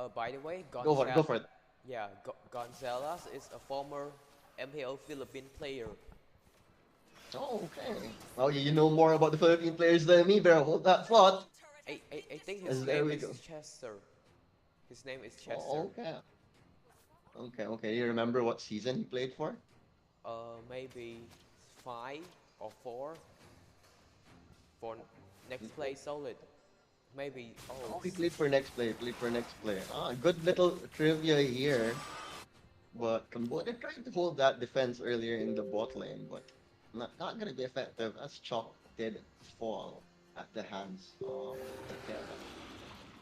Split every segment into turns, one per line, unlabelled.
By the way,
Go for it.
Gonzalez is a former MPL Philippine player.
Oh, okay. Well, you know more about the Philippine players than me, Bear. Hold that thought.
I think his
As there
name
we
is
go.
Chester. His name is
Oh,
Chester.
okay. Okay. You remember what season he played for?
Maybe 5 or 4 for next play solid. Maybe
Oh, he played for next play. Played for next play. Ah, good little trivia here. But Cambodia tried to hold that defense earlier in the bot lane, but not gonna be effective as Chalk did fall at the hands of the Terra.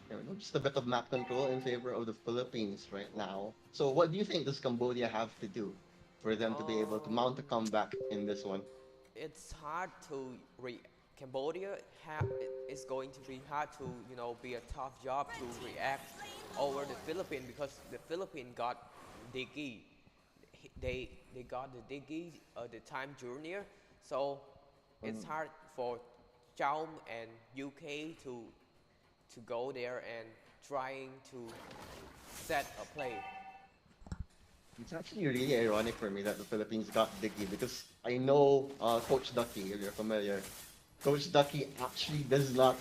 There we go. Just a bit of map control in favor of the Philippines right now. So what do you think does Cambodia have to do for them to be able to mount a
um,
comeback in this one?
it's hard to Cambodia it's going to be hard to be a tough job to react over the Philippines because the Philippines got Diggy. They got the Diggy the time junior, so it's
Mm.
hard for Chaum and UK to go there and trying to set a play.
It's actually really ironic for me that the Philippines got Dicky because I know Coach Ducky, if you're familiar. Coach Ducky actually does not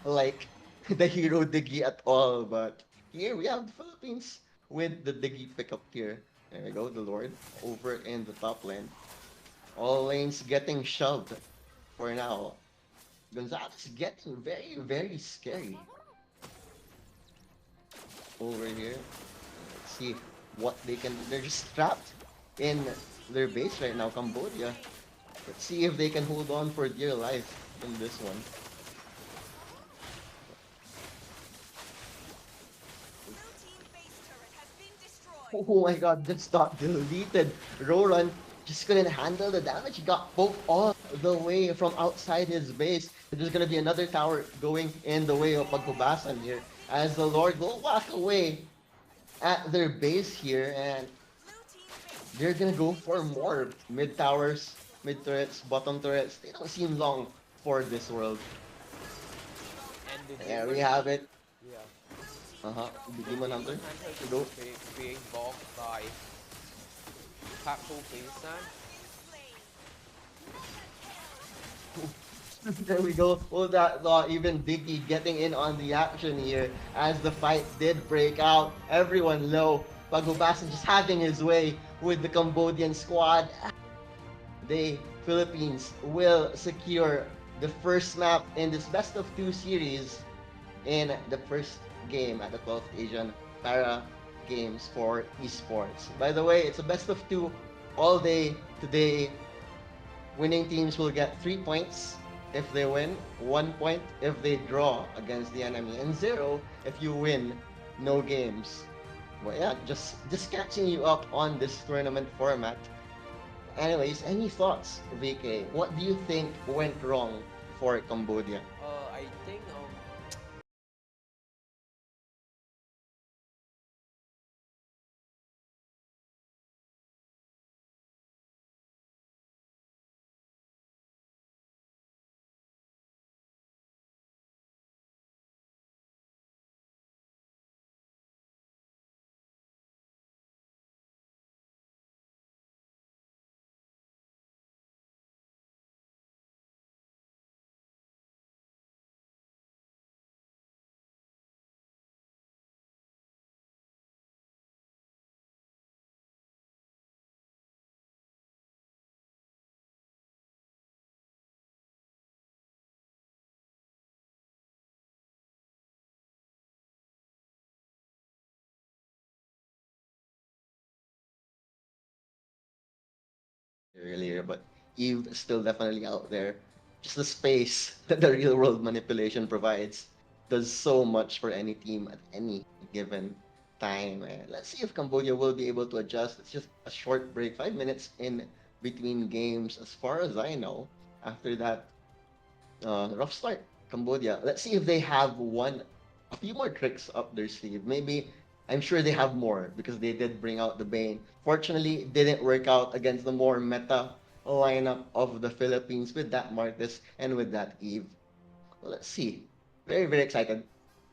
like the hero Diggy at all, but here we have the Philippines with the Diggy pickup here. There we go, the Lord over in the top lane. All lanes getting shoved for now. Gonzalez getting very scary over here. Let's see what they can. They're just trapped in their base right now, Cambodia. Let's see if they can hold on for dear life in this one. Oh my god, just got deleted. Roran just couldn't handle the damage. He got poked all the way from outside his base. There's gonna be another tower going in the way of Pagkubasan here. As the Lord will walk away at their base here, and they're gonna go for more mid towers, mid turrets, bottom turrets. They don't seem long for this world.
And the
There we
demon,
have it.
yeah,
The
the
Demon
demon
Hunter.
hunter
To
is
go.
being blocked by Papu Pinsan.
There we go. Oh, that law. Even Diggy getting in on the action here as the fight did break out. Everyone low. Pagubasan just having his way with the Cambodian squad. The Philippines will secure the first map in this best of two series in the first game at the 12th Asian Para Games for esports. By the way, it's a best of two all day today. Winning teams will get 3 points if they win, 1 point if they draw against the enemy, and zero if you win no games. Well, yeah, just catching you up on this tournament format. Anyways, any thoughts, VK? What do you think went wrong for Cambodia?
I think
Earlier, but Eve is still definitely out there. Just the space that the real world manipulation provides does so much for any team at any given time. And let's see if Cambodia will be able to adjust. It's just a short break, 5 minutes in between games, as far as I know. After that rough start, Cambodia. Let's see if they have a few more tricks up their sleeve. Maybe I'm sure they have more because they did bring out the Bane. Fortunately, it didn't work out against the more meta lineup of the Philippines with that Martis and with that Eve. Well, let's see. Very excited.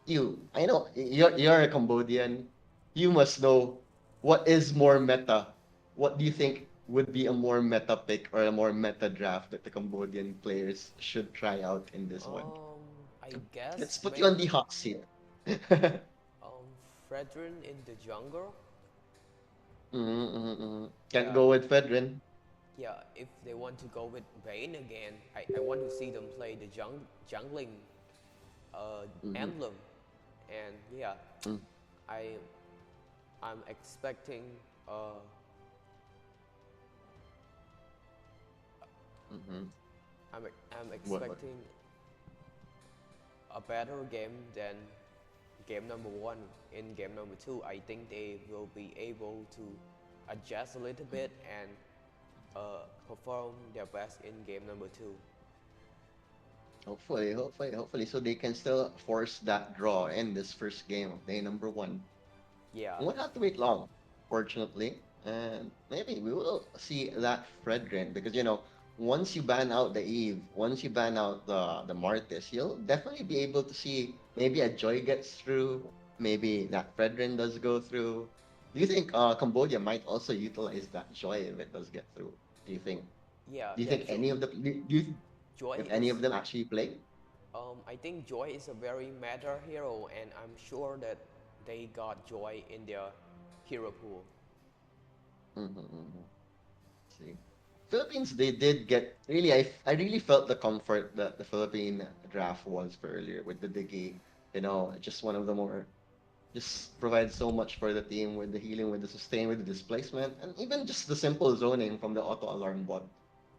I know you're a Cambodian. You must know what is more meta. What do you think would be a more meta pick or a more meta draft that the Cambodian players should try out in this one?
I
Let's
guess
put you on the
maybe
hot seat.
Fredrin in the jungle.
Can't
Yeah,
go with Fedrin.
yeah. If they want to go with Bane again, I want to see them play the jungling
Mm-hmm.
emblem, and yeah, I I'm expecting uh
Mm-hmm.
I'm
What?
expecting a better game than game number one. In game number two, I think they will be able to adjust a little bit and perform their best in game number two.
Hopefully, so they can still force that draw in this first game of day number one.
Yeah,
We won't have to wait long, fortunately, and maybe we will see that Fredrin because once you ban out the Eve, once you ban out the Martis, you'll definitely be able to see maybe a Joy gets through, maybe that Fredrin does go through. Do you think Cambodia might also utilize that Joy if it does get through? Do you think?
yeah,
Do you
yeah.
think any of the do you,
Joy
if any of
is
them actually play?
I think Joy is a very meta hero, and I'm sure that they got Joy in their hero pool.
Mm-hmm. See. Philippines, they did get really. I really felt the comfort that the Philippine draft was for earlier with the Diggy. Just one of the more just provides so much for the team with the healing, with the sustain, with the displacement, and even just the simple zoning from the auto alarm bot.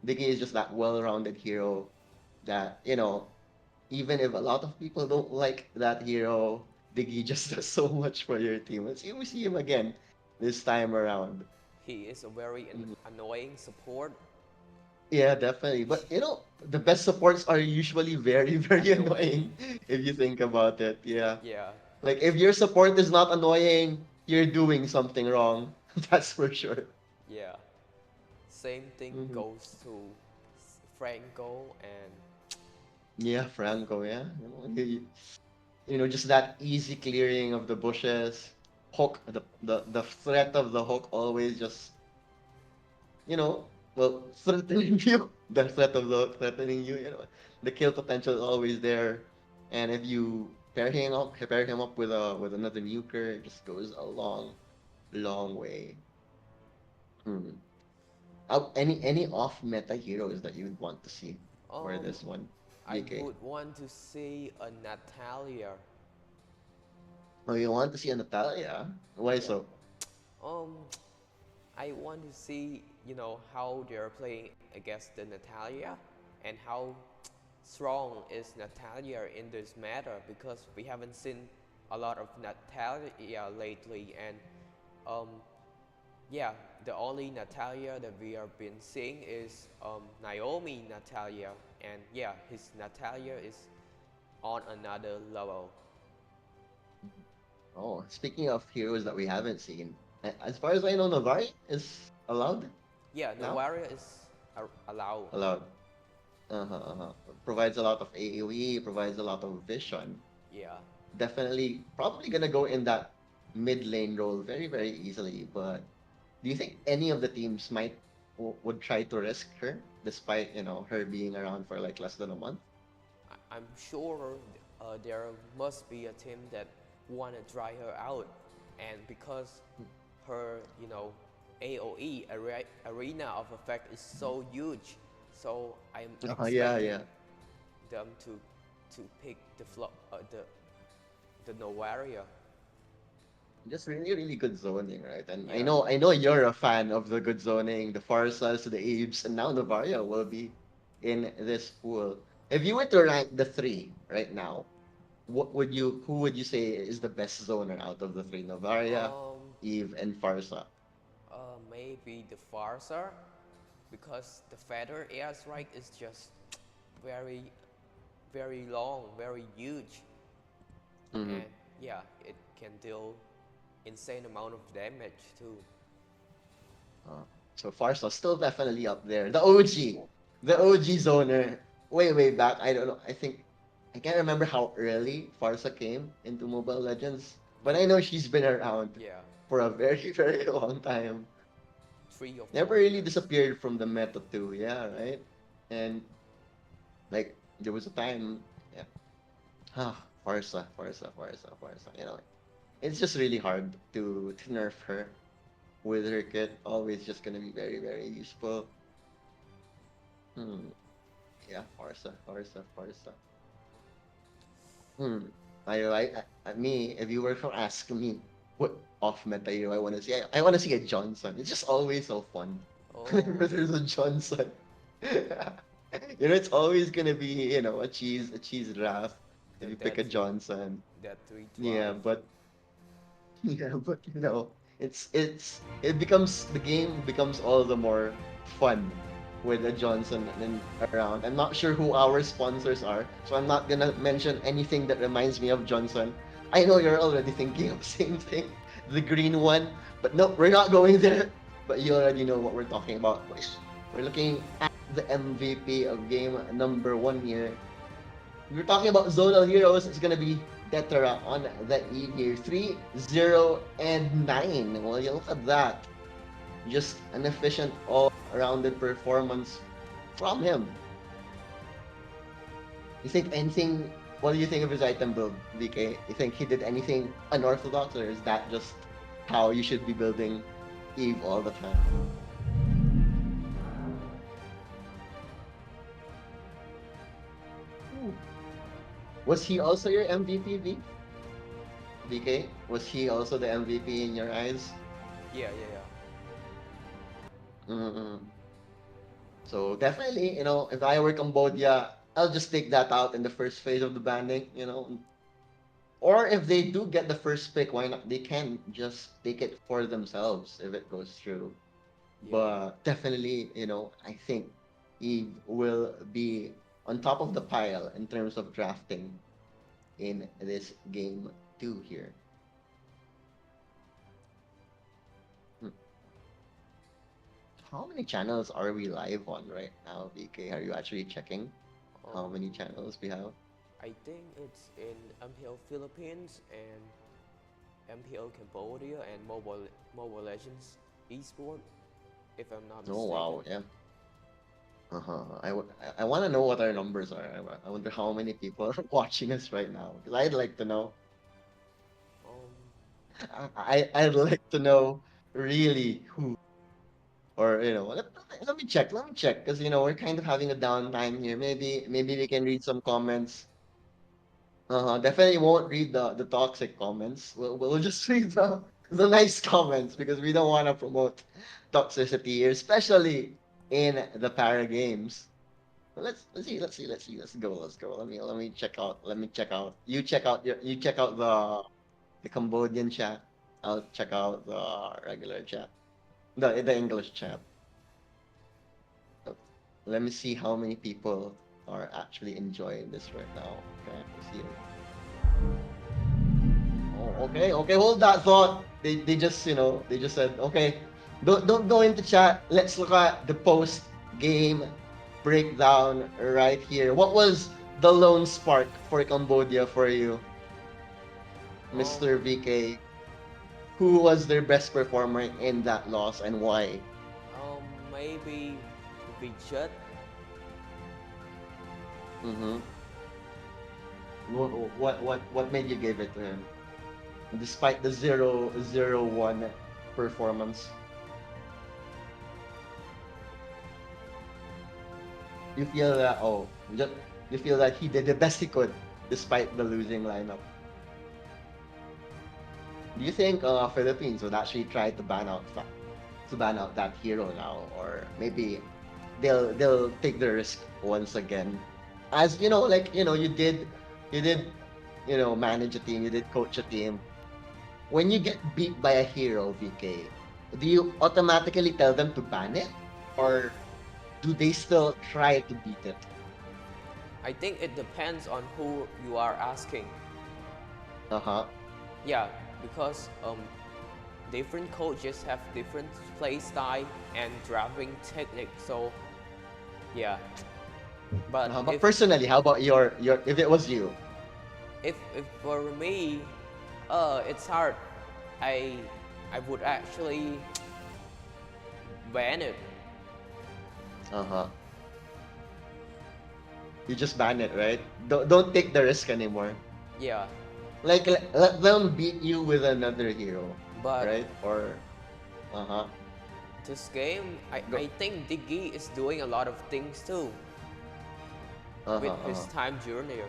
Diggy is just that well-rounded hero that even if a lot of people don't like that hero, Diggy just does so much for your team. And see, we see him again this time around.
He is a very annoying support.
Yeah, definitely. But the best supports are usually very, very
Annoying.
annoying if you think about it. Yeah.
Yeah,
Like if your support is not annoying, you're doing something wrong. That's for sure.
yeah. Same thing
Hmm.
goes to Franco and
Yeah, Franco, yeah. Just that easy clearing of the bushes. Hook, the threat of the hook always just, threatening you. The threat of the hook threatening you. The kill potential is always there. And if you pair him up with another nuker, it just goes a long, long way. Hmm. Any off meta heroes that you'd want to see for
um
this one,
I
BK?
would want to see a Natalia.
Oh, you want to see a Natalia? Why
Yeah.
so?
Um I want to see, how they're playing against the Natalia and how strong is Natalia in this matter because we haven't seen a lot of Natalia lately and um, yeah, the only Natalia that we have been seeing is Naomi Natalia and yeah, his Natalia is on another level.
Oh, speaking of heroes that we haven't seen, as far as I know, Navari is allowed
Yeah,
now.
Novaria is allowed.
Allowed. Uh-huh. Provides a lot of AoE, provides a lot of vision.
Yeah.
Definitely, probably gonna go in that mid lane role very, very easily. But do you think any of the teams would try to risk her, despite her being around for like less than a month?
I'm sure there must be a team that want to dry her out, and because her, AOE arena of effect is so huge, so I'm
Yeah,
expecting
yeah.
them to pick the Novaria.
Just really, really good zoning, right? And I
Yeah,
know, I know you're a fan of the good zoning, the Farsas, the Abes, and now Navaria will be in this pool. If you were to rank the three right now, who would you say is the best zoner out of the three? Navaria,
um,
Eve, and Farsa.
maybe the Farsa, because the feather airstrike is just very, very long, very huge,
Mm-hmm.
and yeah, it can deal insane amount of damage too.
Uh, so Farsa still definitely up there. The OG zoner, way, way back. I don't know. I think I can't remember how early Farsa came into Mobile Legends, but I know she's been around
Yeah,
for a very, very long time.
3 or 4
Never really
years.
disappeared from the meta too, yeah, right? And like there was a time, yeah, Farsa. It's just really hard to nerf her with her kit. Always just gonna be very, very useful. Hmm. Yeah, Farsa. Hmm. Me, if you were to ask me what off meta hero I want to see, I want to see a Johnson. It's just always so fun
Oh,
whenever there's a Johnson. It's always gonna be, a cheese draft if you pick
that
a
three,
Johnson.
that
Yeah,
3 drive.
but yeah, but it becomes the game becomes all the more fun with a Johnson around. I'm not sure who our sponsors are, so I'm not gonna mention anything that reminds me of Johnson. I know you're already thinking of the same thing, the green one, but no, we're not going there. But you already know what we're talking about. We're looking at the MVP of game number one here. We're talking about zonal heroes. It's gonna be Tetra on the E here. 3, 0, and 9. Well, you look at that. Just an efficient, all-rounded performance from him. You think anything? What do you think of his item build, VK? You think he did anything unorthodox, or is that just how you should be building Eve all the time? Ooh. Was he also your MVP, VK? Was he also the MVP in your eyes?
Yeah, yeah, yeah.
Mm-mm. So definitely, if I were Cambodia, I'll just take that out in the first phase of the banning. Or if they do get the first pick, why not? They can just take it for themselves if it goes through.
Yeah.
But definitely, I think Eve will be on top of the pile in terms of drafting in this game two here. Hmm. How many channels are we live on right now, BK? Are you actually checking how
Um,
many channels we have?
I think it's in MPL Philippines and MPL Cambodia and Mobile Legends esport, if I'm not
Oh
mistaken.
wow, yeah. Uh-huh. I want to know what our numbers are. I wonder how many people are watching us right now. Because I'd like to know.
Um,
I'd like to know really who, or let me check. Let me check because we're kind of having a downtime here. Maybe we can read some comments. Definitely won't read the toxic comments. We'll just read the nice comments because we don't want to promote toxicity here, especially in the para games. Let's go. Let me check out. You check out the Cambodian chat. I'll check out the regular chat. The English chat. So, let me see how many people are actually enjoying this right now. Okay, let's see. Oh, okay. Hold that thought. They just said, okay, don't go into chat. Let's look at the post game breakdown right here. What was the lone spark for Cambodia for you,
um,
Mr. VK? Who was their best performer in that loss and why?
Maybe Vichut.
Mm-hmm. What made you give it to him, despite the 0-0-1 performance? You feel that you feel that he did the best he could despite the losing lineup. Do you think Philippines would actually try to ban out that hero now, or maybe they'll take the risk once again? As you did manage a team, you did coach a team. When you get beat by a hero, VK, do you automatically tell them to ban it, or do they still try to beat it?
I think it depends on who you are asking.
Uh huh.
Yeah, because different coaches have different play style and drafting technique. So yeah, But
But personally, how about your if it was you?
if for me, it's hard. I I would actually ban it.
Uh-huh. You just ban it, right? Don't take the risk anymore.
Yeah,
Like let them beat you with another hero,
but
right? Or uh-huh.
this game,
Go
I think Diggy is doing a lot of things too with
uh-huh,
his
uh-huh.
time journey.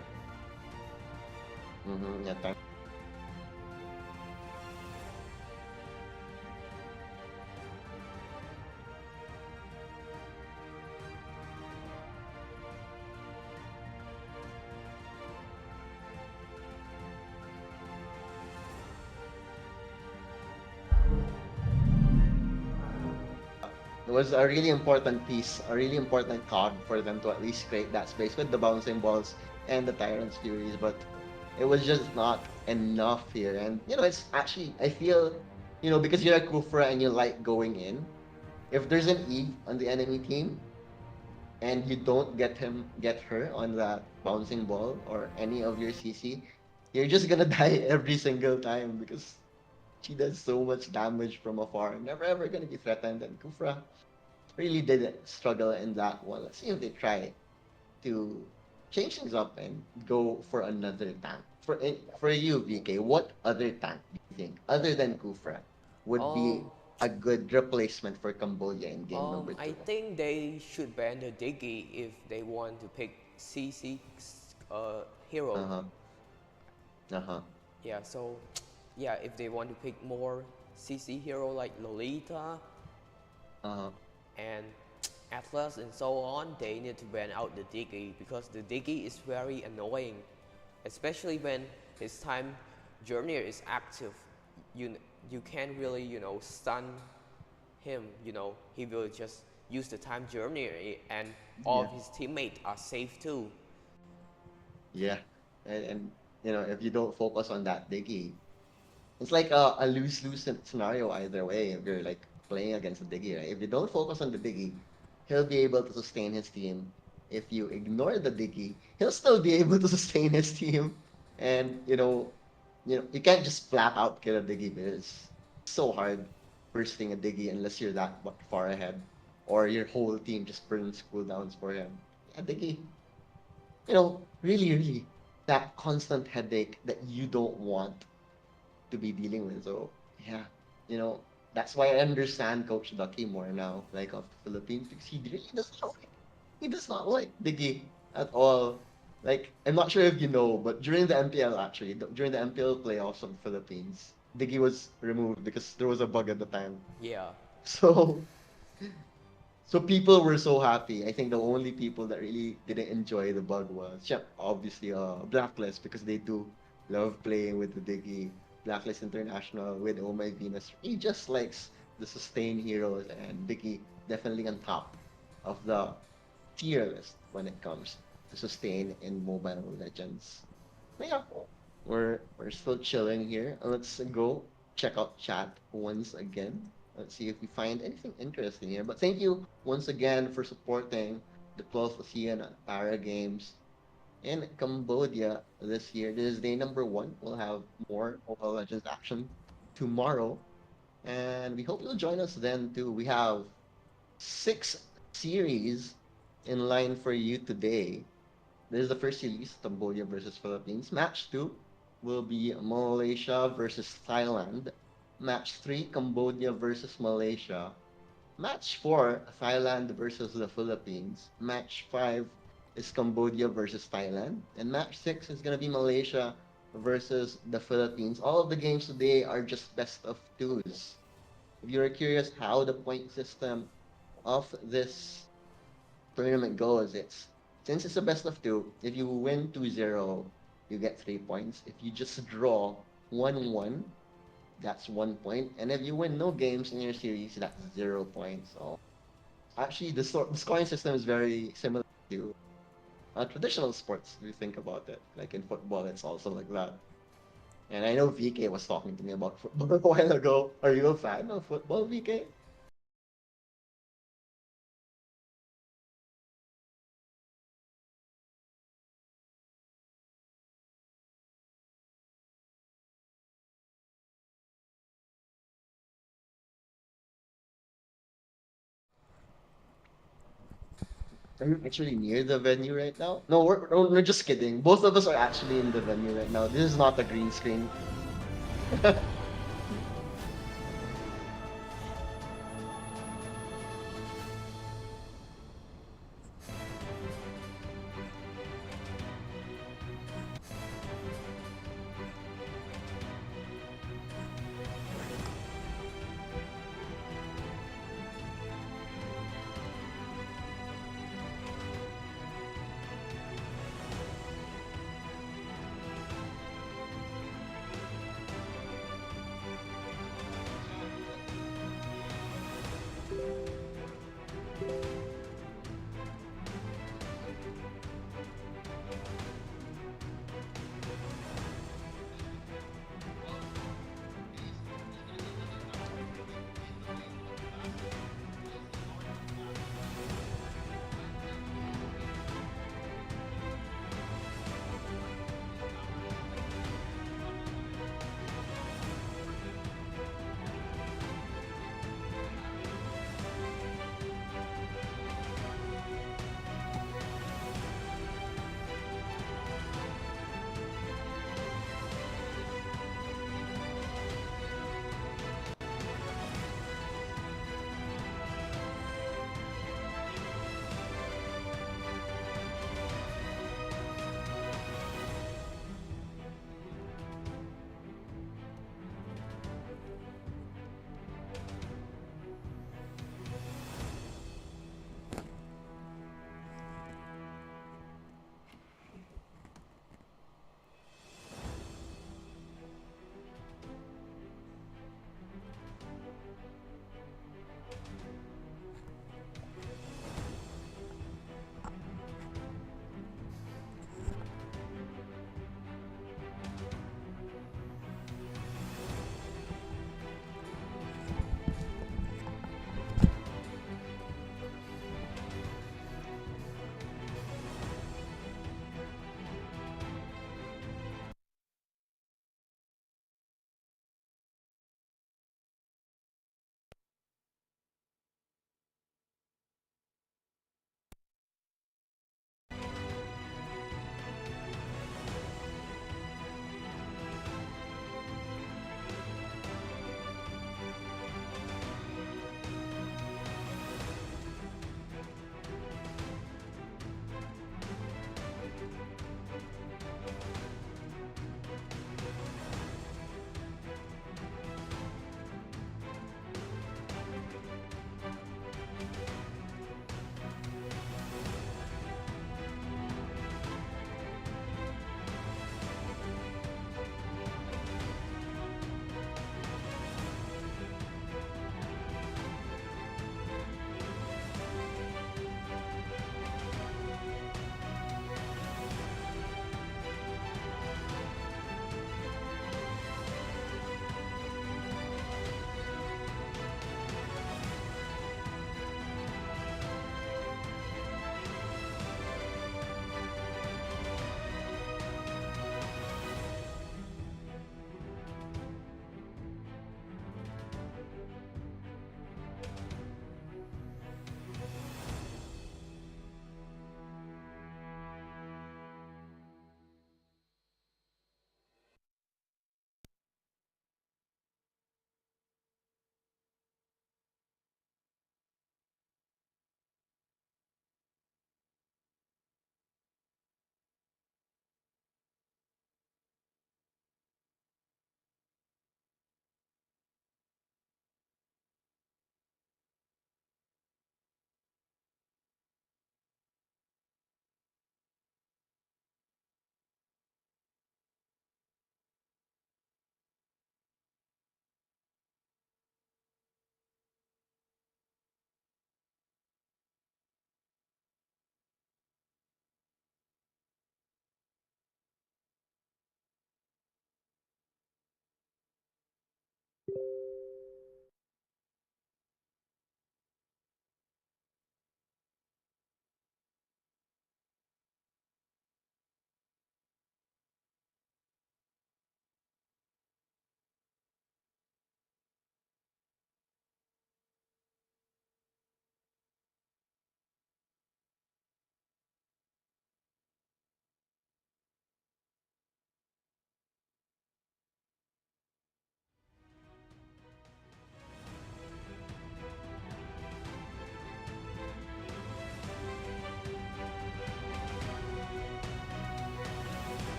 Mm-hmm. Yeah, it was a really important piece, a really important cog for them to at least create that space with the bouncing balls and the Tyrant's Furies, but it was just not enough here. And it's actually I feel, because you're a Kufra and you like going in, if there's an Eve on the enemy team and you don't get her on that bouncing ball or any of your CC, you're just gonna die every single time because she does so much damage from afar. Never ever gonna be threatened. And Kufra really did struggle in that one. Let's see if they try to change things up and go for another tank. For you, VK, what other tank do you think, other than Kufra, would
Um,
be a good replacement for Cambodia in game number
I
two?
think they should ban the Diggy if they want to pick C6 hero.
Uh-huh. Uh-huh.
Yeah, so yeah, if they want to pick more CC hero like Lolita
Uh-huh.
and Atlas and so on, they need to ban out the Diggy because the Diggy is very annoying, especially when his time journey is active. You you can't really stun him. He will just use the time journey and all
Yeah.
of his teammates are safe too.
Yeah. And if you don't focus on that Diggy, it's like a lose-lose scenario either way if you're like playing against the Diggy, right? If you don't focus on the Diggy, he'll be able to sustain his team. If you ignore the Diggy, he'll still be able to sustain his team. And you can't just flat out kill a Diggy because it's so hard bursting a Diggy unless you're that far ahead or your whole team just burns cooldowns for him. Yeah, Diggy, really, really that constant headache that you don't want to be dealing with. So yeah, you know, that's why I understand Coach Ducky more now, like of the Philippines, because he does not like Diggy at all. Like I'm not sure if you know, but during the MPL actually, during the MPL playoffs of the Philippines, Diggy was removed because there was a bug at the time.
Yeah,
So so people were so happy. I think the only people that really didn't enjoy the bug was, obviously, Blacklist because they do love playing with the Diggy. Blacklist International with Oh My Venus. He just likes the sustained heroes, and Diggy definitely on top of the tier list when it comes to sustain in Mobile Legends. But yeah, we're still chilling here. Let's go check out chat once again. Let's see if we find anything interesting here. But thank you once again for supporting the 12th ASEAN Para Games in Cambodia this year. This is day number one. We'll have more Mobile Legends action tomorrow. And we hope you'll join us then too. We have 6 series in line for you today. This is the first series, Cambodia versus Philippines. Match 2 will be Malaysia versus Thailand. Match 3, Cambodia versus Malaysia. Match 4, Thailand versus the Philippines. Match 5 is Cambodia versus Thailand. And match 6 is going to be Malaysia versus the Philippines. All of the games today are just best of twos. If you're curious how the point system of this tournament goes, since it's a best of two, if you win 2-0, you get 3 points. If you just draw 1-1, that's 1 point. And if you win no games in your series, that's 0 points. So actually, the scoring system is very similar to traditional sports, if you think about it. Like in football, it's also like that. And I know VK was talking to me about football a while ago. Are you a fan of football, VK? Are you actually near the venue right now? No, we're just kidding. Both of us are actually in the venue right now. This is not a green screen.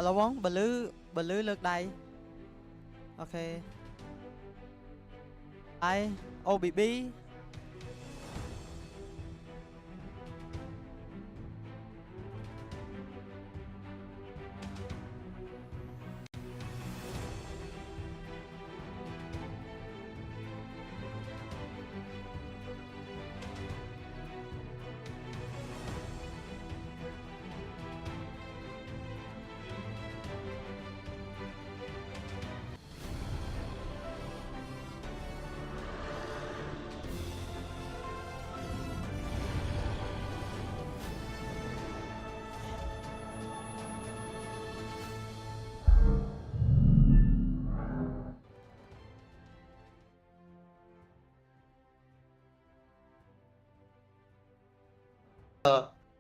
ระวังบลื้อบลื้อเลิกใดโอเคไปโอบีบี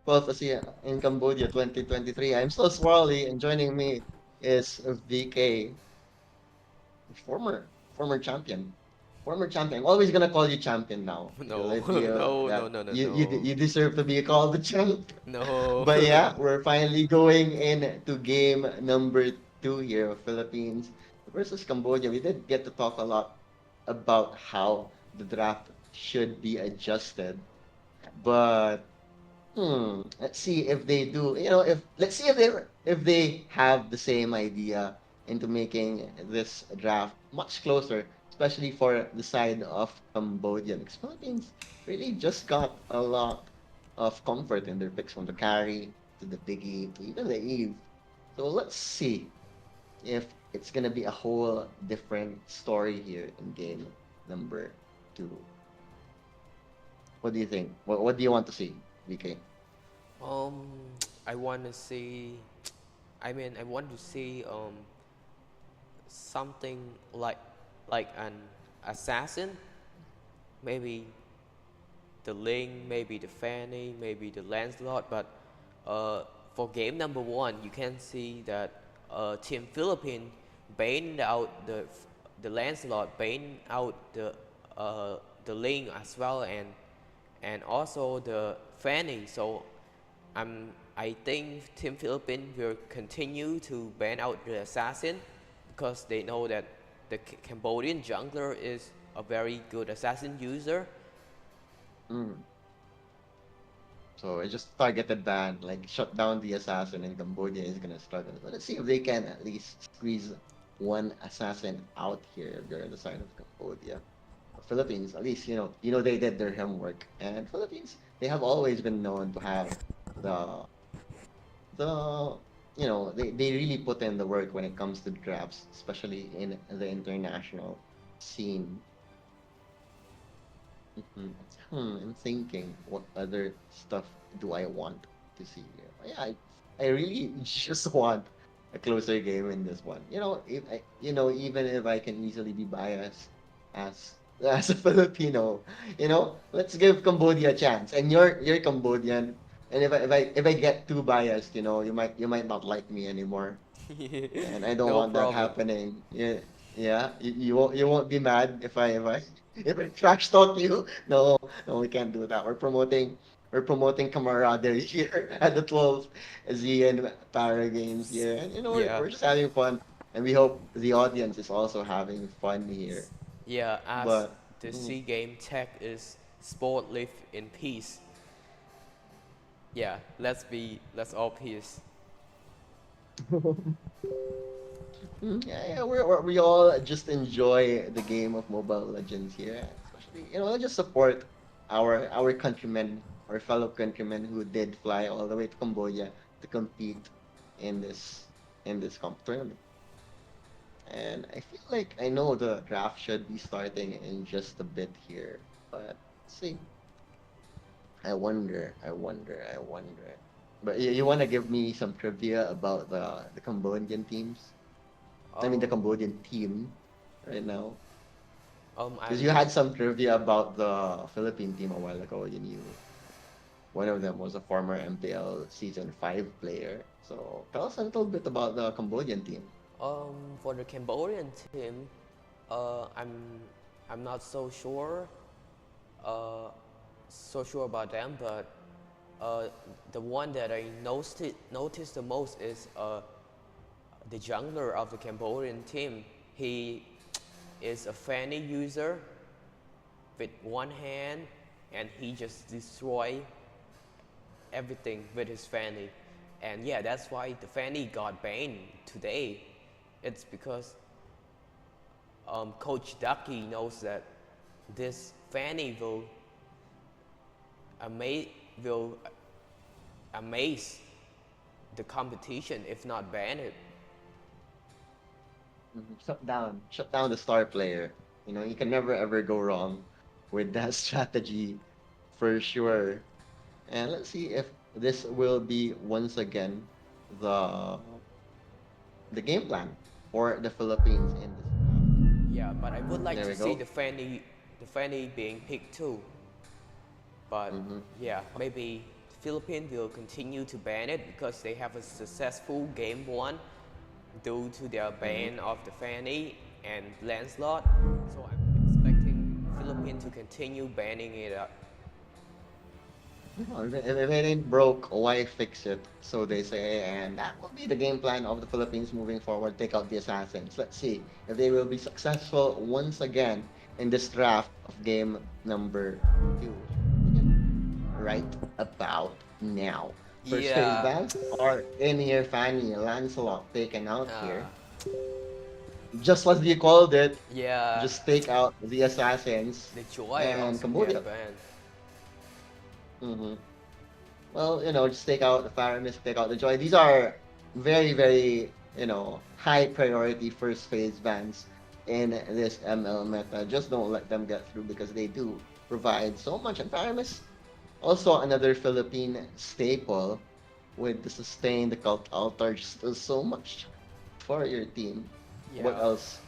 12th ASEAN in Cambodia 2023. I'm so Swirly, and joining me is VK, former champion. Former champion. I'm always gonna call you champion now because
No,
I feel
no, no,
that
no, no,
you
no,
deserve to be called the champ.
no.
But yeah, we're finally going into game number 2 here of Philippines versus Cambodia. We did get to talk a lot about how the draft should be adjusted, but let's see if they do. If let's see if they have the same idea into making this draft much closer, especially for the side of Cambodia. Because Philippines really just got a lot of comfort in their picks from the carry to the biggie to even the Eve. So let's see if it's gonna be a whole different story here in game number 2. What do you think? What do you want to see, VK?
Um, I want to see. I mean, I want to see something like an assassin, maybe the Ling, maybe the Fanny, maybe the Lancelot. But for game number 1, you can see that Team Philippines banned out the Lancelot, banned out the Ling as well, and also the Fanny. So I think Team Philippines will continue to ban out the assassin because they know that the Cambodian jungler is a very good assassin user.
Mm. So it's just targeted ban, like shut down the assassin, and Cambodia is gonna struggle. But let's see if they can at least squeeze one assassin out here if they're on the side of Cambodia. Philippines, at least they did their homework, and Philippines they have always been known to have the they really put in the work when it comes to drafts, especially in the international scene. Mhm. I'm thinking, what other stuff do I want to see here? Yeah, I really just want a closer game in this one. Even if I can easily be biased as a Filipino, let's give Cambodia a chance. And you're Cambodian, and if I get too biased, you might not like me anymore, and I don't
No
want that
problem.
happening. Yeah, yeah. You won't be mad if I if I trash talk you. No, no, we can't do that. We're promoting camaraderie here at the 12th ASEAN Para Games here, and we're
Yeah,
we're just having fun, and we hope the audience is also having fun here.
yeah. As
But
the Sea Game tag is sport live in peace. Yeah, let's all peace.
yeah, yeah, we all just enjoy the game of Mobile Legends here, especially just support our countrymen, our fellow countrymen who did fly all the way to Cambodia to compete in this tournament. And I feel like I know the draft should be starting in just a bit here, but let's see. I wonder. But you want to give me some trivia about the Cambodian teams? I mean, the
Um,
Cambodian team right now. Because you
I'm
had some trivia about the Philippine team a while ago. You knew one of them was a former MPL Season 5 player. So tell us a little bit about the Cambodian team.
for the Cambodian team. I'm not uh, so sure about them, but the one that I noticed the most is the jungler of the Cambodian team, he is a Fanny user with one hand, and he just destroy everything with his Fanny. And yeah, that's why the Fanny got banned today. It's because Coach Ducky knows that this Fanny ama- will amaze the competition if not ban it.
Shut down the star player. You know, you can never ever go wrong with that strategy for sure. And let's see if this will be once again the the game plan for the Philippines in this draft.
Yeah, but I would like
There
to
we
see
go.
the Fanny being picked too. But
Hmm.
yeah, maybe the Philippines will continue to ban it because they have a successful game one due to their
Hmm.
ban of the Fanny and Lancelot. So I'm expecting Philippines to continue banning it up.
No, if it ain't broke, why fix it? So they say, and that will be the game plan of the Philippines moving forward. Take out the assassins. Let's see if they will be successful once again in this draft of game number two, which will begin right about now. First phase
Yeah,
bans are in here. Fanny Lancelot taken out
uh,
here. Just as you called it,
yeah,
just take out the assassins
the Joy
and
also
Cambodia.
get banned.
Hmm. Well, just take out the Faramis, take out the Joy. These are very, very, high priority first phase bans in this ML meta. Just don't let them get through because they do provide so much. And Faramis, also another Philippine staple with the sustain, the cult altar, just does so much for your team. What
Yeah,
else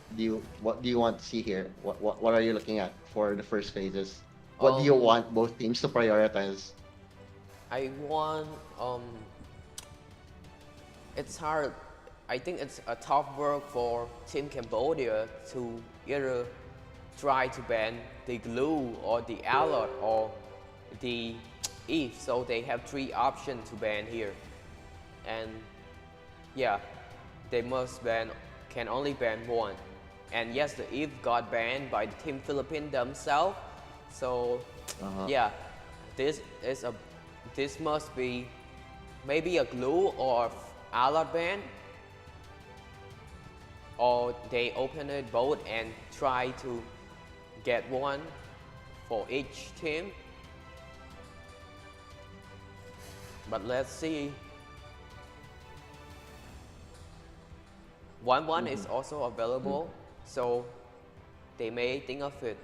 what do you want to see here? What are you looking at for the first phases? What do you
um,
want both teams to prioritize?
I want it's hard. I think it's a tough work for Team Cambodia to either try to ban the glue or the alert or the Eve. So they have three options to ban here. And yeah, they must ban, can only ban one. And yes, the Eve got banned by the Team Philippines themselves. So
Uh-huh.
yeah, this is a, this must be maybe a glue or alert ban, or they open it both and try to get one for each team. But let's see. 1-1 is
Mhm.
also available, so they may think of it.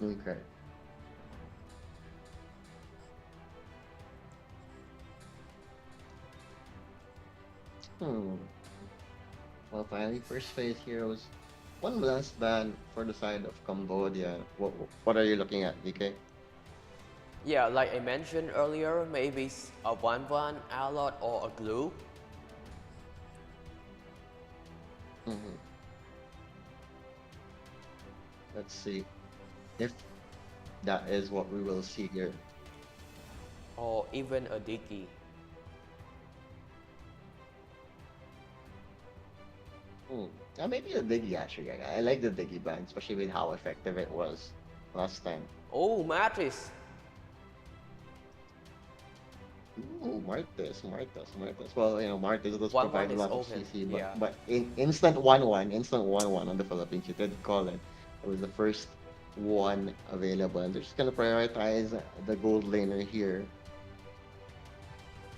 Okay. Hmm. Well, finally, first phase heroes. One last ban for the side of Cambodia. What are you looking at, DK?
Yeah, like I mentioned earlier, maybe a 1-1 alert or a glue.
Hmm. Let's see if that is what we will see here.
Or even a Dicky.
Hmm. Maybe the Diggy actually. I like the Diggy ban, especially with how effective it was last time.
Oh, Matrix!
Ooh, Martes. Well, Martes does
1-1
provide a
is
lot of
open,
CC, but
yeah.
in instant 1-1 on the Philippines, you did call it. It was the first one available, and they're just gonna prioritize the gold laner here.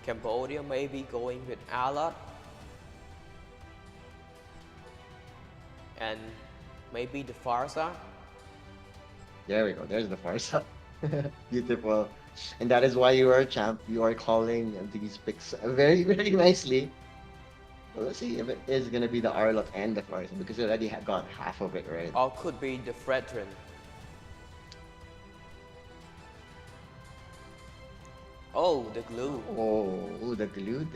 Cambodia may be going with alert and maybe the Farsa.
There we go. There's the Farsa. Beautiful. And that is why you are a champ. You are calling these picks very, very nicely. Well, let's see if it is gonna be the Arlot and the Farsa because you already got half of it right.
Or could be the Fredrin. Oh, the glue.
Oh, the glue.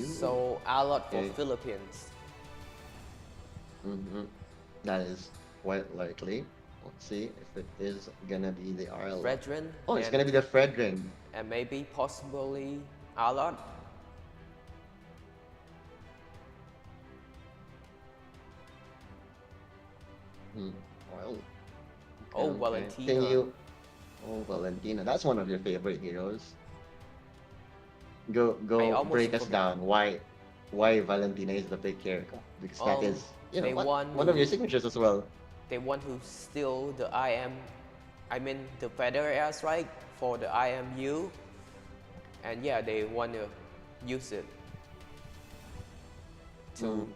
So alert for
Okay.
Philippines.
Mm-hmm. That is quite likely. Let's see if it is gonna be the Arlot.
Fredrin
Oh, it's gonna be the Fredrin.
and maybe possibly alert.
Hmm. Well, okay,
Oh,
okay. Can
Valentina.
you? Oh, Valentina, that's one of your favorite heroes. Go
I
go
almost
break us
forgot.
down. Why Valentina is the big character? Because that
Um,
is,
they want
one of your
to
signatures as well.
steal the I mean the feather air strike for the IMU, and yeah, they want to use it to
Mm.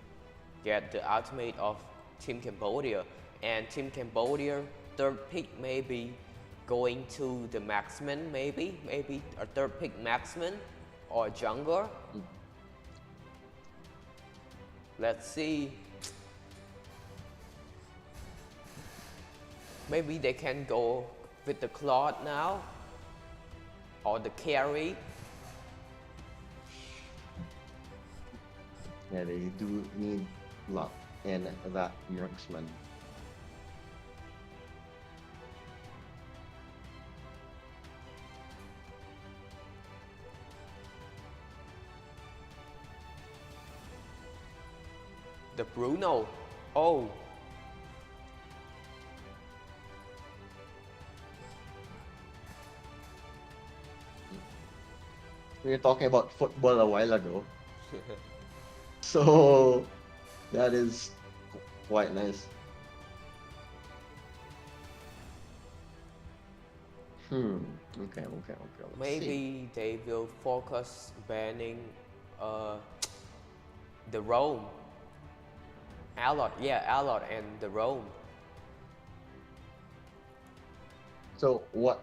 get the ultimate of Team Cambodia, and Team Cambodia third pick maybe going to the marksman, maybe a third pick marksman or jungler.
Mm.
Let's see. Maybe they can go with the Claude now or the carry.
Yeah, they do need luck in that marksman.
The Bruno. Oh,
We were talking about football a while ago, so that is quite nice. Hmm. Okay, okay, okay. Let's see.
maybe they will focus banning uh, the Rome. Alot, yeah, Alot and the Rome.
So what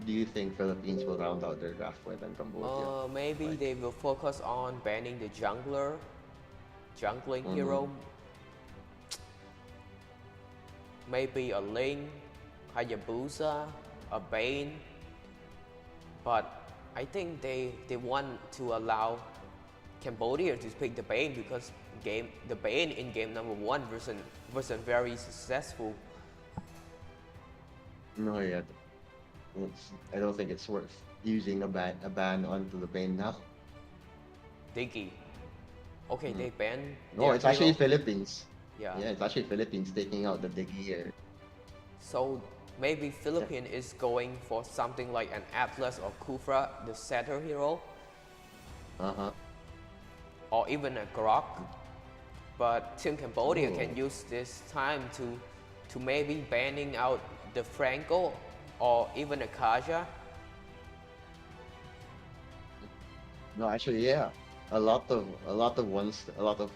do you think Philippines will round out their draft with in Cambodia?
Maybe
Like,
they will focus on banning the jungler, jungling
mm,
hero. Maybe a Ling, Hayabusa, a Bane. But I think they want to allow Cambodia to pick the Bane because the Bane in game number one wasn't very successful.
no, yeah, I don't think it's worth using a ban onto the pain now.
Diggy. Okay,
Mm.
they banned
No,
their
it's actually
hero.
Philippines.
Yeah.
Yeah, it's actually Philippines taking out the Diggy here.
So maybe
Yeah.
Philippines is going for something like an Atlas or Kufra, the setter hero,
Uh-huh.
or even a Grok. But Team Cambodia can
Oh.
use this time to maybe banning out the Franco or even a Kaja.
No, actually, yeah. A lot of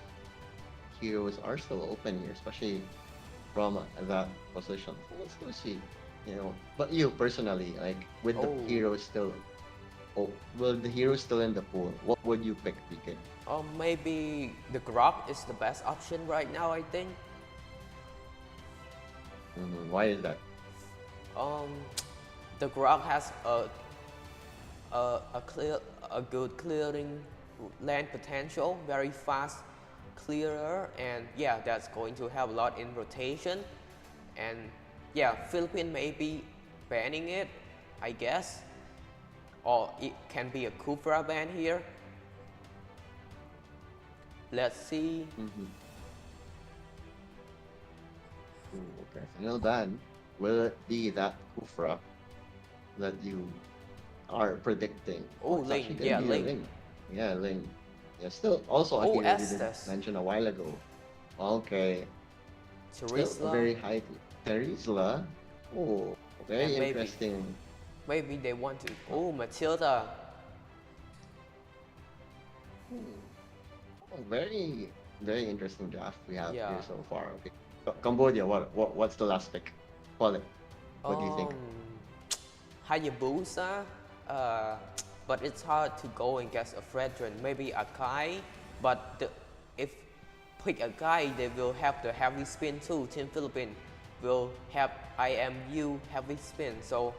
heroes are still open here, especially from that position. So let's go see. But you personally, like with the
Oh,
heroes still, oh, well, the heroes still in the pool. What would you pick, PK?
maybe the Grok is the best option right now, I think.
Why is that?
Um, the Grok has a good clearing land potential, very fast clearer, and yeah, that's going to have a lot in rotation. And yeah, Philippines may be banning it, I guess, or it can be a Kufra ban here. Let's see.
Mm-hmm. Okay. Final ban. Will it be that Kufra that you are predicting?
Oh,
Oh, it's
Ling,
actually gonna
yeah,
be a
Ling.
Ling. Yeah, Ling. Yeah, still also a
Oh,
hero we did
Estes,
mention a while ago. Okay. Still a
Terisla,
very high Terisla. Oh, very
and
interesting.
maybe they want to. Oh, Matilda.
Hmm. Oh, very, very interesting draft we have
Yeah.
here so far. Okay. Cambodia, what's the last pick? Call it. What do you think?
Um, Hayabusa, uh, but it's hard to go against a Fredrin. Maybe a Kai, but if pick a guy, they will have the heavy spin too. Team Philippines will have IMU heavy spin, so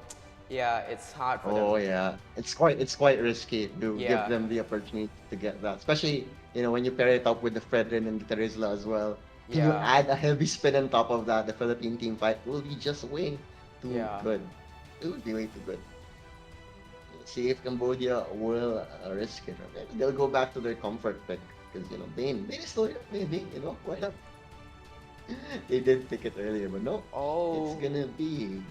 yeah, it's hard for them.
Oh yeah, it's quite risky to give
Yeah,
them the opportunity to get that, especially when you pair it up with the Fredrin and the Terizla as well. And you
yeah,
add a heavy spin on top of that, the Philippine team fight will be just way too
yeah.
good. It would be way too good. See if Cambodia will risk it. Or maybe they'll go back to their comfort pick because Bane is still here. Maybe why not? They did pick it earlier, but no.
Oh,
It's gonna be.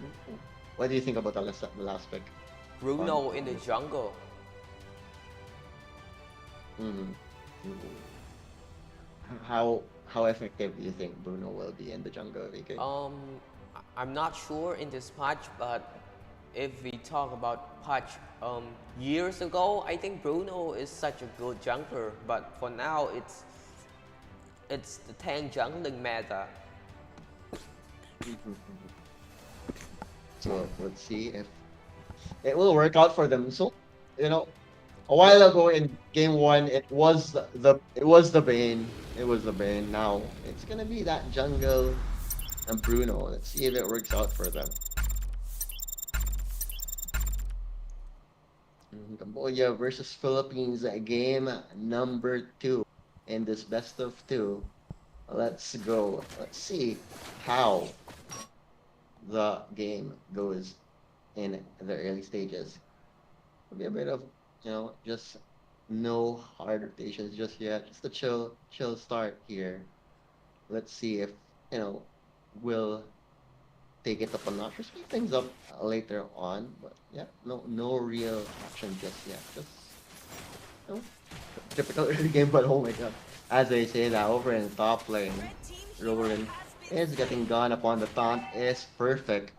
What do you think about the last pick?
Bruno in the jungle.
Mm. How effective do you think Bruno will be in the jungle, VK?
I'm not sure in this patch, but if we talk about patch years ago, I think Bruno is such a good jungler. But for now, it's the tank jungling meta.
So let's see if it will work out for them. So, you know, a while ago in game one, it was the Bane. It was the Bane. Now it's gonna be that jungle and Bruno. Let's see if it works out for them. Cambodia versus Philippines, game number 2 in this best of 2. Let's go. Let's see how the game goes in the early stages. It'll be a bit of, just no hard rotations just yet. Just a chill start here. Let's see if, we'll take it up a notch or speed things up later on. But yeah, no real action just yet. Just, typical early game, but oh my god. As I say that, over in the top lane, Roland is getting gone upon the taunt is perfect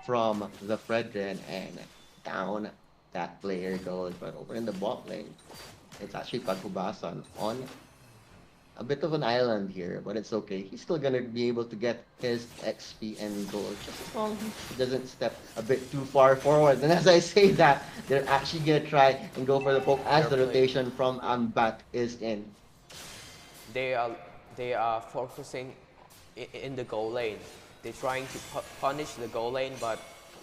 from the Fredrin, and down that player goes. But over in the bot lane, it's actually Paghubasan on a bit of an island here, but it's okay. He's still gonna be able to get his XP and gold just as long as he doesn't step a bit too far forward. And as I say that, they're actually gonna try and go for the poke as the rotation from Ambat is in.
They are focusing in the goal lane. They're trying to punish the goal lane, but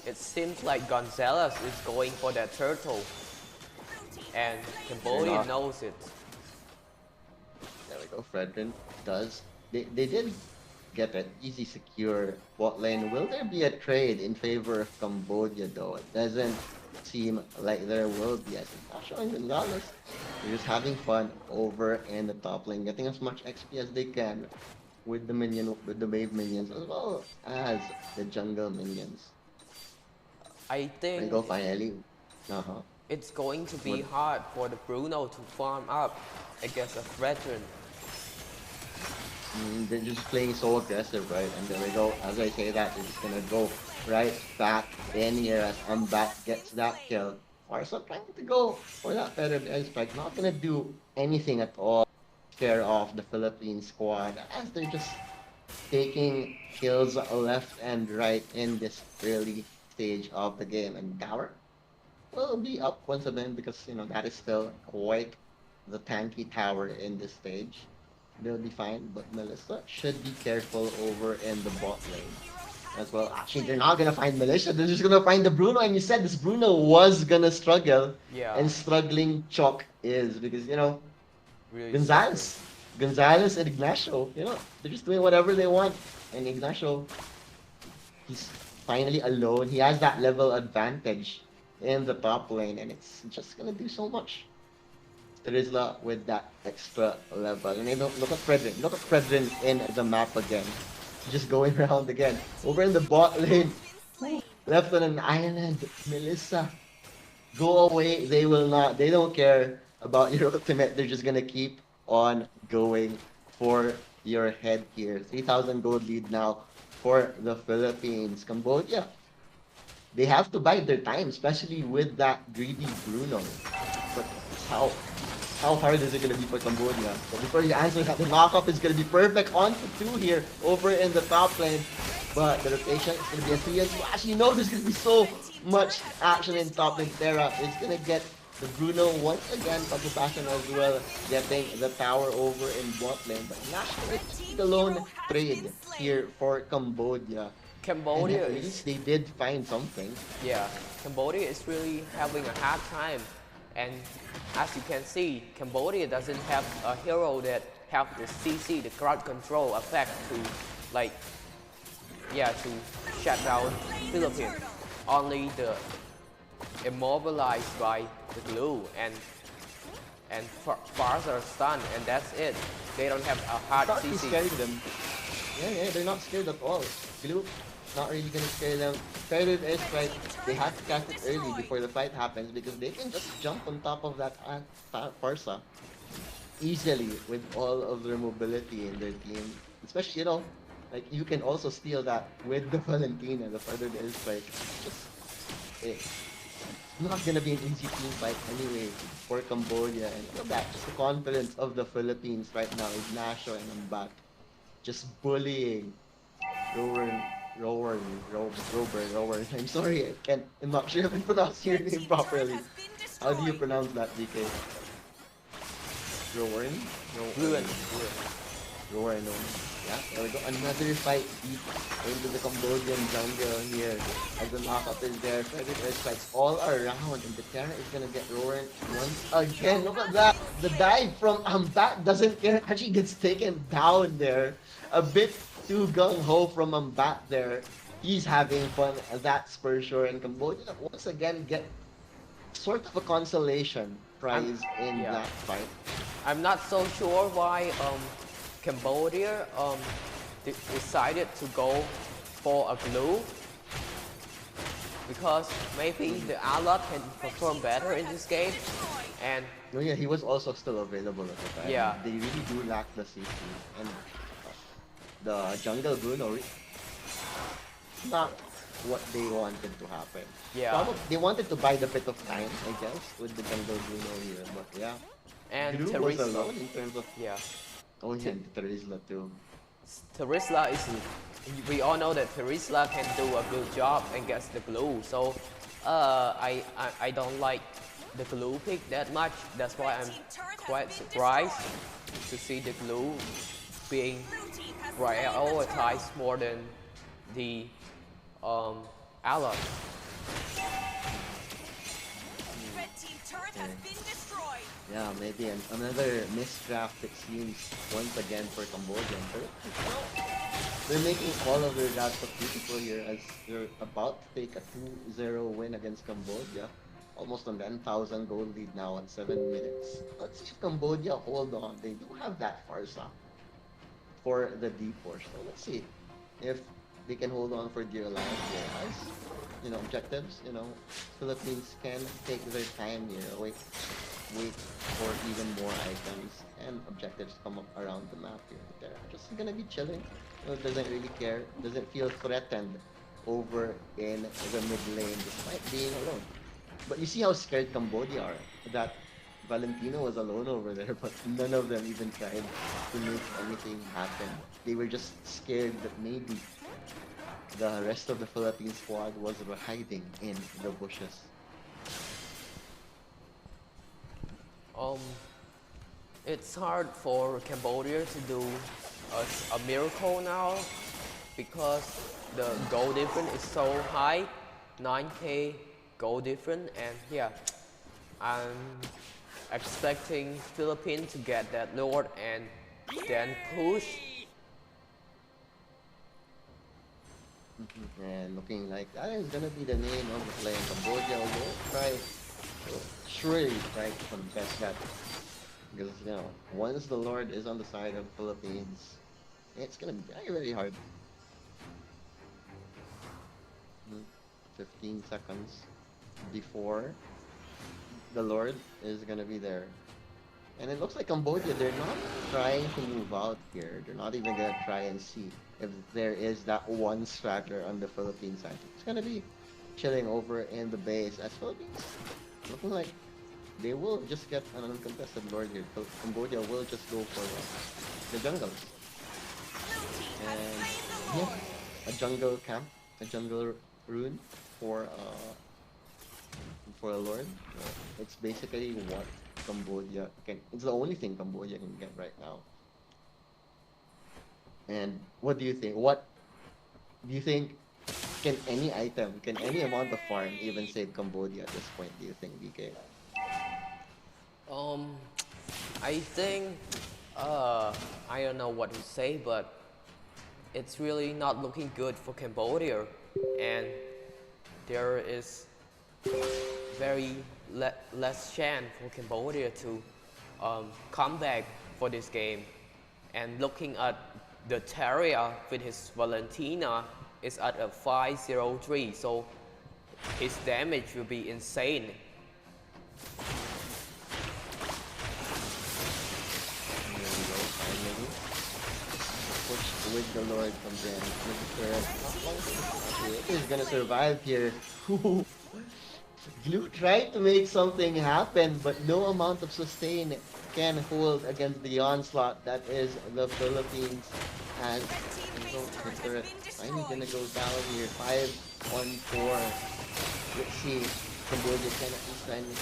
it seems like Gonzalez is going for that turtle, and Cambodia knows it.
There we go. Fredrin does. They did get an easy, secure bot lane. Will there be a trade in favor of Cambodia, though? It doesn't seem like there will be. I think not showing Gonzalez. They're just having fun over in the top lane, getting as much XP as they can with the wave minions, as well as the jungle minions.
I
There you
think
go, finally.
it's going to be hard for the Bruno to farm up against a veteran.
They're just playing so aggressive, right? And there we go. As I say that, they're just gonna go right back in here as Umbat gets that kill. Farsa trying to go for that feathered airstrike. Not gonna do anything at all. Scare off the Philippine squad as they're just taking kills left and right in this early stage of the game. And Tower will be up once again because, that is still quite the tanky tower in this stage. They'll be fine, but Melissa should be careful over in the bot lane as well. Actually, they're not gonna find Melissa. They're just gonna find the Bruno. And you said this Bruno was gonna struggle.
Yeah.
And struggling Chalk is because,
Really
Gonzalez and Ignacio, they're just doing whatever they want. And Ignacio, he's finally alone. He has that level advantage in the top lane, and it's just gonna do so much. Rizla with that extra level. And look at Fredrin. Look at Fredrin in the map again. Just going around again. Over in the bot lane. Left on an island. Melissa. Go away. They will not. They don't care about your ultimate. They're just gonna keep on going for your head here. 3,000 gold lead now for the Philippines. Cambodia, they have to bide their time, especially with that greedy Bruno. But how hard is it going to be for Cambodia? So before you answer that, the knockup is going to be perfect on to 2 here over in the top lane. But the rotation is going to be a 3 as well. Actually, there's going to be so much action in top lane. Terra is going to get the Bruno once again. Paghubasan as well, getting the tower over in bot lane. But National, it's the lone trade here for Cambodia.
Cambodia
At least they did find something.
Yeah, Cambodia is really having a hard time. And as you can see, Cambodia doesn't have a hero that have the CC, the crowd control effect to to shut down Philippines. Only the immobilized by the glue and Farsa are stunned, and that's it. They don't have a hard
He's
CC.
carrying them. Yeah, they're not scared at all. Glue, not really gonna scare them. Fair is right. They have to cast it early before the fight happens because they can just jump on top of that Farsa easily with all of their mobility in their team. Especially, like you can also steal that with the Valentina, the further the airstrike. Just it's not gonna be an easy team fight anyway for Cambodia. And look at that, just the confidence of the Philippines right now is Nasho and Ambat just bullying Rowan, Rowan. I'm sorry, I'm not sure if I pronounced your name properly. How do you pronounce that, DK? Rowan?
Ruin.
Rowan. Yeah, there we go. Another fight deep into the Cambodian jungle here. As the lockup is there, Predator strikes all around, and the Terra is gonna get Rowan once again. Look at that! The dive from Ambat doesn't care. Actually gets taken down there. A bit too gung-ho from Ambat there. He's having fun, that's for sure. And Cambodia once again get sort of a consolation prize in
yeah.
that fight.
I'm not so sure why Cambodia decided to go for a glue, because maybe the Alot can perform better in this game, and
Oh yeah, he was also still available at the time.
Yeah.
They really do lack the CC. And the jungle Bruno, not what they wanted to happen.
Yeah.
Probably, they wanted to buy the bit of time, I guess, with the jungle Bruno here. But yeah,
and
Drew was alone in terms of...
yeah,
Oh yeah, and Terizla too.
Terizla is. We all know that Terizla can do a good job and gets the glue. So I don't like the glue pick that much. That's why I'm quite surprised to see the glue being prioritized more than the Alot.
Red team turret has been destroyed.
Yeah, maybe another misdraft it seems once again for Cambodia. They're making all of their drafts look beautiful here as they're about to take a 2-0 win against Cambodia. Almost on 10,000 gold lead now in 7 minutes. Let's see if Cambodia hold on. They do have that Farsa for the deep push. So let's see if they can hold on for dear life here. As objectives, Philippines can take their time here. Wait for even more items and objectives come up around the map here. They're just gonna be chilling. Doesn't really care. Doesn't feel threatened over in the mid lane despite being alone. But you see how scared Cambodia are. That Valentino was alone over there, but none of them even tried to make anything happen. They were just scared that maybe the rest of the Philippine squad was hiding in the bushes.
It's hard for Cambodia to do a miracle now because the goal difference is so high, 9k goal difference, and yeah, I'm expecting Philippines to get that Lord and then push.
And looking like that is gonna be the name of the play. Cambodia will surely try to contest that. Because once the Lord is on the side of the Philippines, it's gonna be very, very hard. 15 seconds before the Lord is gonna be there. And it looks like Cambodia, they're not trying to move out here. They're not even gonna try and see if there is that one straggler on the Philippine side. It's gonna be chilling over in the base as Philippines. Looking like they will just get an uncontested Lord here. Cambodia will just go for the jungles. And yeah, a jungle camp, a jungle rune for a Lord. It's basically what Cambodia can. It's the only thing Cambodia can get right now. And what do you think? What do you think? Can any item, can any amount of farm even save Cambodia at this point? Do you think, DK?
I think I don't know what to say, but it's really not looking good for Cambodia, and there is very less chance for Cambodia to come back for this game. And looking at the Terrier with his Valentina is at a 503, so his damage will be insane.
There we go, finally. Push with the Lord from then. With the turret. Actually, it is gonna survive here. Glue tried to make something happen, but no amount of sustain can hold against the onslaught that is the Philippines. As the turret finally gonna go down here. 5-1-4. Let's see. Cambodia can at least find the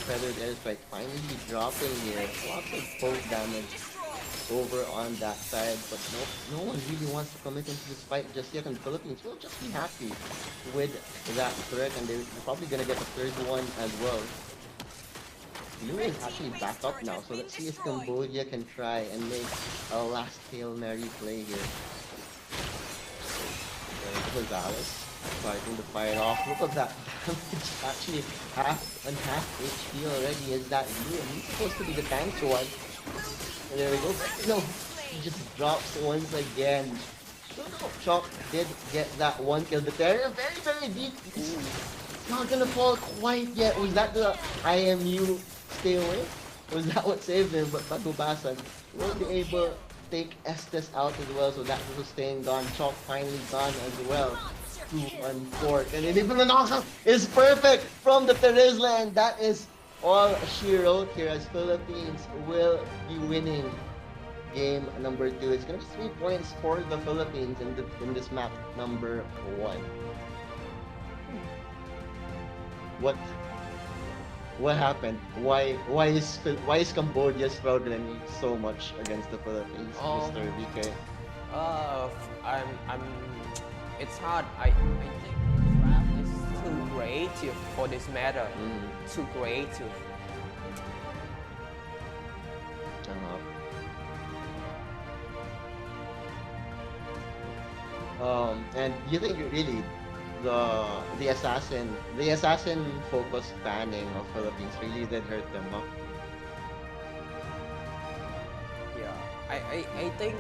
feathered airstrike finally dropping here. Lots of poke damage over on that side, but no one really wants to commit into this fight just yet, and the Philippines will just be happy with that threat, and they're probably gonna get the third one as well. Blue is actually back up now, so let's see if Cambodia can try and make a last Hail Mary play here. There's Gonzalez starting to fire off. Look at that damage, actually half HP already is that Blue, and he's supposed to be the tank one. And there we go. No, he just drops once again. No, Chalk did get that one kill. The Terrier very deep. It's not gonna fall quite yet. Was that the IMU stay away? Was that what saved him? But Bagubasan will be able to take Estes out as well. So that was staying gone. Chalk finally gone as well. 2-4. And even the knockout is perfect from the Terizla, and that is all she wrote here, as Philippines will be winning game number 2. It's gonna be 3 points for the Philippines in this map number 1. What happened? Why is Cambodia struggling so much against the Philippines, Mr. VK?
I'm it's hard. I think draft is too creative for this matter. Too creative.
And you think really the assassin focused banning of Philippines really did hurt them, huh?
Yeah, I think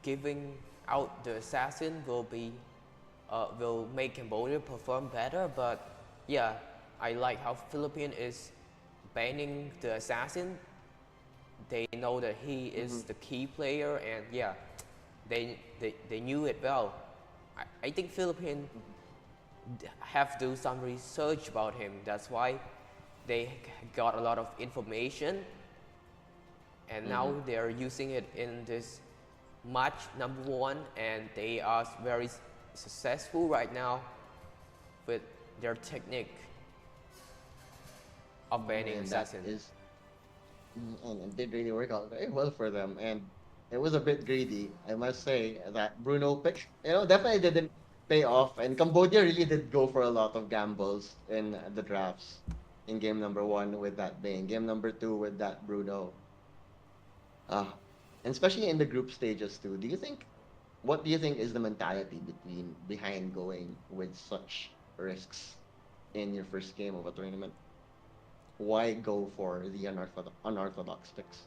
giving out the assassin will make Cambodia perform better, but yeah, I like how Philippines is banning the assassin. They know that he is the key player, and yeah, they knew it well. I think Philippines have to do some research about him. That's why they got a lot of information, and now they are using it in this match number 1, and they are very successful right now with their technique of banning assassins.
And it did really work out very well for them, and it was a bit greedy, I must say. That Bruno pick, definitely didn't pay off, and Cambodia really did go for a lot of gambles in the drafts. In game number 1 with that Bane, game number 2 with that Bruno. And especially in the group stages too. What do you think is the mentality behind going with such risks in your first game of a tournament? Why go for the unorthodox picks?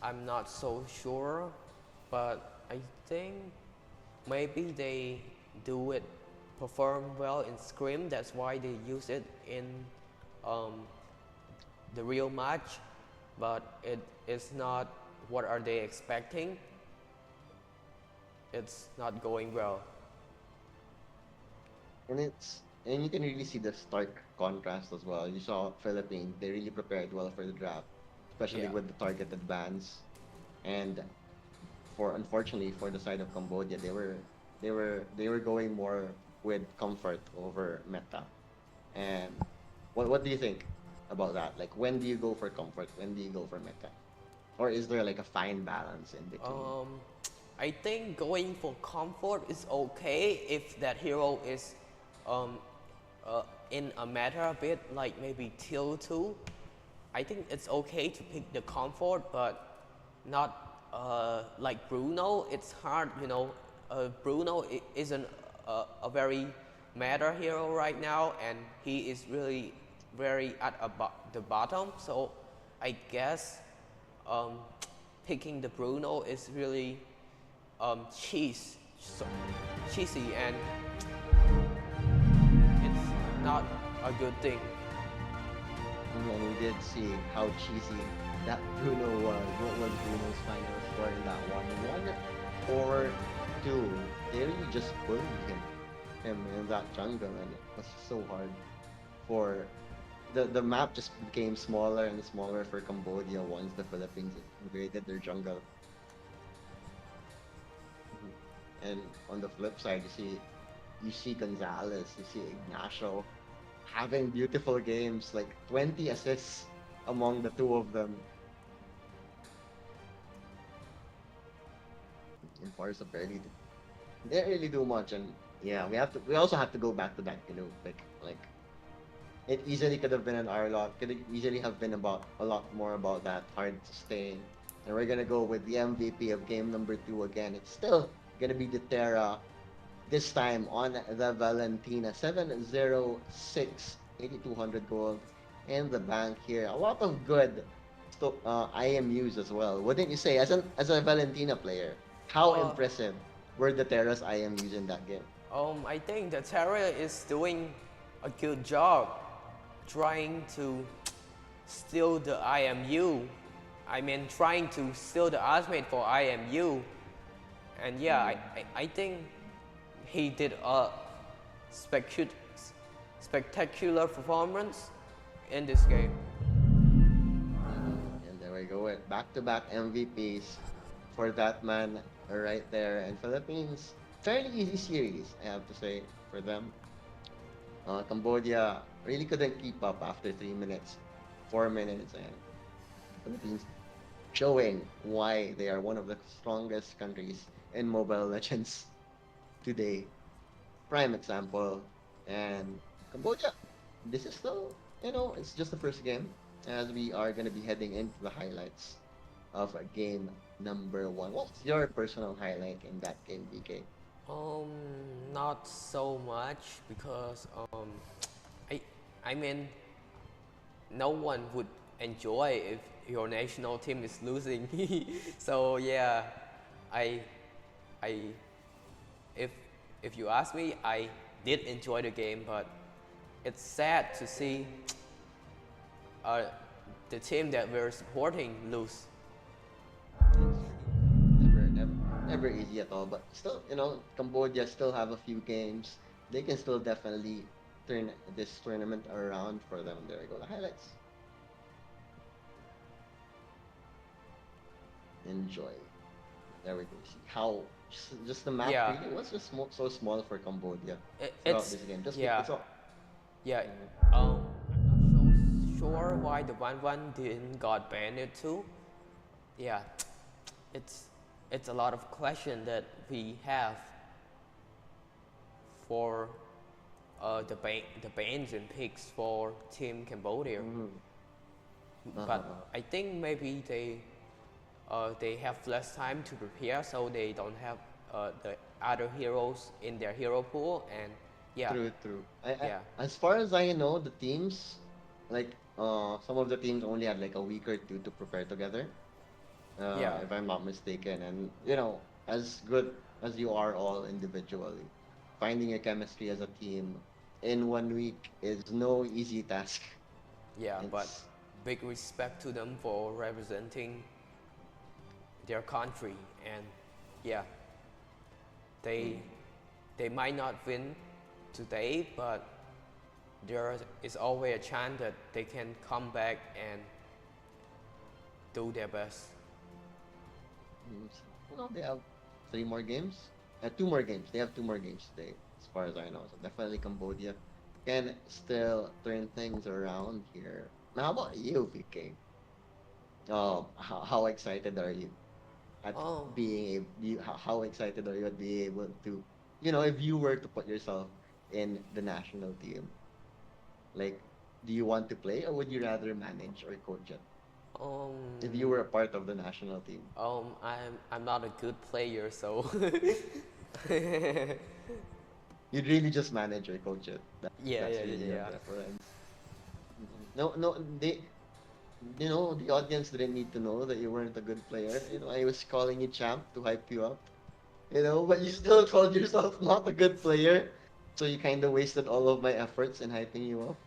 I'm not so sure, but I think maybe they perform well in scrim. That's why they use it in the real match, but it is not what are they expecting. It's not going well.
And you can really see the stark contrast as well. You saw Philippines; they really prepared well for the draft, especially with the targeted bans. And unfortunately for the side of Cambodia, they were going more with comfort over meta. And what do you think about that? Like, when do you go for comfort? When do you go for meta? Or is there like a fine balance in between?
I think going for comfort is okay if that hero is in a meta a bit, like maybe tier 2. I think it's okay to pick the comfort, but not like Bruno. It's hard, Bruno isn't a very meta hero right now, and he is really very at the bottom. So I guess picking the Bruno is really so cheesy, and it's not a good thing.
And we did see how cheesy that Bruno was. What was Bruno's final score in that one? 1-4-2. They really just bullied him in that jungle, and it was so hard for the map just became smaller and smaller for Cambodia once the Philippines invaded their jungle. And on the flip side, you see Gonzalez, you see Ignacio having beautiful games, like 20 assists among the two of them. And Forza barely didn't really do much, and yeah, we also have to go back to that canoe pick. Like, it easily could have been an R-Lock, could easily have been about a lot more about that hard sustain. And we're gonna go with the MVP of game number 2 again. It's still gonna be the Terra, this time on the Valentina. 706, 8200 gold in the bank here. A lot of good IMUs as well. Wouldn't you say, as a Valentina player, how impressive were the Terra's IMUs in that game?
I think the Terra is doing a good job trying to steal the IMU. I mean, trying to steal the ultimate for IMU. And yeah, I think he did a spectacular performance in this game.
And there we go, back-to-back MVPs for that man right there. And Philippines, fairly easy series, I have to say, for them. Cambodia really couldn't keep up after 3 minutes, 4 minutes, and Philippines showing why they are one of the strongest countries in Mobile Legends today. Prime example. And Cambodia, this is still, it's just the first game, as we are going to be heading into the highlights of game number 1. What's your personal highlight in that game, BK?
Not so much, because I mean, no one would enjoy if your national team is losing. So yeah, if you ask me, I did enjoy the game, but it's sad to see the team that we're supporting lose.
Never easy at all, but still, Cambodia still have a few games. They can still definitely turn this tournament around for them. There we go, the highlights. Enjoy. There we go. See how just the map really was just so small for Cambodia throughout this game.
Yeah. I'm not so sure why the 1-1 didn't got banned too. Yeah, it's a lot of question that we have for the bans and picks for Team Cambodia. But I think maybe they have less time to prepare, so they don't have the other heroes in their hero pool, and yeah.
True. As far as I know, the teams, like some of the teams only had like a week or two to prepare together. If I'm not mistaken, and as good as you are all individually, finding your chemistry as a team in 1 week is no easy task.
Yeah, but big respect to them for representing their country, and yeah, they might not win today, but there is always a chance that they can come back and do their best.
They have 3 more games. 2 more games. They have 2 more games today, as far as I know. So definitely Cambodia can still turn things around here. Now, how about you, VK? How excited are you at how excited are you at being able to, if you were to put yourself in the national team, like, do you want to play, or would you rather manage or coach it? If you were a part of the national team.
I'm not a good player, so
You'd really just manage or coach it. That's
yeah.
really your preference. No, you know, the audience didn't need to know that you weren't a good player. You know, I was calling you champ to hype you up. You know, but you still called yourself not a good player. So you kind of wasted all of my efforts in hyping you up.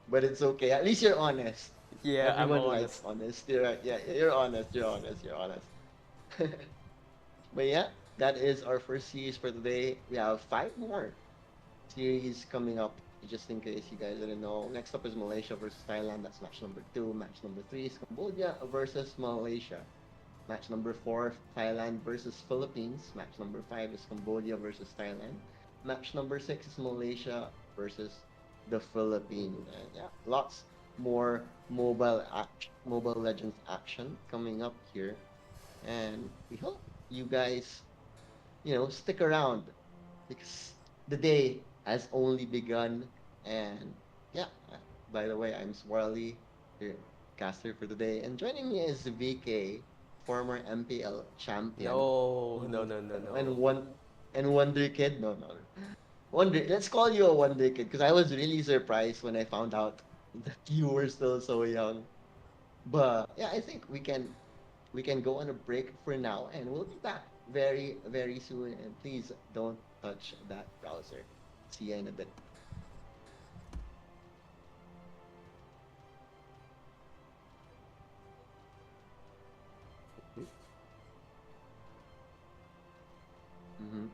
But it's okay. At least you're honest.
Yeah, I'm
Everyone likes
honest.
honest. You're right. Yeah, you're honest. You're honest. You're honest. But yeah, that is our first series for today. We have five more series coming up, just in case you guys didn't know. Next up is Malaysia versus Thailand. That's match number two. Match number three is Cambodia versus Malaysia. Match number four, Thailand versus Philippines. Match number five is Cambodia versus Thailand. Match number six is Malaysia versus the Philippines. And yeah, lots more Mobile Legends action coming up here. And we hope you guys, you know, stick around because the day has only begun. And yeah, by the way, I'm Swarly, your caster for today. And joining me is VK, former MPL champion.
No, no,
Mhm.
no, no,
And
no.
one and Wonder Kid. No, no. Wonder, let's call you a Wonder Kid because I was really surprised when I found out that you were still so young. But yeah, I think we can go on a break for now and we'll be back very, very soon. And please don't touch that browser. See you in a bit. Mm-hmm.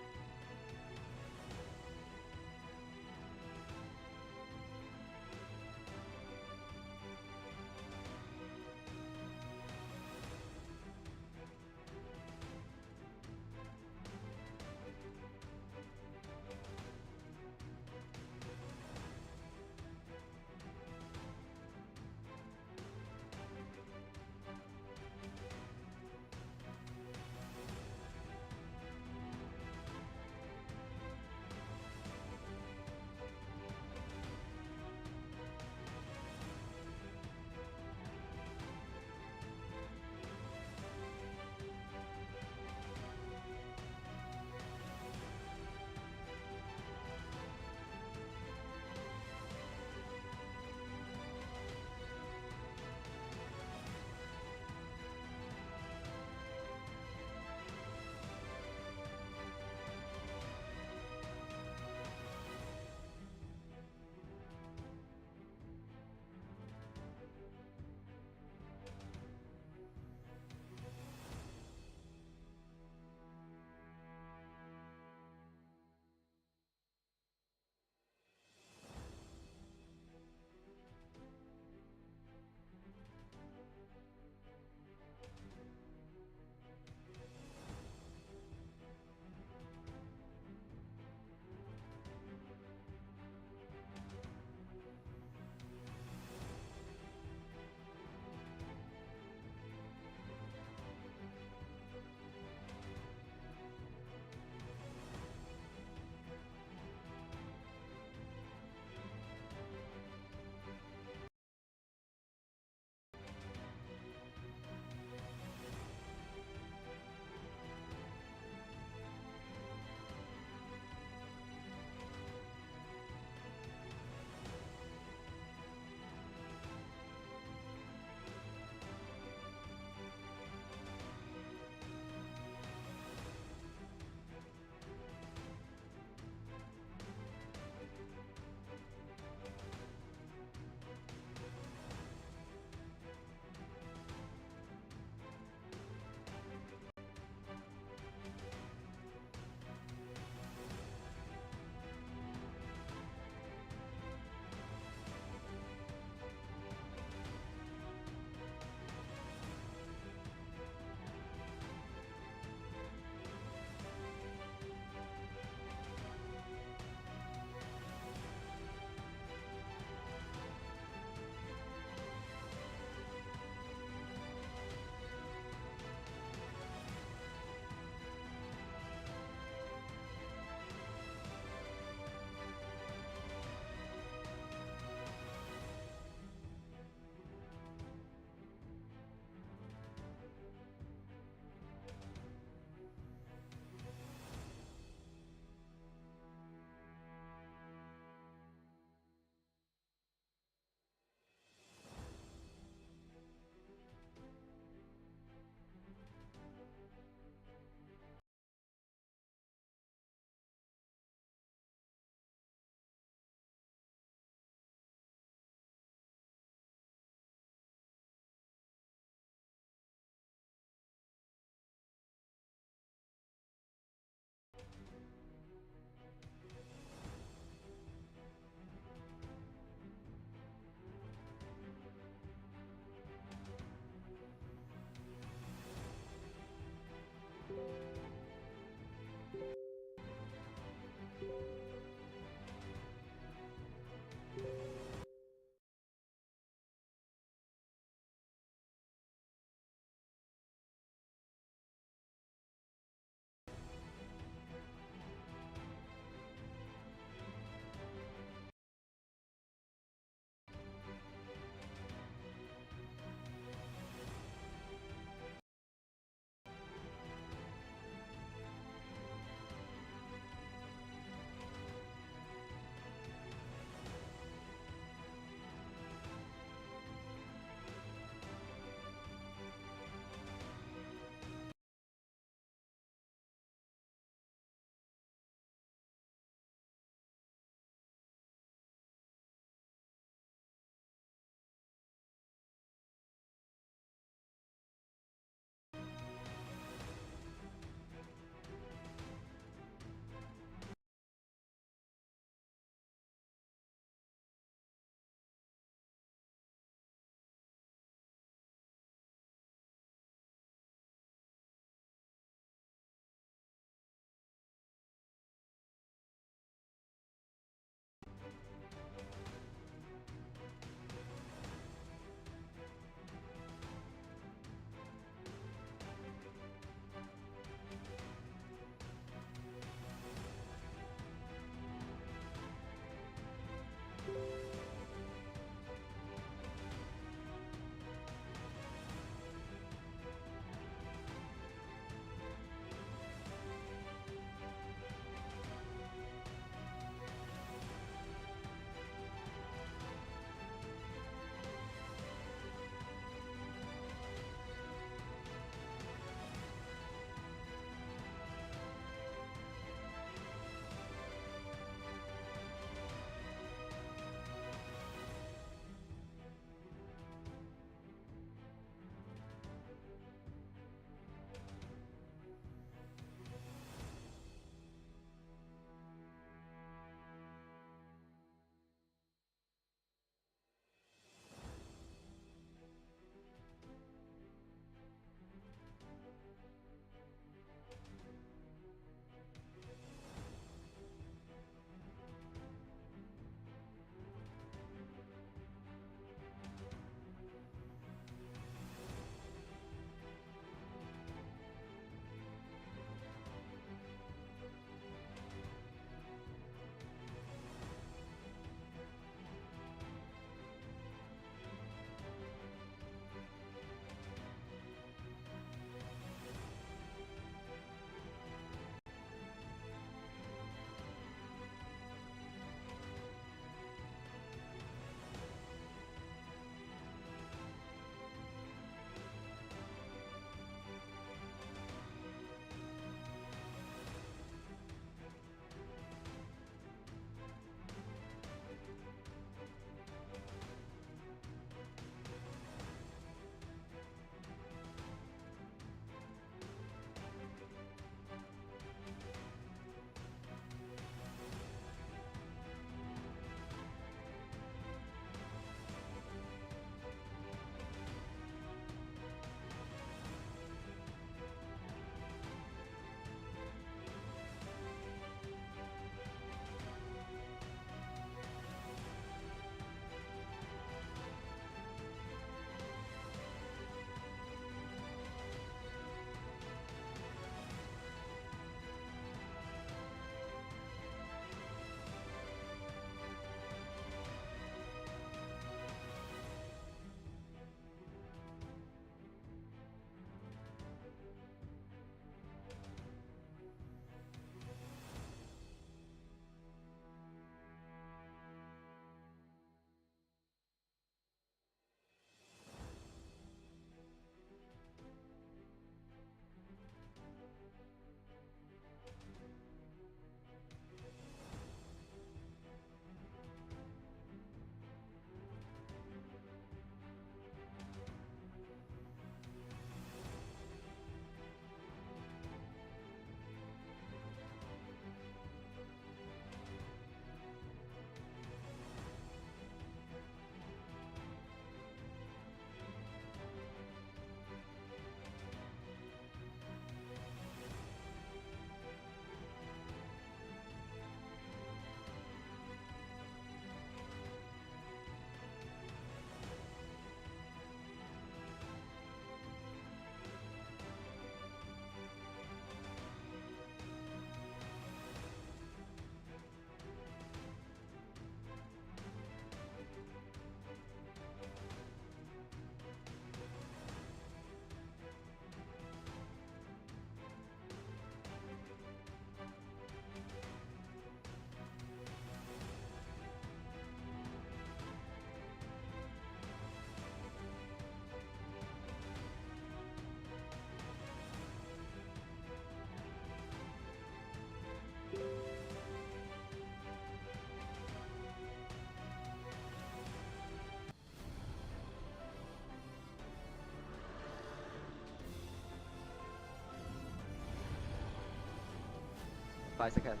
5 seconds.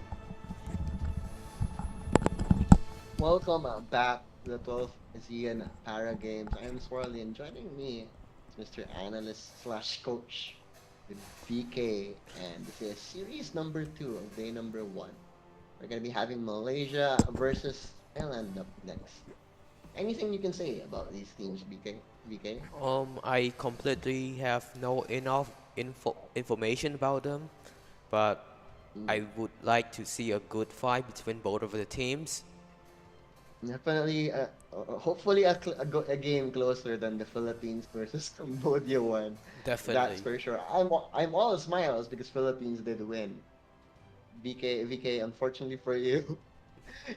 Welcome back to the 12th ASEAN Para Games. I am Swirly, and joining me is Mr. Analyst slash Coach with VK, and this is series number 2 of day number 1. We're gonna be having Malaysia versus Thailand up next. Anything you can say about these teams, BK? VK?
I completely have no enough information about them, but I
Mm.
would like to see a good fight between both of the teams.
Definitely, hopefully a game closer than the Philippines versus Cambodia one. That's
Definitely.
for sure. I'm all smiles because Philippines did win. VK, unfortunately for you,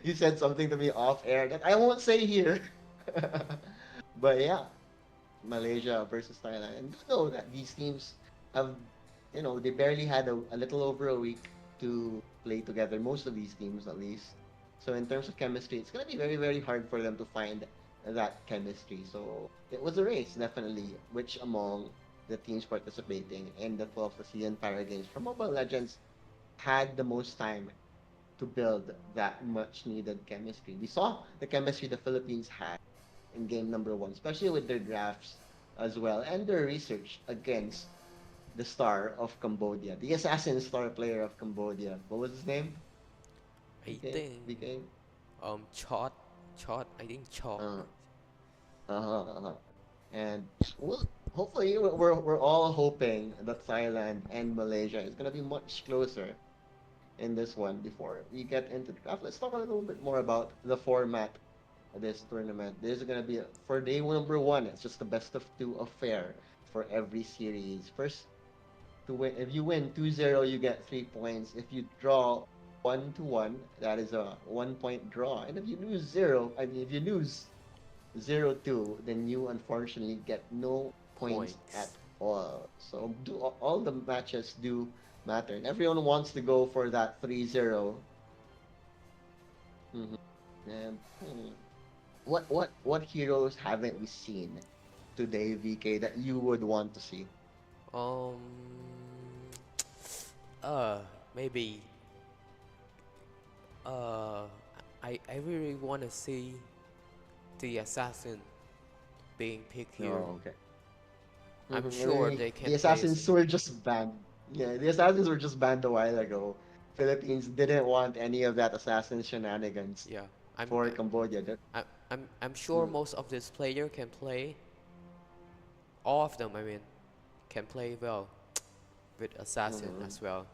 you said something to me off air that I won't say here. But yeah, Malaysia versus Thailand. And you know that these teams have, they barely had a little over a week to play together, most of these teams at least. So in terms of chemistry, it's going to be very, very hard for them to find that chemistry. So it was a race, definitely, which among the teams participating in the 12th ASEAN Para Games for Mobile Legends had the most time to build that much needed chemistry. We saw the chemistry the Philippines had in game number 1, especially with their drafts as well and their research against the star of Cambodia, the assassin star player of Cambodia. What was his name?
I
BK?
think
BK?
Chot, I think Chot.
Uh, uh-huh, uh-huh. And well, hopefully we're all hoping that Thailand and Malaysia is gonna be much closer in this one before we get into the draft. Let's talk a little bit more about the format of this tournament. This is gonna be for day number 1. It's just the best of 2 affair for every series. First to win, if you win 2-0, you get 3 points. If you draw 1-1, that is a 1 point draw. And if you lose 0-2, then you unfortunately get no points at
Points.
all. So all the matches do matter. And everyone wants to go for that 3-0. Mhm. And what heroes haven't we seen today, VK, that you would want to see?
Um, maybe. Uh, I really want to see the assassin being picked here.
Oh, okay.
I'm sure
Mhm.
they can
The
play.
assassins were just banned. Yeah, the assassins were just banned a while ago. Philippines didn't want any of that assassin shenanigans
Yeah, I'm
for Cambodia.
I'm sure
Mm,
most of this player can play. All of them, I mean, can play well with assassin
mhm.
as well.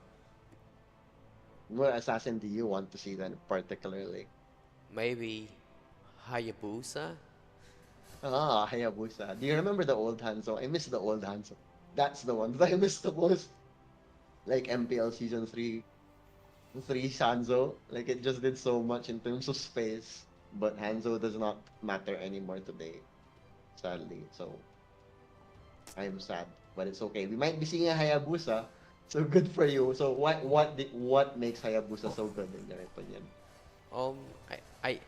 What assassin do you want to see then, particularly?
Maybe Hayabusa.
Ah, Hayabusa. Do you remember the old Hanzo? I miss the old Hanzo. That's the one that I miss the most. Like MPL Season 3 Hanzo. Like it just did so much in terms of space. But Hanzo does not matter anymore today, sadly. So I'm sad, but it's okay. We might be seeing a Hayabusa, so good for you. So what makes Hayabusa so good in your opinion?
Um, I I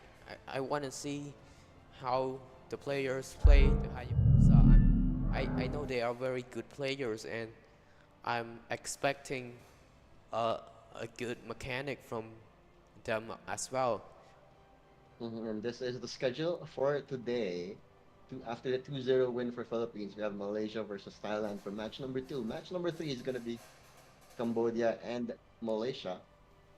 I want to see how the players play the Hayabusa. I know they are very good players, and I'm expecting a a good mechanic from them as well.
And this is the schedule for today. After the 2-0 win for Philippines, we have Malaysia versus Thailand for match number 2. Match number 3 is gonna be Cambodia and Malaysia.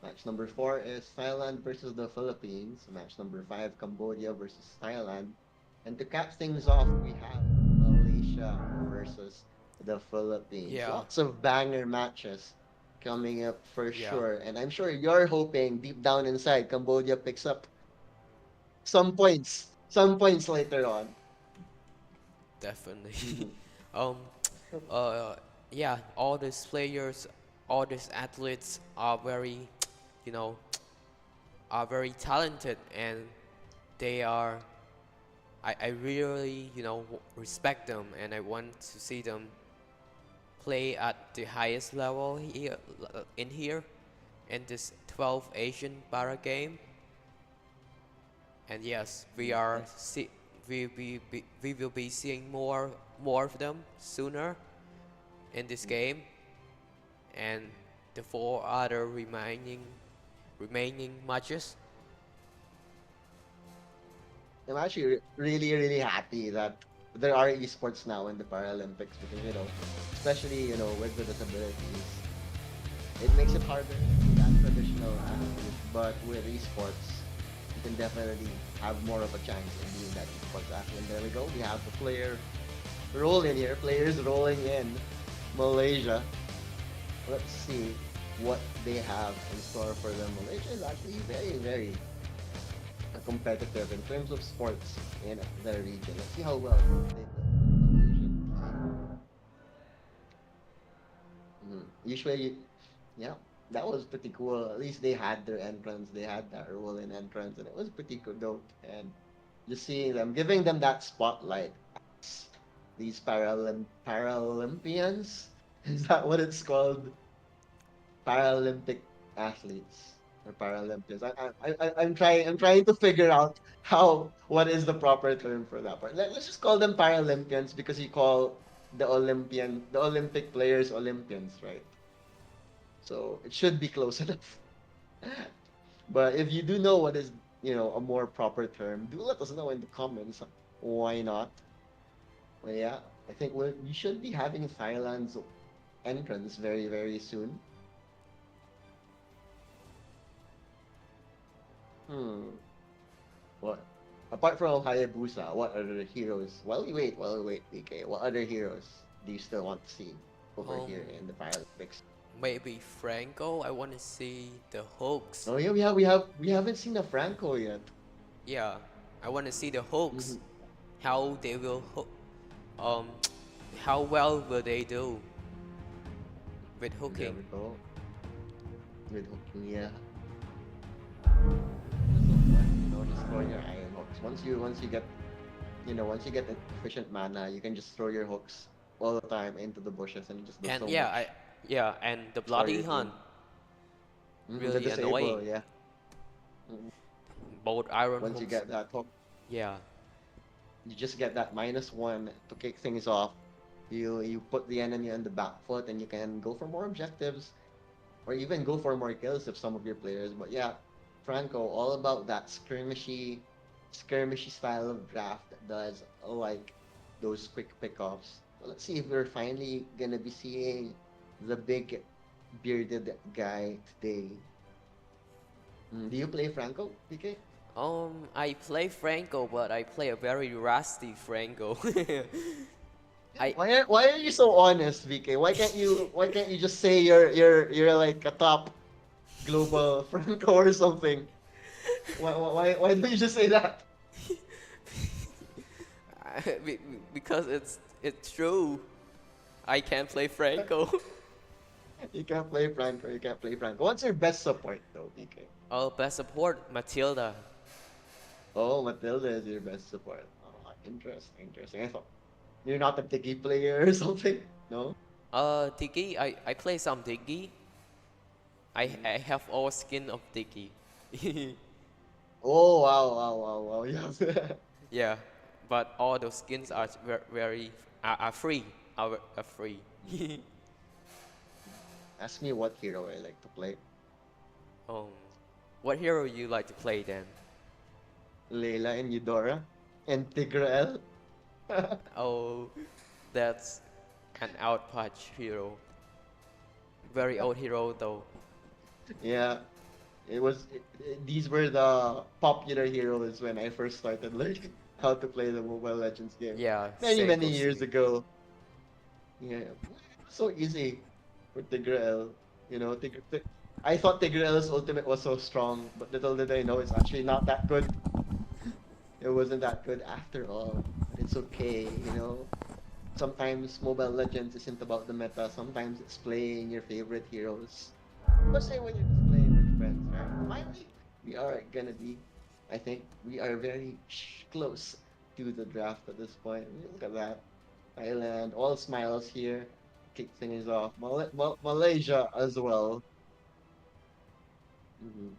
Match number 4 is Thailand versus the Philippines. Match number 5, Cambodia versus Thailand. And to cap things off, we have Malaysia versus the Philippines.
Yeah,
Lots of banger matches coming up for
yeah,
sure. And I'm sure you're hoping deep down inside, Cambodia picks up some points later on.
definitely.
Mhm.
um, uh, yeah, all these players, all these athletes are very, you know, are very talented, and they are. I really, respect them, and I want to see them play at the highest level here in this 12th Asian Para game. And yes, we will be seeing more of them sooner in this game. And the 4 other remaining matches.
I'm actually really, really happy that there are esports now in the Paralympics because, especially, with the disabilities, it makes it harder than traditional athletes. But with esports, you can definitely have more of a chance in being that esports athlete. And there we go. We have the players rolling in Malaysia. Let's see what they have in store for them. Malaysia is actually very, very competitive in terms of sports in their region. Let's see how well they do. Usually, yeah, that was pretty cool. At least they had their entrance. They had that role in entrance, and it was pretty good though. And just seeing them, giving them that spotlight as these Paralympians. Is that what it's called? Paralympic athletes or Paralympians. I'm trying to figure out what is the proper term for that part. Let's just call them Paralympians because you call the Olympic players Olympians, right? So it should be close enough. But if you do know what is, a more proper term, do let us know in the comments. Why not? Well, yeah, I think we should be having Thailand's entrance very, very soon. Hmm. What? Apart from Hayabusa, what other heroes? While we wait, DK. What other heroes do you still want to see over
Um,
here in the Paralympics?
Maybe Franco. I want to see the Hawks.
Oh yeah, we haven't seen a Franco yet.
Yeah, I want to see the Hawks.
Mhm.
How they will, um, how well will they do with
There
hooking?
we go. With hooking, yeah. That's so fun. Just throw your iron hooks. Once you get efficient mana, you can just throw your hooks all the time into the bushes and it just does
And
so
yeah,
much
and the
for
bloody
your
hunt,
team. The
really
disable,
annoying.
yeah. Mhm.
Both iron
Once you
hooks.
get that hook,
Yeah,
you just get that -1 to kick things off. You put the enemy on the back foot and you can go for more objectives or even go for more kills if some of your players. But yeah, Franco, all about that skirmishy style of draft that does like those quick pickoffs. So let's see if we're finally gonna be seeing the big bearded guy today. Do you play Franco, PK?
I play Franco, but I play a very rusty Franco. I
Why are you so honest, VK? Why can't you just say you're like a top global Franco or something? Why don't you just say that?
because it's true. I can't play Franco.
You can't play Franco. You can't play Franco. What's your best support though, VK?
Oh, best support Matilda.
Oh, Matilda is your best support. Oh, interesting, interesting. I thought you're not a Tiki player or something. No.
Diggy. I play some Diggy.
Mhm.
I have all skin of Diggy.
Oh wow, wow, wow, wow. Yes.
Yeah, but all those skins are very are free. Are free.
Ask me what hero I like to play.
um, what hero you like to play then?
Layla and Eudora and Tigrael.
Oh, that's an outpatch hero. Very old hero though.
Yeah, these were the popular heroes when I first started learning how to play the Mobile Legends game.
Yeah,
Many,
same
many
goes to
years
me.
ago. Yeah, so easy for Tigreal. I thought Tigreal's ultimate was so strong, but little did I know it's actually not that good. It wasn't that good after all. But it's okay. Sometimes Mobile Legends isn't about the meta. Sometimes it's playing your favorite heroes. Especially when you're just playing with friends, right? Finally, we are gonna be. I think we are very close to the draft at this point. Look at that. Thailand, all smiles here. Kick things off. Malaysia as well. hmm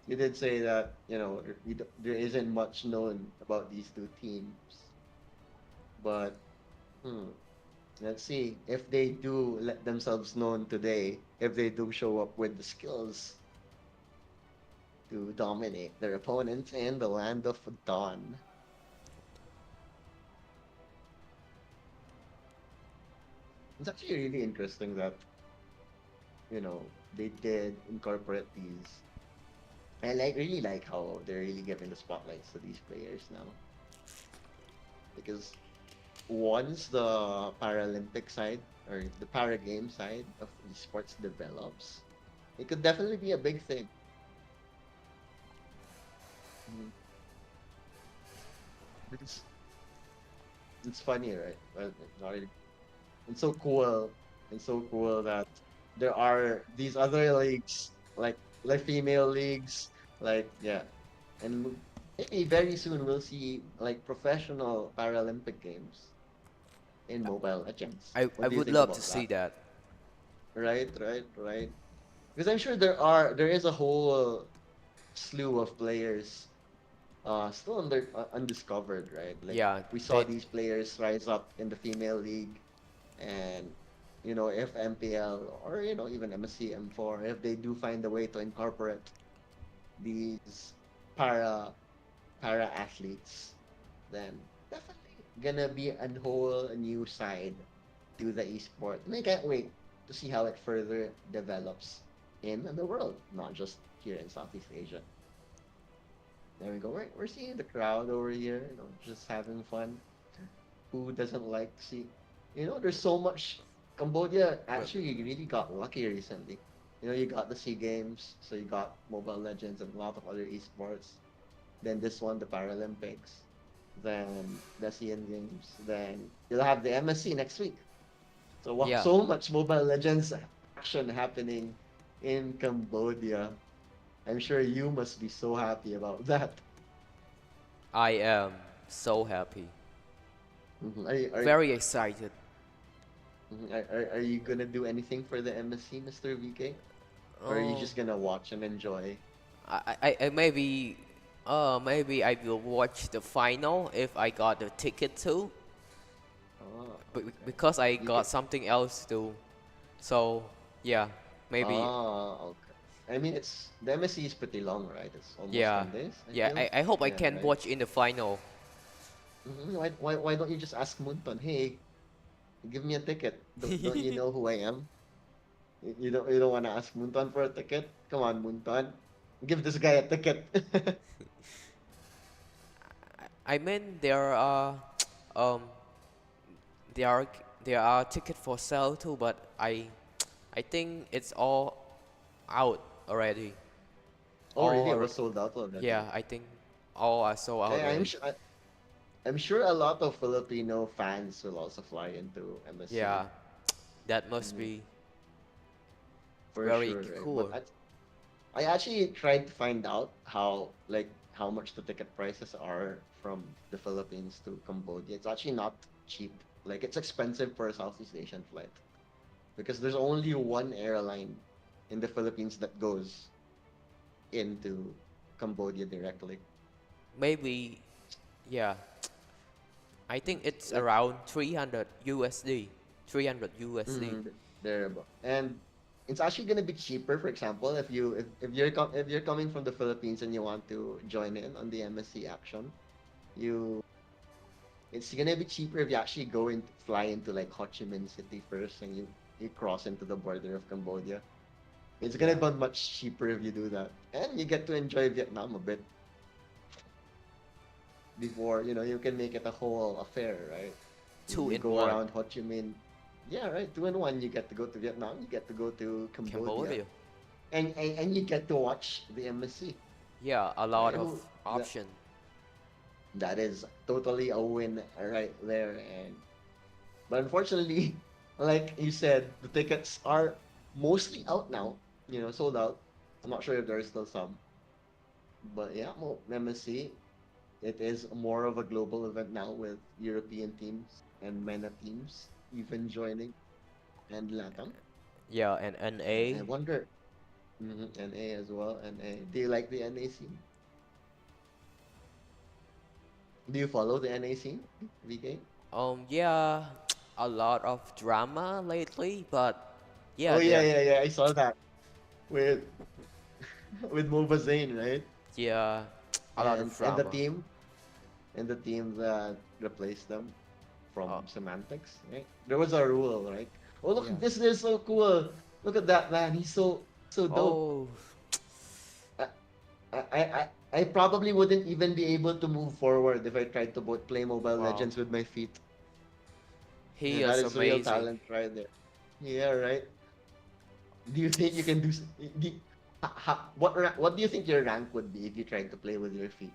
You did say that, there isn't much known about these two teams. But, hmm, Let's see if they do let themselves known today, if they do show up with the skills to dominate their opponents in the land of dawn. It's actually really interesting that, you know, they did incorporate these. I really like how they're really giving the spotlights to these players now. Because once the Paralympic side or the para game side of esports develops, it could definitely be a big thing. Mhm. Because it's funny, right? Well, not really. It's so cool. It's so cool that there are these other leagues, like female leagues, like yeah, and maybe very soon we'll see like professional Paralympic games in Mobile Legends.
I
What do you
would
think
love to
about
see
that?
that.
Right. Because I'm sure there is a whole slew of players still undiscovered, right? Like
Yeah,
we saw
they
these players rise up in the female league, and if MPL or even MSC M4, if they do find a way to incorporate these para para athletes, then definitely gonna be a whole new side to the esport. And I can't wait to see how it further develops in the world, not just here in Southeast Asia. There we go. We're seeing the crowd over here, just having fun. Who doesn't like to see? There's so much. Cambodia
well,
actually really got lucky recently. You got the SEA Games, so you got Mobile Legends and a lot of other esports. Then this one, the Paralympics. Then the ASEAN Games. Then you'll have the MSC next week. So wow,
yeah,
so much Mobile Legends action happening in Cambodia. I'm sure you must be so happy about that.
I am so happy,
Mhm.
very excited.
Are you gonna do anything for the MSC, Mr. VK? Or are you
Oh,
just gonna watch and enjoy?
I maybe I will watch the final if I got the ticket too,
Oh,
but
okay.
because I
You can.
got something else to, so yeah, maybe
Oh, okay. I mean, the MSC is pretty long, right? It's almost
yeah,
10 days, I
yeah.
feel.
I hope I
Yeah,
can
right.
watch in the final.
Why don't you just ask Munton? Hey, give me a ticket. Don't you know who I am? You don't want to ask Munton for a ticket? Come on, Munton. Give this guy a ticket.
I mean um there are there are ticket for sale too, but I think it's all out already.
Oh,
All
really? It
are,
was sold out already.
yeah, I think all are sold out
I, I'm
already.
sure. I'm sure a lot of Filipino fans will also fly into MSC.
Yeah, that must
Mhm.
be
For
very
sure, right? But
cool.
I actually tried to find out how much the ticket prices are from the Philippines to Cambodia. It's actually not cheap. Like it's expensive for a Southeast Asian flight because there's only one airline in the Philippines that goes into Cambodia directly.
Maybe, yeah, I think it's
Like
around 300 USD. 300 USD.
there, and it's actually gonna be cheaper. For example, if you're coming from the Philippines and you want to join in on the MSC action, you it's gonna be cheaper if you actually fly into like Ho Chi Minh City first, and you cross into the border of Cambodia. It's gonna
Yeah,
be much cheaper if you do that, and you get to enjoy Vietnam a bit before you can make it a whole affair, right? You,
two
you
in
go
one.
around Ho Chi Minh, yeah, right. 2 in 1. You get to go to Vietnam, you get to go to Cambodia,
Cambodia.
and you get to watch the MSC,
Yeah, a lot
right?
of
Who
option.
that is totally a win right there, and but unfortunately, like you said, the tickets are mostly out now. Sold out. I'm not sure if there is still some, but yeah, well, MSC. It is more of a global event now with European teams and MENA teams even joining and LATAM.
Yeah, and
And I
NA.
wonder, NA as well. NA. Do you like the NA scene? Do you follow the NA scene, VK?
Yeah, a lot of drama lately, but
Oh
yeah,
yeah,
there,
yeah, yeah. I saw that with with Mobazane, right?
yeah, a lot of
And
drama.
the team that replaced them
Uh,
from semantics, right? There was a rule, right? Oh look,
yeah.
this is so cool. Look at that man. He's so dope.
Oh,
I, I probably wouldn't even be able to move forward if I tried to play Mobile
wow.
Legends with my feet.
He
And that
is
is real
amazing.
talent right there. Yeah, right. Do you think you can do? Do, what do you think your rank would be if you tried to play with your feet?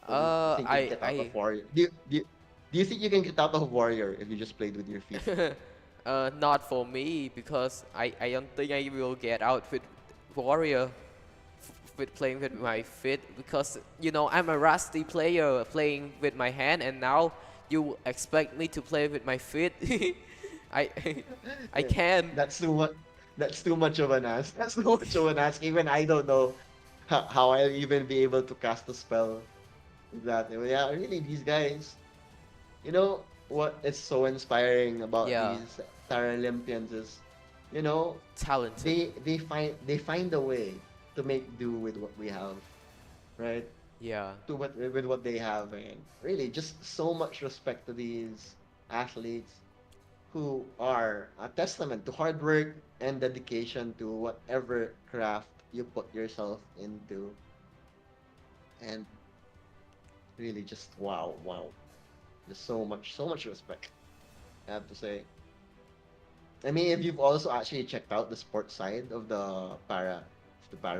Do you think you'd get out of
I
warrior? Do you think you can get out of warrior if you just played with your feet?
not for me because I don't think I will get out with warrior with playing with my feet because you know I'm a rusty player playing with my hand and now you expect me to play with my feet. I I
Yeah,
can.
that's too much. That's too much of an ask. That's too much of an ask. Even I don't know how I'll even be able to cast a spell with that. Yeah, really, these guys. You know what is so inspiring about
Yeah,
these Paralympians is, you know,
talented.
they find a way to make do with what we have, right?
Yeah,
To what with what they have, and really just so much respect to these athletes who are a testament to hard work and dedication to whatever craft you put yourself into, and really just wow, just so much respect. I have to say. I mean, if you've also actually checked out the sports side of the para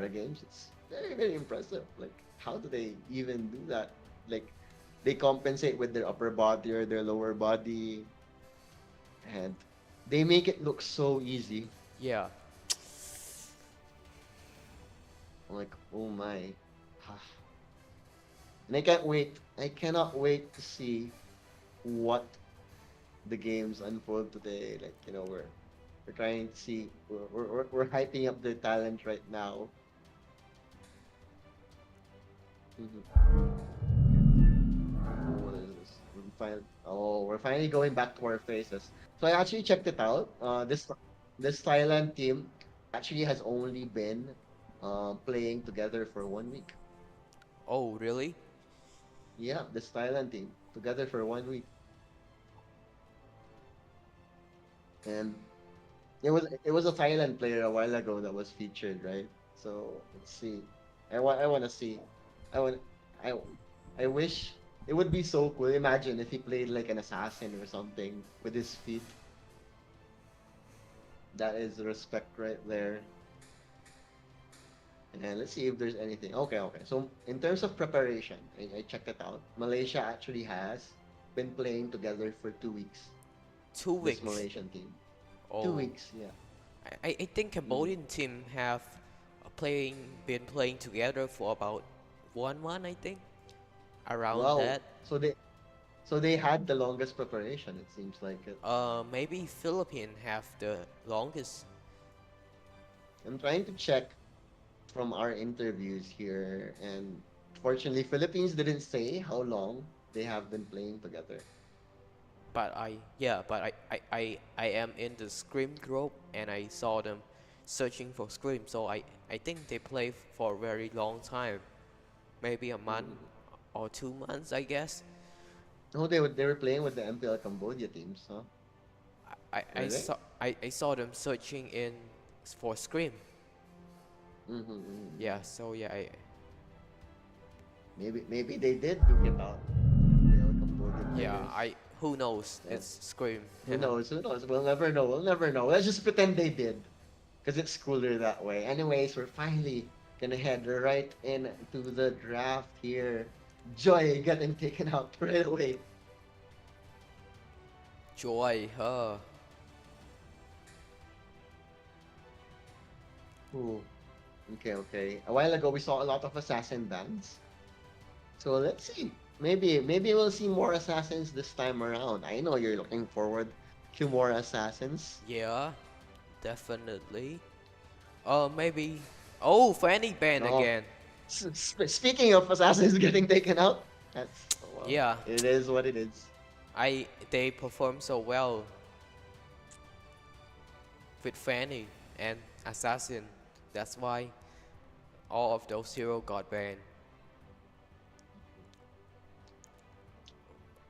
games, it's very impressive. Like, how do they even do that? Like, they compensate with their upper body or their lower body, and they make it look so easy.
yeah.
I'm like, oh my. And I can't wait. I cannot wait to see what the games unfold today. Like, we're trying to see we're hyping up their talent right now. Mhm. What is this? We're finally going back to our faces. So I actually checked it out. This Thailand team actually has only been playing together for 1 week.
Oh, really?
Yeah, this Thailand team together for 1 week, and it was a Thailand player a while ago that was featured, right? So let's see. I want to see. I want I I wish it would be so cool. Imagine if he played like an assassin or something with his feet. That is respect right there. And let's see if there's anything. Okay. So in terms of preparation, I checked it out. Malaysia actually has been playing together for 2 weeks.
Two
This
weeks.
Malaysian team. two
Oh,
weeks, yeah.
I think
Mm.
Cambodian team have been playing together for about 1 month, I think, around
Wow.
that.
So they had the longest preparation, it seems like it.
Maybe Philippines have the longest.
I'm trying to check from our interviews here, and fortunately, Philippines didn't say how long they have been playing together.
But I am in the Scream group and I saw them searching for Scream. So I think they play for a very long time, maybe a month
Mm.
or 2 months, I guess.
No, they were playing with the MPL Cambodia teams, huh?
I
Were they?
saw I saw them searching in for Scream.
Mm-hmm.
Yeah, so yeah,
Maybe they did duke it out. MPL Cambodia
yeah,
players.
I who knows?
Yeah.
It's Scream.
Who knows? Who knows? We'll never know. We'll never know. Let's just pretend they did. Because it's cooler that way. Anyways, we're finally gonna head right into the draft here. Joy getting taken out right away.
Joy, huh?
Ooh. Okay. A while ago, we saw a lot of assassin bands. So let's see. Maybe we'll see more assassins this time around. I know you're looking forward to more assassins.
Yeah, definitely. Maybe. Oh, Fanny Band
No.
again.
Speaking of assassins getting taken out, that's, oh, well,
Yeah,
it is what it is.
they perform so well with Fanny and Assassin. That's why all of those heroes got banned.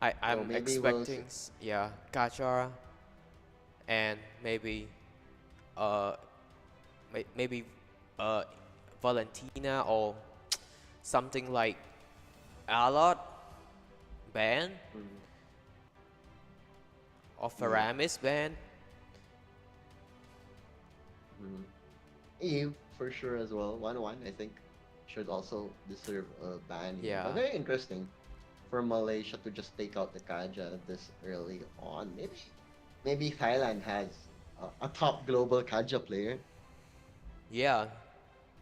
So
I'm
maybe
expecting, yeah, Gachara and maybe, uh, maybe, uh, Valentina or something like Alot band
Mhm.
or
Yeah.
Faramis band.
Mhm. Eve for sure as well. 1-1, I think, should also deserve a ban here. But
Yeah,
very interesting for Malaysia to just take out the Kaja this early on. Maybe Thailand has a top global Kaja player
yeah,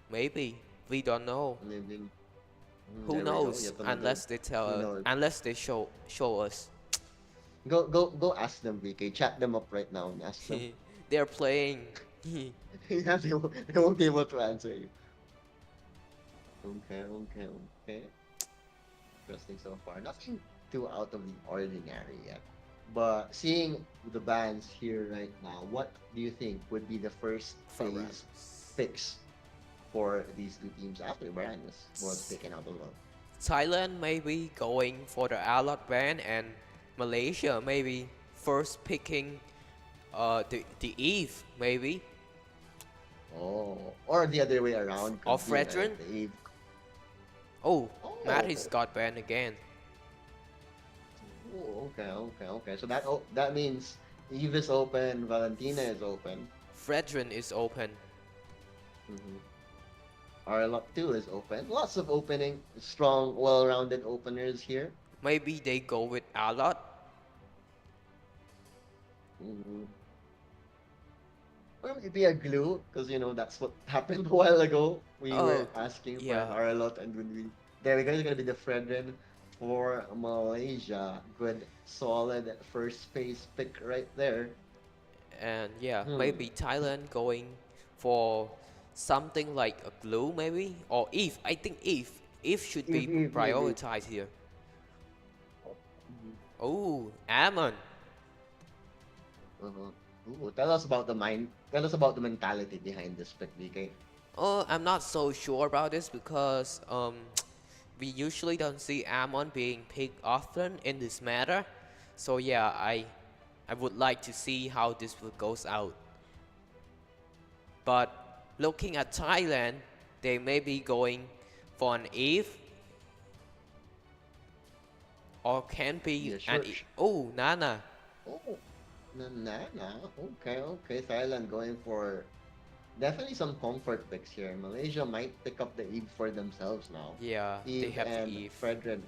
maybe we don't know.
living.
Who
There we go.
knows?
Yet another.
Unless they tell
Who
us,
knows?
unless they show us.
Go ask them, VK. Chat them up right now and ask them.
They're playing.
Yeah, they won't be able to answer you. Okay. Interesting so far. Nothing too out of the ordinary yet. But seeing the bans here right now, what do you think would be the first phase
Faramis.
fix for these two teams after Brian was taken out as well?
Thailand maybe going for the Alot ban, and Malaysia maybe first picking the Eve maybe,
Oh, or the other way around.
or
Could be, right?
Fredrin.
The Eve.
Oh,
Oh,
Mattis got banned again.
oh, okay. So that means Eve is open, Valentina is open.
Fredrin is open.
Mm-hmm. Arlot 2 is open. Lots of opening, strong, well-rounded openers here.
Maybe they go with Alot.
Mm-hmm. Or maybe a glue, because that's what happened a while ago. We were
Oh,
asking for an
yeah,
Arlot, and when there we go, it's gonna be the Fredrin for Malaysia. Good, solid first phase pick right there.
and yeah,
Hmm.
maybe Thailand going for something like a glue maybe, or Eve. I think Eve. Eve should be
Eve, maybe.
prioritized here.
Mhm.
Oh, Ammon.
Uh-huh. Ooh, tell us about the mind. Tell us about the mentality behind this pick, DK.
Oh, I'm not so sure about this because we usually don't see Ammon being picked often in this matter. So yeah, I would like to see how this will goes out. But looking at Thailand, they may be going for an Eve or can be
Yeah,
an
sure.
oh, Nana.
Oh, Nana. Okay. Thailand going for definitely some comfort picks here. Malaysia might pick up the Eve for themselves now.
Yeah, they
Eve
have the
and
Eve.
Fredrin.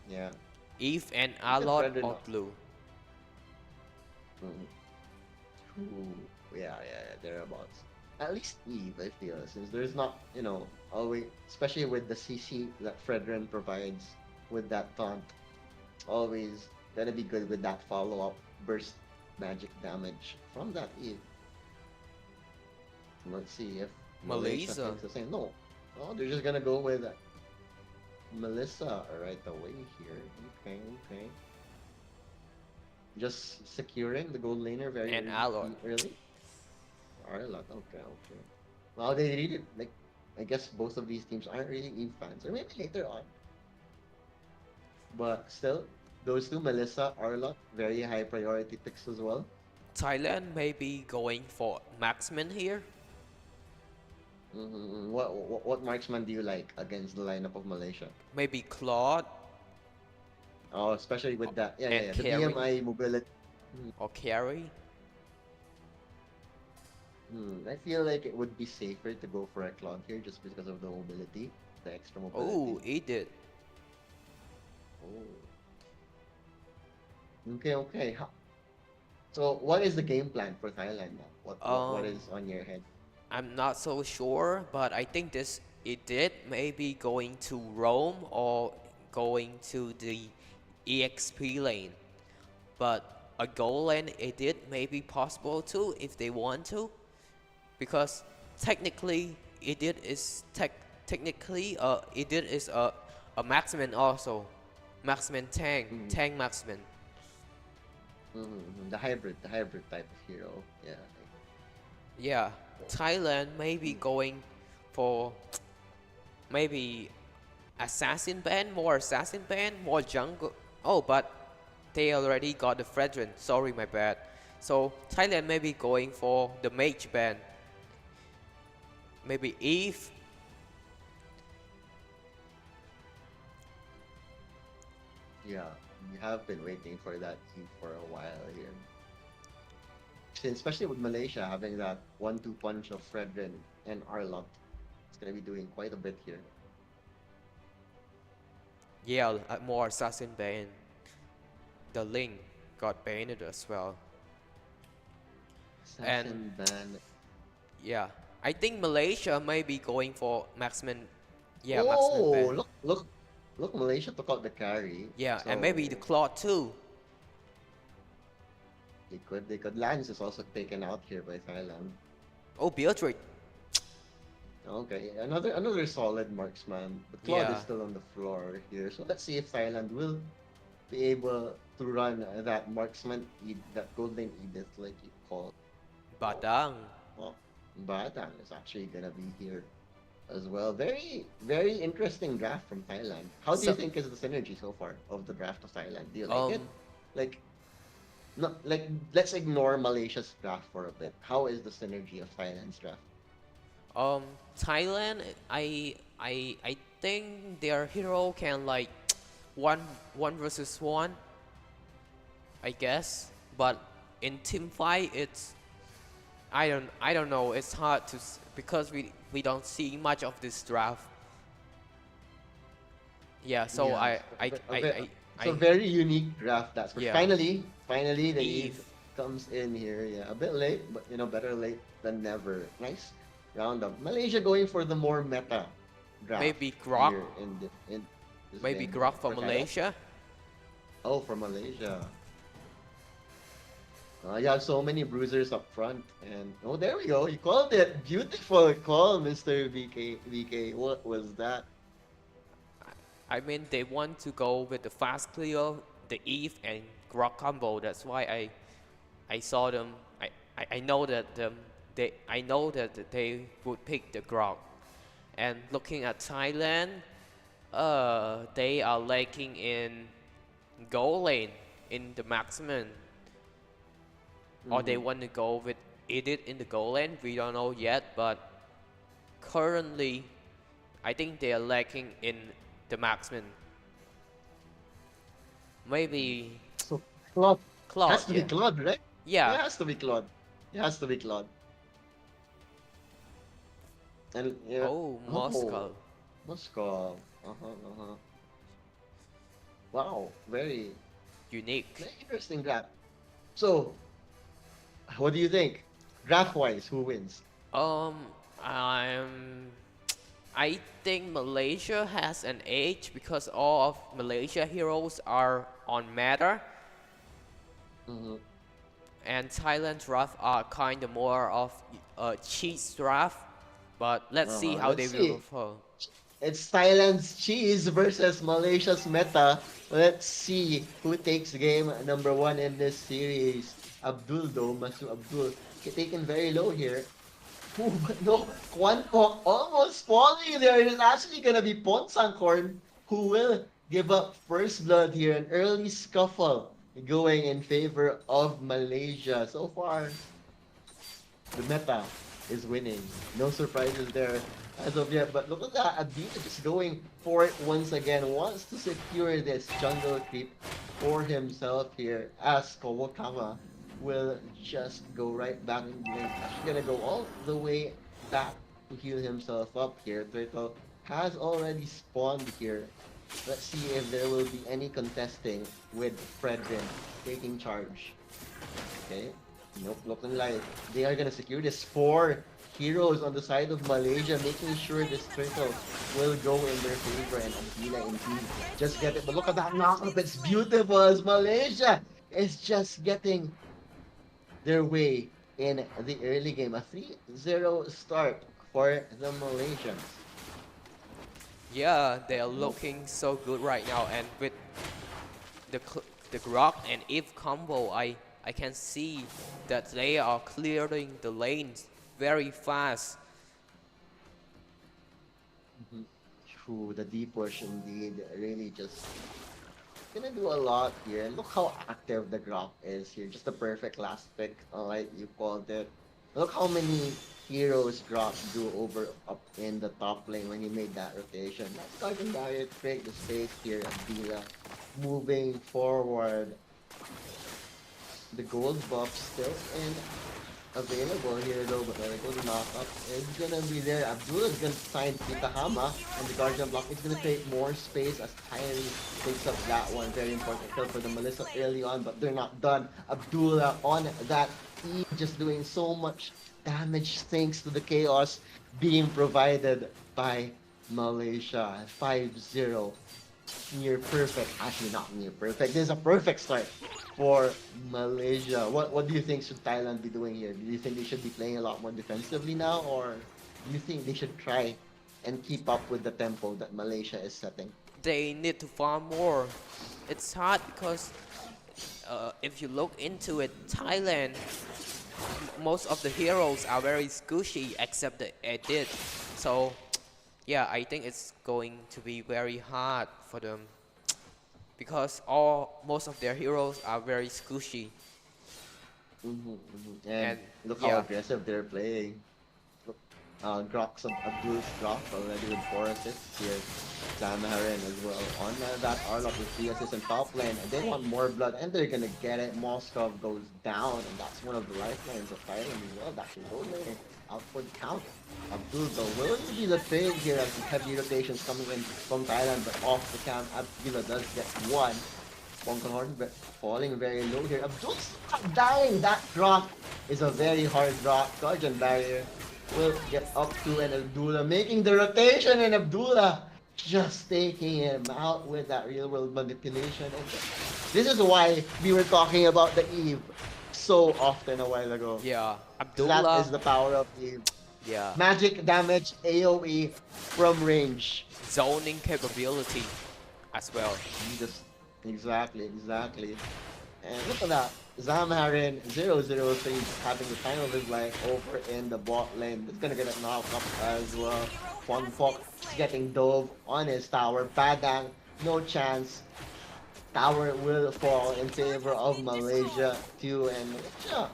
Yeah.
Eve and
Even
Alot
Fredrin.
or Blue.
Mm. Ooh, yeah, thereabouts. At least Eve, I feel, since there's not, always, especially with the CC that Fredrin provides with that taunt, always gonna be good with that follow-up burst magic damage from that Eve. Let's see if Malaysia
Malaysia.
thinks the same. No, they're just gonna go with Melissa right away here. Okay. Just securing the gold laner very
And Alot.
early. Arlot, okay. Well, they really like. I guess both of these teams aren't really Eve fans, or maybe later on. But still, those two, Melissa, Arlot, very high priority picks as well.
Thailand may be going for Marksman here.
What marksman do you like against the lineup of Malaysia?
Maybe Claude
Oh, especially with that,
and
the
Carry
BMI mobility.
or Carry.
I feel like it would be safer to go for a Claude here just because of the mobility, the extra mobility.
Oh, he did.
Oh. Okay. So, what is the game plan for Thailand now? What is on your head?
I'm not so sure, but I think it did maybe going to Rome or going to the EXP lane. But a goal lane it did may be possible too if they want to, because technically it did is a marksman also, marksman tank marksman.
The hybrid type of hero. Yeah.
Yeah, Thailand may be going for maybe assassin band, more jungle. Oh, but they already got the Fredrin. Sorry, my bad. So Thailand may be going for the mage band. Maybe Eve.
Yeah, we have been waiting for that heat for a while here. Especially with Malaysia having that 1-2 punch of Fredrin and Arlot. It's gonna be doing quite a bit here.
Yeah, more assassin band. The Link got banned as well. And
Assassin ban.
yeah, I think Malaysia may be going for marksman. Yeah, marksman
Oh,
ban.
look, Malaysia took out the carry.
Yeah,
So
and maybe the Claw too.
they could Lance is also taken out here by Thailand.
Oh, Beatrix.
Okay, another solid marksman. But Claude
Yeah.
is still on the floor here. So let's see if Thailand will be able to run that marksman, that golden Edith, like you call.
Badang.
Well, Batang is actually gonna be here as well. Very, very interesting draft from Thailand. How do you
So-
think is the synergy so far of the draft of Thailand? Do you like it?
Um,
Like, not like let's ignore Malaysia's draft for a bit. How is the synergy of Thailand's draft?
Thailand. I think their hero can like one versus one. I guess, but in team fight, it's I don't know. It's hard to because we don't see much of this draft. Yeah, so
Yeah,
I I I,
it's a
I
very unique draft. That's for
Yeah.
finally the
Eve.
Eve comes in here. Yeah, a bit late, but better late than never. Nice roundup. Malaysia going for the more meta draft.
Maybe Grok.
here in this
maybe
game.
Grok for
Thailand?
Malaysia.
Oh, from Malaysia. You have so many bruisers up front, and oh, there we go. You called it. Beautiful call, Mr. VK. What was that?
I mean, they want to go with the fast clear, the Eve and Grok combo. That's why I saw them. I know that I know that they would pick the Grok. And looking at Thailand, they are lacking in goal lane in the marksman, or they want to go with Edit in the goal lane. We don't know yet, but currently, I think they are lacking in the marksman. Maybe
So Claude
Claude.
has to be
Yeah.
Claude, right?
Yeah.
It has to be Claude. It has to be Claude. And yeah.
Oh, Moscow.
Moscow. Wow, very
Unique.
very interesting draft. So, what do you think? Draft-wise, who wins?
I'm. I think Malaysia has an edge because all of Malaysia heroes are on meta,
Mhm.
and Thailand draft are kind of more of a cheat draft. But let's see how
Let's
they
see.
will perform.
It's Thailand's cheese versus Malaysia's meta. Let's see who takes game number one in this series. Abdul though, Masu Abdul, taken very low here. Ooh, but no, Kwanpo almost falling there. It is actually gonna be Ponsangkorn who will give up first blood here. An early scuffle going in favor of Malaysia. So far, the meta is winning. No surprises there as of yet. But look at that. Adina just going for it once again. Wants to secure this jungle creep for himself here. As Kowakawa will just go right back in the lane. Actually gonna go all the way back to heal himself up here. Turtle has already spawned here. Let's see if there will be any contesting with Fredrin taking charge. Okay. Nope, looking like they are gonna secure this. 4 heroes on the side of Malaysia, making sure this turtle will go in their favor, and Abdila indeed just get it. But look at that knockup, it's beautiful as Malaysia is just getting their way in the early game. A 3-0 start for the Malaysians.
Yeah, they are looking so good right now, and with the Grok and Eve combo, I can see that they are clearing the lanes very fast.
True, the deep push indeed really just gonna do a lot here. Look how active the Grok is here. Just the perfect last pick, alright, you called it. Look how many heroes Grok do over up in the top lane when he made that rotation. That's Guardian Barrier to create the space here. Abdila moving forward. The gold buff still in available here though, but the gold knockup is gonna be there. Abdullah is gonna find Kitahama, and the Guardian block is gonna create more space as Tyree takes up that one. Very important kill for the Melissa early on, but they're not done. Abdullah on that E, just doing so much damage thanks to the chaos being provided by Malaysia. 5-0. Near perfect. Actually, not near perfect. This is a perfect start for Malaysia. What do you think should Thailand be doing here? Do you think they should be playing a lot more defensively now, or do you think they should try and keep up with the tempo that Malaysia is setting?
They need to farm more. It's hard because if you look into it, Thailand, most of the heroes are very squishy except the edit. So yeah, I think it's going to be very hard for them because most of their heroes are very squishy.
And look how aggressive they're playing. Abdul's Grok already with 4 assists here. Samaharin as well on that Arlok with 3 assists in top lane, and they want more blood, and they're gonna get it. Moskov goes down, and that's one of the lifelines of Thailand as well. That can go there. Out for the count. Abdul though will be the trade here as the heavy rotations coming in from Thailand, but off the camp, Abdullah does get one. Bonkanhorn falling very low here. Abdul's dying. That drop is a very hard drop. Guardian Barrier will get up to, and Abdullah making the rotation, and Abdullah just taking him out with that real world manipulation. And this is why we were talking about the Eve so often a while ago.
Yeah, Abdullah.
That is the power of Eve.
Yeah.
Magic damage AoE from range.
Zoning capability as well.
Exactly. And look at that. Zamharin 003 having the time of his life over in the bot lane. It's gonna get a knock up as well. Kwang Fok getting dove on his tower. Padang, no chance. Tower will fall in favor of Malaysia too. And yeah,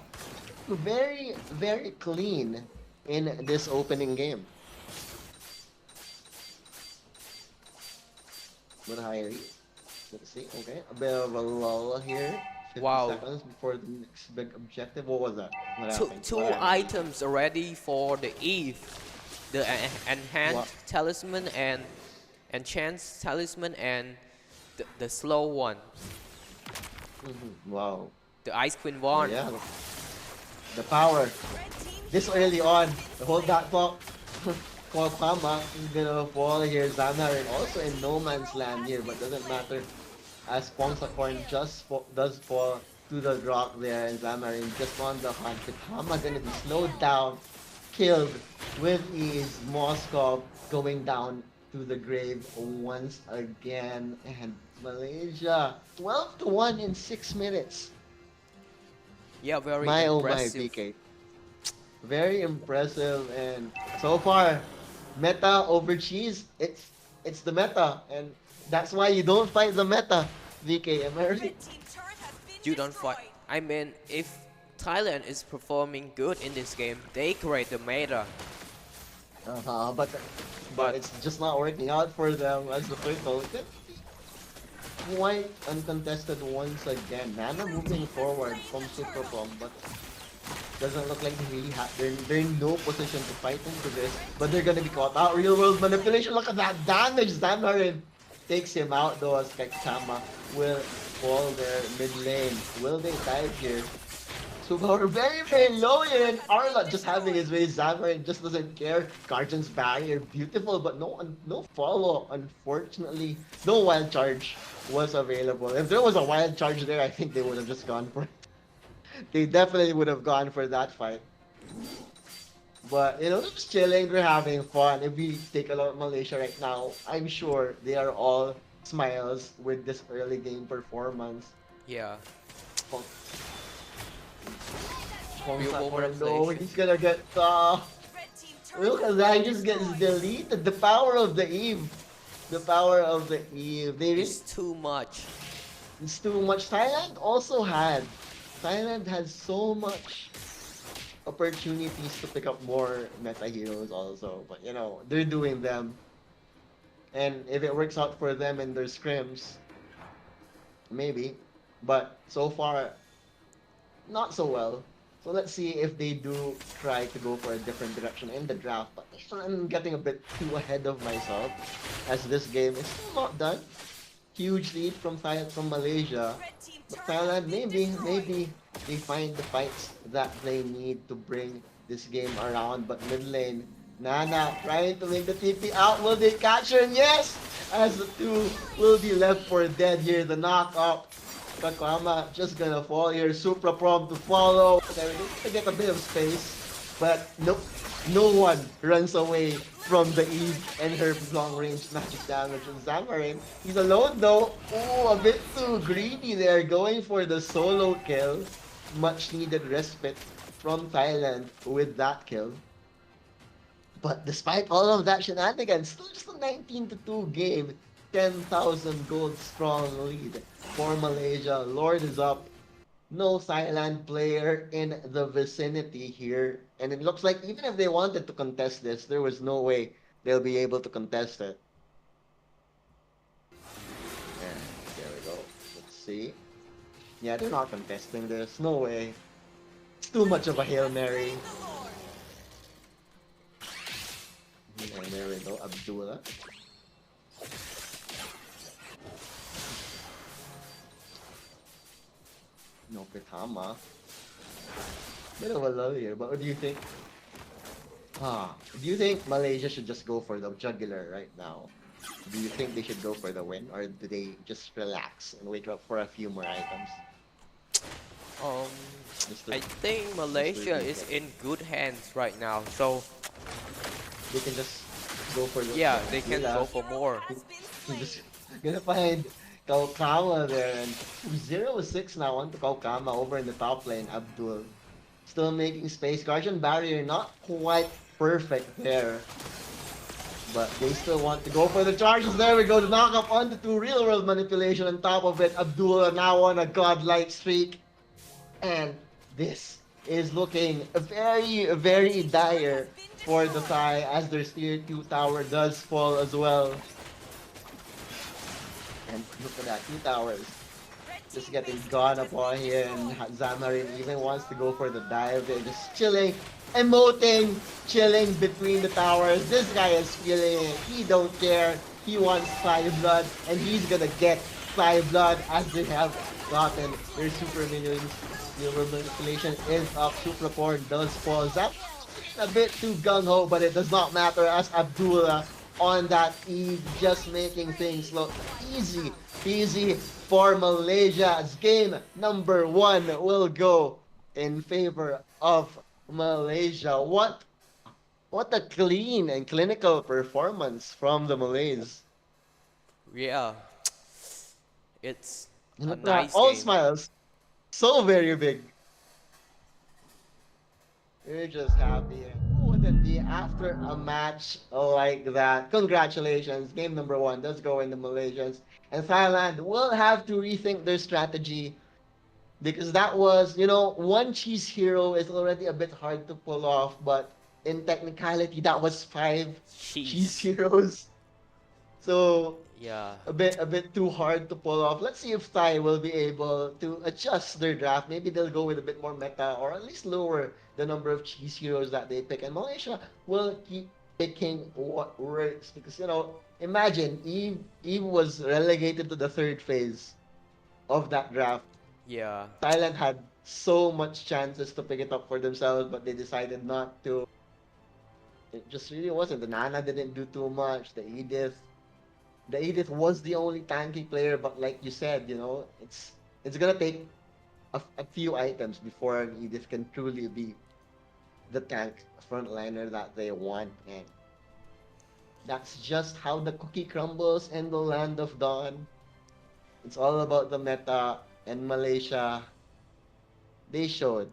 very, very clean in this opening game. What higher? Let's see. Okay, a bit of a lull here. 50 seconds before the next big objective. What was that? What happened?
Two items already for the Eve. The enhanced talisman and chance talisman and the slow one.
Wow.
The Ice Queen one.
Yeah. The power. This early on, hold that thought. Kwakama is gonna fall here. Zamarin also in no man's land here, but doesn't matter as Pongsakorn just does fall to the rock there, and Zamarin just on the hunt. Kwakama gonna be slowed down, killed with ease. Moskov going down to the grave once again, and Malaysia 12-1 in 6 minutes.
Yeah, very
my
impressive.
Oh my, VK. Very impressive, and so far, meta over cheese, it's the meta, and that's why you don't fight the meta, VK. Am I right?
You don't fight. I mean, if Thailand is performing good in this game, they create the meta.
But it's just not working out for them as the first goal. Quite uncontested once again. Nana moving forward from Super Prom, but doesn't look like they really have. They're in no position to fight into this, but they're gonna be caught out. Real world manipulation. Look at that damage. Zamarin takes him out though, as Kekama will fall there mid lane. Will they dive here? Subaru very, very low here, and Arla just having his way. Zamarin just doesn't care. Guardian's Barrier, beautiful, but no follow. Unfortunately, no wild charge was available. If there was a wild charge there, I think they would have just gone for it. They definitely would have gone for that fight. But, you know, they're just chilling, they're having fun. If we take a look at Malaysia right now, I'm sure they are all smiles with this early game performance.
Yeah. Few moment of
No,
station.
he's gonna get
Red team turret
look
has
at that,
been
he just gets
destroyed.
deleted. The power of the Eve. The power of the Eve.
It's too much.
It's too much. Thailand has so much opportunities to pick up more meta heroes also. But you know, they're doing them. And if it works out for them in their scrims, maybe. But so far, not so well. So let's see if they do try to go for a different direction in the draft. But I'm getting a bit too ahead of myself as this game is still not done. Huge lead from Malaysia.
Red team
But
turret has
Thailand,
been
maybe,
destroyed.
maybe they find the fights that they need to bring this game around. But mid lane, Nana trying to make the TP out. Will they catch her? Yes! As the two will be left for dead here. The knock-up. Kakama just gonna fall here. Supra Prom to follow. There we go. To get a bit of space. But nope. No one runs away from the Eve and her long-range magic damage of Zamarin. He's alone though. Oh, a bit too greedy there. Going for the solo kill. Much needed respite from Thailand with that kill. But despite all of that shenanigans, still just a 19-2 game. 10,000 gold strong lead for Malaysia. Lord is up. No Thailand player in the vicinity here. And it looks like even if they wanted to contest this, there was no way they'll be able to contest it. Yeah, there we go. Let's see. Yeah, they're not contesting this. No way. It's too much of a Hail Mary. And there we go, Abdullah. No Pitama. Bit of a lull here, but what do you think? Do you think Malaysia should just go for the jugular right now? Do you think they should go for the win, or do they just relax and wait up for a few more items?
Um,
Mr.
I think Malaysia is in good hands right now. So
They can just go for the
yeah, they can
Gila.
go for more.
Has been
I'm
slain.
just gonna find Kaukama there, and 0-6 now onto Kaukama over in the top lane. Abdul still making space. Guardian barrier not quite perfect there, but they still want to go for the charges. There we go. The knock up onto two real world manipulation on top of it. Abdul now on a godlike streak, and this is looking very dire for the Thai as their tier 2 tower does fall as well. And look at that, 2 towers
Red
just
team
getting
base
gone
turret has
upon
been
here, and
destroyed.
Zamarin even wants to go for the dive. They're just chilling, emoting, chilling between the towers. This guy is feeling it. He don't care. He wants Fire Blood, and he's gonna get Fire Blood as they have gotten their super minions. Silver manipulation is up. Super Core does fall. Zap a bit too gung-ho, but it does not matter as Abdullah on that Eve just making things look easy peasy for Malaysia as game number 1 will go in favor of Malaysia. What a clean and clinical performance from the Malays.
Yeah, it's
And
a
look at that,
nice
all
game.
smiles. So very big. We're just happy. Who wouldn't be after a match like that? Congratulations. Game number 1 does go in the Malaysians. And Thailand will have to rethink their strategy because that was, one cheese hero is already a bit hard to pull off, but in technicality, that was 5 cheese
Cheese.
heroes. So
Yeah.
a bit too hard to pull off. Let's see if Thai will be able to adjust their draft. Maybe they'll go with a bit more meta or at least lower the number of cheese heroes that they pick. And Malaysia will keep picking what works because imagine Eve was relegated to the third phase of that draft.
Yeah.
Thailand had so much chances to pick it up for themselves, but they decided not to. It just really wasn't. The Nana didn't do too much. The Edith was the only tanky player, but like you said, it's gonna take a few items before an Edith can truly be the tank frontliner that they want, and that's just how the cookie crumbles in the land of Dawn. It's all about the meta, and Malaysia, they showed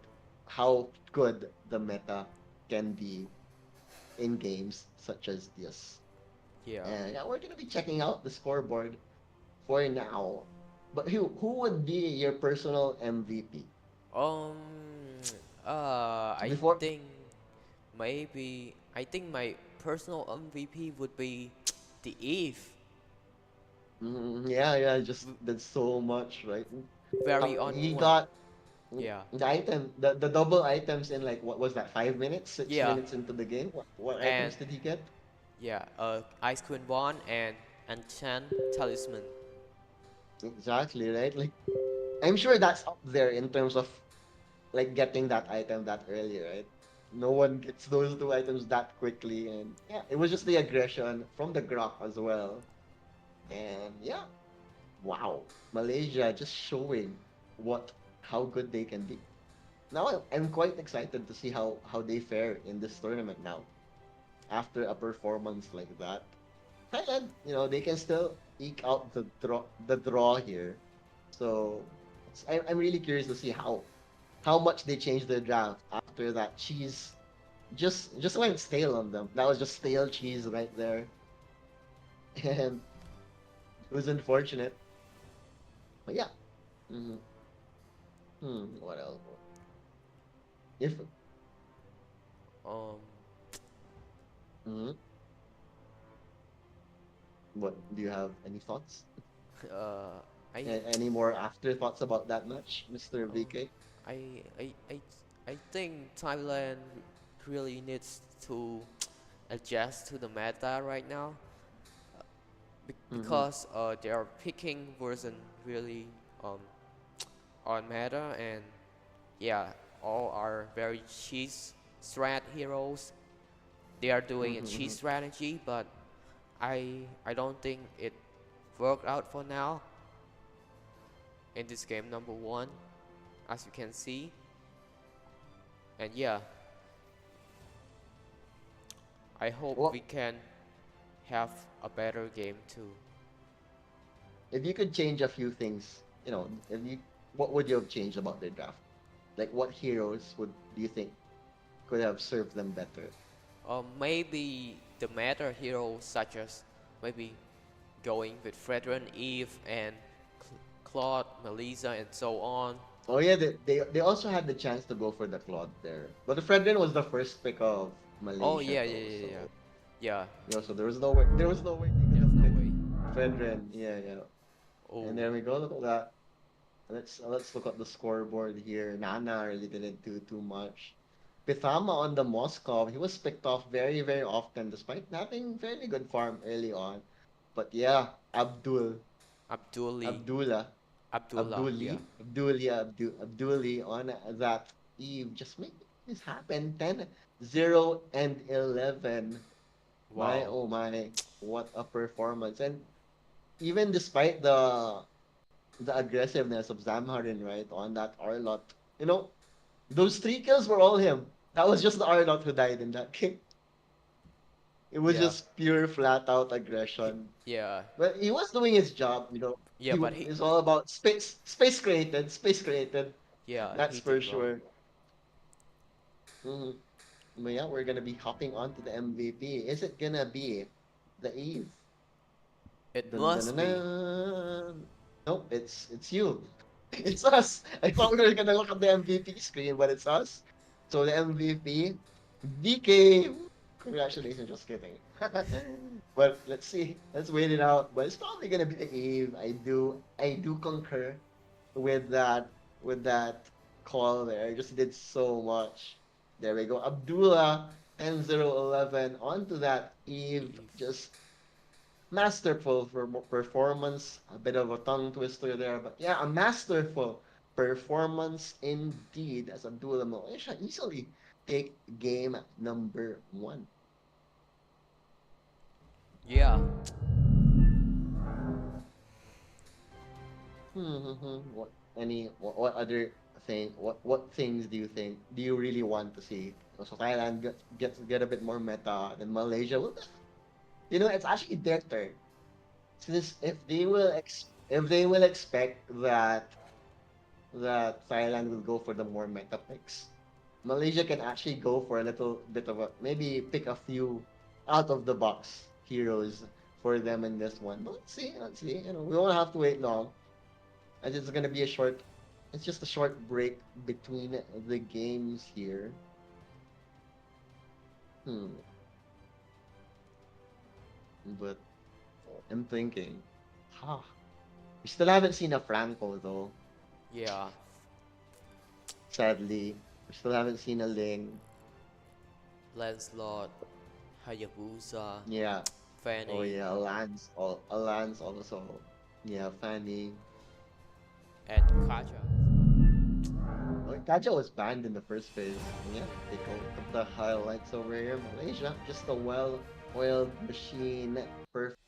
how good the meta can be in games such as this.
Yeah.
And yeah, we're gonna be checking out the scoreboard for now. But who would be your personal MVP?
Um. I
Before
think I think my personal MVP would be the Eve.
yeah, yeah, just did so much, right?
Very on
He
point.
got
Yeah.
the double items in like what was that, 5 minutes, six
Yeah.
minutes into the game? What
And
items did he get?
yeah. Ice Queen Bond and Enchant Talisman.
Exactly, right? Like I'm sure that's up there in terms of like getting that item that early, right? No one gets those two items that quickly, and yeah, it was just the aggression from the Grok as well. And yeah, wow, Malaysia just showing what how good they can be. Now I'm quite excited to see how they fare in this tournament now after a performance like that. Thailand, they can still eke out the draw here. So I'm really curious to see how much they changed their draft after that cheese just went stale on them. That was just stale cheese right there, and it was unfortunate. But yeah, hmm what else? If
Um.
mhm. What do you have any thoughts?
Uh. I.
Any more afterthoughts about that match, Mr.
Um.
VK?
I. I. I. I think Thailand really needs to adjust to the meta right now.
Mm-hmm.
Because they are picking version really um, on meta, and yeah, all are very cheese strat heroes. They are doing a
Mm-hmm.
cheese strategy, but I don't think it worked out for now in this game number one, as you can see. And yeah, I hope
What
we can have a better game too.
if you could change a few things? If you what would you have changed about their draft? Like what heroes would do you think could have served them better?
Maybe the meta heroes such as maybe going with Fredrin, Eve, and Claude, Melissa, and so on.
Oh yeah, they also had the chance to go for the Claude there, but the Fredrin was the first pick of
Oh
Malaysia
yeah, yeah,
though,
yeah, yeah,
so
yeah.
so there was no way they could
There's
have
no
picked
way.
Fredrin. Yeah, yeah. And
Oh,
there we go. Look at that. Let's look at the scoreboard here. Nana really didn't do too much. Pithama on the Moscow, he was picked off very, very often despite having fairly good farm early on. But yeah,
Abduli,
Abdullah,
Abdullah, yeah.
Abduli on that Eve. Just make this happen. 10-0 and 11. My,
Wow.
oh my, what a performance. And even despite the aggressiveness of Zamharin, right, on that Arlot. You know, those 3 kills were all him. That was just the Arlot who died in that game. It was
Yeah,
just pure flat out aggression.
yeah,
But he was doing his job.
yeah. But he,
It's all about space created.
yeah,
That's
he did
for
well.
sure. hmm But yeah, we're gonna be hopping on to the MVP. Is it gonna be the Eve?
It
Dun, dun,
must
dun,
be.
dun. Nope, it's you. It's us. I thought we were gonna look at the MVP screen, but it's us. So the MVP, DK. Congratulations, just kidding. But let's see. Let's wait it out. But it's probably gonna be the Eve. I do concur with that call there. Just did so much. There we go. Abdullah 10-0-11 onto that Eve.
Eve.
Just masterful performance. A bit of a tongue twister there, but yeah, a masterful performance indeed as Abdullah Malaysia easily take game number one.
Yeah.
What other thing? What things do you really want to see? So Thailand get a bit more meta, then Malaysia will. It's actually their turn. Since if they will expect that Thailand will go for the more meta picks, Malaysia can actually go for a little bit of a maybe pick a few out of the box heroes for them in this one. But let's see, let's see. You know, we won't have to wait long. As it's gonna be a short. It's just a short break between the games here. Hmm. But I'm thinking, huh? We still haven't seen a Franco though.
Yeah.
Sadly, we still haven't seen a Ling.
Lancelot, Hayabusa,
Yeah. Oh
Fanny,
yeah, a Lance also. Yeah, Fanny.
and Kaja.
Well, Kaja was banned in the first phase. Yeah, take a look at the highlights over here. Malaysia, just a well-oiled machine. Perfect.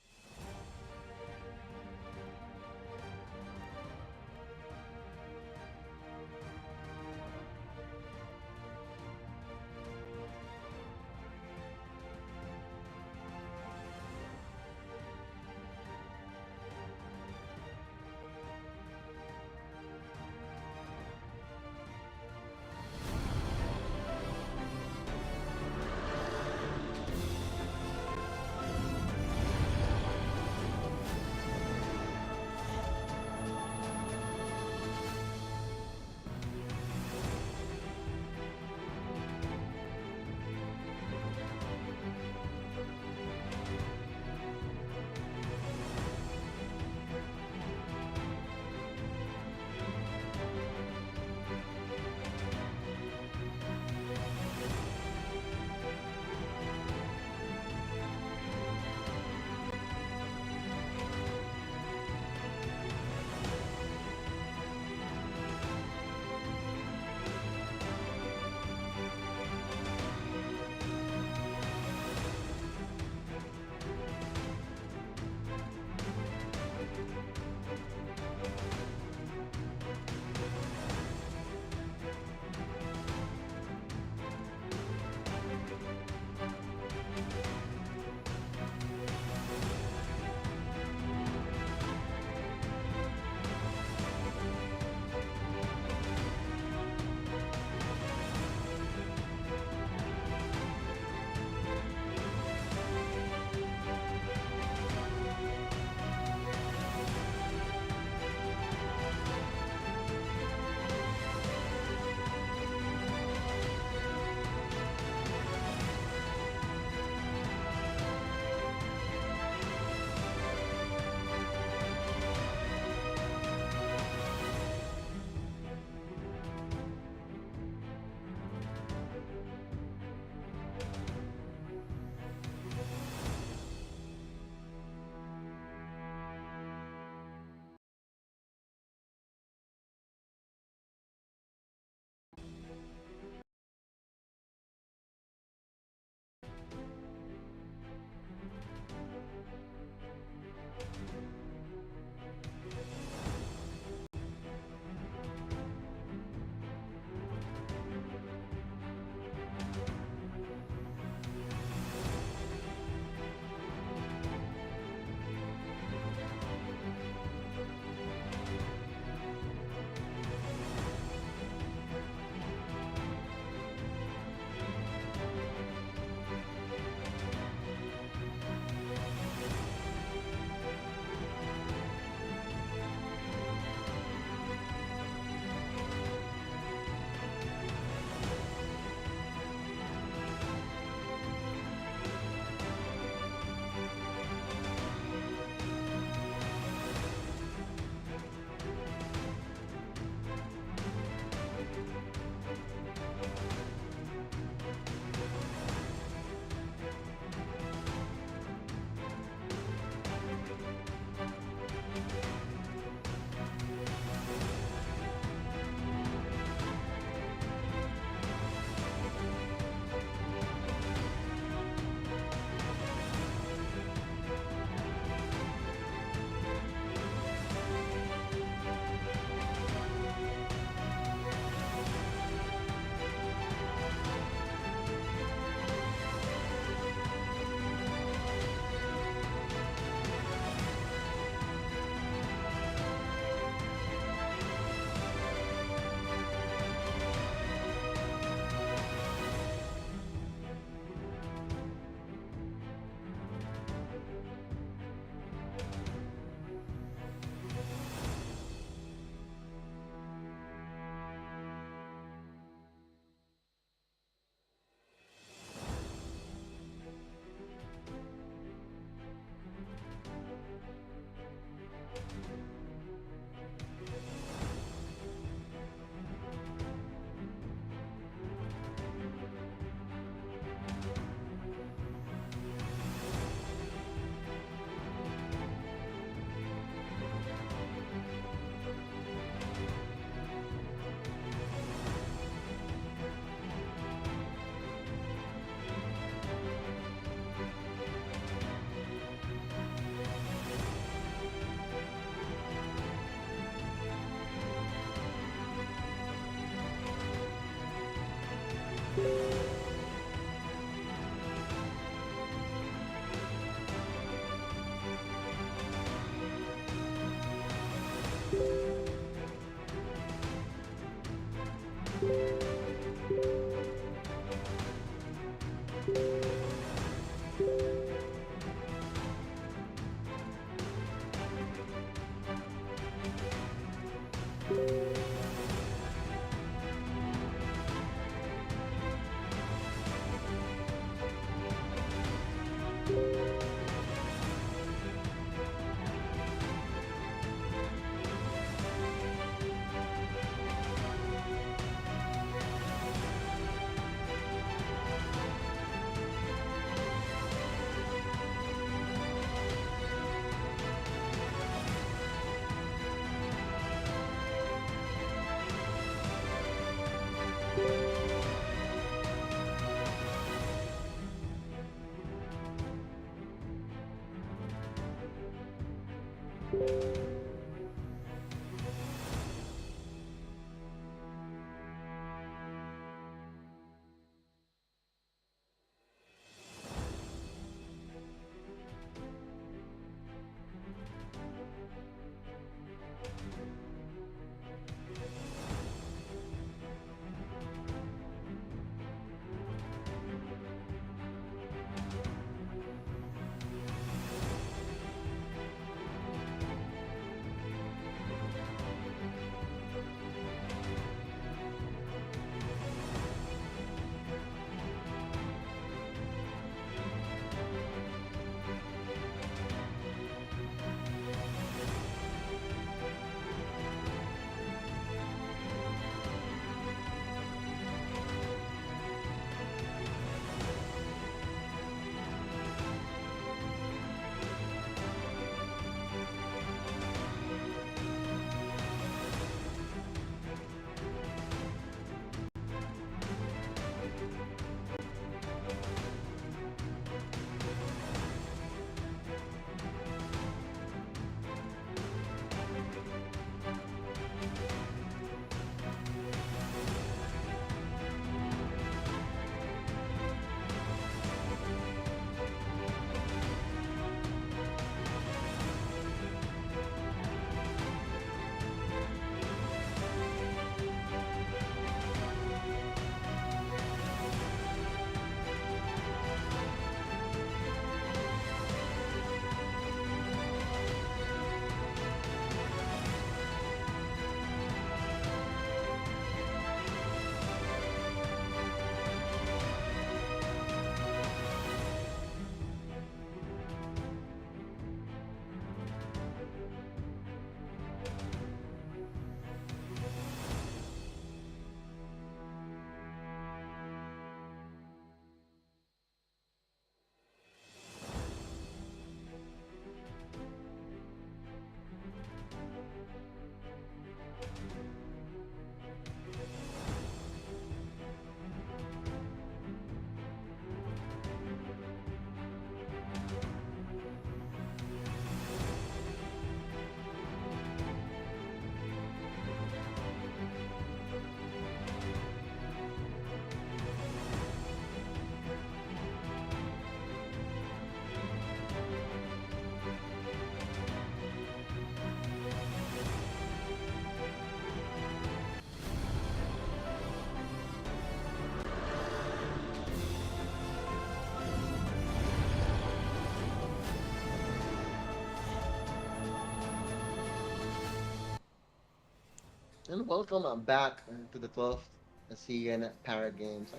And welcome back to the 12th ASEAN Para Games.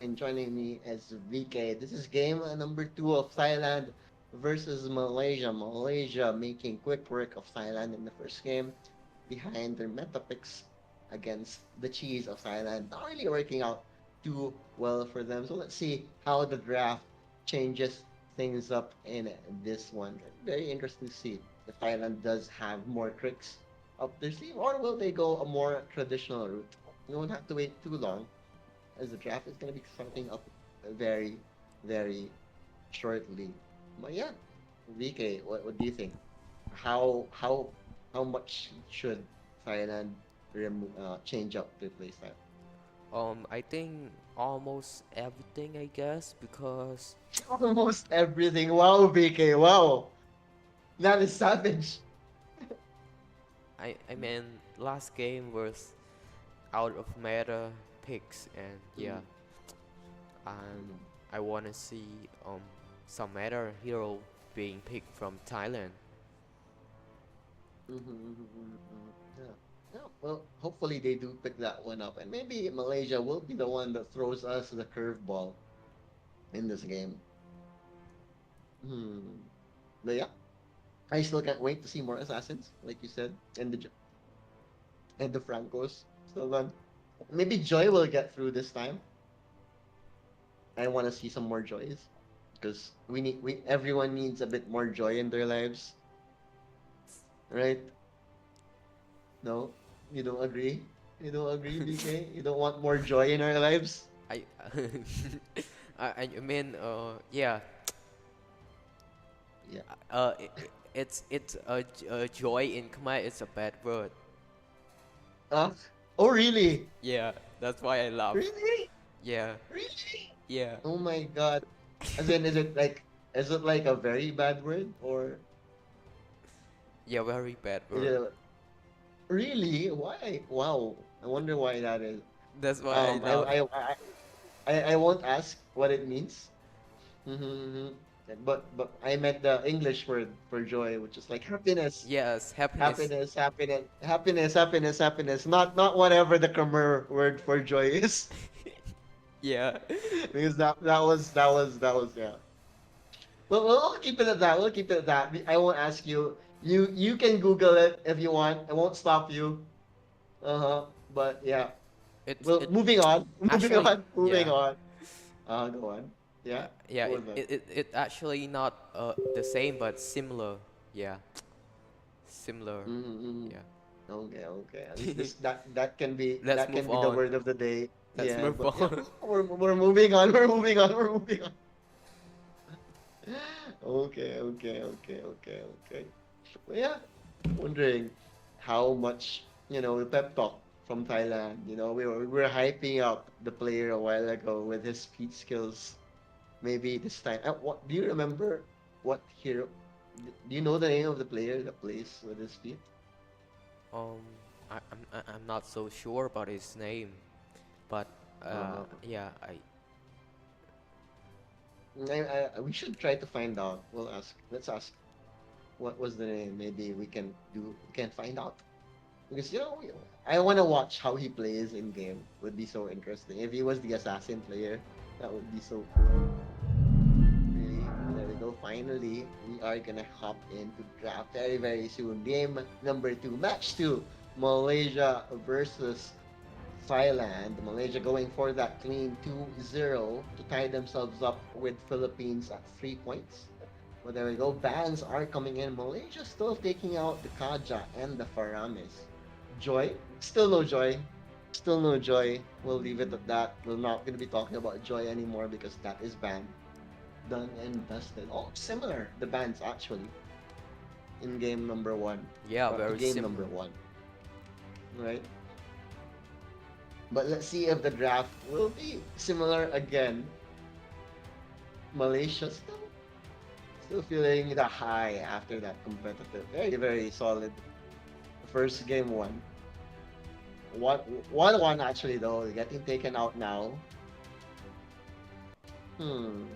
And joining me is VK. This is game number 2 of Thailand versus Malaysia. Malaysia making quick work of Thailand in the first game behind their meta picks against the cheese of Thailand. Not really working out too well for them. So let's see how the draft changes things up in this one. Very interesting to see if Thailand does have more tricks up their sleeve, or will they go a more traditional route? We won't have to wait too long, as the draft is going to be starting up very, very shortly. But yeah, VK, what do you think? How much should Thailand change up their playstyle?
I think almost everything, I guess, because
Almost everything. Wow, VK. Wow, that is savage.
I mean last game was out of meta picks, and yeah,
Mm,
and
mm,
I wanna see some meta hero being picked from Thailand.
Yeah. Yeah. Well, hopefully they do pick that one up, and maybe Malaysia will be the one that throws us the curveball in this game. Hmm. But yeah, I still can't wait to see more assassins, like you said, and the Francos. So then, maybe Joy will get through this time. I want to see some more joys because we everyone needs a bit more joy in their lives, right? No, you don't agree? You don't agree, BK? You don't want more joy in our lives?
I I mean yeah,
Yeah.
uh it's a joy in Khmer. It's a bad word.
Uh, oh really?
Yeah, that's why I laugh.
Really?
Yeah,
Really?
yeah,
Oh my god. As in, is it like a very bad word or
yeah, very bad
is
word.
it really? Why? Wow. I wonder why that is.
That's why I
Um, I
laugh.
I I I won't ask what it means. Mm-hmm. But I meant the English word for joy, which is like happiness.
Yes, happiness.
Happiness, happiness, happiness, happiness, happiness. Not whatever the Khmer word for joy is.
Yeah,
Because that was yeah. Well, we'll keep it at that. We'll keep it at that. I won't ask you. You can Google it if you want. I won't stop you. Uh-huh. But yeah. Well,
it
moving on. Moving
actually,
on. Moving
yeah,
on. Go on. Yeah.
yeah.
What was that?
It actually not the same but similar. Yeah, similar.
Mm-hmm.
Yeah.
Okay, okay. At least this that can be
Let's move
the
on.
word of the day.
Let's
Yeah,
move
but yeah,
on.
we're moving on. We're moving on. We're moving on. Okay, okay, okay, okay, okay. But yeah, wondering how much the pep talk from Thailand. We were hyping up the player a while ago with his speed skills. Maybe this time. What do you remember? What hero? Do you know the name of the player that plays with his feet?
Um, I'm not so sure about his name, but
Uh,
yeah, I
we should try to find out. We'll ask. Let's ask. What was the name? Maybe we can find out. Because I want to watch how he plays in game. Would be so interesting. If he was the assassin player, that would be so cool. Really, there we go. Finally, we are gonna hop into draft very very soon. Game number 2, match 2, Malaysia versus Thailand. Malaysia going for that clean 2-0 to tie themselves up with Philippines at 3 points. Well, there we go. Bans are coming in. Malaysia still taking out the Kaja and the Faramis. Joy? Still no Joy. Still no Joy. We'll leave it at that. We're not going to be talking about Joy anymore because that is banned. Done and dusted. Oh, similar. The bans actually. In game number 1.
yeah,
To
very
game
similar.
number 1. Right? But let's see if the draft will be similar again. Malaysia still feeling the high after that competitive. Very, very solid first game one. 1-1 actually though, getting taken out now. Hmm.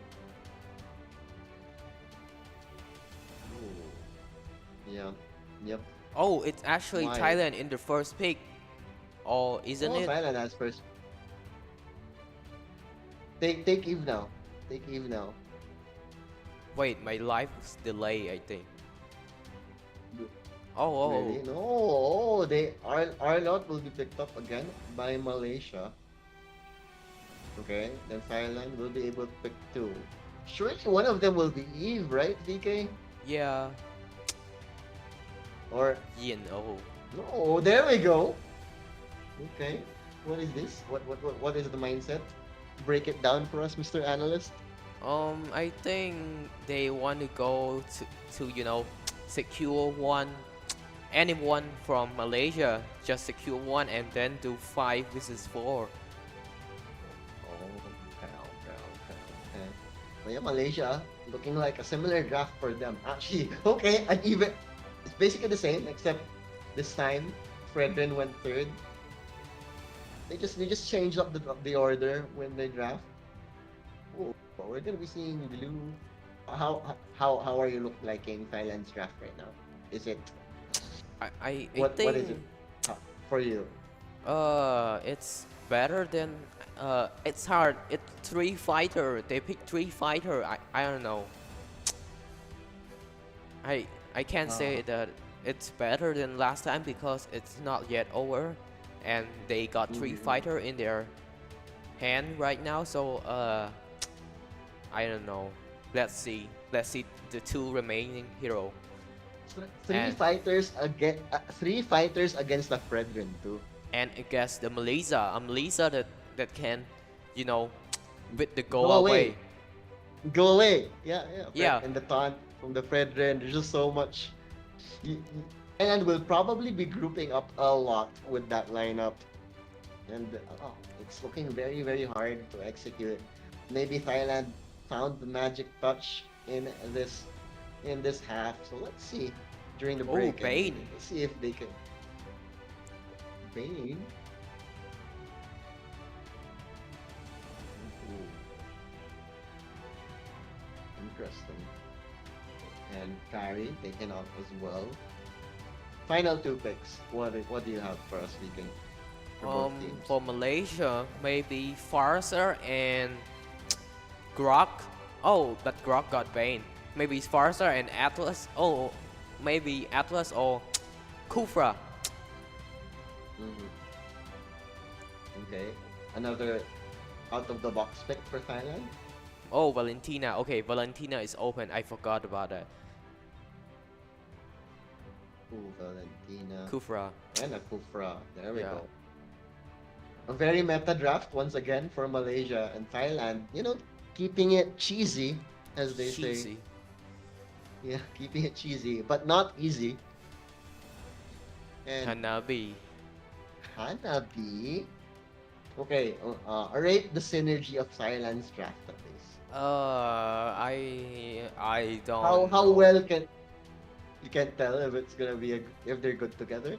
Ooh. Yeah. Yep.
Oh, it's actually
Why?
Thailand in the first pick, or isn't
Oh,
it?
Thailand has first. Take Eve now. Take Eve now.
Wait, my life is delayed, I think. Oh,
Really? No. Oh, Arlot will be picked up again by Malaysia. Okay, then Thailand will be able to pick 2. Surely one of them will be Eve, right, VK?
yeah,
Or
Yin. Oh,
no? There we go. Okay, what is this? What is the mindset? Break it down for us, Mr. Analyst.
I think they want to go to secure anyone from Malaysia, just secure one and then do 5 versus 4.
Oh, okay. Well, yeah, Malaysia looking like a similar draft for them. Actually, okay, and even it's basically the same except this time Fredrin went third. They just changed up the order when they draft. Oh, but we're gonna be seeing blue. How are you liking Thailand's draft right now? Is it
I
what
think
is it for you?
it's better than it's hard. It's 3 fighter. They pick 3 fighter. I don't know. I can't say that it's better than last time because it's not yet over, and they got 3 fighter in their hand right now. So I don't know. Let's see. Let's see the 2 remaining hero.
Three
And-
fighters against 3 fighters against the Fredrin too.
And against the Malaysia, a Malaysia that can, beat the
Go
go
away.
away.
Go away. Yeah, yeah.
Yeah.
And the taunt from the Fredren. There's just so much. And we'll probably be grouping up a lot with that lineup. And it's looking very, very hard to execute. Maybe Thailand found the magic touch in this half. So let's see during the
Oh,
break. And
Bane.
let's see if they can. Bane. Ooh. Interesting. And Carry taken out as well. Final two picks. What do you have for us speaking? For both teams?
For Malaysia, maybe Farser and Grok. Oh, but Grok got Bane. Maybe Farser and Atlas. Oh, maybe Atlas or Kufra.
Mhm. Okay. Another out of the box pick for Thailand.
Oh, Valentina. Okay, Valentina is open. I forgot about that.
Ooh, Valentina.
Kufra.
And a Kufra. There we
Yeah.
go. A very meta draft once again for Malaysia and Thailand. Keeping it cheesy, as they say.
Cheesy.
Yeah, keeping it cheesy, but not easy. And
Hanabi.
Hanabi. Okay, rate the synergy of Thailand's draft at least.
I don't
How
know.
well can you can tell if it's gonna be if they're good together?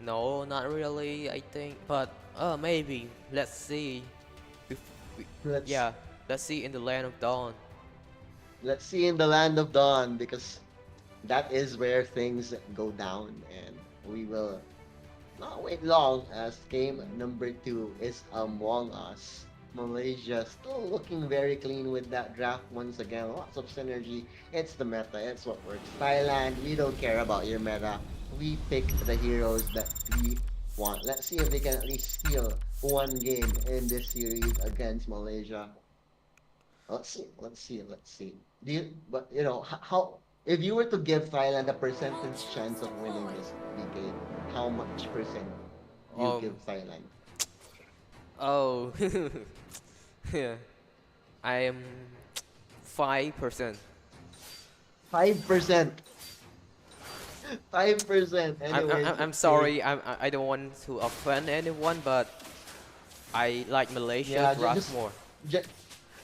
No, not really, I think. But maybe. Let's see.
Let's
Yeah, let's see in the land of dawn.
let's see in the land of dawn, because that is where things go down, and we will not wait long as game number 2 is among us. Malaysia still looking very clean with that draft once again. Lots of synergy. It's the meta. It's what works. Thailand, we don't care about your meta. We pick the heroes that we want. Let's see if they can at least steal one game in this series against Malaysia. Let's see. Let's see. Let's see. How if you were to give Thailand a percentage chance of winning this big game, how much percent do you
Um,
give Thailand?
Oh, yeah. I am 5%.
5%. 5%. Anyways,
I'm sorry. I don't want to offend anyone, but I like Malaysia
Yeah,
draft more.
Just,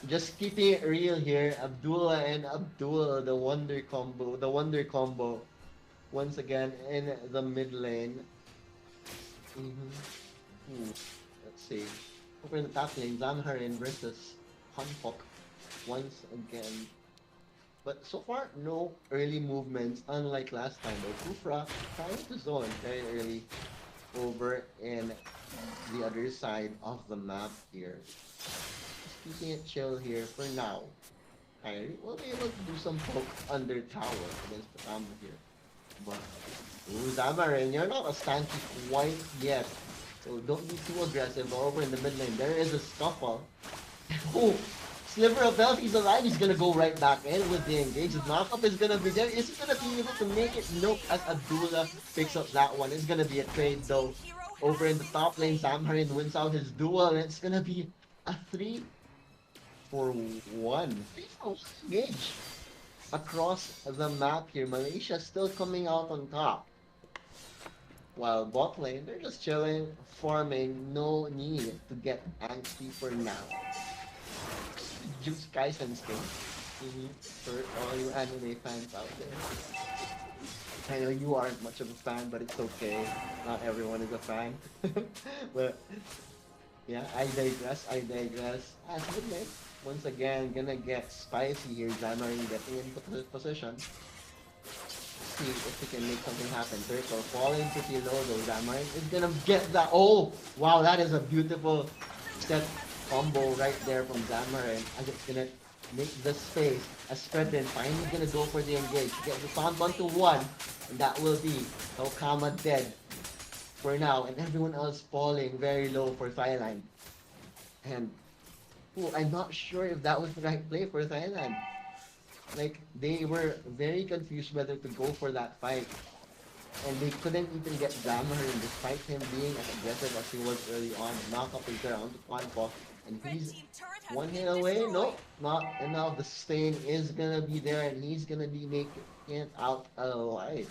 just keeping it real here. Abdullah and Abdul, the wonder combo, once again in the mid lane. Let's see. Over in the top lane, Zamharin versus Hanpok once again. But so far, no early movements, unlike last time. Though Kufra trying to zone very early over in the other side of the map here. Just keeping it chill here for now. Kyrie will be able to do some poke under tower against the Kamba here. But, ooh, Zamarin, you're not a stanky quite yet. So don't be too aggressive over in the mid lane. There is a scuffle. Oh, Sliver of Health, he's alive. He's gonna go right back in with the engage. The knockup is gonna be there. Is he gonna be able to make it? Nope, as Abdullah picks up that one. It's gonna be a trade though. Over in the top lane, Zamharin wins out his duel, and it's gonna be a 3-for-1. 3-for-1 engage across the map here. Malaysia still coming out on top. While bot lane, they're just chilling, farming, no need to get angsty for now. Juice Kaisen skin. For all you anime fans out there. I know you aren't much of a fan, but it's okay. Not everyone is a fan. But yeah, I digress. As midnight, once again, gonna get spicy here. Zamarin getting into position. See if he can make something happen. Turtle falling pretty low though. Zamarin is gonna get that. Oh, wow, that is a beautiful set combo right there from Zamarin, as it's gonna make the space. As Fredden finally gonna go for the engage. Get the sound bun to 1, and that will be Okama dead for now, and everyone else falling very low for Thailand. And I'm not sure if that was the right play for Thailand. Like, they were very confused whether to go for that fight. And they couldn't even get Zamarin despite him being as aggressive as he was early on. Knockup is there onto Kwanpo. And
Red
he's
team turret has
one hit
been
away.
destroyed.
Nope, not enough. The stain is gonna be there, and he's gonna be making it out alive.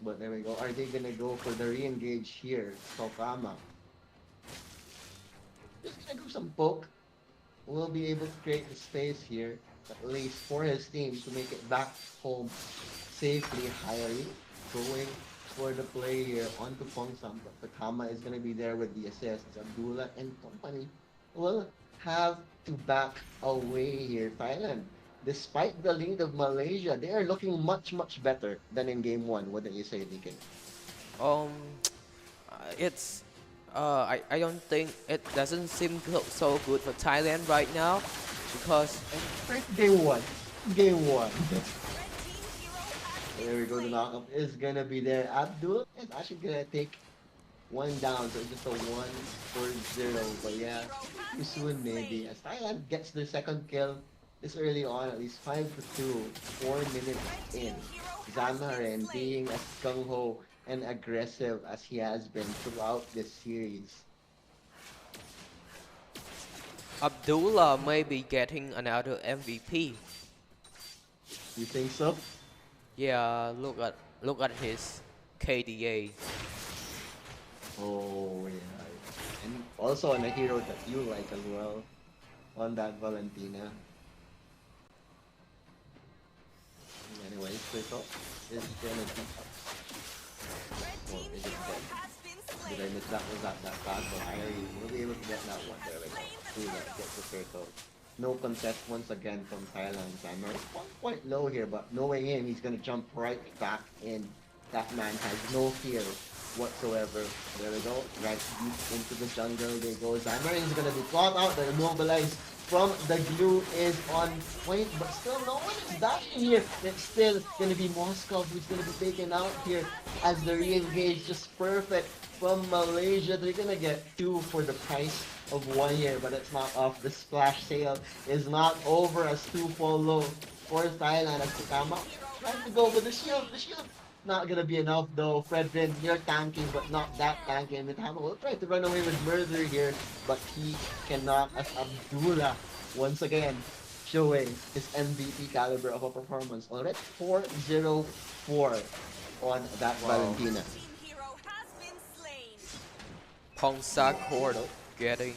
But there we go. Are they gonna go for the re-engage here? Sokama. Just gonna do some poke. Will be able to create the space here, at least for his team to make it back home safely. Highly going for the play here onto Pongsam, but the Kama is gonna be there with the assists. Abdullah and company will have to back away here. Thailand, despite the lead of Malaysia, they are looking much better than in game one. Wouldn't you say, DK?
Um, it's I don't think it doesn't seem so good for Thailand right now because
And first game one, game one.
Red team hero has
There we
been
go. The
slain.
knockup is gonna be there. Abdul is actually gonna take one down, so it's just a 1-0. But yeah, too soon maybe. As Thailand gets their second kill this early on, at least 5-2, 4 minutes in. Zamarin being as gung ho and aggressive as he has been throughout this series.
Abdullah may be getting another MVP.
You think so?
Yeah, look at his KDA.
Oh yeah. And also on a hero that you like as well. On that Valentina. Anyways, Crystal is gonna be up.
Red
Or
team
is it
hero
dead?
has been
Did I
slain.
miss that? Was that fast? But I will be able to get that one there. Like, through that, get the circle. No contest once again from Thailand. Samurai quite low here, but knowing him, he's gonna jump right back in. That man has no fear whatsoever. There we go. Right deep into the jungle they go. Zamarin is gonna be caught out. The immobilized from the glue is on point, but still no one is dashing here. It's still gonna be Moscow who's gonna be taken out here as the re-engage just perfect from Malaysia. They're gonna get 2 for the price of 1 here, but it's not off. The splash sale is not over as 2 fall low for Thailand as Takama trying to go with the shield. The shield not gonna be enough though. Fredrin, you're tanking, but not that tanking. Mitama will try to run away with murder here, but he cannot as Abdullah once again showing his MVP caliber of a performance. Already 4-0-4 on that
Wow.
Valentina.
Team hero has been slain.
Pongsak getting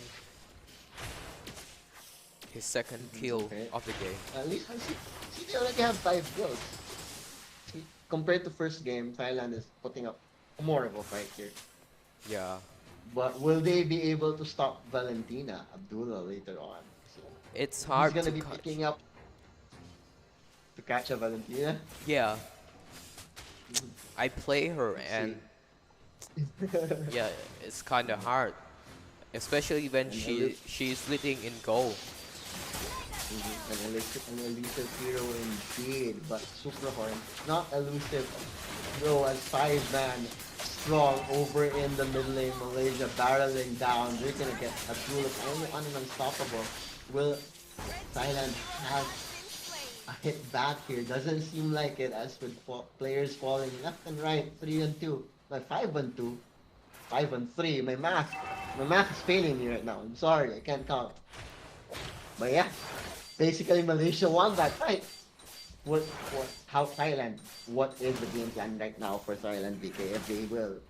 his second kill
Okay.
of the game.
At least I see they already have 5 kills. See, compared to first game, Thailand is putting up more of a fight here.
Yeah,
But will they be able to stop Valentina Abdullah later on? So
it's
he's
hard
gonna
to
be
catch.
picking up to catch a Valentina.
Yeah, I play her and yeah, it's kind of hard, especially when
And Elif-
she's leading in goal.
An elusive hero indeed, but super horn, not elusive. Though as 5-man strong over in the mid lane, Malaysia barreling down. They're gonna get Abdullah only on an unstoppable. Will Thailand have a hit back here? Doesn't seem like it, as with players falling left and right, 3-2, like 5-2, 5-3. My math is failing me right now. I'm sorry, I can't count. But yeah, basically Malaysia won that fight. How Thailand? What is the game plan right now for Thailand, BK? If they will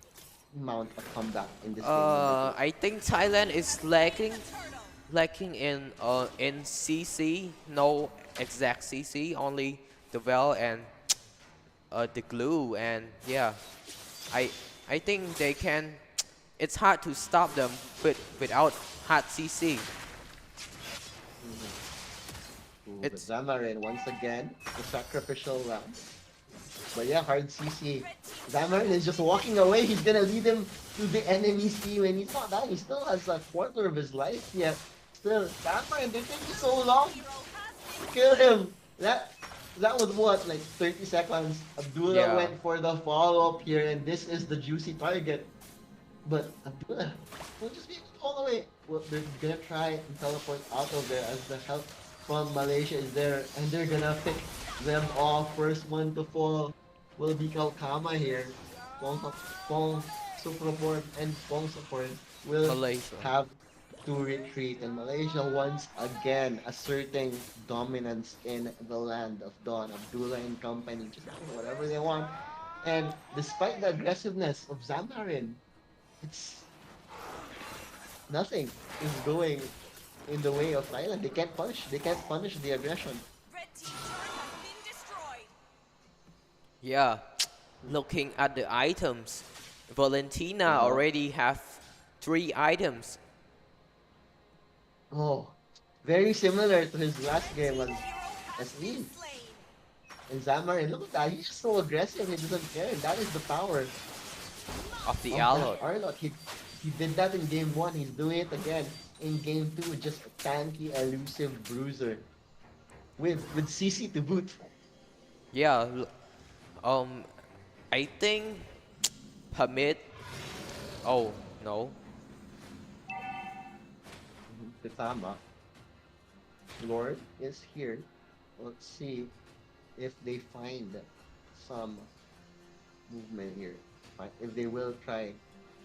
mount a comeback in this game?
I think Thailand is lacking in CC, no exact CC, only the well and the glue, and yeah, I think they can. It's hard to stop them without hard CC.
But Zamarin once again, the sacrificial lamb. But yeah, hard CC. Zamarin is just walking away. He's gonna lead him to the enemy's team, and he's not dying. He still has a quarter of his life yet. Still, Zamarin, they take so long to kill him. That was what, like 30 seconds. Abdullah
Yeah.
went for the follow-up here, and this is the juicy target. But Abdullah will just be all the way. Well, they're gonna try and teleport out of there as the help from Malaysia is there, and they're gonna pick them off. First one to fall will be Kalkama here. Pong support and Pong support will
Malaysia.
have to retreat, and Malaysia once again asserting dominance in the land of Don. Abdullah and company just doing whatever they want. And despite the aggressiveness of Zamarin, it's nothing is going in the way of Thailand. They can't punish. They can't punish the aggression.
Red team turret has been destroyed.
Yeah, looking at the items, Valentina already have 3 items.
Oh, very similar to his last game
Red
as
team hero has
Lee.
been slain.
And Zamarin. Look at that. He's so aggressive. He doesn't care. And that is the power
Of the
of
Alloy.
that Arlot. He did that in game 1. He's doing it again in game 2. Just a tanky, elusive bruiser. With CC to boot.
Yeah, I think permit. Oh no.
Pitama. Lord is here. Let's see if they find some movement here. If they will try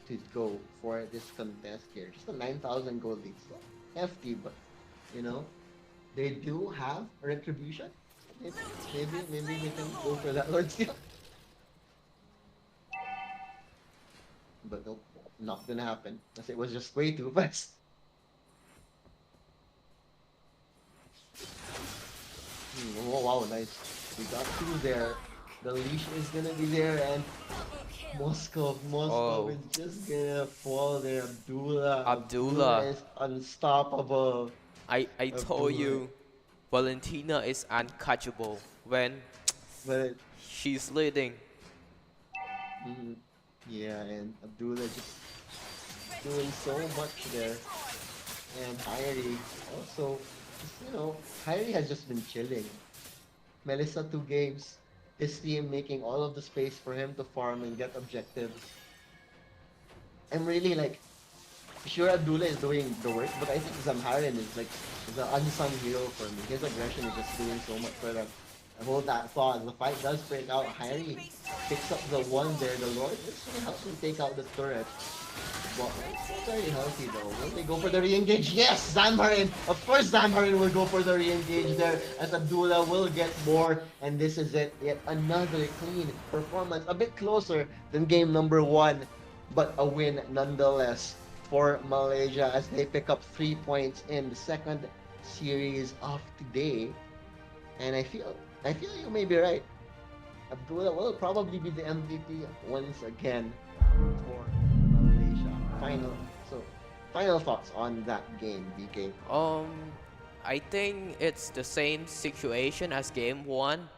to go for this contest here. Just a 9,000 gold lead. So hefty, but you know, they do have a retribution. Maybe we can go for that Lord Steel. But nope, not gonna happen. Because it was just way too fast. Oh wow, nice. We got 2 there. The leash is gonna be there, and Moskov
Oh.
is just gonna fall there. Abdullah
Abdullah.
is unstoppable.
I told
Abdullah.
you, Valentina is uncatchable when
But
she's leading.
mhm, yeah, and Abdullah just doing so much there. And Hyrie also, you know, Hyrie has just been chilling. Melissa 2 games. His team making all of the space for him to farm and get objectives. I'm really like, sure Abdullah is doing the work, but I think Zamharin is like the unsung hero for me. His aggression is just doing so much for them. I hold that thought. As the fight does break out, Hyrie picks up the 1 there. The Lord actually helps him take out the turret. Well, it's very healthy though. Will they go for the re-engage? Yes! Zamharin! Of course Zamharin will go for the re-engage there as Abdullah will get more. And this is it. Yet another clean performance. A bit closer than game number 1. But a win nonetheless for Malaysia as they pick up 3 points in the second series of today. And I feel you may be right. Abdullah will probably be the MVP once again for Malaysia. Final thoughts on that game, BK.
I think it's the same situation as game 1.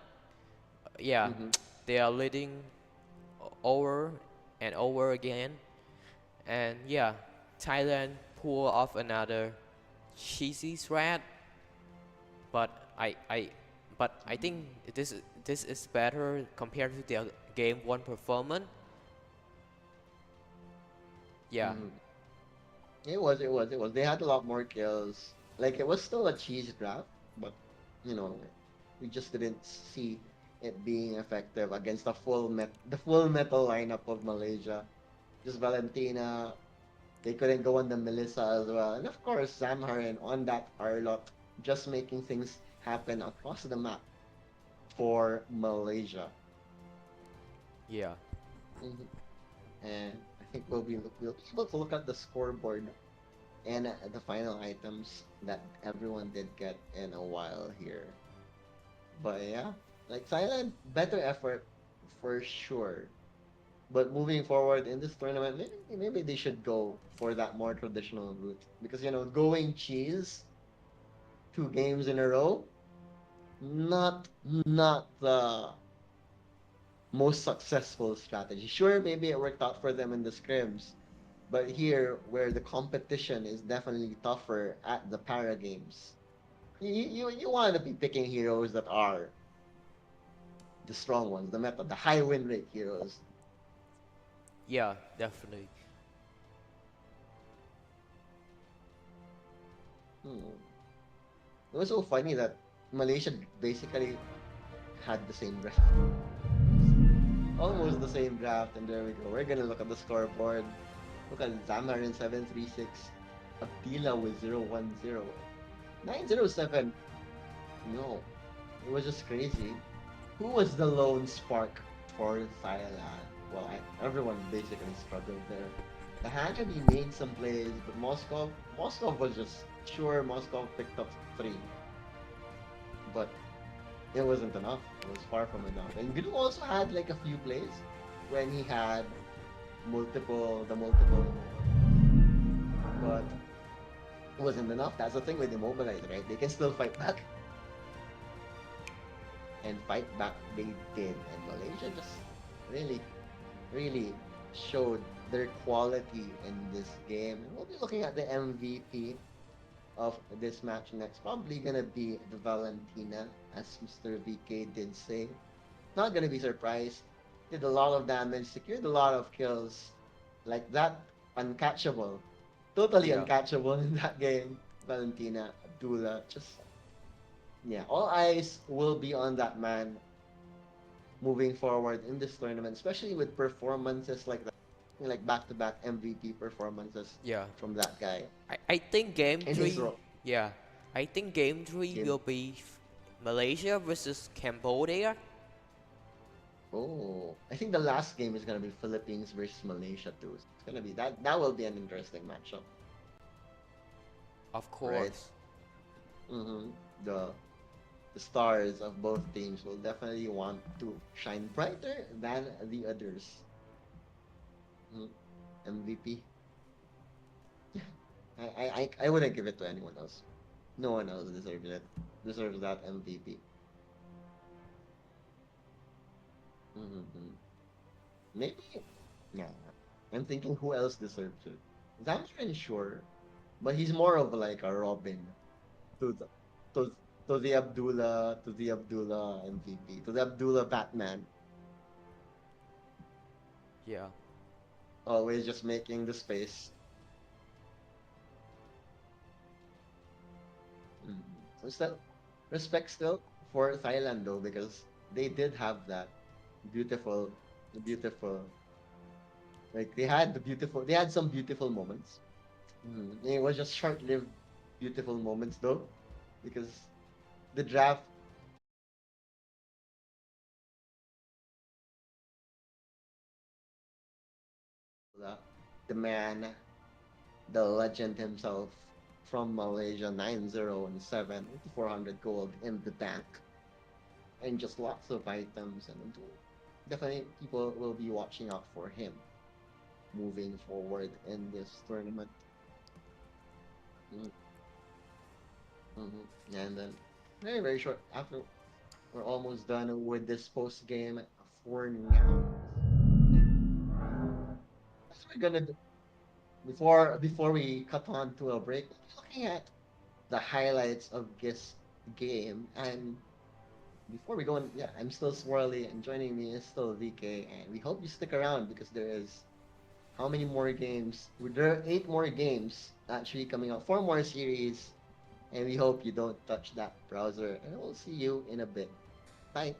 Yeah, they are leading over and over again. And yeah, Thailand pull off another cheesy threat. But I think this is better compared to their game 1 performance. Yeah.
It was. They had a lot more kills. Like, it was still a cheese draft, but, you know, we just didn't see it being effective against the full metal lineup of Malaysia. Just Valentina. They couldn't go on the Melissa as well. And of course, Zamharin on that Arlot, just making things happen across the map for Malaysia.
Yeah.
And I think we'll be able to look at the scoreboard and the final items that everyone did get in a while here. But yeah, like Thailand, better effort for sure. But moving forward in this tournament, maybe they should go for that more traditional route. Because, you know, going cheese 2 games in a row, not the most successful strategy. Sure, maybe it worked out for them in the scrims, but here, where the competition is definitely tougher at the para games, you want to be picking heroes that are the strong ones, the high win rate heroes.
Yeah, definitely.
It was so funny that Malaysia basically had the same draft. Almost the same draft, and there we go. We're gonna look at the scoreboard. Look at Zamarin 736. Abdila with 0-1-0. 907. No, it was just crazy. Who was the lone spark for Thailand? Well, everyone basically struggled there. The Hungary made some plays, but Moscow was just sure. Moscow picked up three, but it wasn't enough. It was far from enough. And Gnu also had like a few plays when he had the multiple, but it wasn't enough. That's the thing with Immobilized, right? They can still fight back. And fight back they did. And Malaysia just really, really showed their quality in this game. And we'll be looking at the MVP of this match next. Probably gonna be the Valentina, as Mr. VK did say. Not gonna be surprised. Did a lot of damage, secured a lot of kills. Like that, uncatchable. Totally
Yeah.
uncatchable in that game. Valentina, Abdullah, just yeah, all eyes will be on that man moving forward in this tournament, especially with performances like that, like back-to-back MVP performances
Yeah.
from that guy.
I think game
In his
3.
role.
Yeah. I think game 3
Game.
will be Malaysia versus Cambodia.
Oh, I think the last game is gonna be Philippines versus Malaysia too. It's gonna be that. That will be an interesting matchup,
Of
right?
course.
Mm-hmm. The stars of both teams will definitely want to shine brighter than the others. Mhm. MVP. I wouldn't give it to anyone else. No one else deserves it. Deserves that MVP. Mm-hmm. Maybe. Yeah. I'm thinking who else deserves it. I'm not really sure, but he's more of like a Robin to the to to the Abdullah MVP, to the Abdullah Batman.
Yeah.
Always just making the space. Mm. So still, respect still for Thailand though, because they did have that beautiful, beautiful. Like they had some beautiful moments. It was just short-lived, beautiful moments though, because the draft, uh, the man, the legend himself from Malaysia, 9017, 400 gold in the bank, and just lots of items, and definitely people will be watching out for him moving forward in this tournament. Mm-hmm. And then very very short after we're almost done with this post game for now. What we're gonna do before we cut on to a break, looking at the highlights of this game. And before we go on, yeah, I'm still Swirly, and joining me is still VK, and we hope you stick around because there is how many more games? There are 8 more games actually coming out, 4 more series, and we hope you don't touch that browser. And we'll see you in a bit. Bye.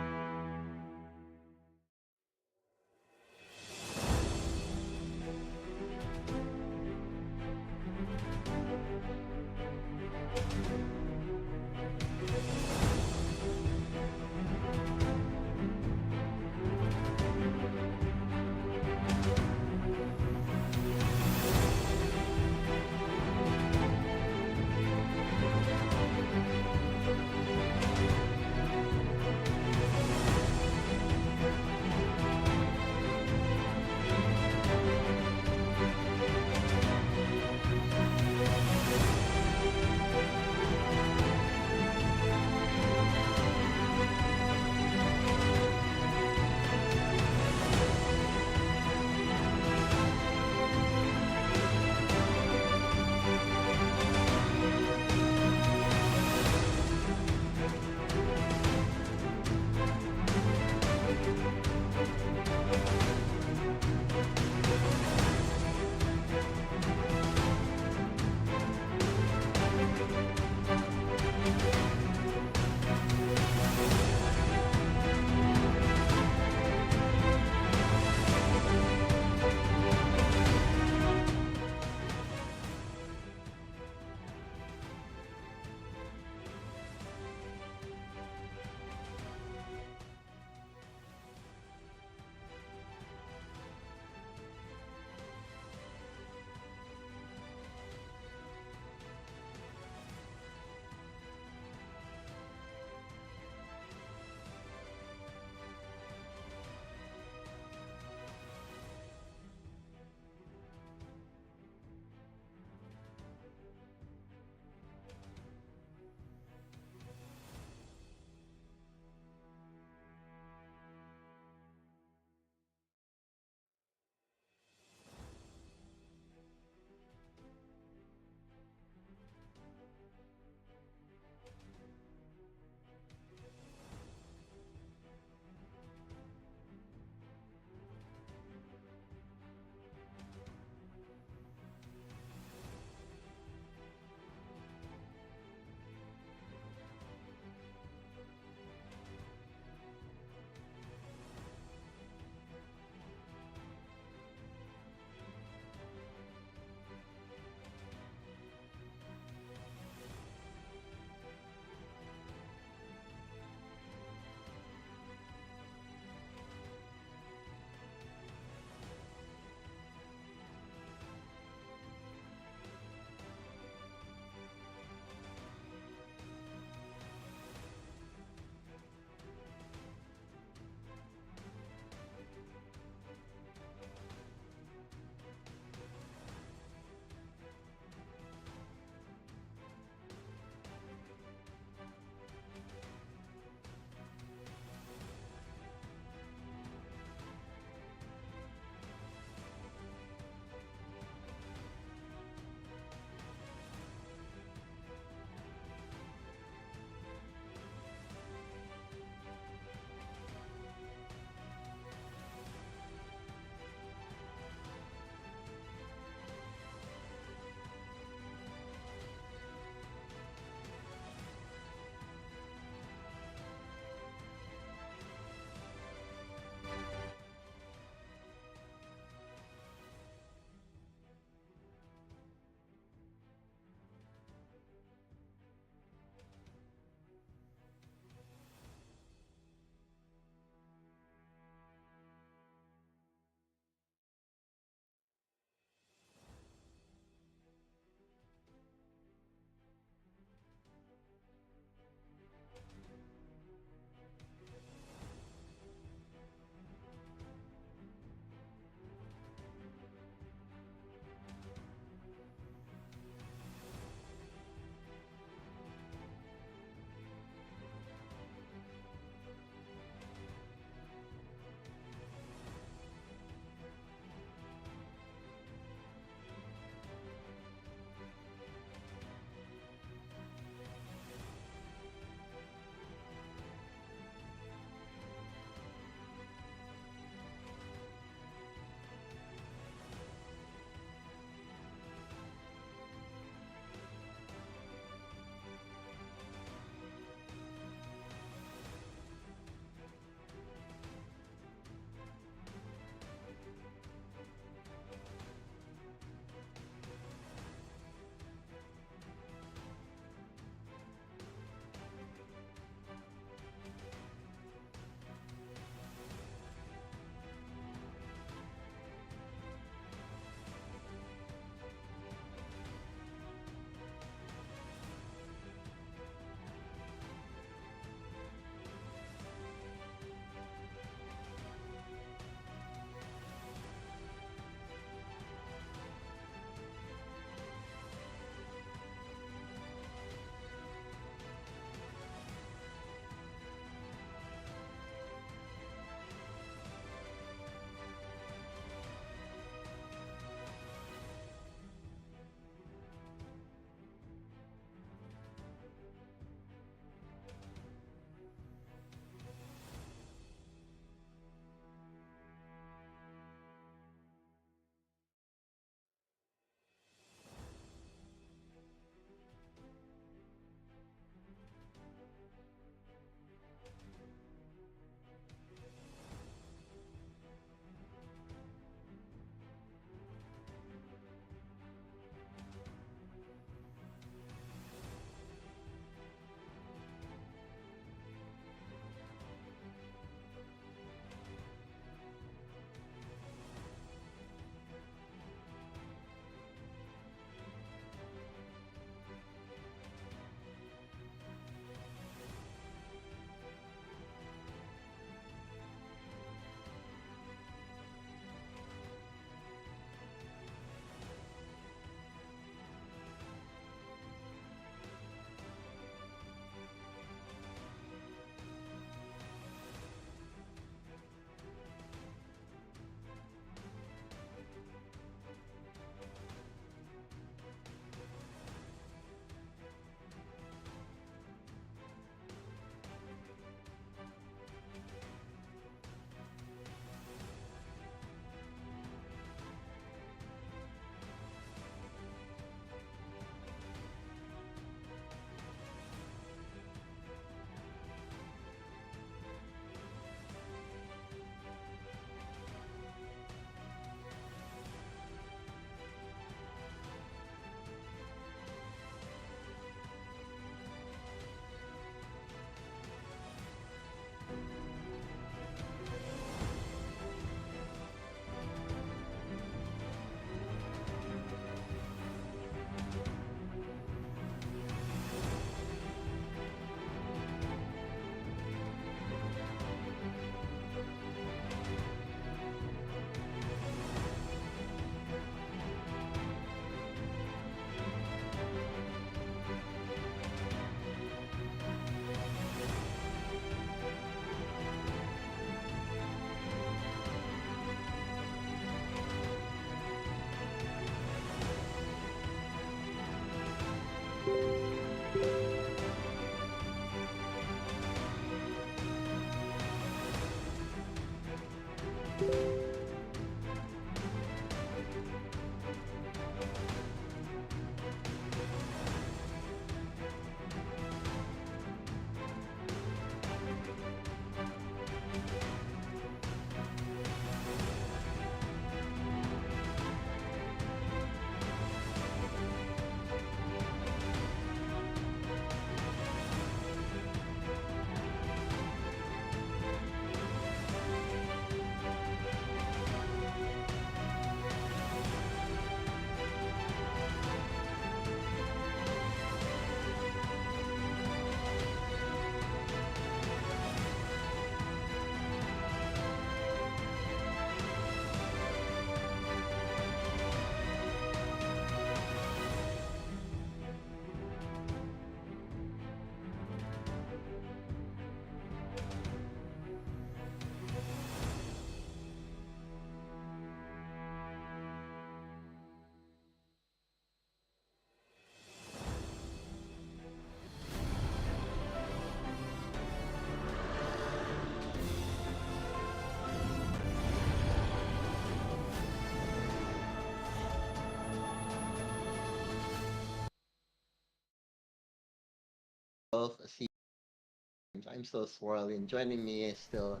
I'm still swirling. Joining me is still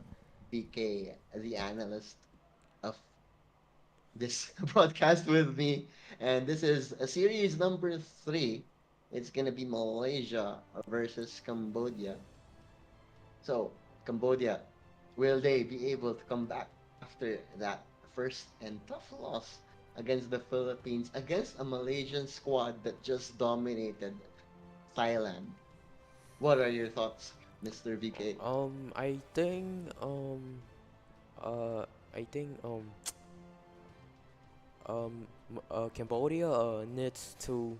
BK, the analyst of this broadcast with me. And this is a series number 3. It's gonna be Malaysia versus Cambodia. So, Cambodia, will they be able to come back after that first and tough loss against the Philippines, against a Malaysian squad that just dominated Thailand? What are your thoughts, Mr. VK?
I think uh I think Cambodia needs to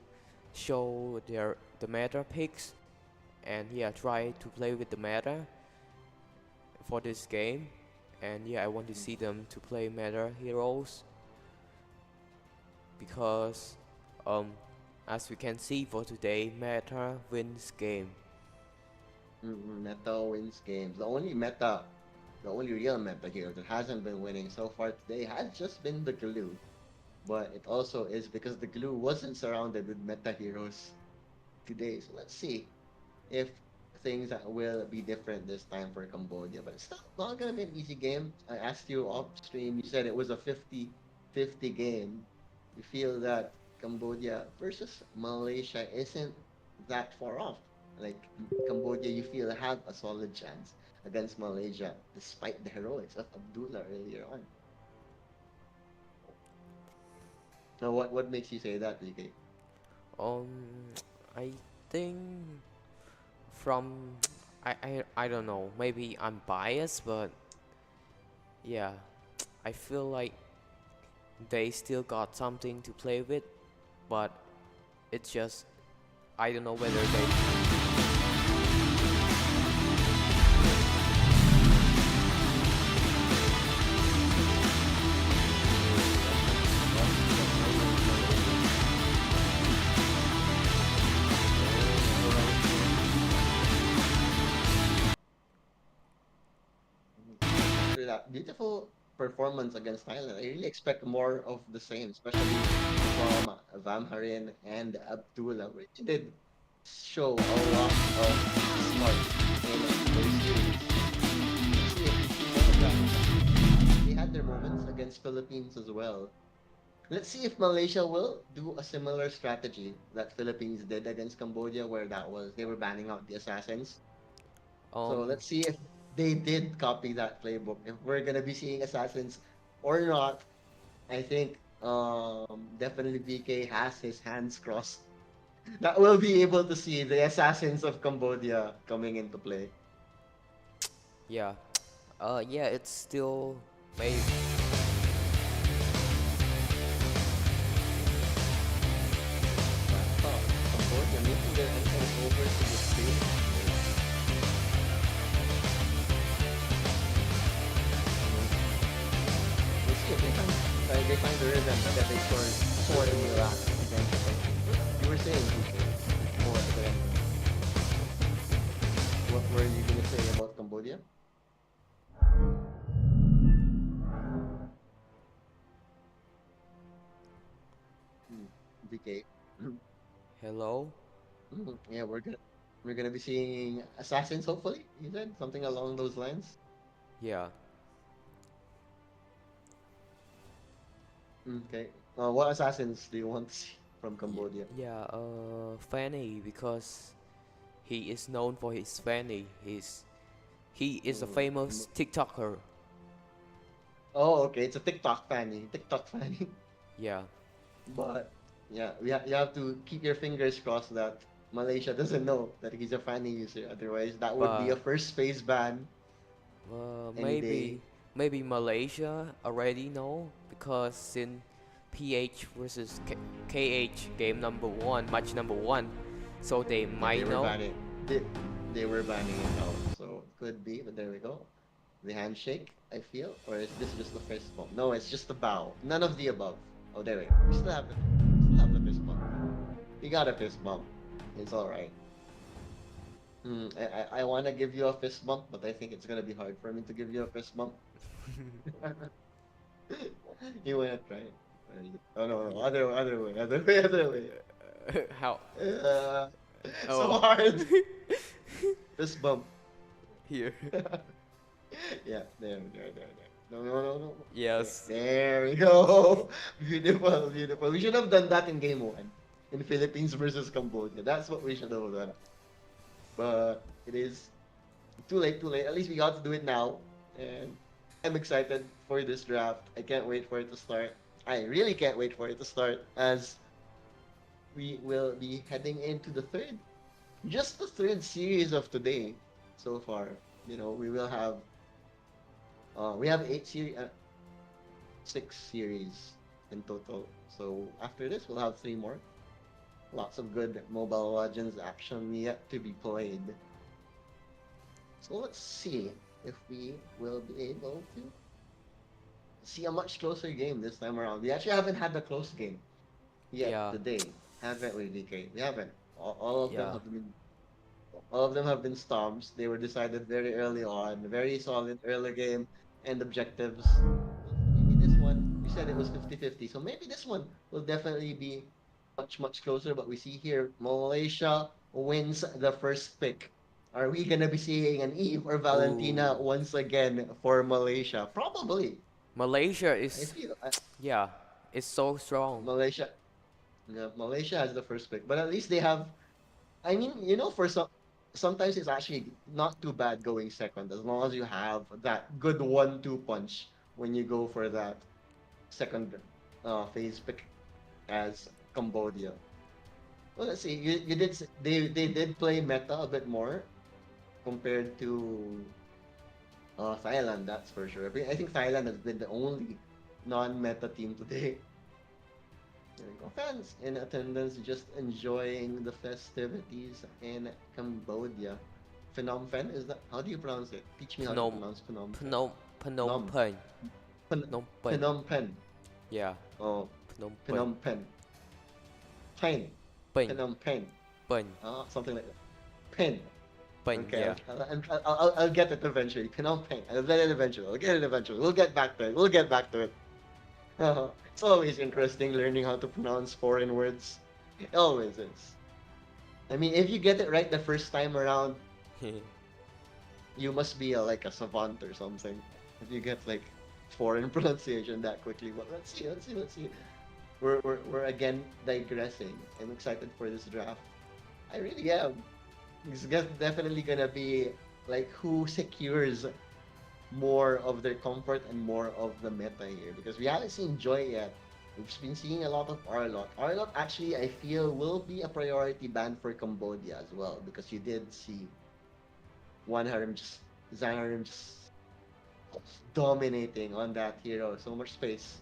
show the meta picks, and yeah, try to play with the meta for this game. And yeah, I want to see them to play meta heroes, because um as we can see for today, meta wins game.
Meta wins games. The only real meta here that hasn't been winning so far today has just been the glue. But it also is because the glue wasn't surrounded with meta heroes today. So let's see if things will be different this time for Cambodia. But it's not going to be an easy game. I asked you off stream, you said it was a 50-50 game. You feel that Cambodia versus Malaysia isn't that far off. Like Cambodia, you feel have a solid chance against Malaysia, despite the heroics of Abdullah earlier on. Now, what makes you say that, DK?
Um, I think from I don't know. Maybe I'm biased, but yeah, I feel like they still got something to play with, but it's just I don't know whether they.
After that beautiful performance against Thailand, I really expect more of the same, especially from Vamharin and Abdullah, which did show a lot of smart in their series. Let's see if we see more of that. They had their moments against Philippines as well. Let's see if Malaysia will do a similar strategy that Philippines did against Cambodia, where that was they were banning out the assassins. So
Um,
let's see if they did copy that playbook. If we're gonna be seeing assassins or not, I think definitely BK has his hands crossed that we'll be able to see the assassins of Cambodia coming into play.
yeah, yeah, it's still maybe.
Cambodia making their entrance over to the stage. We'll see if they find the rhythm that they scored in the last against the Philippines. You were saying before the end. What were you gonna say about Cambodia? BK.
Hello.
Yeah, we're gonna be seeing assassins hopefully. You said something along those lines.
Yeah.
Okay. What assassins do you want to see from Cambodia?
Yeah, Fanny, because he is known for his Fanny. He is a
Mm.
famous TikToker.
Oh, okay. It's a TikTok fanny. TikTok fanny.
Yeah.
But yeah, you have to keep your fingers crossed that Malaysia doesn't know that he's a fanny user. Otherwise, that would be a
But
first phase ban any day.
maybe Malaysia already know, because in PH versus KH game number 1, match number 1, so they
Yeah, they
might
were
know.
banning. They were banning it out. So could be, but there we go. The handshake, I feel, or is this just the fist bump? No, it's just the bow. None of the above. Oh, there we go. We still have the fist bump. You got a fist bump. It's all right. I want to give you a fist bump, but I think it's gonna be hard for me to give you a fist bump. You wanna try? Oh no, no, other way, other way, other way.
How?
Uh, So
Oh.
hard. Fist bump.
Here.
Yeah, there. No, no, no, no.
Yes.
There we go. Beautiful, beautiful. We should have done that in game one. In Philippines versus Cambodia. That's what we should have done. But it is too late, too late. At least we got to do it now. And I'm excited for this draft. I can't wait for it to start. I really can't wait for it to start as we will be heading into the third, just the third series of today so far. You know, we have six series in total. So after this, we'll have three more. Lots of good Mobile Legends action yet to be played. So let's see if we will be able to see a much closer game this time around. We actually haven't had a close game yet
Yeah.
today, haven't we, DK? We haven't. All of them
Yeah.
have been all of them have been storms. They were decided very early on, very solid early game and objectives. Maybe this one, we said it was 50-50, so maybe this one will definitely be much closer. But we see here, Malaysia wins the first pick. Are we gonna be seeing an Eve or Valentina
Ooh.
once again for Malaysia? Probably.
Malaysia
I
is,
feel
yeah, it's so strong.
Malaysia, yeah, Malaysia has the first pick, but at least they have. I mean, you know, for sometimes it's actually not too bad going second as long as you have that good 1-2 punch when you go for that second phase pick as Cambodia. Well, let's see. You did they did play meta a bit more compared to Thailand. That's for sure. I think Thailand has been the only non-meta team today. There we go. Fans in attendance just enjoying the festivities in Cambodia. Phnom Penh, is that how do you pronounce it? Teach me how to
Phnom,
pronounce Phnom Penh.
Phnom
Phnom
Penh.
Phen-
Phnom Penh.
Phnom Penh.
Yeah.
Oh,
Phnom Penh.
Phnom Penh. Penh.
Penh.
Phnom Penh.
Penh.
Something like that. Penh.
Penh.
Okay,
Yeah.
I'll get it eventually. Phnom Penh. I'll get it eventually. I'll get it eventually. We'll get back to it. We'll get back to it. It's always interesting learning how to pronounce foreign words. It always is. I mean, if you get it right the first time around, you must be like a savant or something. If you get like foreign pronunciation that quickly. But let's see. We're again digressing. I'm excited for this draft. I really am. Definitely gonna be like who secures more of their comfort and more of the meta here because we haven't seen Joy yet. We've been seeing a lot of Arlot. Arlot actually I feel will be a priority ban for Cambodia as well because you did see Xanarim just dominating on that hero. So much space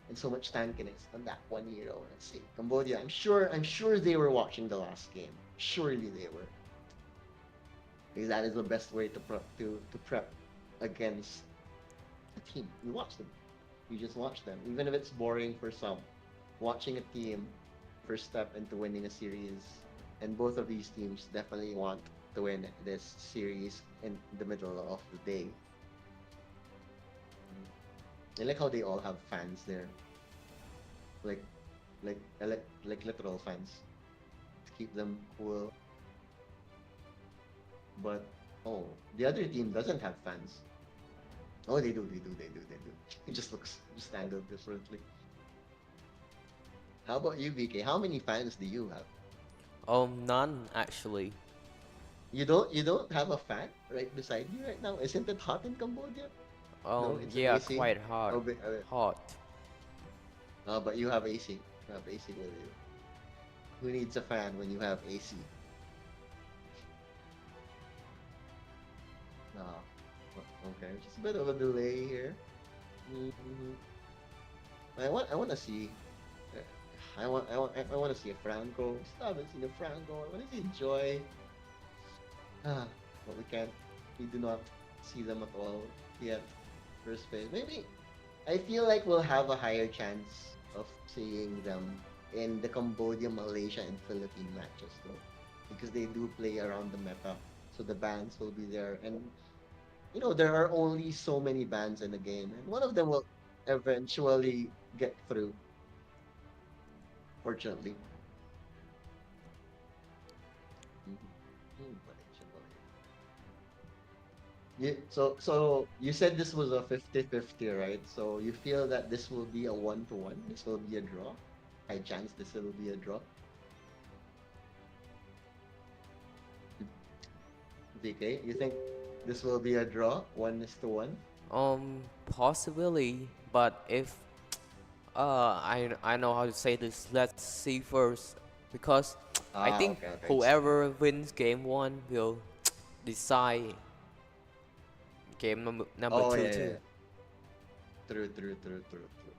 and so much tankiness on that one hero. Let's see. Cambodia, I'm sure they were watching the last game. Surely they were. Because that is the best way to prep against a team. You watch them. You just watch them. Even if it's boring for some. Watching a team, first step into winning a series. And both of these teams definitely want to win this series in the middle of the day. I like how they all have fans there. Like literal fans. To keep them cool. But oh, the other team doesn't have fans. Oh, they do. It just looks just angled differently. How about you, VK? How many fans do you have?
None actually.
You don't have a fan right beside you right now? Isn't it hot in Cambodia? No, it's an
Yeah,
AC.
quite hot.
Oh,
Hot.
but you have AC. You have AC with you. Who needs a fan when you have AC? Okay, just a bit of a delay here. I want to see. I want to see a Franco. Still haven't seen a Franco. I want to see Joy. But we can't. We do not see them at all yet. First phase. Maybe. I feel like we'll have a higher chance of seeing them in the Cambodia, Malaysia, and Philippine matches though, because they do play around the meta. So the bans will be there, and you know, there are only so many bans in the game, and one of them will eventually get through. Fortunately. Malaysia, Malaysia. So you said this was a 50-50, right? So you feel that this will be a 1-1? This will be a draw? High chance this will be a draw? DK, you think this will be a draw? 1-1?
Possibly, but if I know how to say this. Let's see first, because I
Ah,
think
okay, okay.
whoever wins game one will decide game number
Oh,
two
yeah, yeah,
too.
yeah. True, true, true, true, true.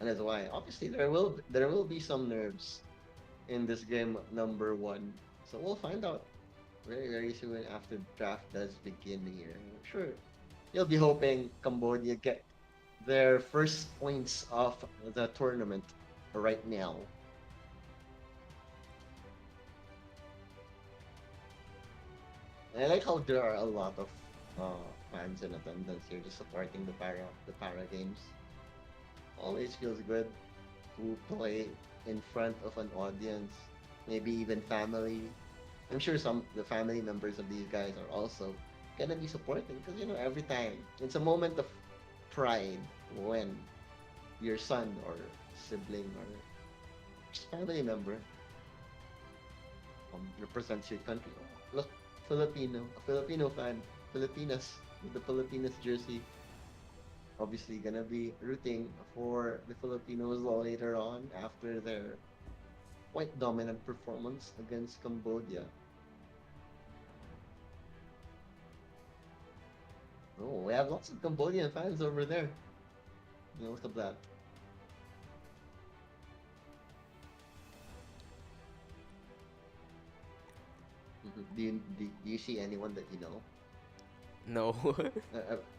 And that's why, obviously, there will be some nerves in this game number one. So we'll find out very, very soon after the draft does begin here. I'm sure you'll be hoping Cambodia get their first points of the tournament right now. And I like how there are a lot of fans in attendance here just supporting the para games. Always feels good to play in front of an audience, maybe even family. I'm sure some the family members of these guys are also gonna be supporting because every time it's a moment of pride when your son or sibling or just family member represents your country. Oh, look, a Filipino fan, Filipinas with the Filipinas jersey. Obviously, gonna be rooting for the Filipinos later on after their quite dominant performance against Cambodia. Oh, we have lots of Cambodian fans over there. Look at that. Do you see anyone that you know?
No.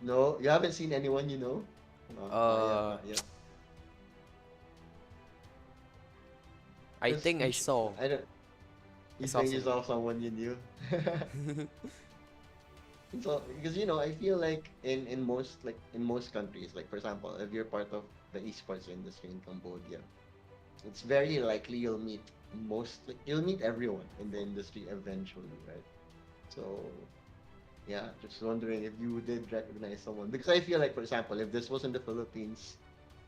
No, you haven't seen anyone you know? Not yet,
uh,
not yet.
I think I saw.
I don't.
I
You
saw
think you
some.
saw someone you knew? So, because I feel like in most countries, like for example, if you're part of the esports industry in Cambodia, it's very likely you'll meet everyone in the industry eventually, right? So yeah, just wondering if you did recognize someone because I feel like, for example, if this was in the Philippines,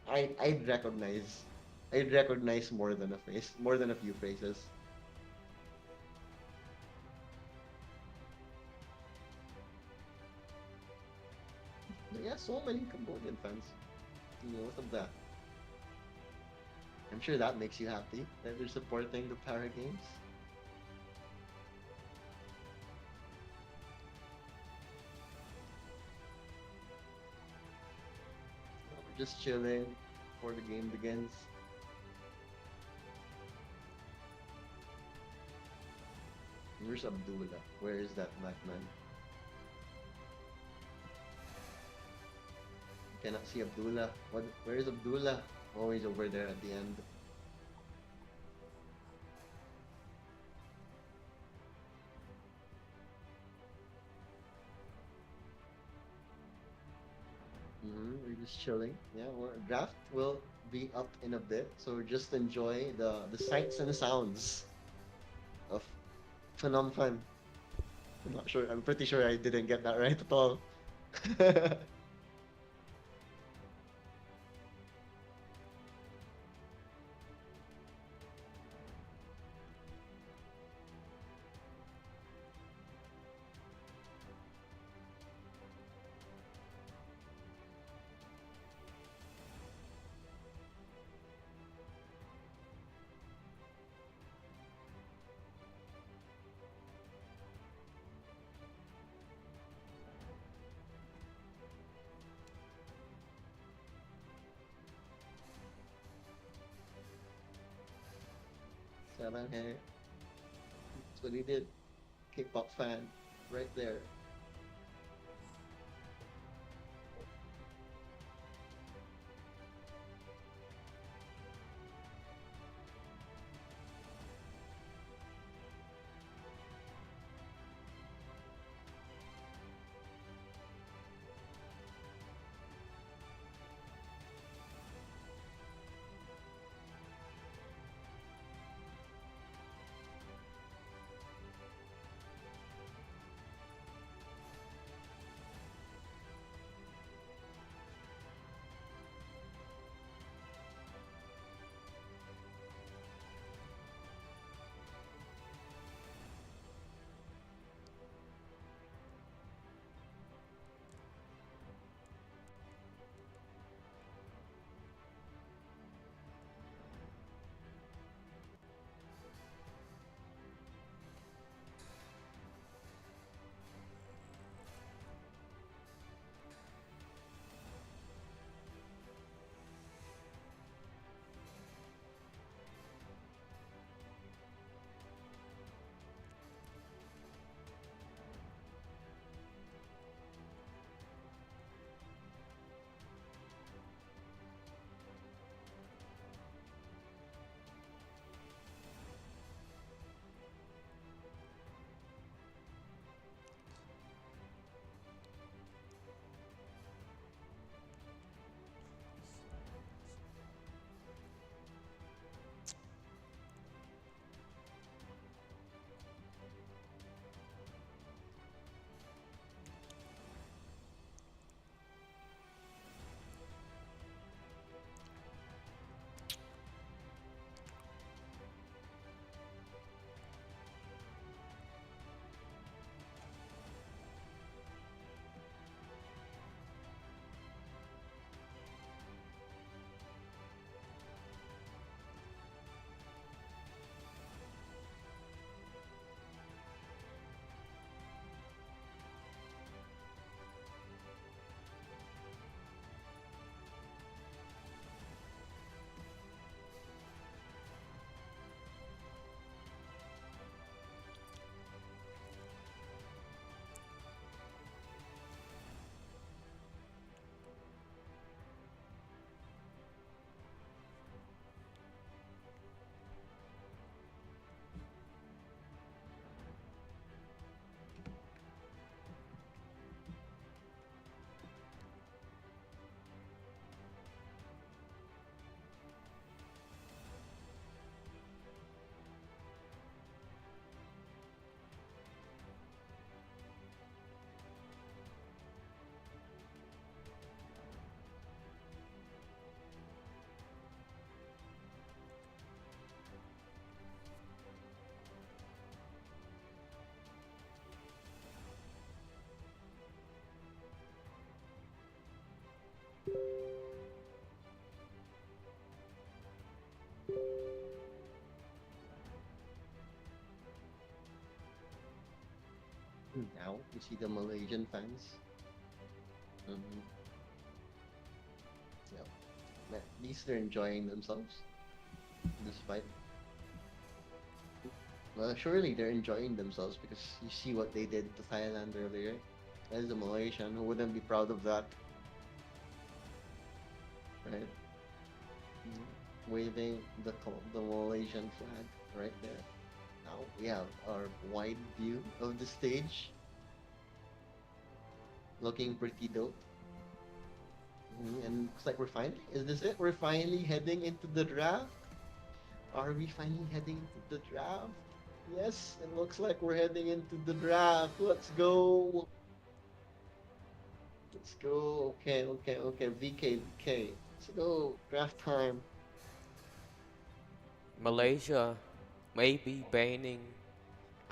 I'd recognize more than a few faces. But yeah, so many Cambodian fans. Look at that. I'm sure that makes you happy that they're supporting the Para Games. We're just chilling before the game begins. Where's Abdullah? Where is that black man? I cannot see Abdullah. Where is Abdullah? Oh, he's over there at the end. We're just chilling. Yeah, draft will be up in a bit, so just enjoy the sights and sounds of Phnom Penh. I'm not sure. I'm pretty sure I didn't get that right at all. Sarang hair. That's what he did. K-pop fan, right there. Now you see the Malaysian fans. Mm-hmm. Yeah. At least they're enjoying themselves despite. Well, surely they're enjoying themselves because you see what they did to Thailand earlier. As a Malaysian, who wouldn't be proud of that, right? Waving the Malaysian flag right there. Now we have our wide view of the stage, looking pretty dope. And looks like we're finally, is this it? We're finally heading into the draft? Are we finally heading into the draft? Yes, it looks like we're heading into the draft. Let's go. Let's go. Okay. VK. Let's go. Draft time.
Malaysia may be banning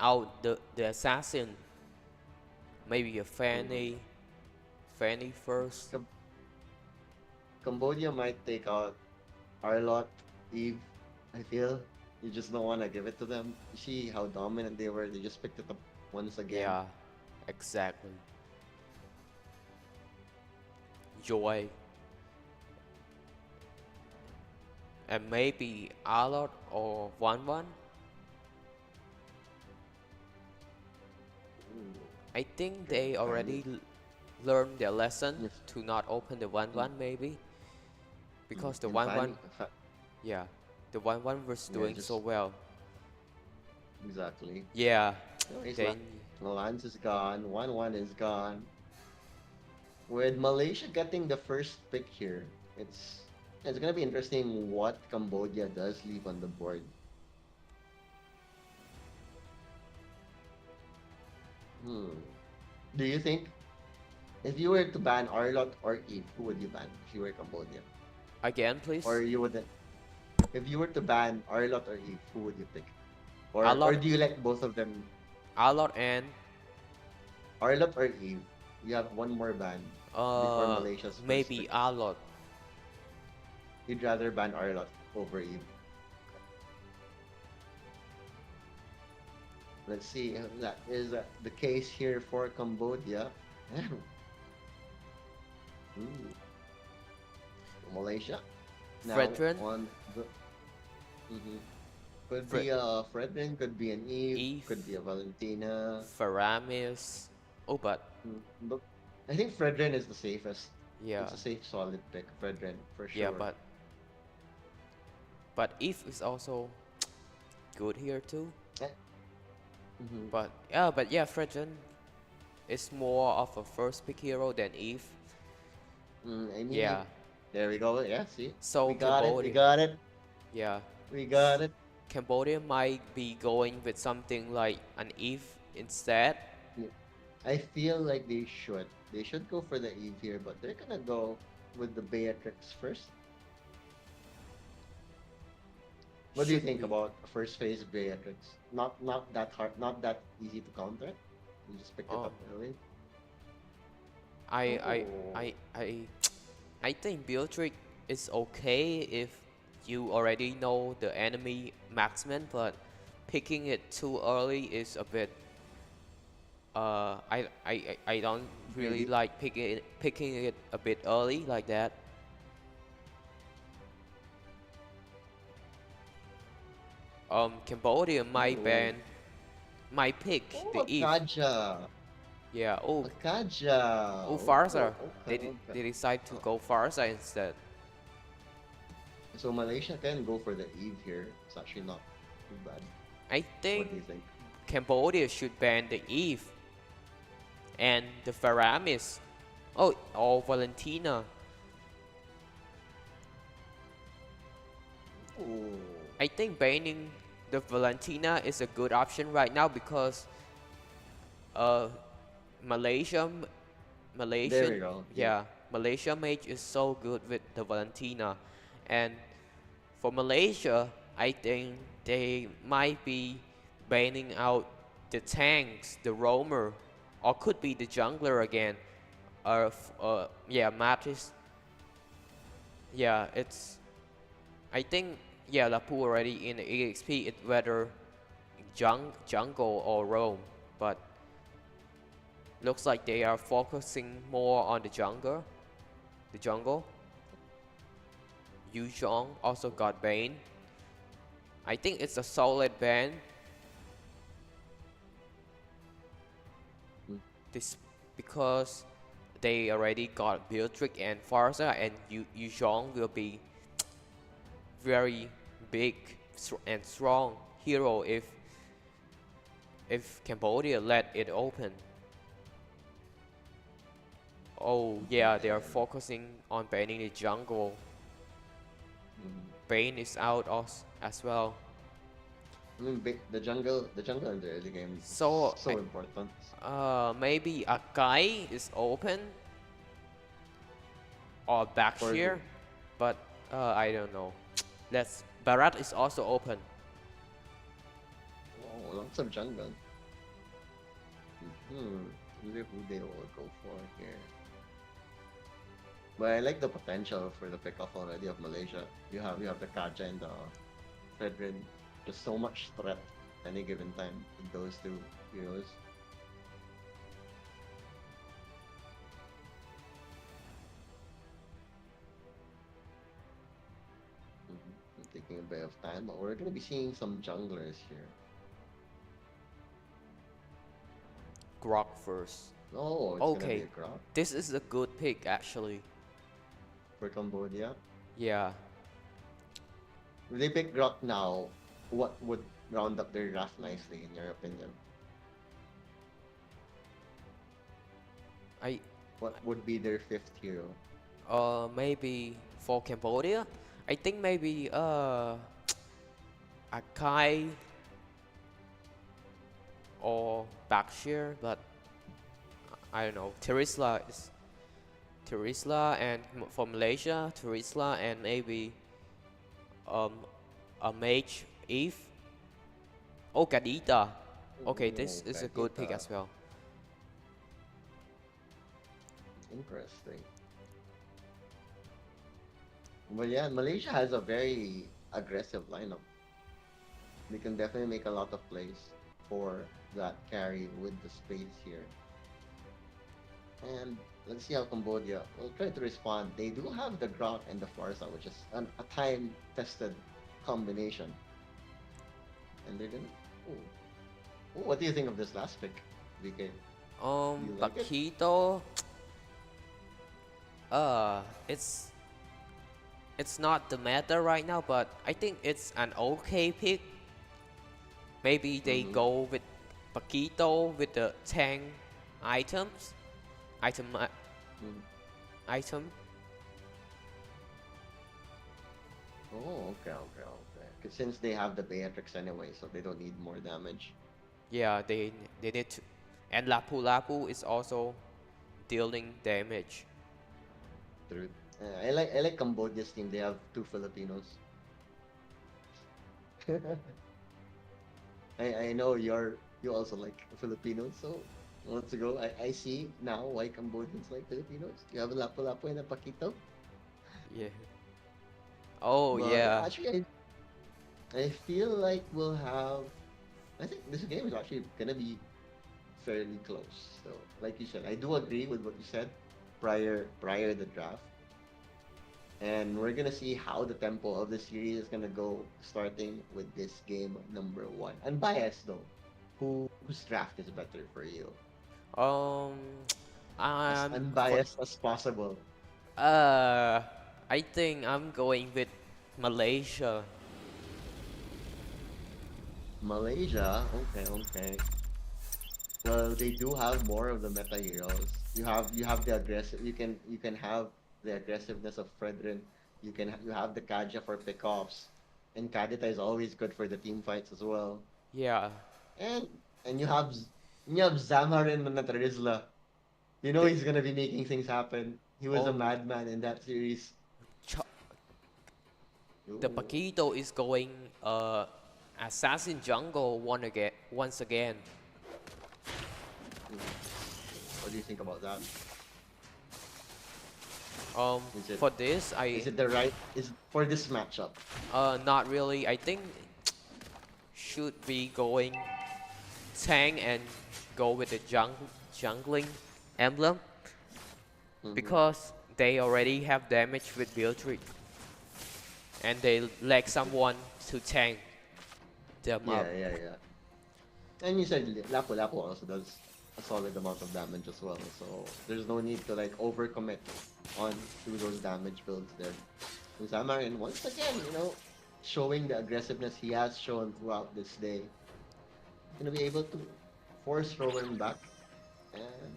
out the assassin. Maybe a Fanny first.
Cam- Cambodia might take out Arlot, Eve. I feel you just don't want to give it to them. You see how dominant they were. They just picked it up once again.
Yeah, exactly. Joy. And maybe Alot or One. I think they already learned their lesson
Yes.
to not open the 1 maybe. Because the
And
1 yeah, the 1 was
Yeah,
doing so
just-
well.
Exactly.
Yeah,
Anyways,
then
Lance is gone. 1-1 is gone. With Malaysia getting the first pick here, it's gonna be interesting what Cambodia does leave on the board. Do you think if you were to ban Arlot or Eve, who would you ban if you were Cambodia?
again, please.
Or you wouldn't? If you were to ban Arlot or Eve, who would you pick? Or
Arlot.
do you like both of them?
Alot and
Arlot or Eve? You have one more ban before Malaysia's first
maybe
pick.
Alot.
You'd rather ban Arlot over Eve. Let's see if that is the case here for Cambodia. Ooh. Malaysia. Now
Fredrin?
on the could be a Fredrin, could be an Eve, could be a Valentina.
Faramis. Oh, but
Look, I think Fredrin is the safest.
yeah,
It's a safe, solid pick, Fredrin for sure.
yeah, but Eve is also good here too.
Mhm.
But yeah, Fredrin is more of a first pick hero than Eve.
I mean,
Yeah.
there we go. Yeah, see,
So
we got it. We
Cambodia,
got it.
yeah,
We got it.
Cambodia might be going with something like an Eve instead.
I feel like they should. They should go for the Eve here, but they're gonna go with the Beatrix first. What do you
Should
think
be.
about first phase Beatrix? Not that hard, not that easy to counter. You just picked it up early.
I
Oh.
I I I think Beatrix is okay if you already know the enemy marksman, but picking it too early is a bit. I don't really
Greedy?
like picking it a bit early like that. Cambodia might
Ooh.
might pick
Oh,
the Eve.
Akaja.
Yeah. Oh,
Akaja.
oh, Farsa.
Okay.
They decide to go Farsa instead.
So Malaysia can go for the Eve here. It's actually not too bad.
I
What
think
do you think?
Cambodia should ban the Eve and the Faramis. Oh, or Valentina.
Ooh.
I think banning the Valentina is a good option right now because Malaysia
There we
Malaysian
go.
yeah, Malaysia mage is so good with the Valentina, and for Malaysia I think they might be banning out the tanks, the roamer, or could be the jungler again. Yeah, Matis. Yeah, it's. I think yeah, Lapu already in the EXP. It's whether jungle or roam, but Looks like they are focusing more on the jungle. The jungle. Yu Zhong also got Bane. I think it's a solid ban. This because they already got Beatrix and Farza, and Yu Zhong will be very big and strong hero if Cambodia let it open. Oh yeah, they are focusing on banning the jungle. Bane is out as well.
I mean, the jungle in the early game is
So
important.
maybe a guy is open or back
For
here, but I don't know. Barat is also open.
Oh, lots of jungle. Wonder who they will go for here. But I like the potential for the pick-off already of Malaysia. You have the Kaja and the Fredrin. There's so much threat any given time with those two heroes. I'm taking a bit of time, but we're gonna be seeing some junglers here.
Grok first.
Oh, it's
Okay.
gonna be a Grok
This is a good pick actually.
for Cambodia.
Yeah.
If they pick Grok now, what would round up their draft nicely, in your opinion? What would be their fifth hero?
Maybe for Cambodia, I think maybe Akai or Bakshir, but I don't know. Terisla, and for Malaysia, Terisla and maybe a mage Eve. Oh, Kadita. Okay, this is a good pick
Kadita.
as well.
Interesting. But yeah, Malaysia has a very aggressive lineup. They can definitely make a lot of plays for that carry with the space here. And let's see how Cambodia will try to respond. They do have the Grok and the Farsa, which is a time-tested combination. And they're gonna... Ooh. What do you think of this last pick, VK? You like it?
Paquito. It's not the meta right now, but I think it's an okay pick. Maybe they go with Paquito with the tank items. Item.
'Cause since they have the Beatrix anyway, so they don't need more damage.
Yeah, they need to, and Lapu Lapu is also dealing damage.
True. I like Cambodia's team. They have two Filipinos. I know you also like Filipinos, so let's go. I see now why Cambodians like Filipinos. You have a Lapu Lapu and a Paquito.
Yeah. Oh
But
yeah.
actually, I feel like we'll have. I think this game is actually gonna be fairly close. So, like you said, I do agree with what you said prior the draft. And we're gonna see how the tempo of the series is gonna go, starting with this game number 1. Unbiased though, whose draft is better for you? As
I'm
unbiased as possible.
I think I'm going with Malaysia.
Malaysia, okay. Well, they do have more of the meta heroes. You have the aggressive. You can have the aggressiveness of Fredrin. You have the Kaja for pickoffs, and Kadita is always good for the team fights as well.
Yeah.
And you have Zamarin and Natarizla. You know he's gonna be making things happen. He was a madman in that series.
The Paquito is going assassin jungle once again.
What do you think about that?
For this,
Is it the right? Is for this matchup?
not really. I think should be going tank and go with the jungling emblem because they already have damage with Beatrix and they lack someone to tank them
Yeah,
up.
yeah, yeah. And you said Lapu Lapu also does a solid amount of damage as well, so there's no need to like overcommit on to those damage builds there. And Zamarin once again, showing the aggressiveness he has shown throughout this day, gonna be able to force Rowan back and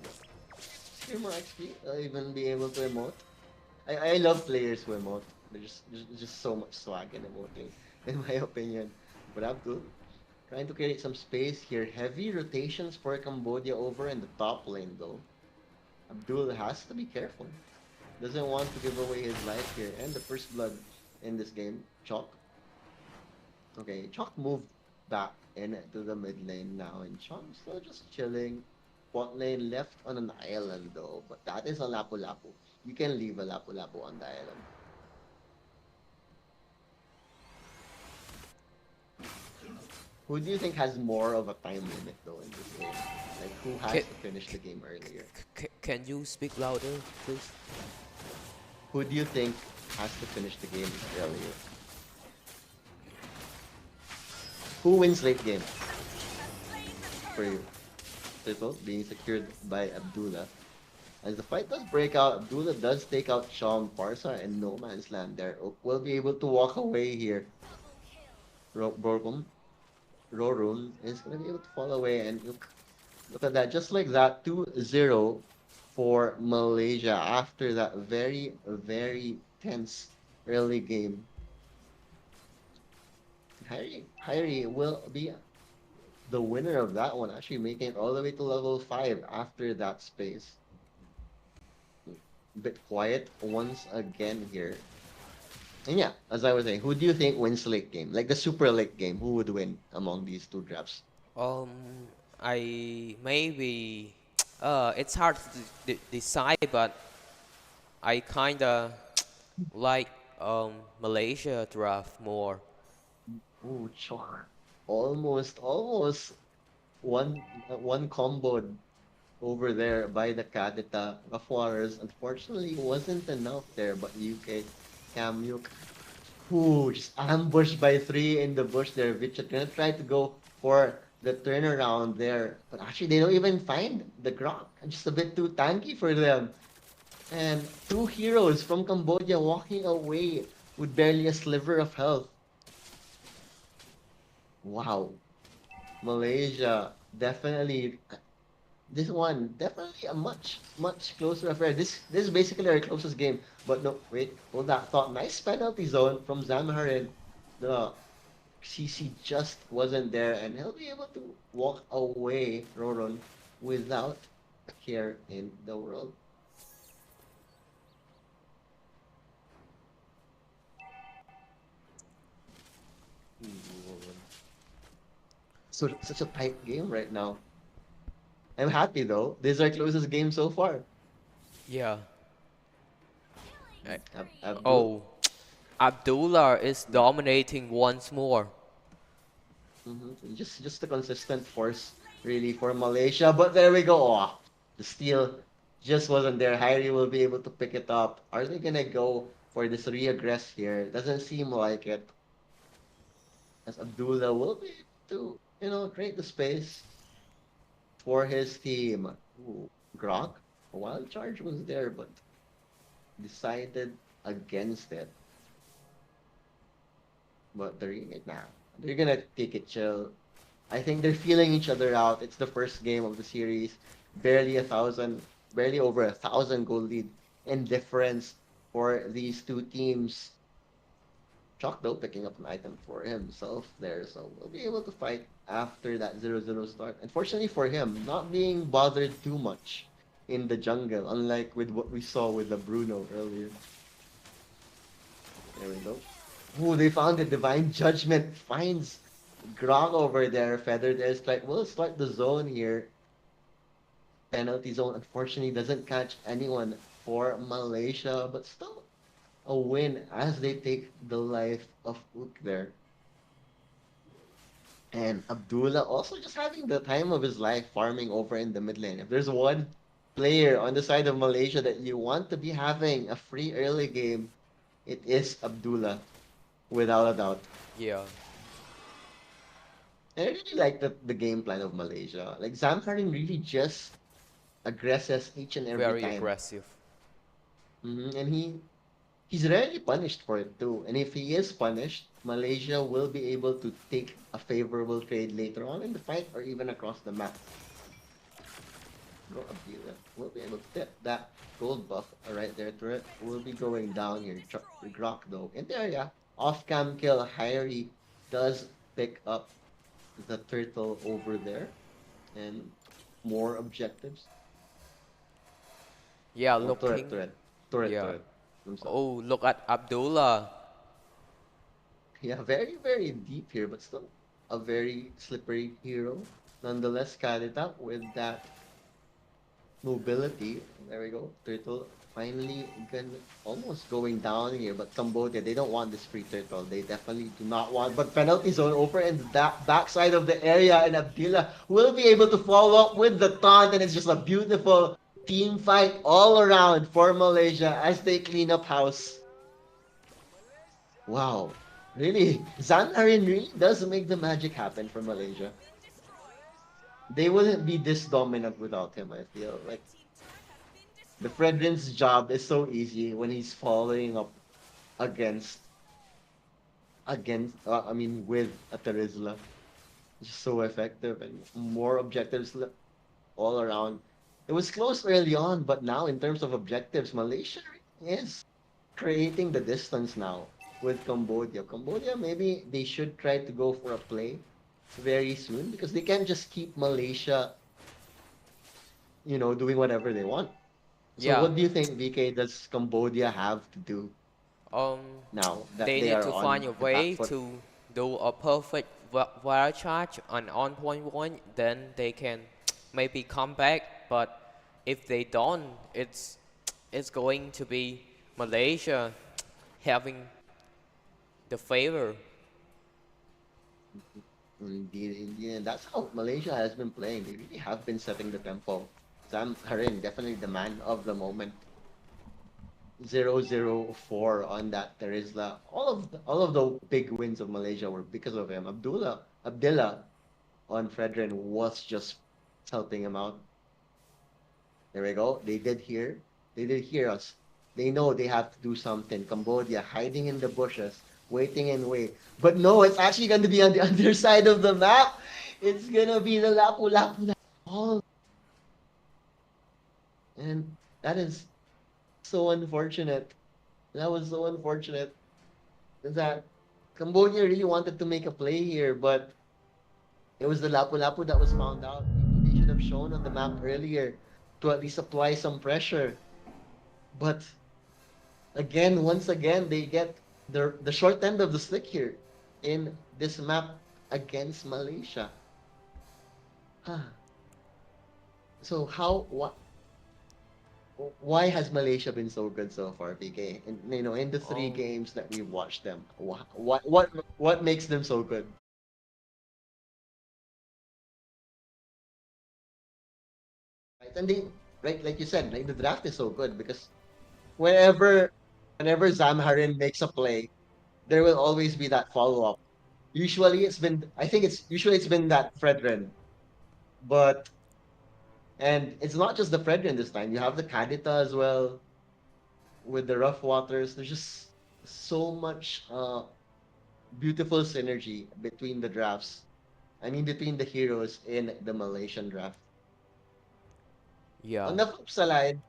secure more XP. Even be able to emote. I love players who emote. There's just so much swag in emoting, in my opinion. But Abdul, trying to create some space here. Heavy rotations for Cambodia over in the top lane though. Abdul has to be careful. Doesn't want to give away his life here. And the first blood in this game. Chalk. Okay, Chalk moved back into the mid lane now. And Chalk still just chilling. Bot lane left on an island though. But that is a Lapu Lapu. You can leave a Lapu Lapu on the island. Who do you think has more of a time limit though in this game? Like who has
Can,
to finish the game earlier?
can you speak louder, please?
Who do you think has to finish the game earlier? Who wins late game for you? Triple being secured by Abdullah. As the fight does break out, Abdullah does take out Sham, Parsa, and No Man's Land there. Will be able to walk away here. Borgum, Rorun is going to be able to fall away and look at that. Just like that, 2-0 for Malaysia after that very, very tense early game. Hyrie will be the winner of that one, actually making it all the way to level 5 after that space. Bit quiet once again here. And yeah, as I was saying, who do you think wins late game? Like the super late game, who would win among these two drafts?
Um, I maybe it's hard to decide, but I kinda like Malaysia draft more.
Ooh, Char. Almost one combo over there by the Kadita of Waters. Unfortunately, wasn't enough there, but UK Kamyuk. Ooh, just ambushed by three in the bush there. Vichat gonna try to go for the turnaround there. But actually, they don't even find the Grok. Just a bit too tanky for them. And two heroes from Cambodia walking away with barely a sliver of health. Wow. Malaysia definitely this one definitely a much closer affair. This is basically our closest game. But no, wait, hold that thought. Nice penalty zone from Zamharin. The CC just wasn't there, and he'll be able to walk away, Roron, without a care in the world. So such a tight game right now. I'm happy though. This is our closest game so far.
Yeah. Uh,
Abdul.
Oh, Abdullah is dominating once more.
Just a consistent force really for Malaysia. But there we go. Oh, the steal just wasn't there. Hyrie will be able to pick it up. Are they gonna go for this reaggress here? Doesn't seem like it. As Abdullah will be able to, create the space for his team. Ooh, Grok. A wild charge was there, but decided against it. But they're gonna take it chill. I think they're feeling each other out. It's the first game of the series. Barely over 1,000 goal lead in difference for these two teams. Chalk though picking up an item for himself there, so we'll be able to fight after that 0-0 start. Unfortunately for him, not being bothered too much in the jungle, unlike with what we saw with the Bruno earlier. There we go. Ooh, they found it. Divine Judgment finds Grog over there. Feathered Airstrike will start the zone here. Penalty zone unfortunately doesn't catch anyone for Malaysia, but still a win as they take the life of Ook there. And Abdullah also just having the time of his life farming over in the mid lane. If there's one player on the side of Malaysia that you want to be having a free early game, it is Abdullah, without a doubt.
Yeah,
And I really like the game plan of Malaysia. Like Zamharin really just aggresses each and every
very
time.
aggressive.
And he's rarely punished for it too. And if he is punished, Malaysia will be able to take a favorable trade later on in the fight or even across the map. Go Abdullah. We'll be able to tip that gold buff right there, turret. Will be going down here. Grok though. In the area, off cam kill, Hyrie does pick up the turtle over there. And more objectives.
Yeah,
Oh, turret,
looking.
turret. Turret,
Yeah.
turret. Himself.
Oh, look at Abdullah.
Yeah, very, very deep here, but still a very slippery hero. Nonetheless, Kadita with that mobility. There we go. Turtle finally almost going down here, but Cambodia, they don't want this free turtle. They definitely do not want. But penalty zone over in that backside of the area, and Abdullah will be able to follow up with the taunt, and it's just a beautiful team fight all around for Malaysia as they clean up house. Wow. Really, Zanharin really does make the magic happen for Malaysia. They wouldn't be this dominant without him, I feel. Like, the Fredrin's job is so easy when he's following up against, with a Terizla. Just so effective and more objectives all around. It was close early on, but now in terms of objectives, Malaysia is creating the distance now with Cambodia. Cambodia, maybe they should try to go for a play very soon because they can't just keep Malaysia, doing whatever they want. So
Yeah.
what do you think, VK, does Cambodia have to do
Um,
now that
they
they
need
are
to find
on
a
the back
way
foot?
to do a perfect wire charge on point one. Then they can maybe come back. But if they don't, it's going to be Malaysia having the favor.
Indeed, indeed. And that's how Malaysia has been playing. They really have been setting the tempo. Sam Harin, definitely the man of the moment. 0-0-4 on that Terizla. All of the big wins of Malaysia were because of him. Abdullah on Fredrin was just helping him out. There we go. They did hear. They did hear us. They know they have to do something. Cambodia hiding in the bushes, waiting and wait. But no, it's actually going to be on the underside of the map. It's gonna be the Lapu Lapu all, and that is so unfortunate. That was so unfortunate that Cambodia really wanted to make a play here, but it was the Lapu Lapu that was found out. Maybe they should have shown on the map earlier to at least apply some pressure. But again, once again, they get the short end of the stick here in this map against Malaysia. Huh. So why has Malaysia been so good so far, PK? And in the three
Um,
games that we've watched them, what makes them so good? Right, and they right like you said, like the draft is so good because whenever whenever Zamharin makes a play, there will always be that follow up. Usually it's been that Fredrin, but and it's not just the Fredrin this time. You have the Kadita as well with the Rough Waters. There's just so much beautiful synergy between the drafts. I mean, between the heroes in the Malaysian draft.
yeah.
On the flip side,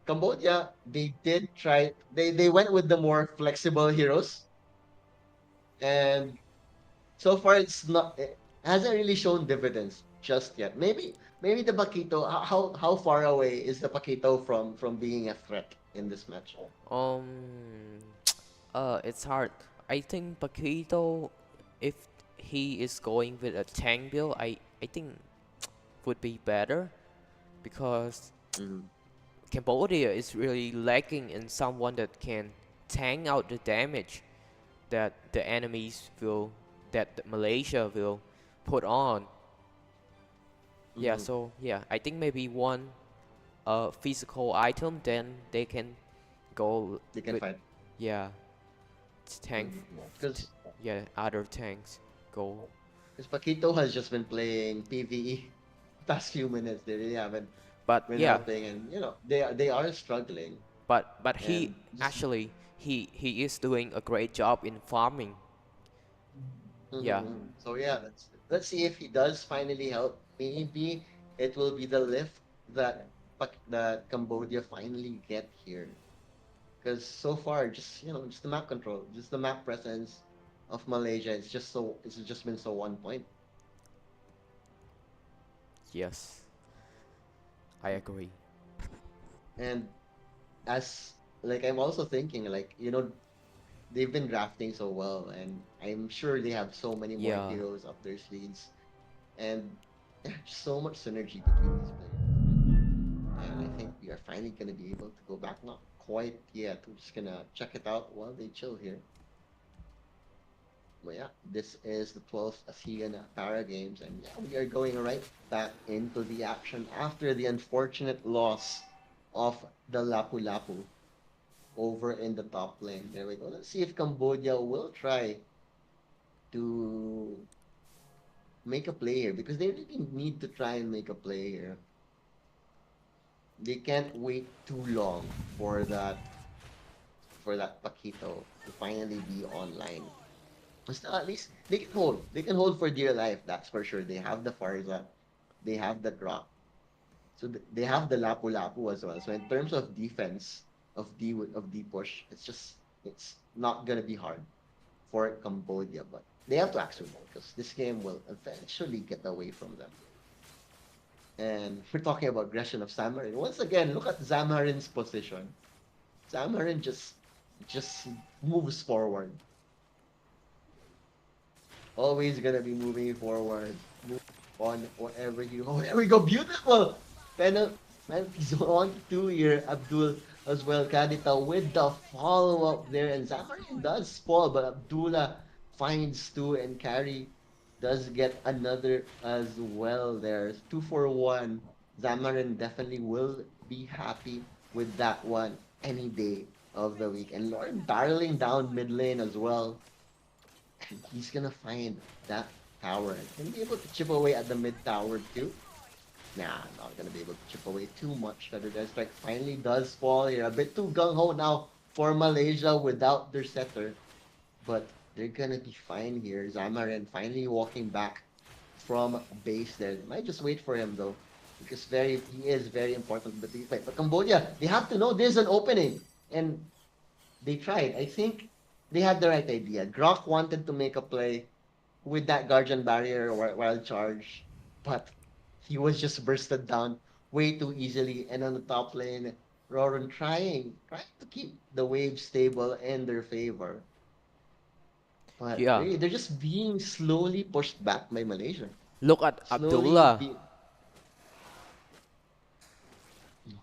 Cambodia, they did try. They went with the more flexible heroes, and so far it hasn't really shown dividends just yet. Maybe the Paquito. How far away is the Paquito from being a threat in this match?
Um, it's hard. I think Paquito, if he is going with a tank build, I think would be better because
Mm.
Cambodia is really lacking in someone that can tank out the damage that the enemies will, that Malaysia will put on. Yeah,
Mhm.
so yeah, I think maybe one physical item, then they can go
They can
with,
fight.
yeah, tank, t-
Because
yeah, other tanks go.
Paquito has just been playing PvE past few minutes. They really haven't
But
been
yeah,
helping, and they are struggling.
but he
And just
actually he is doing a great job in farming. Yeah,
So yeah, let's see if he does finally help. Maybe it will be the lift that Cambodia finally get here. Because so far, just the map control, just the map presence of Malaysia. It's just been so on point.
yes, I agree.
And as like I'm also thinking like they've been drafting so well, and I'm sure they have so many more
Yeah,
heroes up their sleeves, and there's so much synergy between these players right now. And I think we are finally gonna be able to go back. Not quite yet. We're just gonna check it out while they chill here. But yeah, this is the 12th ASEAN Para Games, and yeah, we are going right back into the action after the unfortunate loss of the Lapu Lapu over in the top lane. There we go. Let's see if Cambodia will try to make a play here because they really need to try and make a play here. They can't wait too long for that Paquito to finally be online. Basta at least they can hold. They can hold for dear life, that's for sure. They have the Farza, they have the drop. So they have the Lapu Lapu as well. So in terms of defense of D push, it's not gonna be hard for Cambodia, but they have to act soon because this game will eventually get away from them. And we're talking about aggression of Samarin. Once again, look at Zamarin's position. Samarin just moves forward. Always gonna be moving forward. Move on wherever you go. There we go. Beautiful. Penalties on 2 here. Abdul as well. Kadita with the follow-up there. And Zamarin does fall, but Abdullah finds two, and Carry does get another as well there. 2 for 1. Zamarin definitely will be happy with that one any day of the week. And Lord barreling down mid lane as well. And he's gonna find that tower. Gonna be able to chip away at the mid tower too. Nah, not gonna be able to chip away too much. The Death Strike finally does fall here. A bit too gung-ho now for Malaysia without their setter. But they're gonna be fine here. Zamarin finally walking back from base there. They might just wait for him though. Because he is very important in the team fight. But Cambodia, they have to know there's an opening. And they tried. I think they had the right idea. Grok wanted to make a play with that Guardian Barrier or Wild Charge, but he was just bursted down way too easily. And on the top lane, Roran trying to keep the wave stable in their favor. But
yeah.
they're just being slowly pushed back by Malaysia.
Look at
Slowly
Abdullah.
be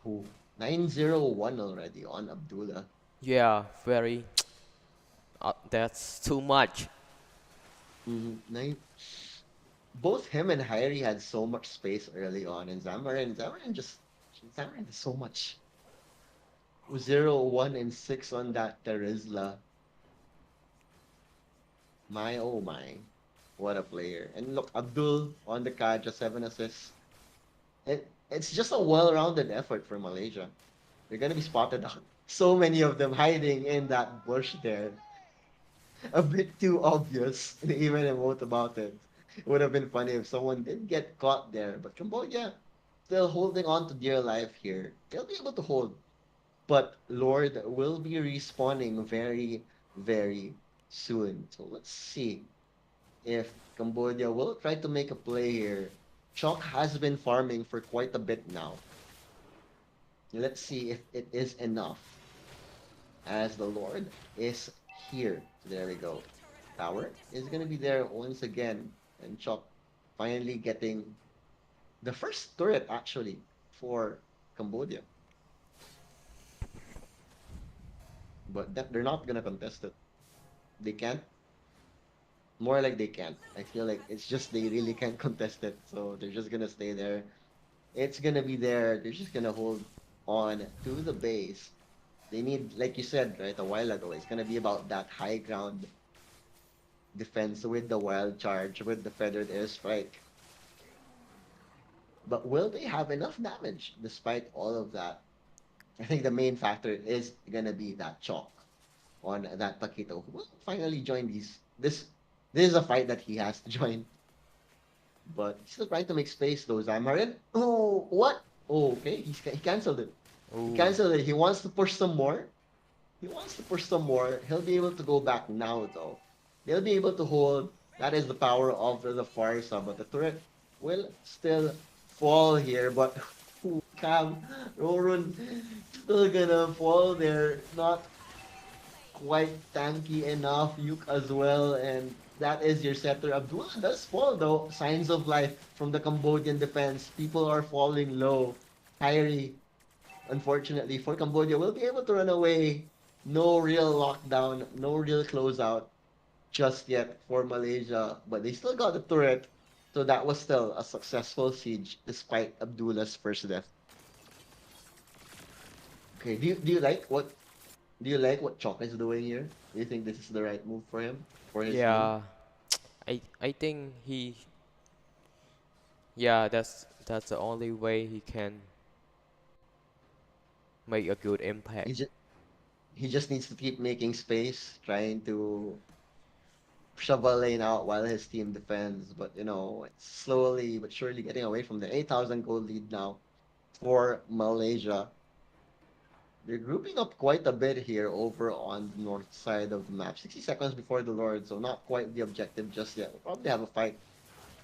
oh, 901 already on Abdullah.
Yeah, very. That's too much.
Nine both him and Hyrie had so much space early on, and Zamarin has so much. 0, 1, and 6 on that Terizla. My oh my. What a player. And look, Abdul on the Kaja, 7 assists. It's just a well-rounded effort for Malaysia. They're gonna be spotted out. So many of them hiding in that bush there. A bit too obvious. They even emote about it. It would have been funny if someone did get caught there. But Cambodia still holding on to dear life here. They'll be able to hold. But Lord will be respawning very, very soon. So let's see if Cambodia will try to make a play here. Chalk has been farming for quite a bit now. Let's see if it is enough. As the Lord is here. So there we go. Tower is gonna be there once again. And Chop finally getting the first turret actually for Cambodia. But they're not gonna contest it. They can't. More like they can't. I feel like it's just they really can't contest it, so they're just gonna stay there. It's gonna be there. They're just gonna hold on to the base. They need, like you said, right, a while ago, it's gonna be about that high ground defense with the wild charge, with the feathered airstrike. But will they have enough damage despite all of that? I think the main factor is gonna be that chalk on that Paquito who will finally join these. This is a fight that he has to join. But he's still trying to make space though, Zamarin. Oh, what? Oh, okay. He canceled it. He
Ooh.
canceled it. He wants to push some more. He wants to push some more. He'll be able to go back now though. They'll be able to hold. That is the power of the Farsa, but the turret will still fall here. But Cam, Rorun still gonna fall there. Not quite tanky enough. Yuk as well, and that is your setter. Abdullah does fall though. Signs of life from the Cambodian defense. People are falling low. Kyrie, unfortunately for Cambodia, will be able to run away. No real lockdown, no real closeout just yet for Malaysia, but they still got the turret. So that was still a successful siege despite Abdullah's first death. Okay, do you like what Chok is doing here? Do you think this is the right move for him, for his team?
Yeah, I think yeah, that's the only way he can make a good
He
impact.
just he just needs to keep making space, trying to shove a lane out while his team defends. But it's slowly but surely getting away from the 8,000 goal lead now for Malaysia. They're grouping up quite a bit here over on the north side of the map. 60 seconds before the Lord, so not quite the objective just yet. We'll probably have a fight,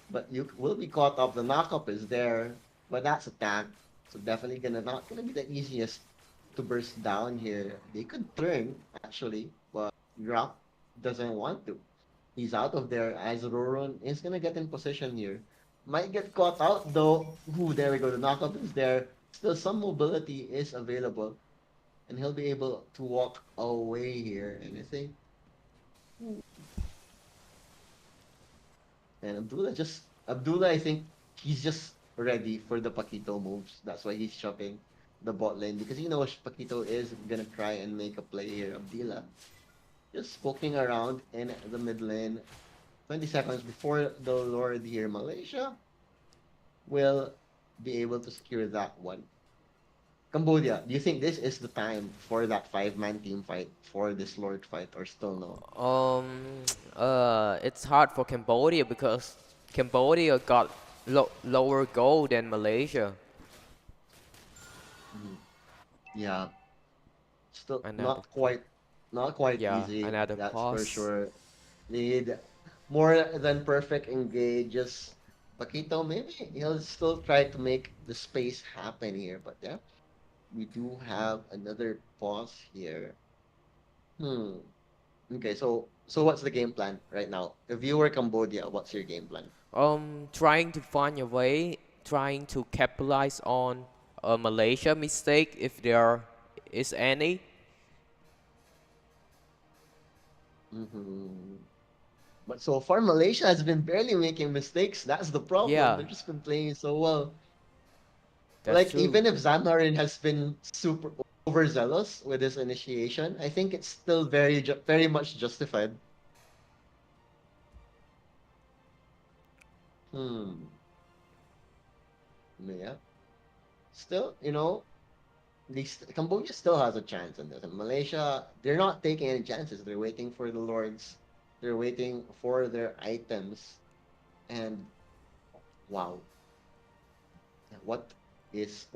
but you will be caught up. The knockup is there, but that's a tag. So definitely not gonna be the easiest to burst down here. They could turn actually, but Grok doesn't want to. He's out of there as Roron is gonna get in position here. Might get caught out though. Ooh, there we go. The knockup is there. Still some mobility is available. And he'll be able to walk away here. And I think and Abdullah, I think he's just ready for the Paquito moves. That's why he's chopping the bot lane because he knows Paquito is gonna try and make a play here. Abdullah just poking around in the mid lane. 20 seconds before the Lord here. Malaysia will be able to secure that one. Cambodia, do you think this is the time for that five-man team fight for this Lord fight or still no?
It's hard for Cambodia because Cambodia got lower goal than Malaysia.
Mhm. Yeah, still
Another
not quite
yeah,
easy,
another
that's for
pause.
sure. Need more than perfect engages. Paquito, maybe he'll still try to make the space happen here, but yeah, we do have another pause here. Hmm. Okay, so what's the game plan right now? If you were Cambodia, what's your game plan?
Trying to find a way, trying to capitalize on a Malaysia mistake if there is any.
Hmm. But so far, Malaysia has been barely making mistakes. That's the problem.
Yeah,
They've just been playing so well.
that's
Like,
true.
even if Zamarin has been super overzealous with his initiation, I think it's still very much justified. Hmm. Yeah. Still, Cambodia still has a chance in this. And Malaysia, they're not taking any chances. They're waiting for the lords. They're waiting for their items. And wow, what is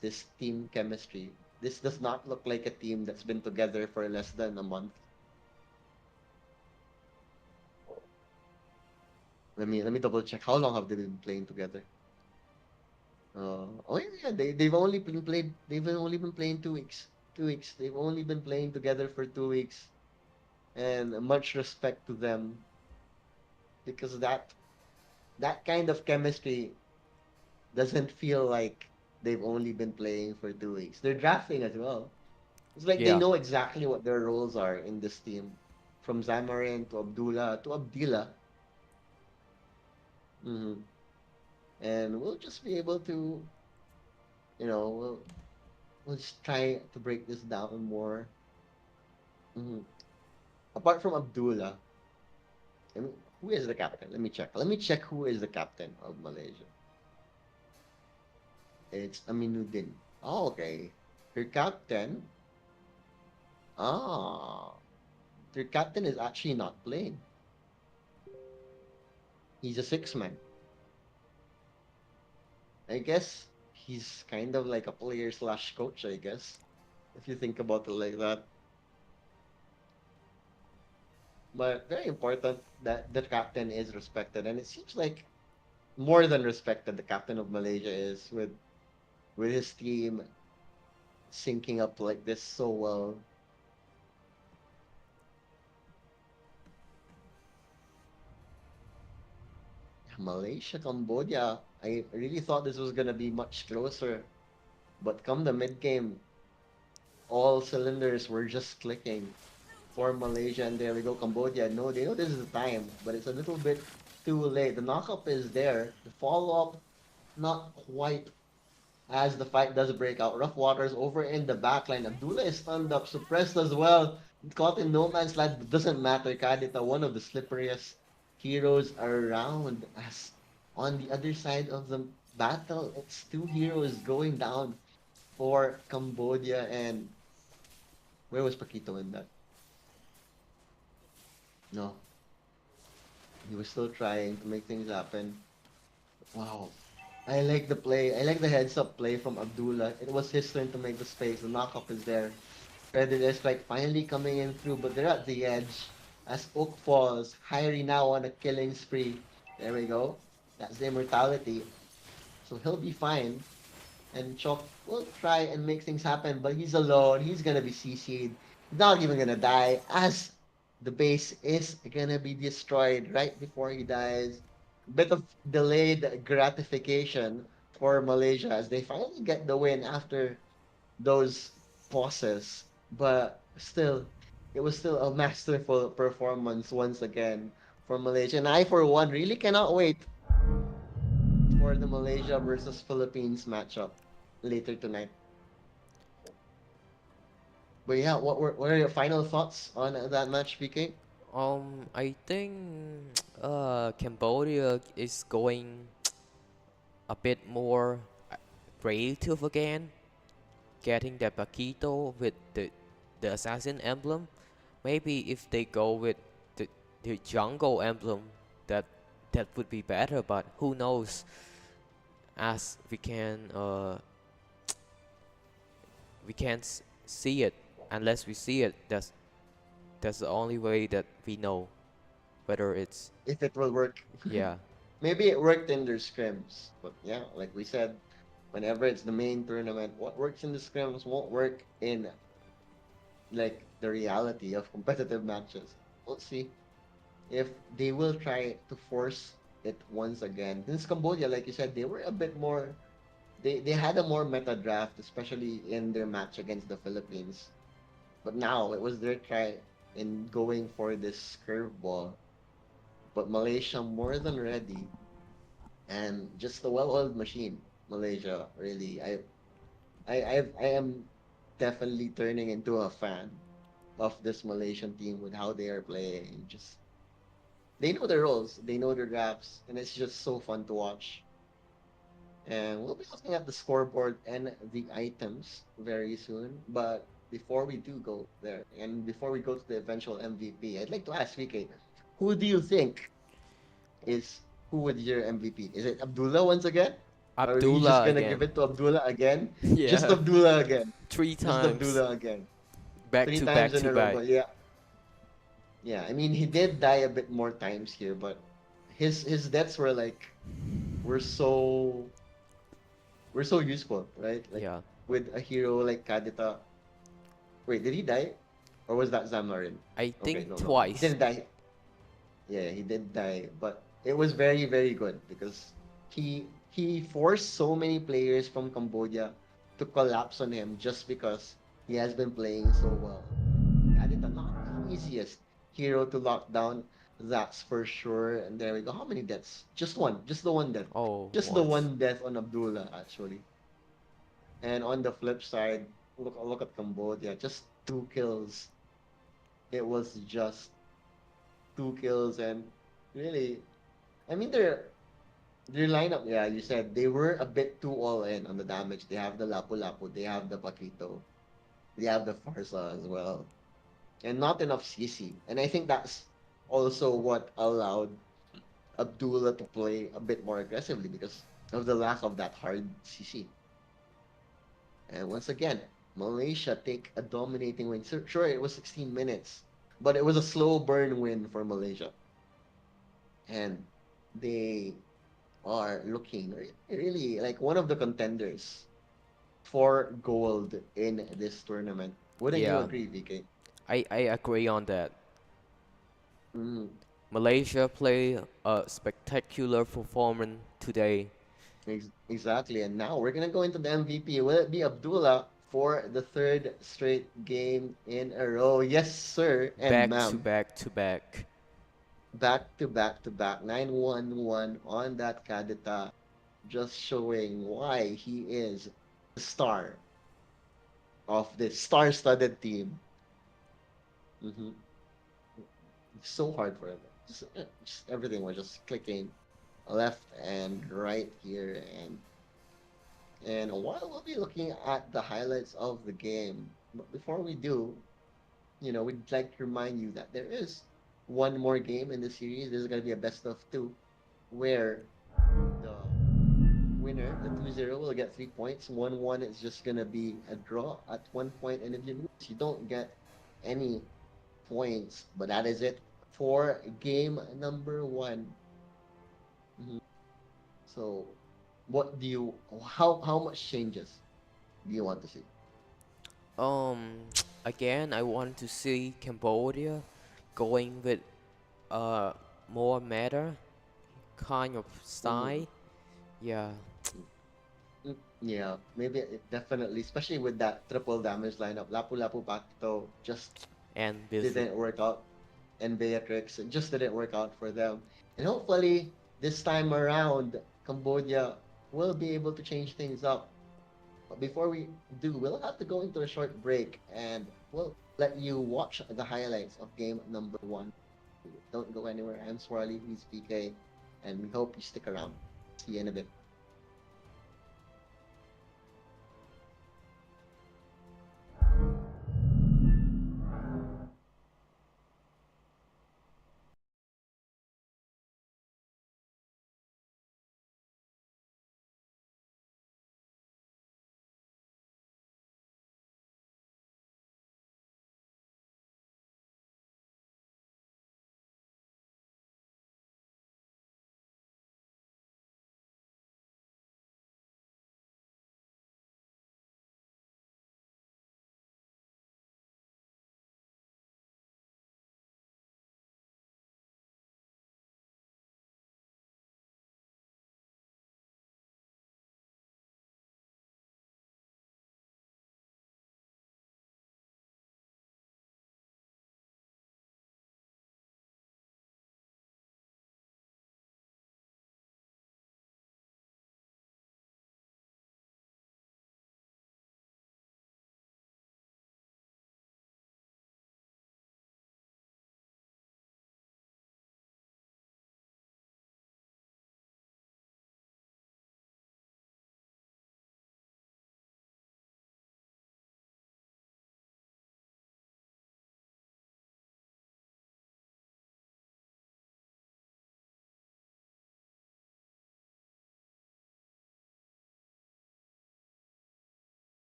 this team chemistry? This does not look like a team that's been together for less than a month. Let me double check. How long have they been playing together? Oh yeah, they've only been playing 2 weeks. 2 weeks. They've only been playing together for 2 weeks, and much respect to them because that kind of chemistry doesn't feel like they've only been playing for 2 weeks. They're drafting as well. It's like they
Yeah,
know exactly what their roles are in this team from Zamarin to Abdullah to Abdillah. Mhm. And we'll just be able to, we'll just try to break this down more. Mhm. Apart from Abdullah, I mean, who is the captain? Let me check. Let me check who is the captain of Malaysia. It's Aminuddin. Oh, okay. Her captain. Ah, her captain is actually not playing. He's a six man. I guess he's kind of like a player slash coach, I guess, if you think about it like that. But very important that the captain is respected, and it seems like more than respected. The captain of Malaysia is with his team syncing up like this so well. Malaysia, Cambodia. I really thought this was gonna be much closer, but come the mid game, all cylinders were just clicking for Malaysia, and there we go, Cambodia. No, they know this is the time, but it's a little bit too late. The knockup is there. The follow up, not quite as the fight does break out. Rough Waters over in the backline. Abdullah is stunned up, suppressed as well. Caught in no man's land, but doesn't matter. Kadita, one of the slipperiest heroes around. As on the other side of the battle, it's two heroes going down for Cambodia. And where was Paquito in that? No, he was still trying to make things happen. Wow. I like the play. I like the heads up play from Abdullah. It was his turn to make the space. The knockup is there. Predator Strike finally coming in through, but they're at the edge. As Oak falls, Hyrie now on a killing spree. There we go. That's the immortality. So he'll be fine. And Chok will try and make things happen, but he's alone. He's gonna be CC'd. He's not even gonna die, as the base is gonna be destroyed right before he dies. Bit of delayed gratification for Malaysia as they finally get the win after those pauses. But still, it was still a masterful performance once again for Malaysia. And I, for one, really cannot wait for the Malaysia versus Philippines matchup later tonight. But yeah, what are your final thoughts on that match, PK?
I think Cambodia is going a bit more creative again, getting the Paquito with the assassin emblem. Maybe if they go with the jungle emblem, that that would be better. But who knows? As we can't see it unless we see it. That's the only way that we know whether it's
If it will work.
yeah.
Maybe it worked in their scrims, but yeah, like we said, whenever it's the main tournament, what works in the scrims won't work in like the reality of competitive matches. We'll see if they will try to force it once again. Since Cambodia, like you said, they were a bit more. They had a more meta draft, especially in their match against the Philippines. But now it was their try in going for this curveball. But Malaysia more than ready, and just a well-oiled machine. Malaysia, really. I am definitely turning into a fan of this Malaysian team with how they are playing. Just they know their roles, they know their drafts, and it's just so fun to watch. And we'll be looking at the scoreboard and the items very soon. But before we do go there, and before we go to the eventual MVP, I'd like to ask VK, who do you think is who would your MVP? Is it Abdullah once again? Or are you just
Abdullah
gonna give
again.
it to Abdullah again? Just
Yeah,
Abdullah again.
three
Just
times
Abdullah again.
back
Three
to back
times in
to
a row.
back.
But yeah, yeah. I mean, he did die a bit more times here, but his deaths were so were so useful, right? Like
Yeah,
with a hero like Kadita. Wait, did he die? Or was that Zamarin?
I
Okay,
think
no. He
twice.
didn't die. Yeah, he did die, but it was very, very good because he forced so many players from Cambodia to collapse on him just because he has been playing so well. Kadita, not the easiest hero to lock down. That's for sure. And there we go. How many deaths? Just one. Just the one death.
Oh,
Just the
once.
one death on Abdullah, actually. And on the flip side, look at Cambodia. Just 2 kills. It was just 2 kills, and really, I mean, their lineup. Yeah, you said they were a bit too all in on the damage. They have the Lapu Lapu. They have the Paquito. They have the Farsa as well, and not enough CC. And I think that's also what allowed Abdullah to play a bit more aggressively because of the lack of that hard CC. And once again, Malaysia take a dominating win. Sure, it was 16 minutes, but it was a slow burn win for Malaysia. And they are looking really like one of the contenders for gold in this tournament. Wouldn't you
Yeah,
agree, VK?
I agree on that.
Mm,
Malaysia play a spectacular performance today,
exactly. And now we're gonna go into the MVP. Will it be Abdullah for the third straight game in a row? Yes, sir and
back to
ma'am.
back to back.
Back to back to back. 9-1-1 on that Kadita, just showing why he is the star of this star-studded team. Hmm. It's so hard for him. Just everything was just clicking left and right here, and while we'll be looking at the highlights of the game, but before we do, we'd like to remind you that there is one more game in the series. This is going to be a best of two, where the winner, the 2-0, will get 3 points. 1-1 is just going to be a draw at 1 point, and if you lose, you don't get any points. But that is it for game number one. Mhm. So, what do you? How much changes do you want to see?
Um, again, I want to see Cambodia going with a more meta kind of
Mm-hmm.
style. Yeah,
Yeah, maybe definitely, especially with that triple damage lineup. Lapu Lapu Pacto just
and with
didn't work out, and Beatrix it just didn't work out for them. And hopefully, this time around, Cambodia will be able to change things up. But before we do, we'll have to go into a short break, and we'll let you watch the highlights of game number one. Don't go anywhere. I'm Swarley, he's PK, and we hope you stick around. See you in a bit.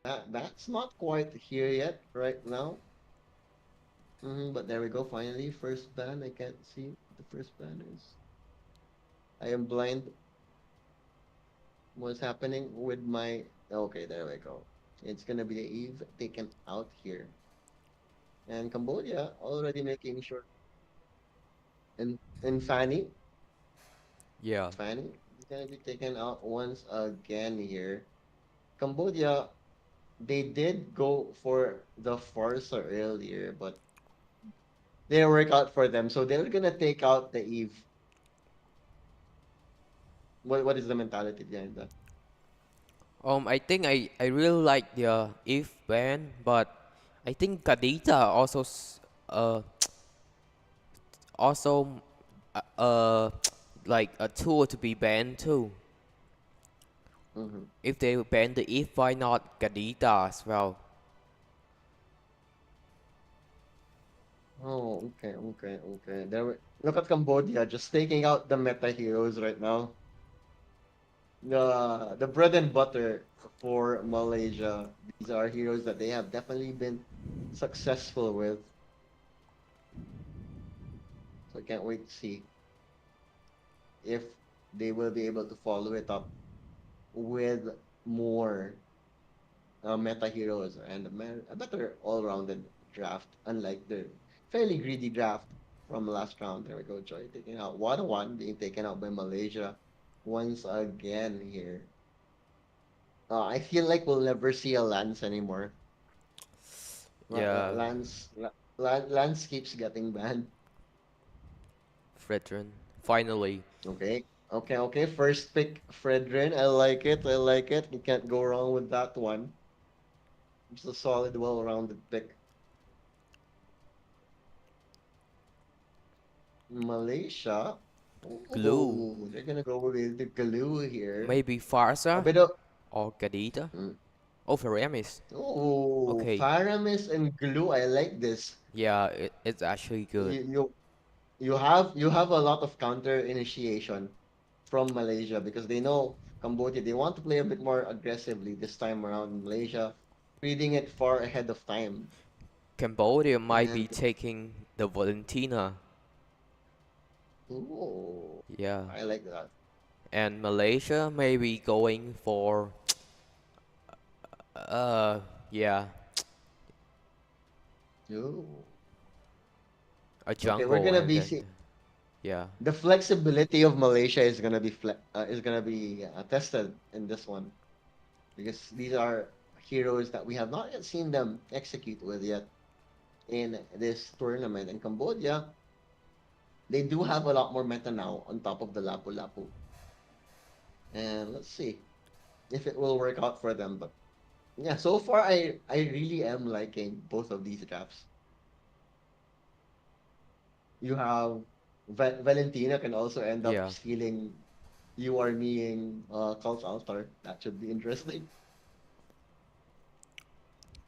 That's not quite here yet, right now. But there we go. Finally, first ban. I can't see what the first ban is. I am blind. What's happening with my? Okay, there we go. It's gonna be the Eve taken out here, and Cambodia already making sure. And
Yeah.
Fanny is gonna be taken out once again here. Cambodia, they did go for the Forza earlier, but they didn't work out for them, so they're gonna take out the Eve. What is the mentality behind that?
I think I really like the if band, but I think Kadita also like a tool to be banned too.
Mm-hmm.
If they ban the if, why not Kadita as well?
Oh, okay. Look at Cambodia just taking out the meta heroes right now. The bread and butter for Malaysia. These are heroes that they have definitely been successful with. So I can't wait to see if they will be able to follow it up with more meta heroes and a better all-rounded draft, unlike the fairly greedy draft from last round. There we go, Joy taking out 1-1, being taken out by Malaysia once again here. I feel like we'll never see a Lance anymore.
Yeah,
Lance keeps getting banned.
Fredrin. Finally,
Okay. First pick, Fredrin. I like it. I like it. You can't go wrong with that one. It's a solid, well-rounded pick. Malaysia.
glue.
Oh, they're gonna go with the glue here.
Maybe
A
Farsa
bit of
or Kadita.
mm,
Oh, Faramis.
oh,
Okay.
Faramis and glue. I like this.
Yeah, it's actually good.
You you you have a lot of counter initiation from Malaysia because they know Cambodia. They want to play a bit more aggressively this time around in Malaysia, reading it far ahead of time.
Cambodia might be
And
taking the Valentina.
ooh,
Yeah.
I like that.
And Malaysia may be going for uh yeah,
Ooh.
a
Okay, we're
jungle
gonna
and
be
then
see
yeah.
the flexibility of Malaysia is gonna be tested in this one because these are heroes that we have not yet seen them execute with yet in this tournament. In Cambodia, they do have a lot more meta now on top of the Lapu Lapu, and let's see if it will work out for them. But yeah, so far I really am liking both of these drafts. You have Valentina can also end up
Yeah.
stealing you are meing Cult Altar. That should be interesting.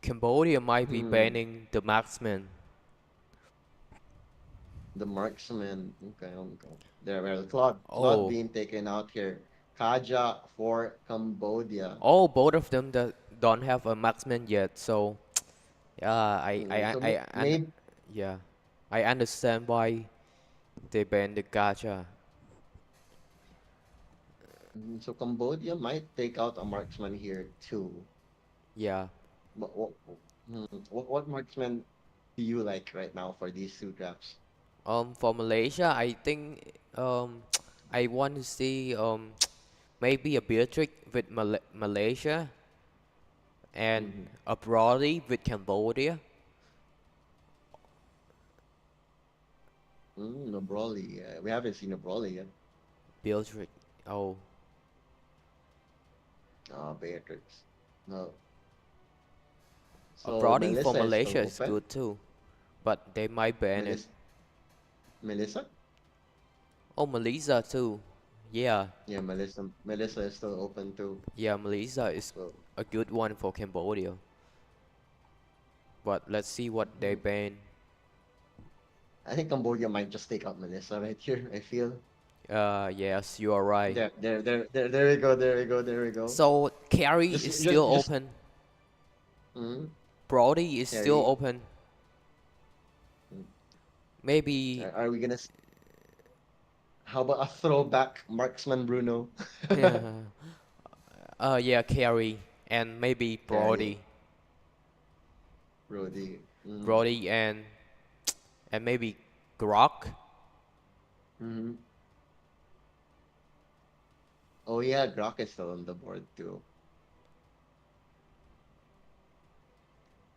Cambodia might be
Hmm.
banning the marksman.
The marksman. Okay. There, well, Claude
Oh.
being taken out here. Kaja for Cambodia.
Oh, both of them that don't have a marksman yet, so yeah,
So
and
maybe
yeah. I understand why they banned the gacha.
so Cambodia might take out a marksman here too.
Yeah.
But what marksman do you like right now for these two drafts?
For Malaysia, I think I want to see maybe a Beatrix with Malaysia and
Mm-hmm.
a Brody with Cambodia.
A Broly. We haven't seen a Broly yet.
Beatrix. Oh,
Beatrix. No.
a
So
Brody for
Melissa is still
Malaysia is
open.
good too, but they might ban it.
Melissa. Melissa?
Oh, Malaysia too. Yeah,
Yeah, Melissa. Melissa is still open too.
yeah, Malaysia is
So
a good one for Cambodia. But let's see what they
mm,
ban.
I think Cambodia might just take out Melissa right here. I feel.
Yes, you are right.
There we go. There we go.
So carry is
Just,
still
just, just.
open.
Mm.
Brody is still
Carry.
open. Maybe.
Are we gonna? How about a throwback marksman Bruno?
Yeah, Carey and maybe
Carry.
Brody.
Brody. Mm.
Brody and maybe Grok.
Mm-hmm. Oh yeah, Grok is still on the board too.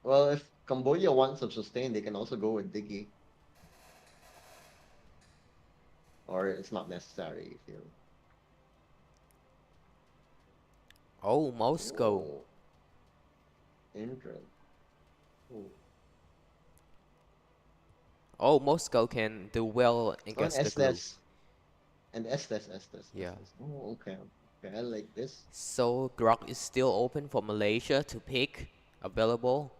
Well, if Cambodia wants to sustain, they can also go with Diggy. Or it's not necessary if you.
Oh, Moscow.
Oh, interesting. Oh.
Oh, Moscow can do well
So an
against the glue.
Estes. And Estes, Estes,
Yeah.
Estes. Oh, okay. Okay, I like this.
So Grok is still open for Malaysia to pick available.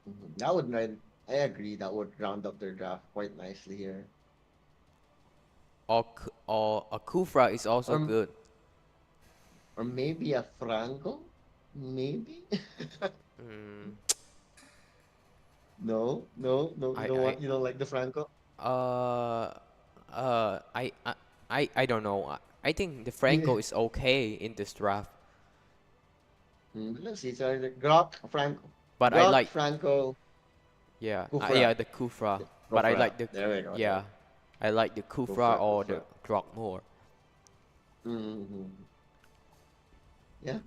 Mhm. That would, I agree, that would round up their draft quite nicely here.
Or a Kufra is also
Or,
good.
or maybe a Franco? Maybe?
Mm,
No, no, no,
I I
you don't like the Franco?
uh uh I I I don't know. I think the Franco is okay in this draft,
Let's see, so Grok, Franco.
but I
Grok,
like
Franco,
yeah
Kufra.
the Kufra, but I
Kufra.
like the
There we go, there.
yeah I like the Kufra
Kufra,
or
Kufra.
the Grok more.
Mm-hmm. Yeah.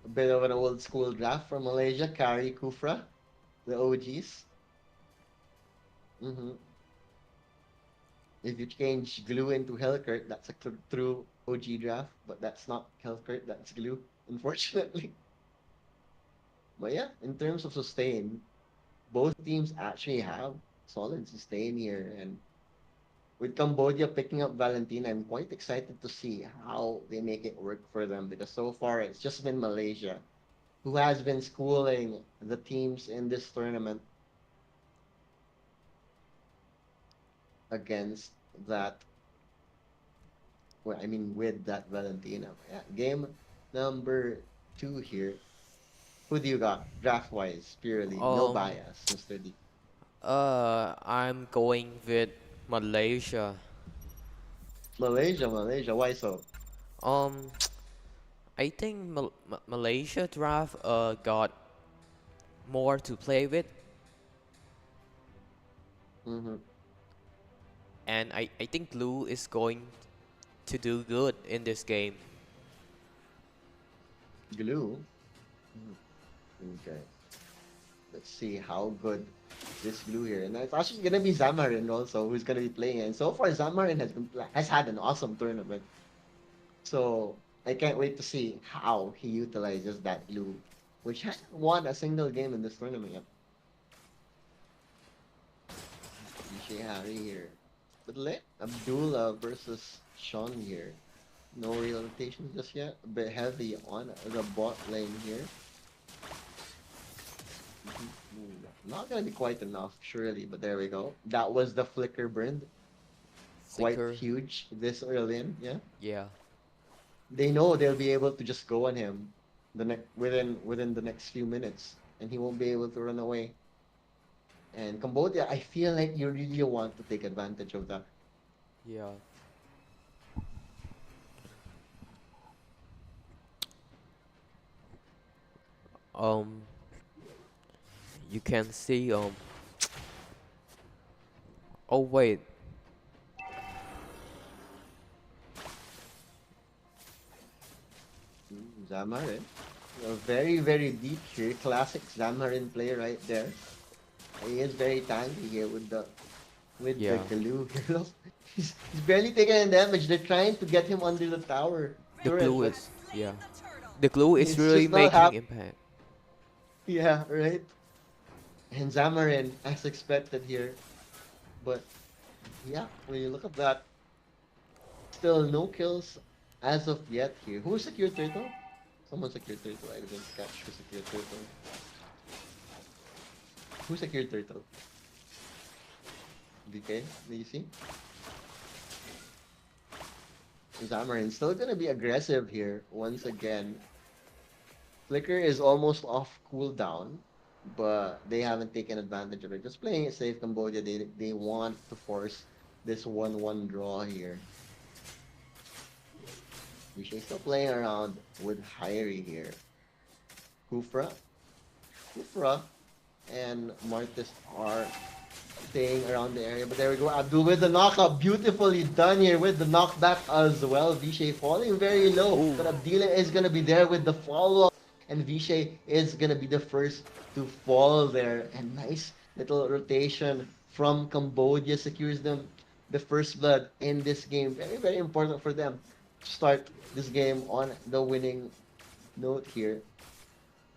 A bit of an old school draft from Malaysia. Kari, Kufra, the OGs. Mm-hmm. If you change Glue into Hellkurt, that's a true OG draft, but that's not Hellkurt, that's Glue, unfortunately. But yeah, in terms of sustain, both teams actually have solid sustain here. And with Cambodia picking up Valentina, I'm quite excited to see how they make it work for them because so far it's just been Malaysia who has been schooling the teams in this tournament against that. Well, I mean, with that Valentina. Yeah, game number 2 here. Who do you got draft wise, purely? No
Um
bias, Mr. D.
I'm going with Malaysia.
Malaysia, Malaysia. Why so?
Um I think Malaysia draft got more to play with,
Mm-hmm.
and I think Blue is going to do good in this game.
Glue. Okay. Let's see how good this glue here. And it's actually gonna be Zamarin also who's gonna be playing. And so far, Zamarin has had an awesome tournament. So I can't wait to see how he utilizes that glue, which hasn't won a single game in this tournament yet. DJ Harry here. But let Abdullah versus Sean here. No real rotation just yet. A bit heavy on the bot lane here. Not gonna be quite enough, surely, but there we go. That was the flicker burn. Quite
Flicker,
huge this early in, yeah.
yeah.
They know they'll be able to just go on him within the next few minutes, and he won't be able to run away. And Cambodia, I feel like you really want to take advantage of that.
Yeah. Um, you can see oh wait,
Zamarin. Very, very deep here. Classic Zamarin play right there. He is very tanky here with the
yeah.
glue. He's barely taking any damage. They're trying to get him under the tower
The
turret,
glue
but
is
Slain
yeah.
the turtle.
The glue is
it's
really
just not
making
happening.
impact.
Yeah, right. And Zamarin, as expected here. But yeah, when you look at that, still no kills as of yet here. Who secured turtle? Someone secured turtle. I didn't catch who secured turtle. Who secured turtle? DK, do you see? Zamarin still gonna be aggressive here once again. Flicker is almost off cooldown, but they haven't taken advantage of it. Just playing it safe, Cambodia. They want to force this 1-1 draw here. Vishay still playing around with Hyrie here. Kufra, and Martis are staying around the area. But there we go. Abdul with the knockup. Beautifully done here with the knockback as well. Vishay falling very low.
Ooh.
But Abdila is going to be there with the follow-up. And Vishay is going to be the first to fall there. And nice little rotation from Cambodia secures them the first blood in this game. Very, very important for them to start this game on the winning note here.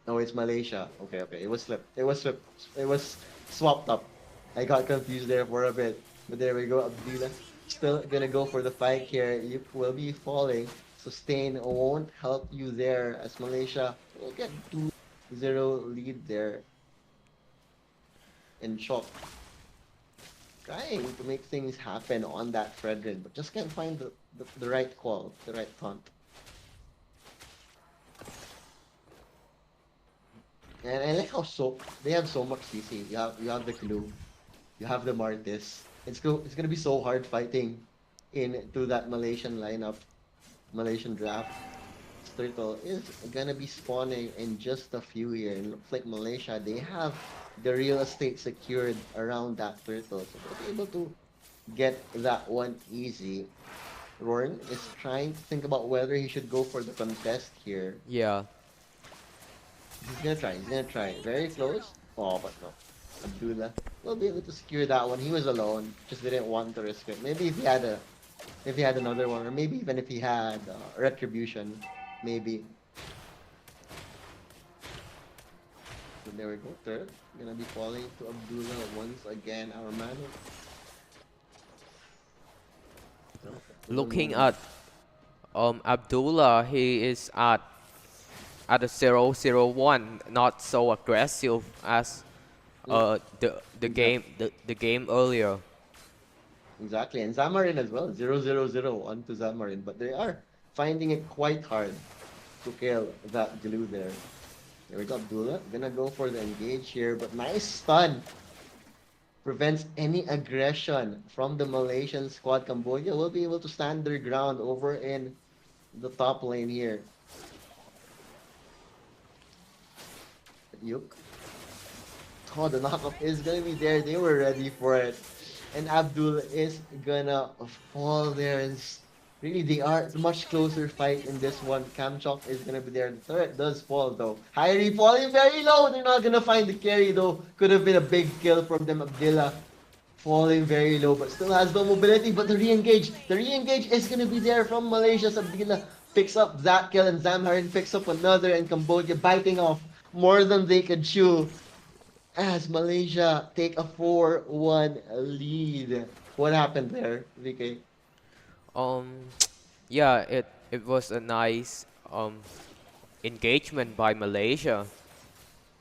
No, it's Malaysia. Okay, okay. It was slipped. It was slipped. It was swapped up. I got confused there for a bit. But there we go. Abdullah still gonna go for the fight here. You will be falling. Sustain won't help you there as Malaysia will get 2-0 lead there. In shock. Trying to make things happen on that Fredrin, but just can't find the right call, the right taunt. And I like how they have so much CC. You have the Clue, you have the Martis. It's gonna be so hard fighting into that Malaysian lineup, Malaysian draft. Turtle is gonna be spawning in just a few here. And looks like Malaysia, they have the real estate secured around that turtle, so they'll be able to get that one easy. Rorn is trying to think about whether he should go for the contest here.
Yeah.
He's gonna try. He's gonna try. Very close. Oh, but no. Abdullah will be able to secure that one. He was alone. Just didn't want to risk it. Maybe if he had another one, or maybe even if he had retribution, maybe. So there we go. Third, gonna be falling to Abdullah once again. Our man.
Looking at Abdullah, he is at a 0-0-1, not so aggressive as the game earlier.
Exactly, and Zamarin as well. 0-0-0 to Zamarin, but they are finding it quite hard to kill that glue there. There we go, Abdullah. Gonna go for the engage here, but nice stun. Prevents any aggression from the Malaysian squad. Cambodia will be able to stand their ground over in the top lane here. Yuk. Oh, the knockup is gonna be there. They were ready for it. And Abdul is gonna fall there. And really, they are a much closer fight in this one. Kamchok is gonna be there. The turret does fall though. Hyrie falling very low. They're not gonna find the carry though. Could have been a big kill from them. Abdullah falling very low, but still has no mobility. But the re-engage is gonna be there from Malaysia's Abdullah. Picks up that kill, and Zamharin picks up another, and Cambodia biting off more than they could chew as Malaysia take a 4-1 lead. What happened there, VK?
Yeah, it was a nice engagement by Malaysia.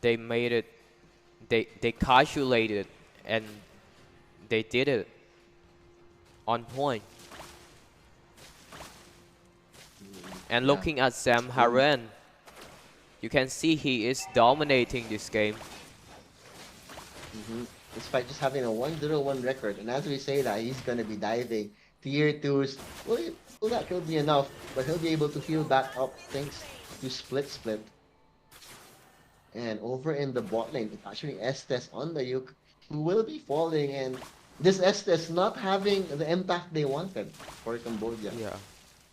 They made it. They calculated and they did it on point. And
Yeah.
looking at Sam Haren, you can see he is dominating this game.
Despite just having a 1-0-1 record, and as we say that, he's gonna be diving tier 2s. Well, that could be enough, but he'll be able to heal back up thanks to Split. And over in the bot lane, it's actually Estes on the Yuk, who will be falling, and this Estes not having the impact they wanted for Cambodia.
Yeah.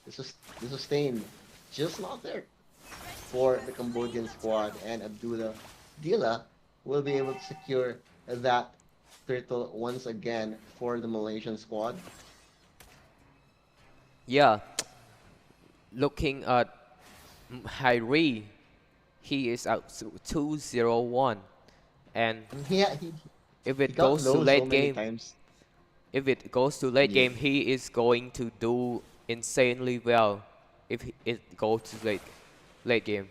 The sustain just not there for the Cambodian squad, and Abdullah Dila will be able to secure that turtle once again for the Malaysian squad.
Yeah. Looking at Hyrie, he is at 2-0-1, and
Yeah,
if
he
it
got
goes to
low
late
so many
game,
times.
if it goes to late
Yeah.
game, he is going to do insanely well. If it goes to late game.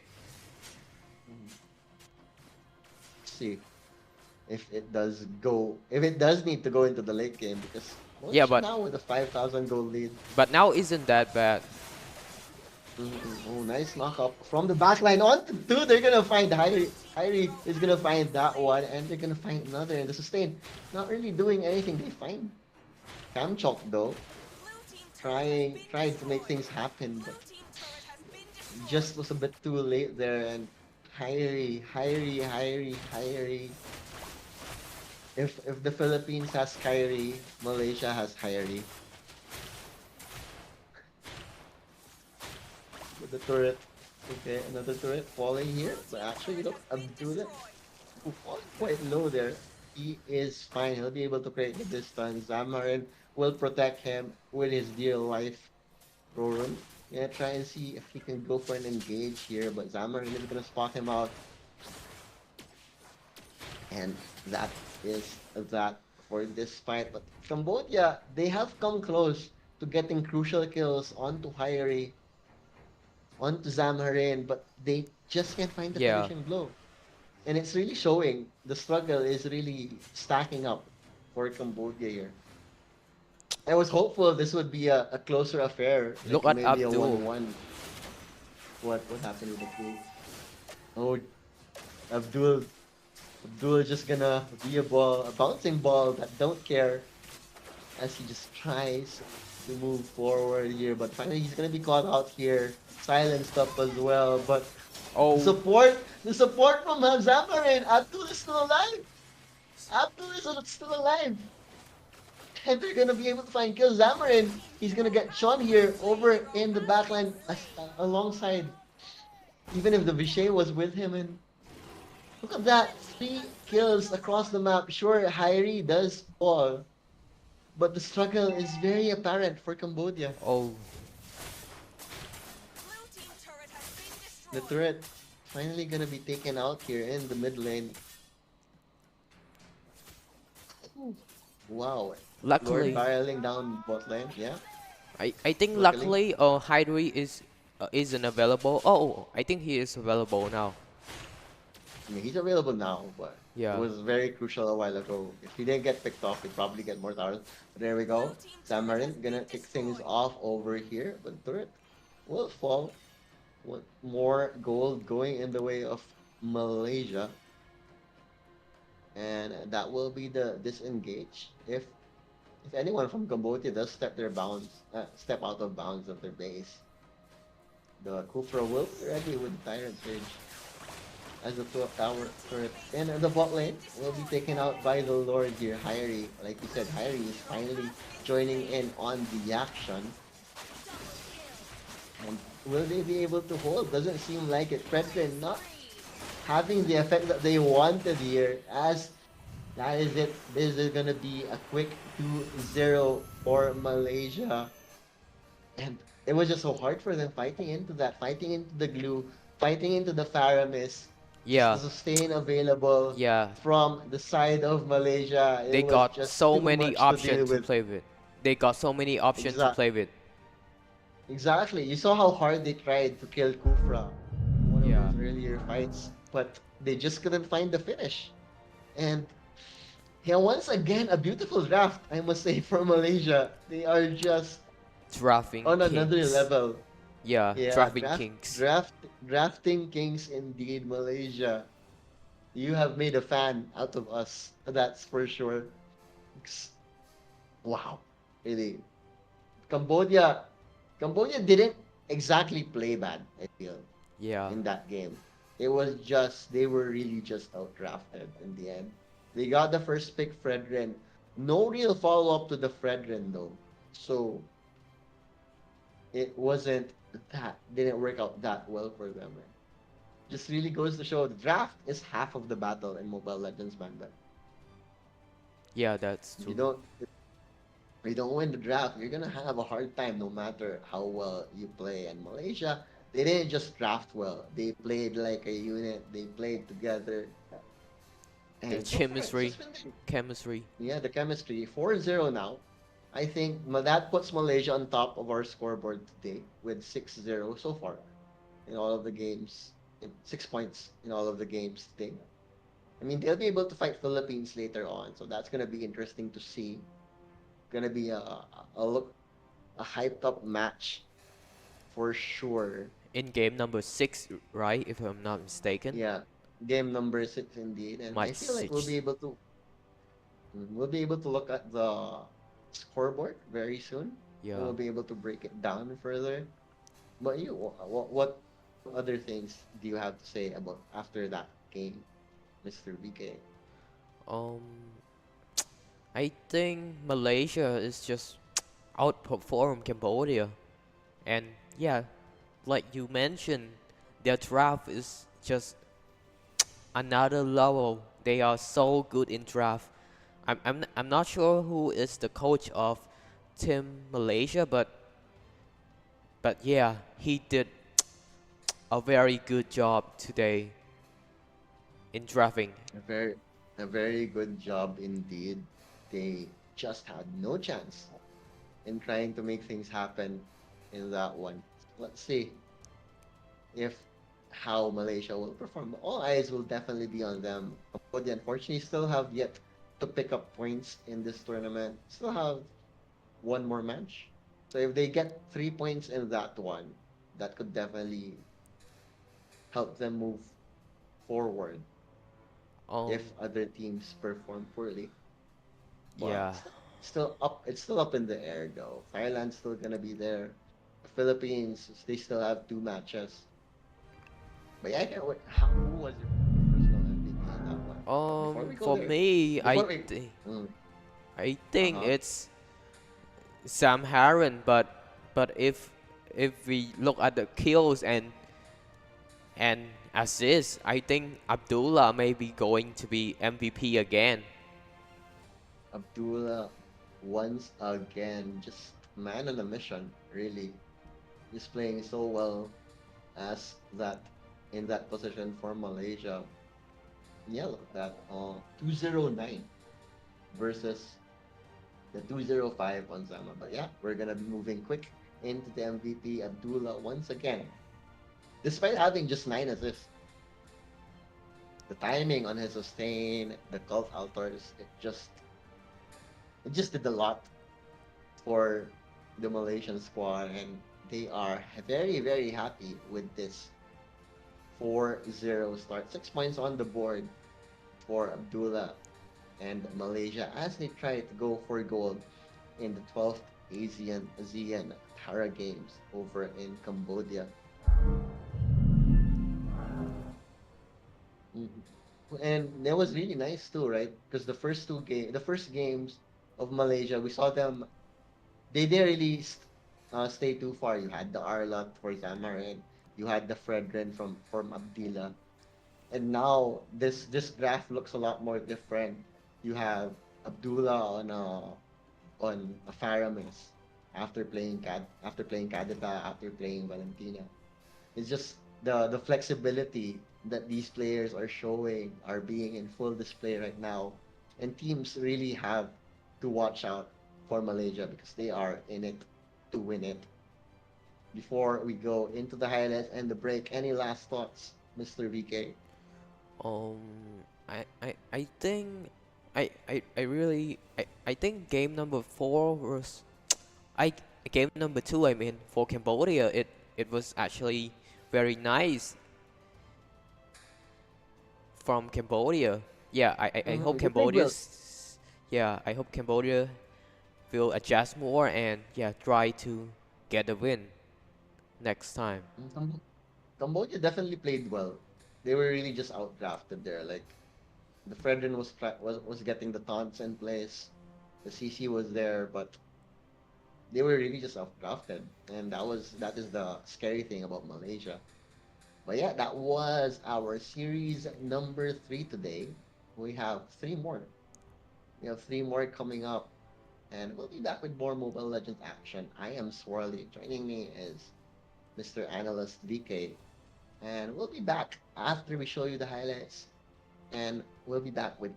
See if it does need to go into the late game, because
Yeah, but
now with a 5,000 gold lead.
now isn't that bad.
Oh, nice knock up from the back line on to two. They're gonna find Hyrie. Hyrie is gonna find that one, and they're gonna find another in the sustain. Not really doing anything. They find Kamchok though,
Blue team turret has been
trying to make
destroyed.
things happen,
Blue
but
team turret has been destroyed.
just was a bit too late there. And Hyrie. If the Philippines has Kyrie, Malaysia has Hyrie. With the turret. Okay, another turret falling here. But actually, look, Abdullah who falling quite low there. He is fine. He'll be able to create the distance. Zamarin will protect him with his dear life. Roran. Yeah, try and see if he can go for an engage here, but Zamarin is gonna spot him out. And that is that for this fight. But Cambodia, they have come close to getting crucial kills onto Hyrie, onto Zamarin, but they just can't find the
Yeah.
finishing blow. And it's really showing. The struggle is really stacking up for Cambodia here. I was hopeful this would be a closer affair, like
Look at
maybe a
Abdul.
1-1. What happened with the crew? Oh, Abdul Abdul just gonna be a bouncing ball that don't care as he just tries to move forward here, but finally he's gonna be caught out here, silenced up as well. But
Oh,
the support from Zamarin, Abdul is still alive. Abdul is still alive, and they're gonna be able to find kill Zamarin. He's gonna get shot here over in the backline alongside, even if the Vishay was with him. And look at that, 3 kills across the map. Sure, Hyrie does fall, but the struggle is very apparent for Cambodia.
oh,
Blue team turret has been
The
destroyed.
turret finally gonna be taken out here in the mid lane. Wow. Lord
luckily,
barreling down bot lane, yeah.
I think
Luckily.
luckily, Hyrie isn't available. Oh, I think he is available now.
I mean, he's available now, but it
Yeah.
was very crucial a while ago. If he didn't get picked off, he'd probably get more towers. But there we go.
Blue team turret has
Samarin
been
gonna kick things
destroyed.
off over here, but turret will fall. With more gold going in the way of Malaysia, and that will be the disengage if anyone from Cambodia does step out of bounds of their base. The Kufra will be ready with the Tyrant Surge as the 12 tower turret. And the bot lane will be taken out by the Lord here, Hyrie. Like you said, Hyrie is finally joining in on the action. And will they be able to hold? Doesn't seem like it. Fredrin not having the effect that they wanted here, as that is it. This is gonna be a quick 2-0 for Malaysia. And it was just so hard for them fighting into that, fighting into the glue, fighting into the Faramis. Just the
Yeah.
sustain available
Yeah.
from the side of Malaysia. It
They
was
got
just
so
too
many
much to deal
options to
with.
play with. They got so many options to
Exact,
play with.
exactly. You saw how hard they tried to kill Kufra in one of
Yeah.
those earlier fights, but they just couldn't find the finish. And yeah, once again, a beautiful draft, I must say, for Malaysia. They are just
Drafting
on another
kings.
level.
Yeah,
Yeah,
drafting kings.
drafting kings indeed, Malaysia. You have made a fan out of us. That's for sure. Wow, really. Cambodia, Cambodia didn't exactly play bad, I feel,
Yeah.
in that game. It was just they were really just outdrafted in the end. They got the first pick, Fredrin. No real follow up to the Fredrin though, so it wasn't that didn't work out that well for them. Just really goes to show the draft is half of the battle in Mobile Legends back then.
Yeah, that's
If you
true.
don't if you don't win the draft, you're gonna have a hard time no matter how well you play. And Malaysia, they didn't just draft well. They played like a unit. They played together.
The
And so far, it's
chemistry.
just been
Chemistry.
yeah, the chemistry. 4-0 now. I think that puts Malaysia on top of our scoreboard today with 6-0 so far in all of the games. 6 points in all of the games today. I mean, they'll be able to fight Philippines later on, so that's gonna be interesting to see. Gonna be a look a hyped up match for sure.
In game number 6, right? If I'm not mistaken.
Yeah, game number 6 indeed, and I
Match
feel like we'll
6.
be able to look at the scoreboard very soon. And
Yeah.
we'll be able to break it down further. But you, what other things do you have to say about after that game, Mr. VK?
Um, I think Malaysia is just outperformed Cambodia, and yeah, like you mentioned, their draft is just another level. They are so good in draft. I'm not sure who is the coach of Team Malaysia, but yeah, he did a very good job today in drafting.
A very, a very good job indeed. They just had no chance in trying to make things happen in that one. Let's see if how Malaysia will perform. All eyes will definitely be on them. Cambodia, unfortunately, still have yet to pick up points in this tournament. Still have one more match. So if they get 3 points in that one, that could definitely help them move forward
Um,
if other teams perform poorly. But
yeah,
still up, it's still up in the air though. Thailand's still gonna be there. The Philippines, they still have 2 matches. But yeah, I can't wait. Who was your personal MVP in that one? Before we go
for
there,
me,
before we, mm,
I think
uh-huh.
it's Sam Harren, but if we look at the kills and assists, I think Abdullah may be going to be MVP again.
Abdullah once again, just man on a mission, really. He's playing so well as that in that position for Malaysia. Yeah, look at that. 209 versus the 205 on Zama. But yeah, we're gonna be moving quick into the MVP Abdullah once again. Despite having just 9 assists, the timing on his sustain, the cult altars, it just did a lot for the Malaysian squad, and they are very, very happy with this 4-0 start. 6 points on the board for Abdullah and Malaysia as they try to go for gold in the 12th ASEAN Para Games over in Cambodia. Mhm. And that was really nice too, right? Because the first games of Malaysia, we saw them. They didn't really stay too far. You had the Arlot for Zamarin, you had the Fredrin from Abdillah, and now this graph looks a lot more different. You have Abdullah on a Faramis after playing Kadita, after playing Valentina. It's just the flexibility that these players are showing are being in full display right now, and teams really have to watch out for Malaysia because they are in it to win it. Before we go into the highlights and the break, any last thoughts, Mr. VK?
Um, I think I think game number 4 was I game number 2. I mean for Cambodia, it was actually very nice from Cambodia. Yeah, I hope
They played well.
I hope Cambodia will adjust more and yeah try to get a win next time.
Cambodia definitely played well. They were really just outdrafted there. Like the Fredrin was getting the taunts in place. The CC was there, but they were really just outdrafted, and that is the scary thing about Malaysia. But yeah, that was our series number 3 today. We have 3 more. We have 3 more coming up, and we'll be back with more Mobile Legends action. I am Swirly. Joining me is Mr. Analyst VK, and we'll be back after we show you the highlights, and we'll be back with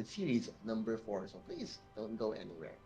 series number 4. So please don't go anywhere.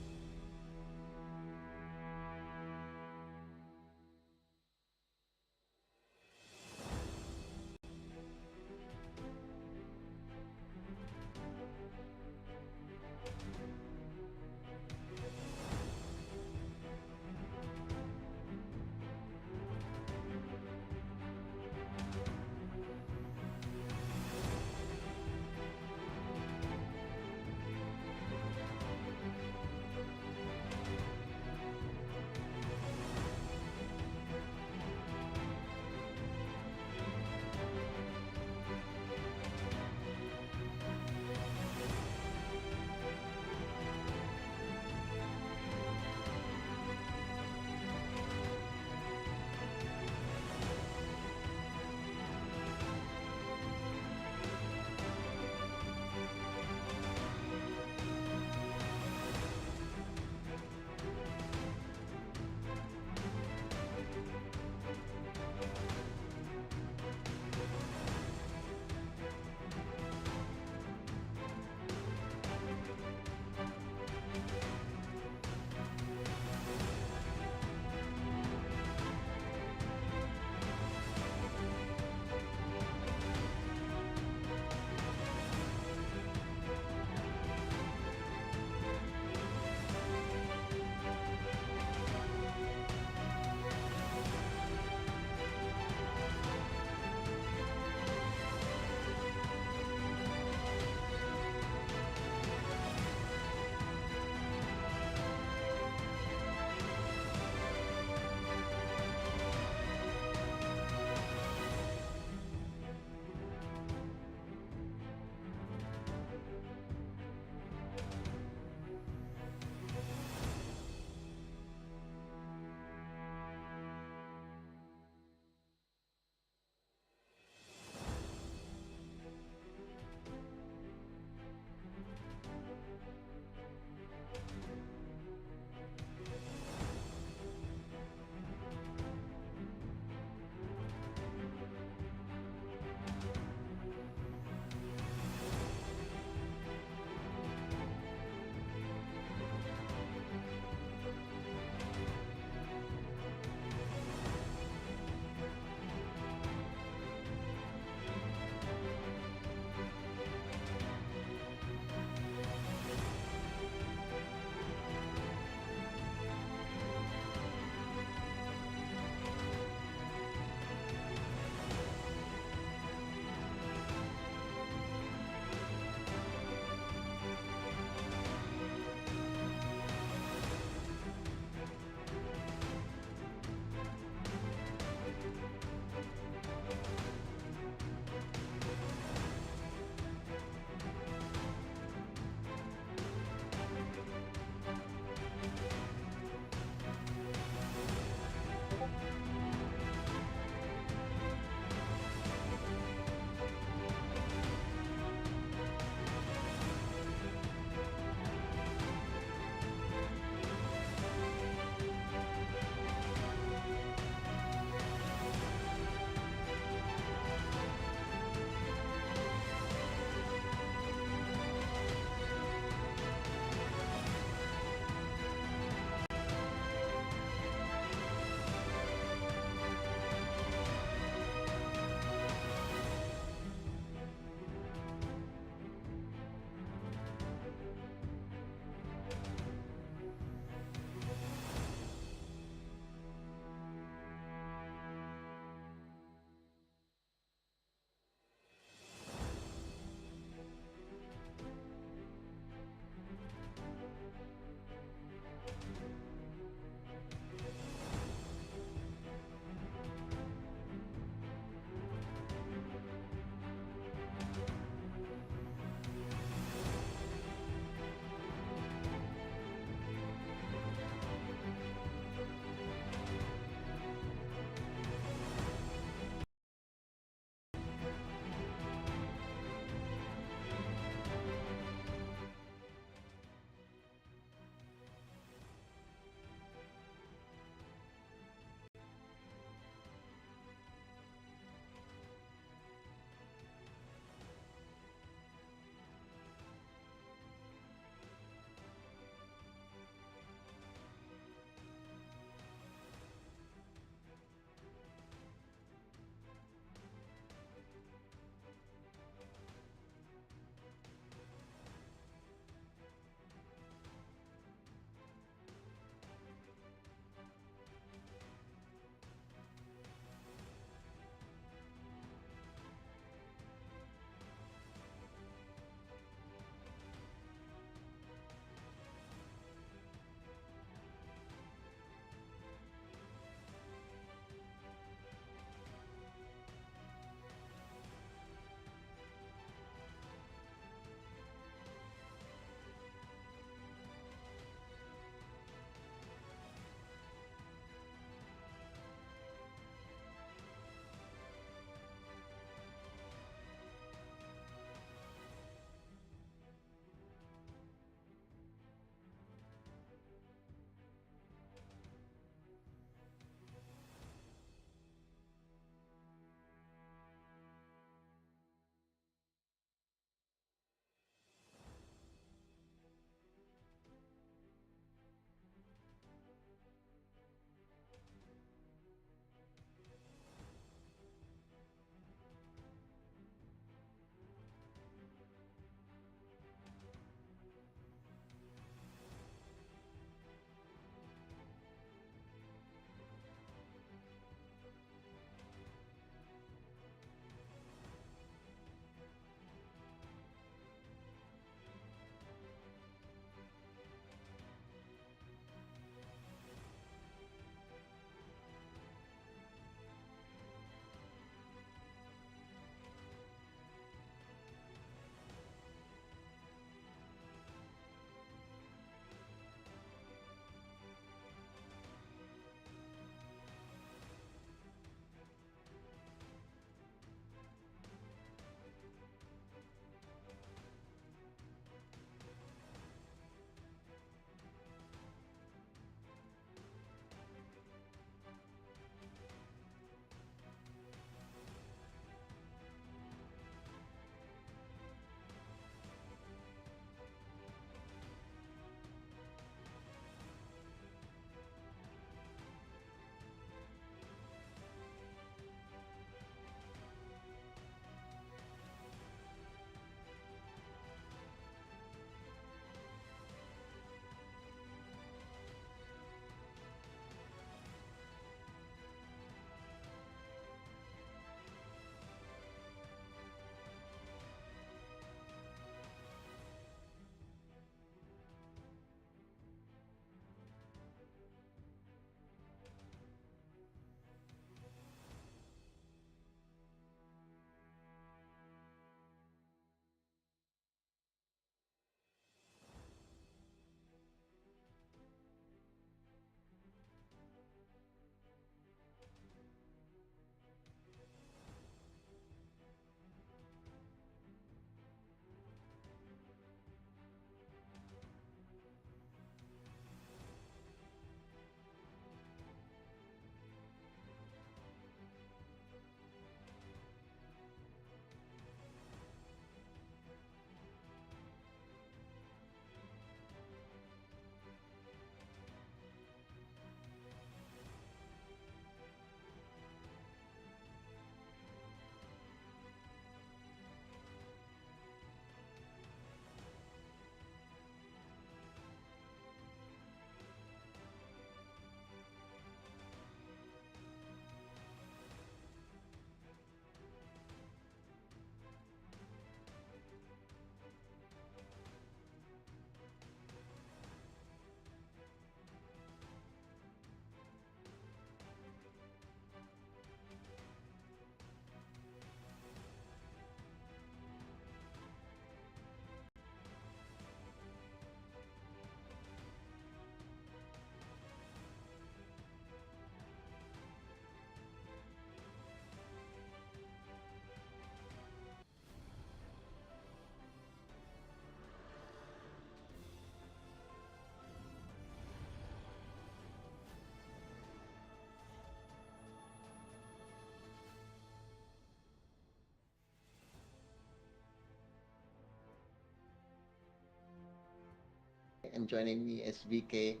and joining me is VK.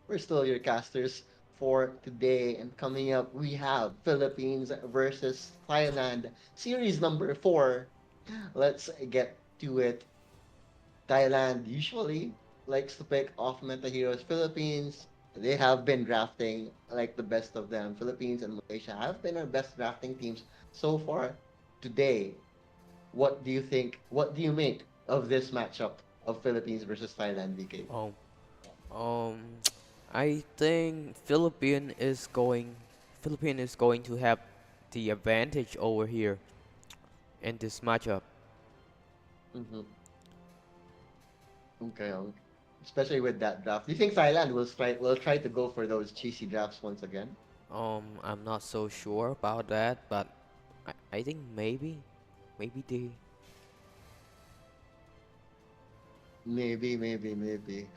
We're still your casters for today, and coming up we have Philippines versus Thailand, series number 4. Let's get to it. Thailand usually likes to pick off meta heroes. Philippines, they have been drafting like the best of them. Philippines and Malaysia have been our best drafting teams so far. Today, what do you think? What do you make of this matchup of Philippines versus Thailand, VK?
Um, um, I think Philippine is going to have the advantage over here in this matchup.
Mm-hmm. Okay, especially with that draft. Do you think Thailand will try to go for those cheesy drafts once again?
I'm not so sure about that, but I think maybe they.
Maybe.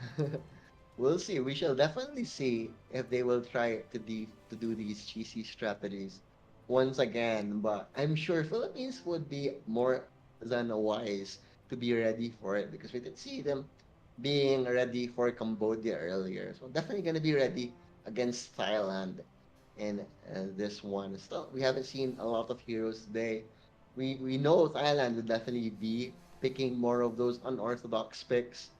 We'll see. We shall definitely see if they will try to do these cheesy strategies once again. But I'm sure Philippines would be more than wise to be ready for it because we did see them being ready for Cambodia earlier. So definitely gonna be ready against Thailand in this one. Still, we haven't seen a lot of heroes today. We know Thailand would definitely be picking more of those unorthodox picks,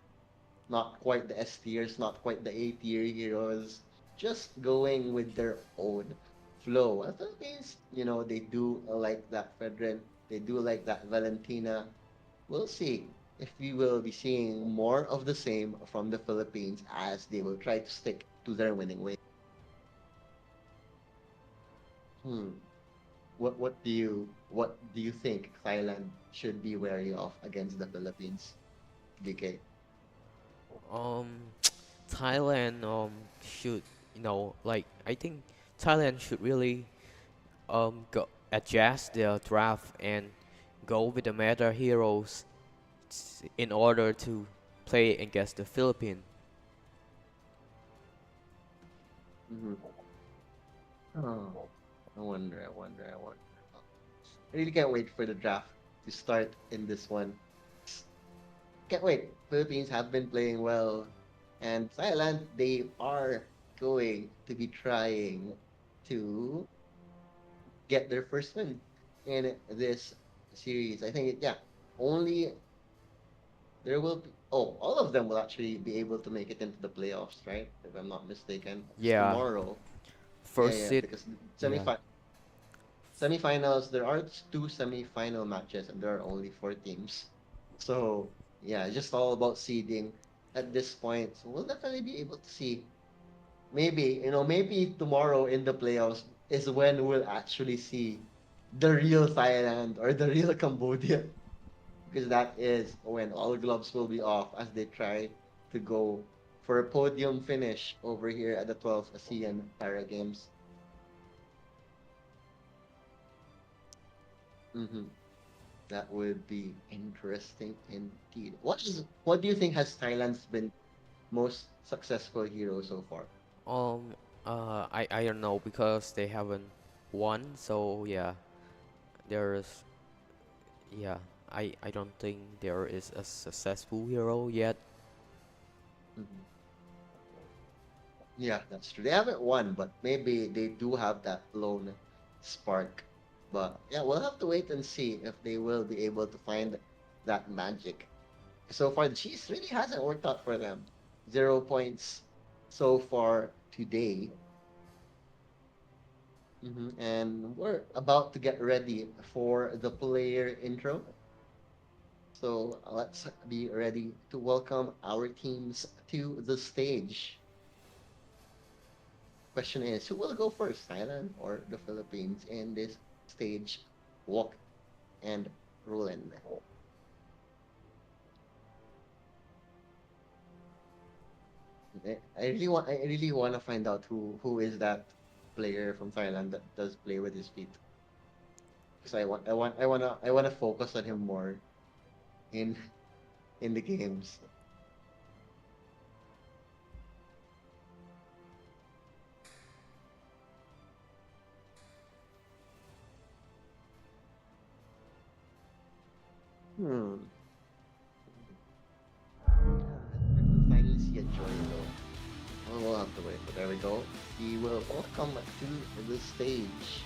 not quite the S tiers, not quite the A tier heroes, just going with their own flow. I think they do like that Fedrin, they do like that Valentina. We'll see if we will be seeing more of the same from the Philippines as they will try to stick to their winning way. Hmm. What do you think Thailand should be wary of against the Philippines, DK?
Um, Thailand should like I think Thailand should really go adjust their draft and go with the meta heroes in order to play against the Philippines.
Mm-hmm. Oh, I wonder. I really can't wait for the draft to start in this one. Can't wait. Philippines have been playing well, and Thailand, they are going to be trying to get their first win in this series. I think, yeah, only there will be. Oh, all of them will actually be able to make it into the playoffs, right? If I'm not mistaken. Because
Yeah,
tomorrow, yeah,
first
yeah,
seed.
because
Yeah,
semifinals, there are two semifinal matches and there are only 4 teams. So yeah, it's just all about seeding at this point. So we'll definitely be able to see. Maybe tomorrow in the playoffs is when we'll actually see the real Thailand or the real Cambodia. Because that is when all gloves will be off as they try to go for a podium finish over here at the 12th ASEAN Para Games. Hmm. That would be interesting indeed. What do you think has Thailand's been most successful hero so far?
um, I don't know because they haven't won, so yeah, there's yeah, I don't think there is a successful hero yet.
Mhm. Yeah, that's true. They haven't won, but maybe they do have that lone spark. But yeah, we'll have to wait and see if they will be able to find that magic. So far, the cheese really hasn't worked out for them. 0 points so far today. And we're about to get ready for the player intro. So let's be ready to welcome our teams to the stage. Question is, who will go first, Thailand or the Philippines in this stage walk and rolling? I really want to find out who is that player from Thailand that does play with his feet. Because I wanna focus on him more in in the games. Hmm. I wonder if we'll finally see a we will welcome to the stage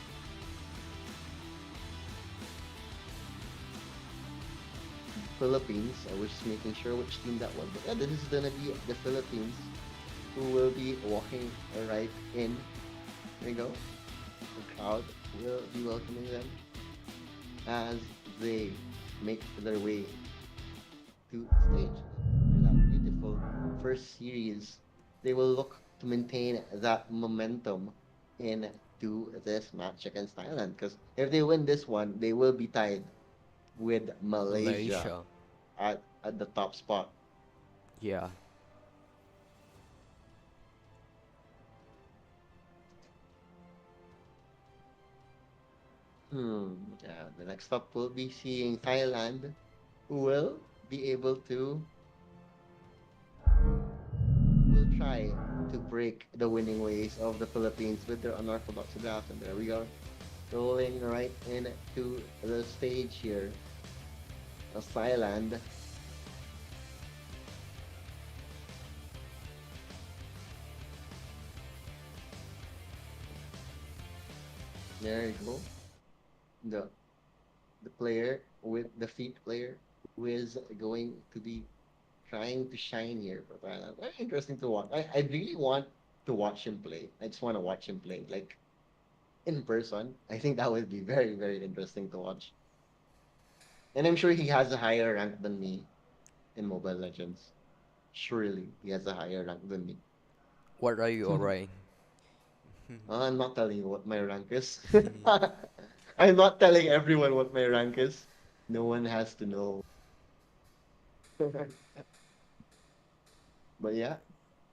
Philippines. I was just making sure which team that was. But yeah, this is gonna be the Philippines who will be walking right in. There you go. The crowd will be welcoming them as they make their way to the stage. After that beautiful first series, they will look to maintain that momentum into this match against Thailand. Because if they win this one, they will be tied with Malaysia
Malaysia.
at the top spot.
Yeah.
Yeah, the next up we'll be seeing Thailand, who will be able to will try to break the winning ways of the Philippines with their unorthodox draft. And there we are, rolling right into the stage here. As Thailand there you go. The the player with the feet player who is going to be trying to shine here for Thailand. Very interesting to watch. I really want to watch him play. I just want to watch him play like in person. I think that would be very, very interesting to watch. And I'm sure he has a higher rank than me in Mobile Legends. Surely he has a higher rank than me.
What are you already?
I'm not telling you what my rank is. I'm not telling everyone what my rank is. No one has to know. But yeah,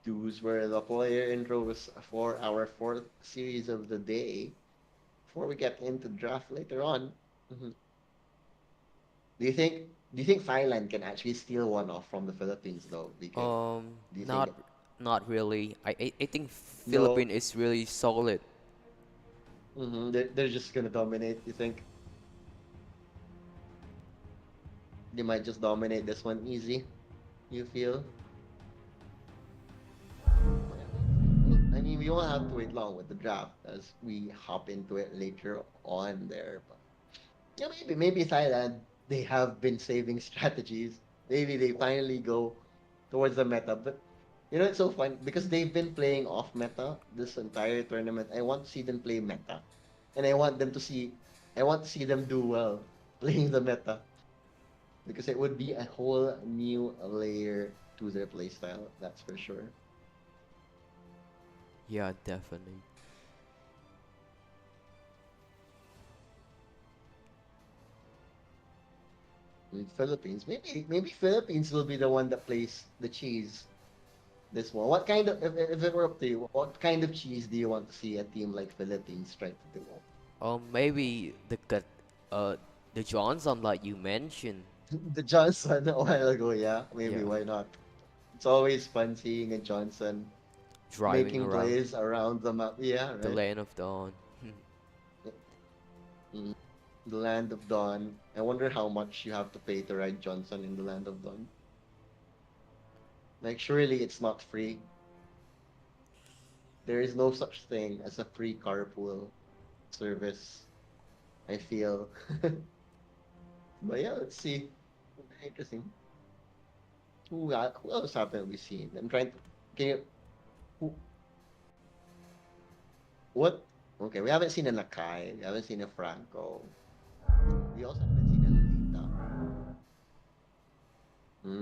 those were the player intros for our fourth series of the day. Before we get into draft later on, mhm, do you think do you think Thailand can actually steal one off from the Philippines though, BK? Do you think
Not not really. I think
no?
Philippines is really solid.
They're just gonna dominate. You think they might just dominate this one easy? You feel? I mean, we won't have to wait long with the draft as we hop into it later on there. But yeah, maybe Thailand they have been saving strategies. Maybe they finally go towards the meta. But you know it's so fun because they've been playing off meta this entire tournament. I want to see them play meta, and I want to see them do well playing the meta because it would be a whole new layer to their playstyle. That's for sure.
Yeah, definitely.
With Philippines, maybe Philippines will be the one that plays the cheese this one. What kind of if it were up to you, what kind of cheese do you want to see a team like Philippines try to do?
Maybe uh the Johnson like you mentioned.
The Johnson a while ago, yeah, maybe
Yeah,
why not? It's always fun seeing a Johnson
driving
making
around
plays around the map. Yeah,
the
right.
land of dawn.
Mm, the Land of Dawn. I wonder how much you have to pay to ride Johnson in the Land of Dawn. Like, surely it's not free. There is no such thing as a free carpool service. I feel. But yeah, let's see. Very interesting. Who else haven't we seen? I'm trying to. Can you? Who, what? Okay, we haven't seen a Nakai. We haven't seen a Franco. We also haven't seen a Lolita.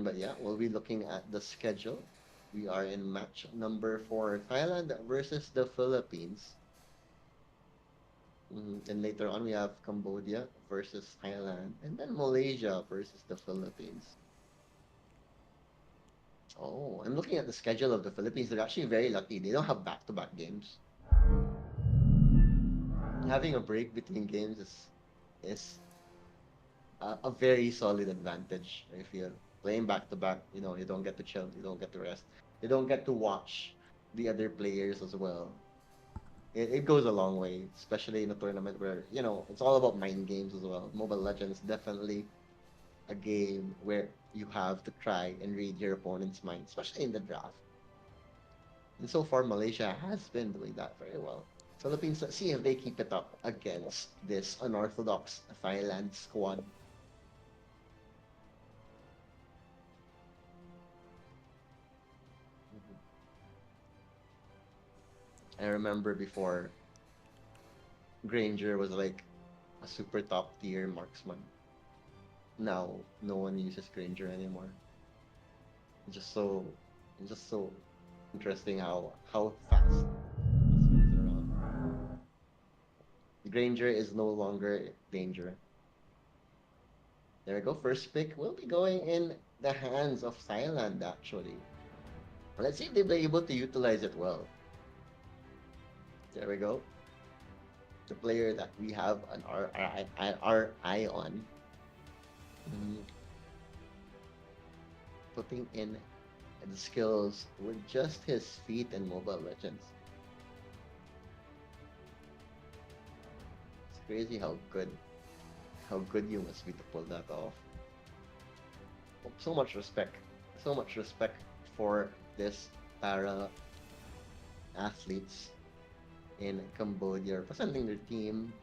But yeah, we'll be looking at the schedule. We are in match number 4, Thailand versus the Philippines. And later on, we have Cambodia versus Thailand, and then Malaysia versus the Philippines. Oh, I'm looking at the schedule of the Philippines. They're actually very lucky. They don't have back-to-back games. Having a break between games is a very solid advantage. I feel playing back-to-back. You don't get to chill. You don't get to rest. You don't get to watch the other players as well. It goes a long way, especially in a tournament where it's all about mind games as well. Mobile Legends definitely a game where you have to try and read your opponent's mind, especially in the draft. And so far, Malaysia has been doing that very well. Philippines, let's see if they keep it up against this unorthodox Thailand squad. I remember before Granger was like a super top tier marksman. Now no one uses Granger anymore. It's just so it's just so interesting how fast he swings around. Granger is no longer danger. There we go. First pick will be going in the hands of Thailand actually. Let's see if they'll be able to utilize it well. There we go. The player that we have our eye on. Putting in the skills with just his feet and Mobile Legends. It's crazy how good you must be to pull that off. So much respect. So much respect for this para athletes in Cambodia representing their team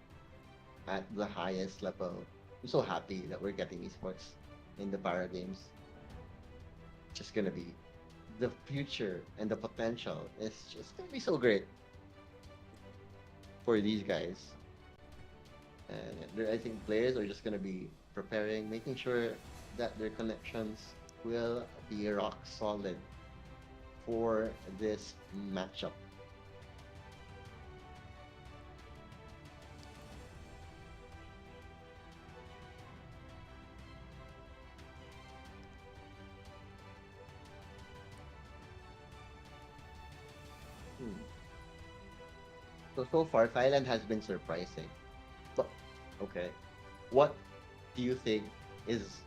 at the highest level. I'm so happy that we're getting esports in the para games. Just gonna be the future and the potential is just gonna be so great for these guys. And I think players are just gonna be preparing, making sure that their connections will be rock solid for this matchup. So far, Thailand has been surprising. But, okay. What do you think is...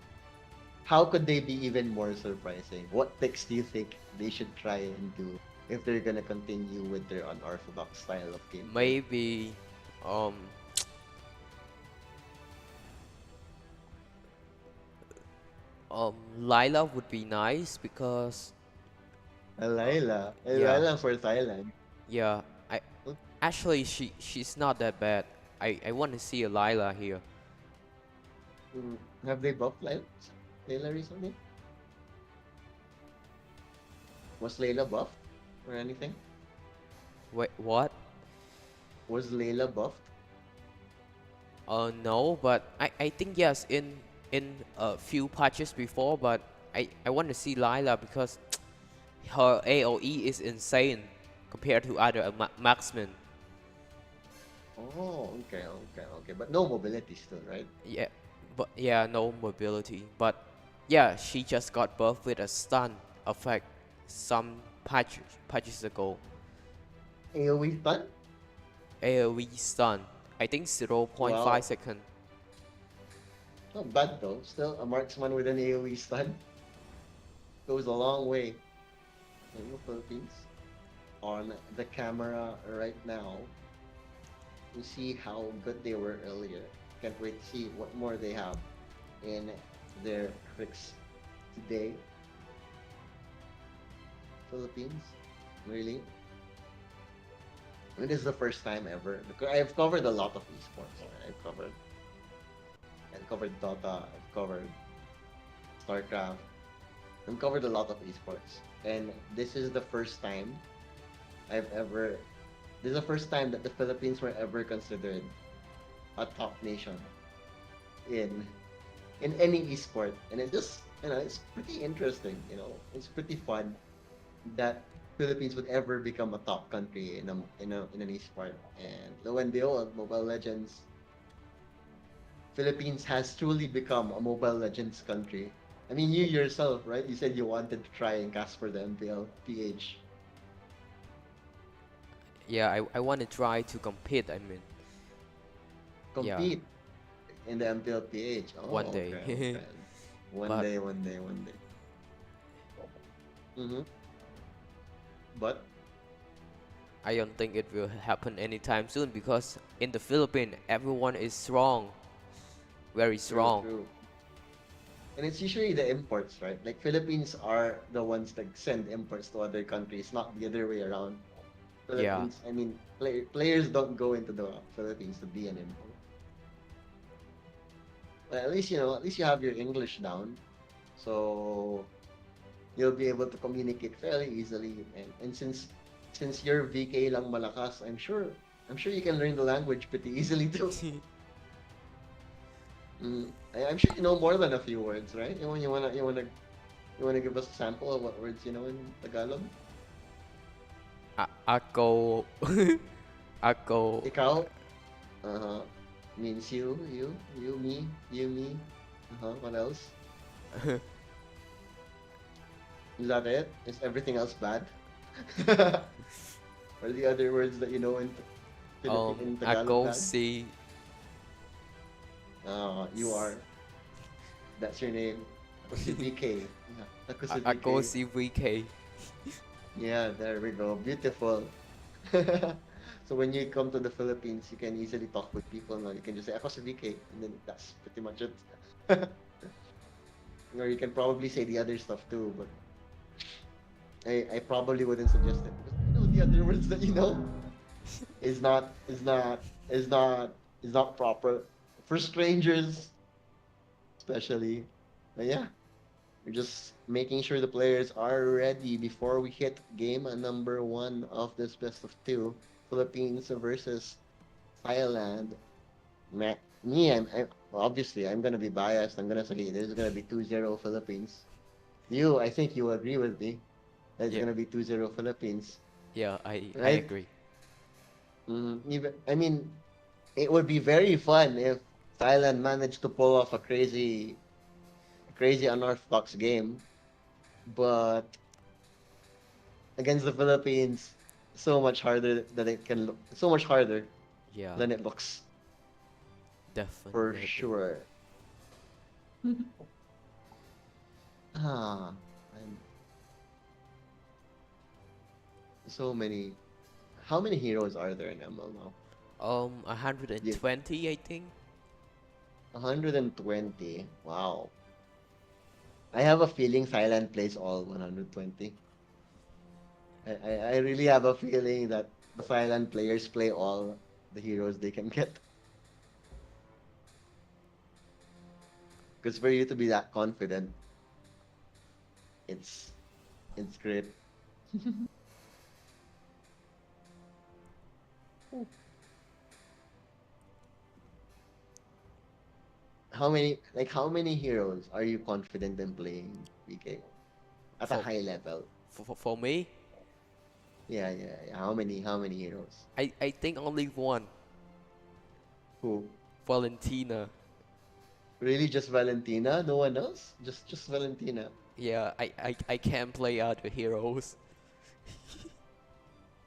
How could they be even more surprising? What picks do you think they should try and do if they're gonna continue with their unorthodox style of game?
Maybe, Lila would be nice because
Layla.
yeah,
Layla for Thailand.
yeah. Actually she's not that bad. I want to see a Lila here.
Have they buffed Layla recently? Was Layla buffed or anything?
Wait, what?
Was Layla buffed?
No, but I think yes in a few patches before, but I want to see Lila because her AOE is insane compared to other marksmen.
Oh, okay. But no mobility still, right?
Yeah, but yeah, no mobility. But yeah, she just got buffed with a stun effect some patches ago.
AoE stun?
AOE stun. I think 0.5
Wow.
second.
Not bad though. Still a marksman with an AoE stun. Goes a long way. In the Philippines. On the camera right now. To see how good they were earlier. Can't wait to see what more they have in their tricks today. Philippines? Really? It is the first time ever. Because I've covered a lot of esports. I've covered Dota, I've covered StarCraft, I've covered a lot of esports. And this is the first time this is the first time that the Philippines were ever considered a top nation in any esport. And it just, it's pretty interesting, it's pretty fun that Philippines would ever become a top country in an esport. And lo and behold, Mobile Legends, Philippines has truly become a Mobile Legends country. I mean, you yourself, right? You said you wanted to try and cast for the MPL PH.
Yeah, I want to try to compete. I mean, yeah,
Compete in the MPL PH. Oh,
one day.
okay. One
But
day. But
I don't think it will happen anytime soon because in the Philippines everyone is strong, very
true,
strong.
true. And it's usually the imports, right? Like Philippines are the ones that send imports to other countries, not the other way around.
Yeah.
Philippines, I mean, players don't go into the Philippines to be an import. But at least at least you have your English down, so you'll be able to communicate fairly easily. And since you're VK lang malakas, I'm sure you can learn the language pretty easily too. I'm sure you know more than a few words, right? You wanna give us a sample of what words you know in Tagalog?
Ako. Ako.
Ikaw? Uh-huh. Means you, me, you, me. Uh-huh. What else? Is that it? Is everything else bad? Or the other words that you know in in Tagalog
Ako
bad?
si.
You are. That's your name. Ako si BK. Yeah. Ako si BK.
Ako si VK.
Yeah, there we go. Beautiful. So when you come to the Philippines, you can easily talk with people now. You can just say, ako si VK, and then that's pretty much it. Or you can probably say the other stuff too, but I probably wouldn't suggest it because the other words that you know is not proper for strangers, especially. But yeah, we're just making sure the players are ready before we hit game number 1 of this best of 2, Philippines versus Thailand. Obviously I'm gonna be biased. I'm gonna say this is gonna be 2-0 Philippines. I think you agree with me. That it's
Yeah.
gonna be 2-0 Philippines,
Yeah, I
right?
agree.
I mean, it would be very fun if Thailand managed to pull off a crazy unorthodox game, but against the Philippines, so much harder than it can look. So much harder
Yeah,
than it looks, for
definitely.
sure. Ah, and so many. How many heroes are there in ML now?
120, I think.
120. Wow. I have a feeling Thailand plays all 120. I really have a feeling that the Thailand players play all the heroes they can get. Because for you to be that confident, it's it's great. How many heroes are you confident in playing, PK? At a
For
high level.
for me,
Yeah. How many heroes?
I think only one.
Who?
Valentina.
Really just Valentina? No one else? Just Valentina.
Yeah, I can't play other heroes.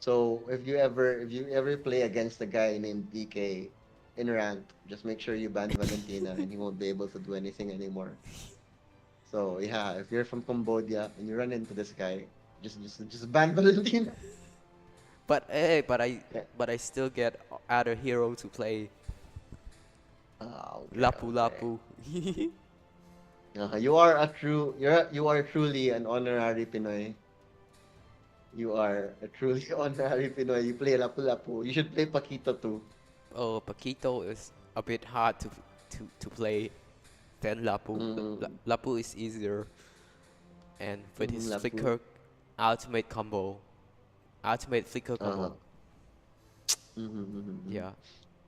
So if you ever play against a guy named DK in ranked, just make sure you ban Valentina and he won't be able to do anything anymore. So yeah, if you're from Cambodia and you run into this guy, just ban Valentina.
But hey,
Yeah.
but I still get other hero to play.
Okay,
Lapu
okay.
Lapu.
You are truly an honorary Pinoy. You are a truly honorary Pinoy. You play Lapu-Lapu. You should play Paquito too.
Oh, Paquito is a bit hard to play than Lapu.
Mm,
Lapu is easier, and with his
Lapu.
flicker ultimate combo, ultimate flicker
Uh-huh.
combo.
Mm-hmm.
Yeah,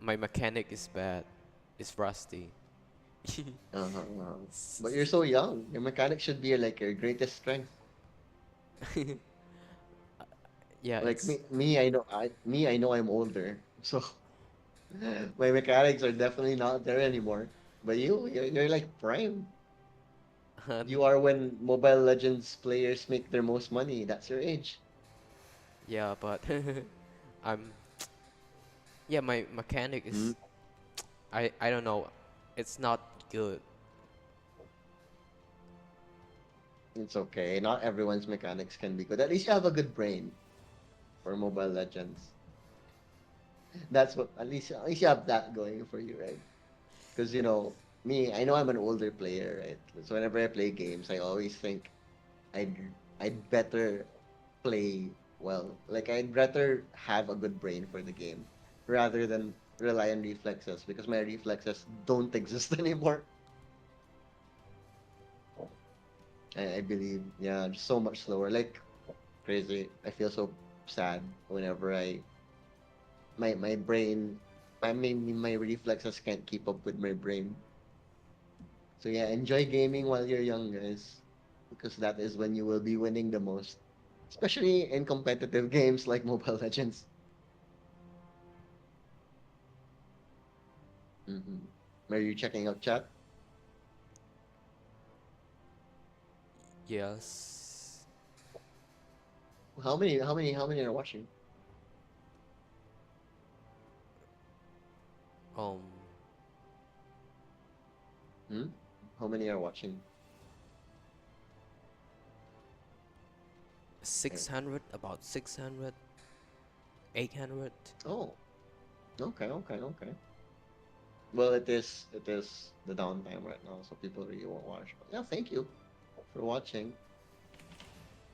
my mechanic is bad. It's rusty.
Uh-huh. But you're so young. Your mechanic should be like your greatest strength.
Yeah,
Like
it's
I know I'm older. So my mechanics are definitely not there anymore. But you're like prime. You are when Mobile Legends players make their most money. That's your age.
yeah, but I'm yeah, my mechanic
Hmm?
is I don't know. It's not good.
It's okay. Not everyone's mechanics can be good. At least you have a good brain for Mobile Legends. That's what at least you have that going for you, right? Because me, I know I'm an older player, right? So whenever I play games, I always think I'd I'd better play well. Like I'd rather have a good brain for the game rather than rely on reflexes because my reflexes don't exist anymore. I believe, yeah, just so much slower. Like crazy. I feel so sad whenever my brain my reflexes can't keep up with my brain. So yeah, enjoy gaming while you're young, guys, because that is when you will be winning the most, especially in competitive games like Mobile Legends. Mm-hmm. Are you checking out chat?
Yes.
How many are watching?
Um,
Hmm? How many are watching?
600, about 600, 800.
Oh, okay, okay, okay. Well, it is the downtime right now, so people really won't watch. But yeah, thank you for watching,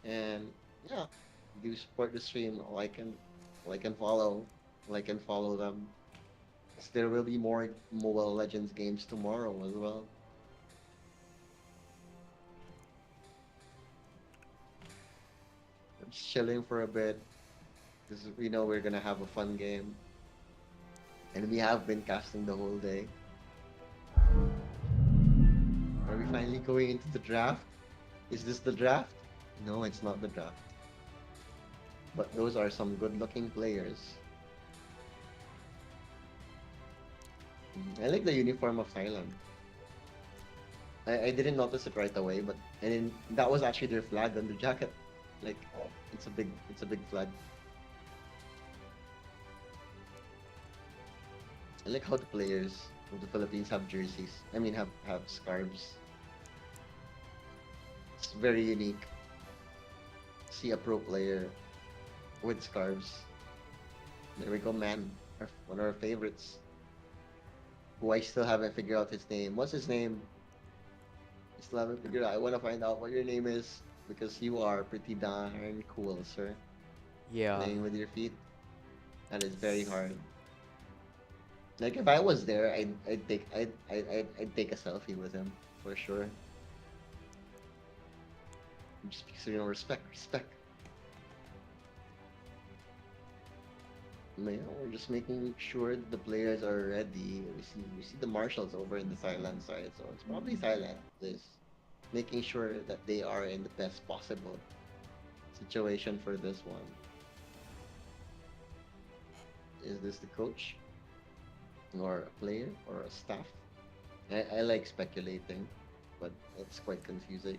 and yeah, do support the stream. Like and follow them. 'Cause there will be more Mobile Legends games tomorrow as well. I'm just chilling for a bit because we know we're gonna have a fun game, and we have been casting the whole day. Are we finally going into the draft? Is this the draft? No, it's not the draft. But those are some good-looking players. I like the uniform of Thailand. I didn't notice it right away, but and then that was actually their flag on the jacket. Like it's a big flag. I like how the players of the Philippines have jerseys. I mean have scarves. It's very unique. See a pro player with scarves. There we go, man. One of our favorites. Who I still haven't figured out his name. What's his name? I still haven't figured out. I want to find out what your name is because you are pretty darn cool, sir.
Yeah.
Playing with your feet. That is very hard. Like if I was there, I'd take a selfie with him for sure. Just because respect. Yeah, we're just making sure the players are ready. We see the marshals over in the Thailand side, so it's probably Thailand. This making sure that they are in the best possible situation for this one. Is this the coach or a player or a staff? I like speculating, but it's quite confusing.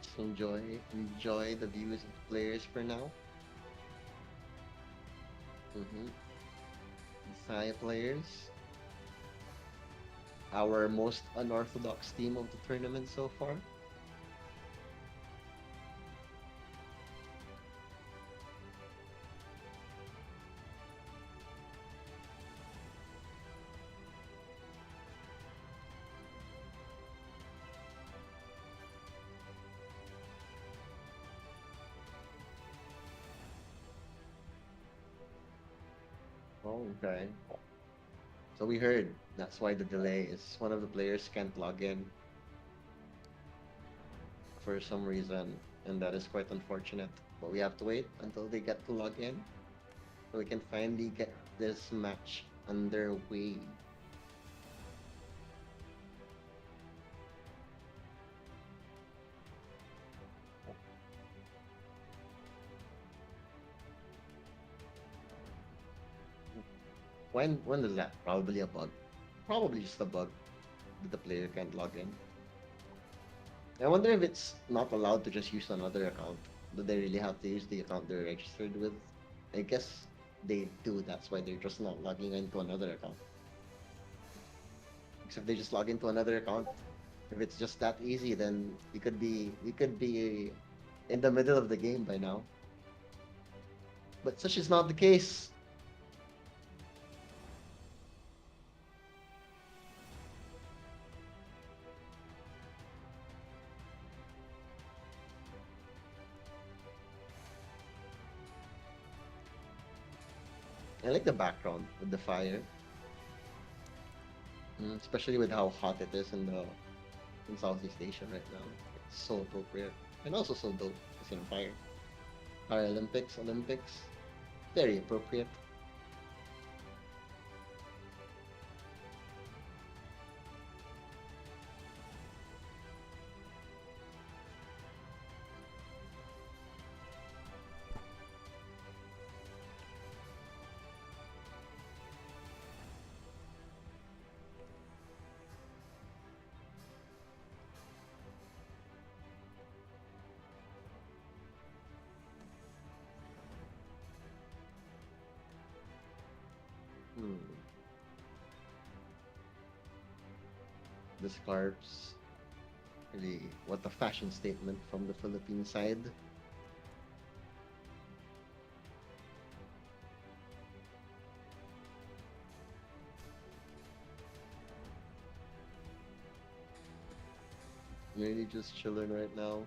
Just enjoy the views of the players for now. Mm-hmm. Thai players, our most unorthodox team of the tournament so far. Oh, okay. So we heard that's why the delay is one of the players can't log in for some reason, and that is quite unfortunate. But we have to wait until they get to log in so we can finally get this match underway. When is that? Probably a bug. Probably just a bug that the player can't log in. I wonder if it's not allowed to just use another account Do they really have to use the account they're registered with? I guess they do. That's why they're just not logging into another account. Because if they just log into another account, if it's just that easy, then we could be in the middle of the game by now. But such is not the case. I like the background with the fire. Especially with how hot it is in Southeast Asia right now. It's so appropriate. And also so dope. It's in fire. Paralympics, Olympics. Very appropriate. Hmm. The scarves. Really, what a fashion statement from the Philippine side. Really just chilling right now.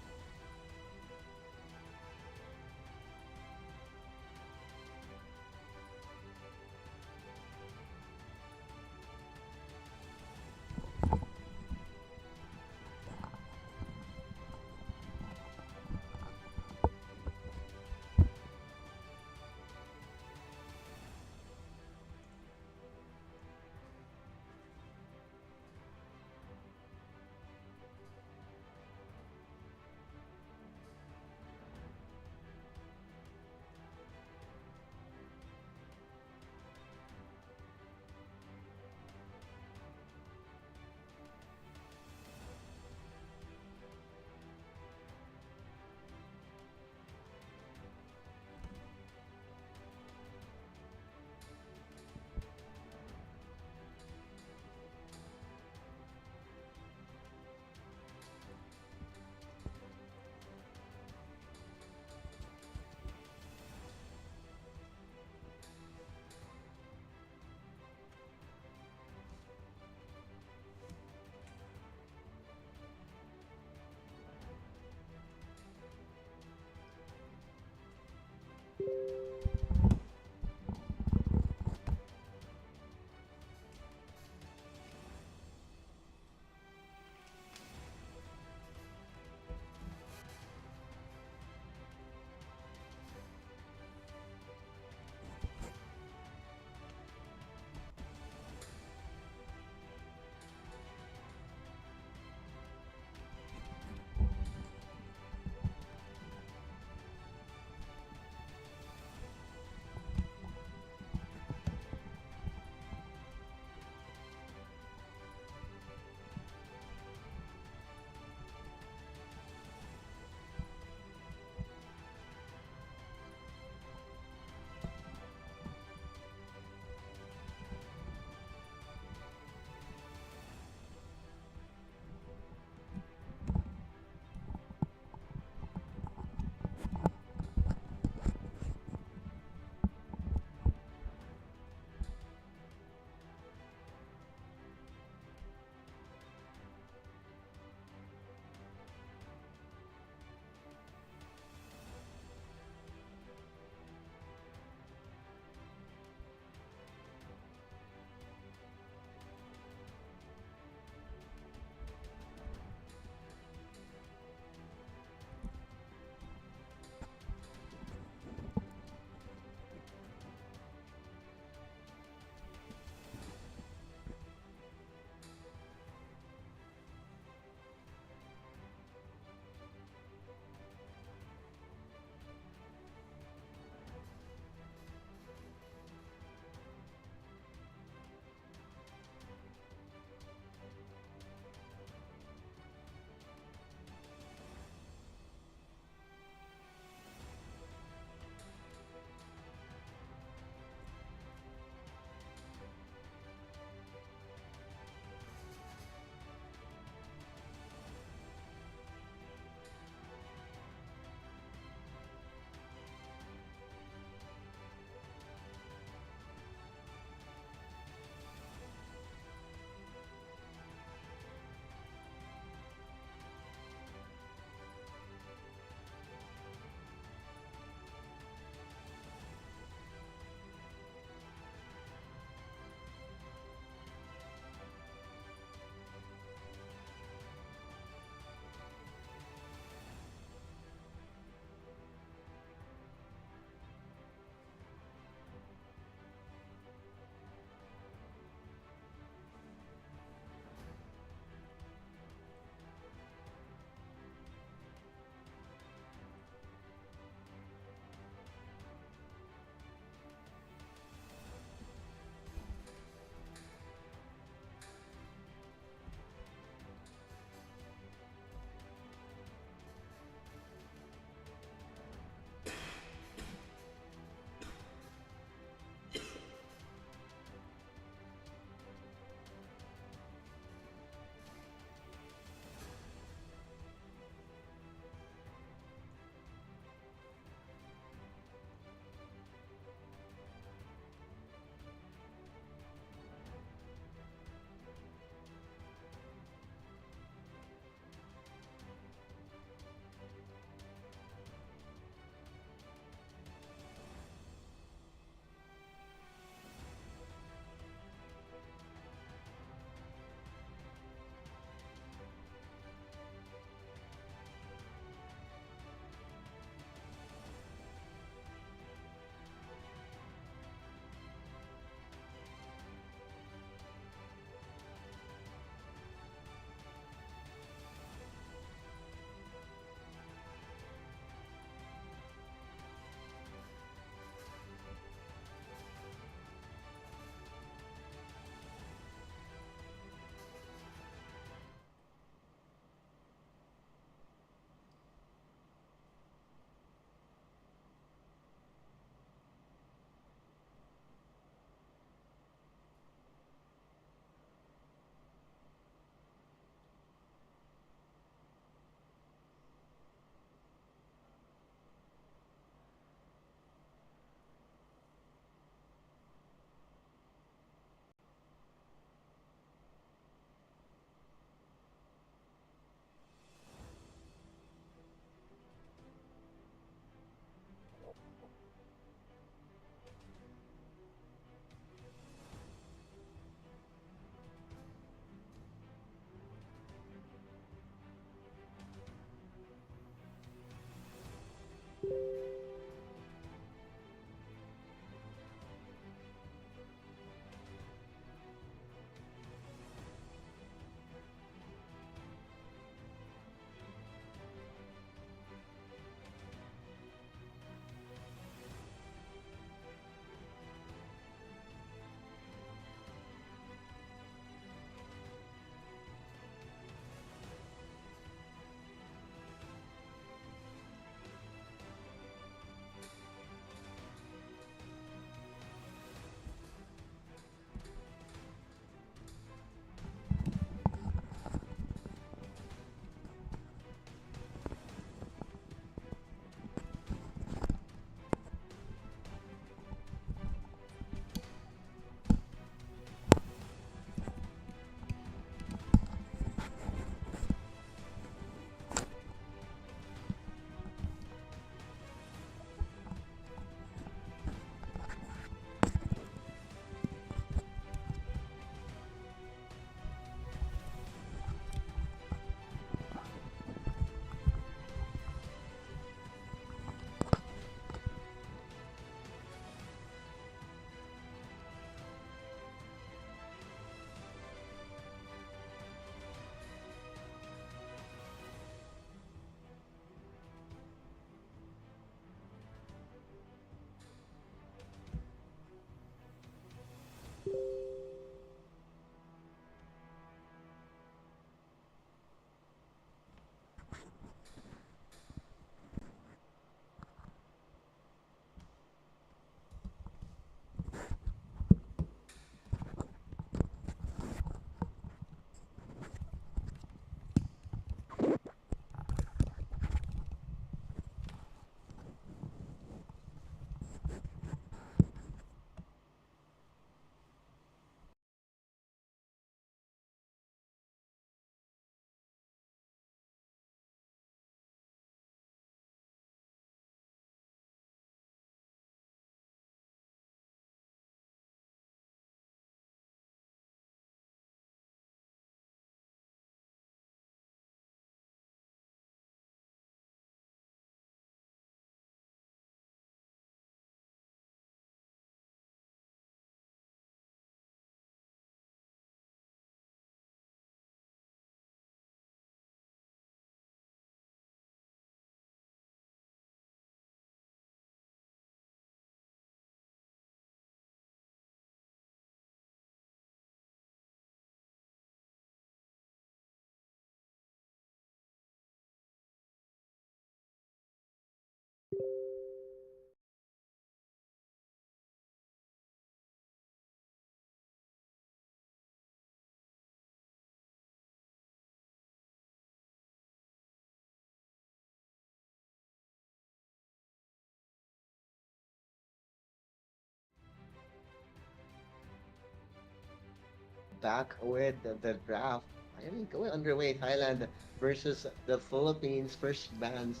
back with the draft. I mean, going underway. Thailand versus the Philippines. First bands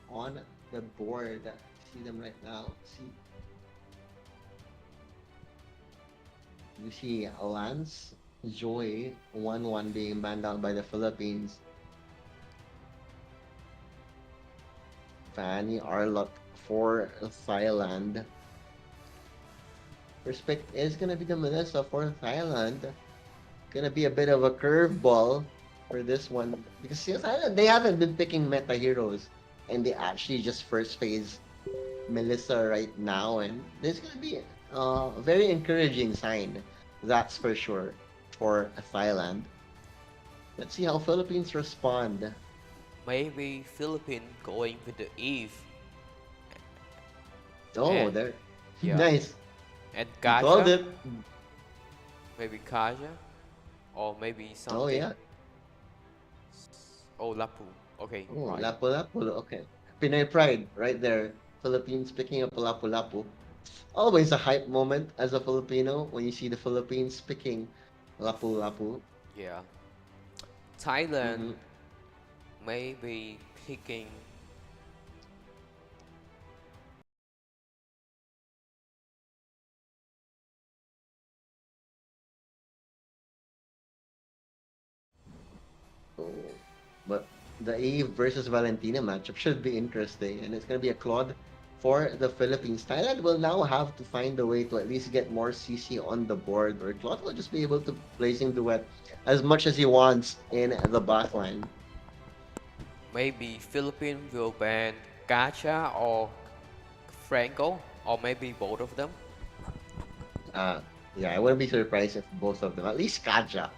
on the board. See them right now. You see Lance Joy 1-1 being banned out by the Philippines. Fanny Arlott for Thailand. First pick is gonna be the Melissa for Thailand. Gonna be a bit of a curveball for this one because Thailand, they haven't been picking meta heroes and they actually just first phase Melissa right now, and this is gonna be a very encouraging sign, that's for sure, for Thailand. Let's see how Philippines respond.
Maybe Philippines going with the Eve.
Oh,
And-
there,
yeah.
nice.
And
You called
Gacha.
it.
Maybe Kaja. Or maybe something.
Oh yeah.
Oh, Lapu. Okay,
Oh,
right.
Lapu-Lapu. Okay. Pinoy pride right there. Philippines picking up Lapu-Lapu. Always a hype moment as a Filipino when you see the Philippines picking Lapu-Lapu.
Yeah. Thailand
Mhm.
maybe picking.
Oh. But the Eve versus Valentina matchup should be interesting, and it's going to be a Claude for the Philippines. Thailand will now have to find a way to at least get more CC on the board, or Claude will just be able to placing duet as much as he wants in the backline.
Maybe Philippines will ban Gacha or Franco, or maybe both of them.
Uh, yeah, I wouldn't be surprised if both of them, at least Kaja,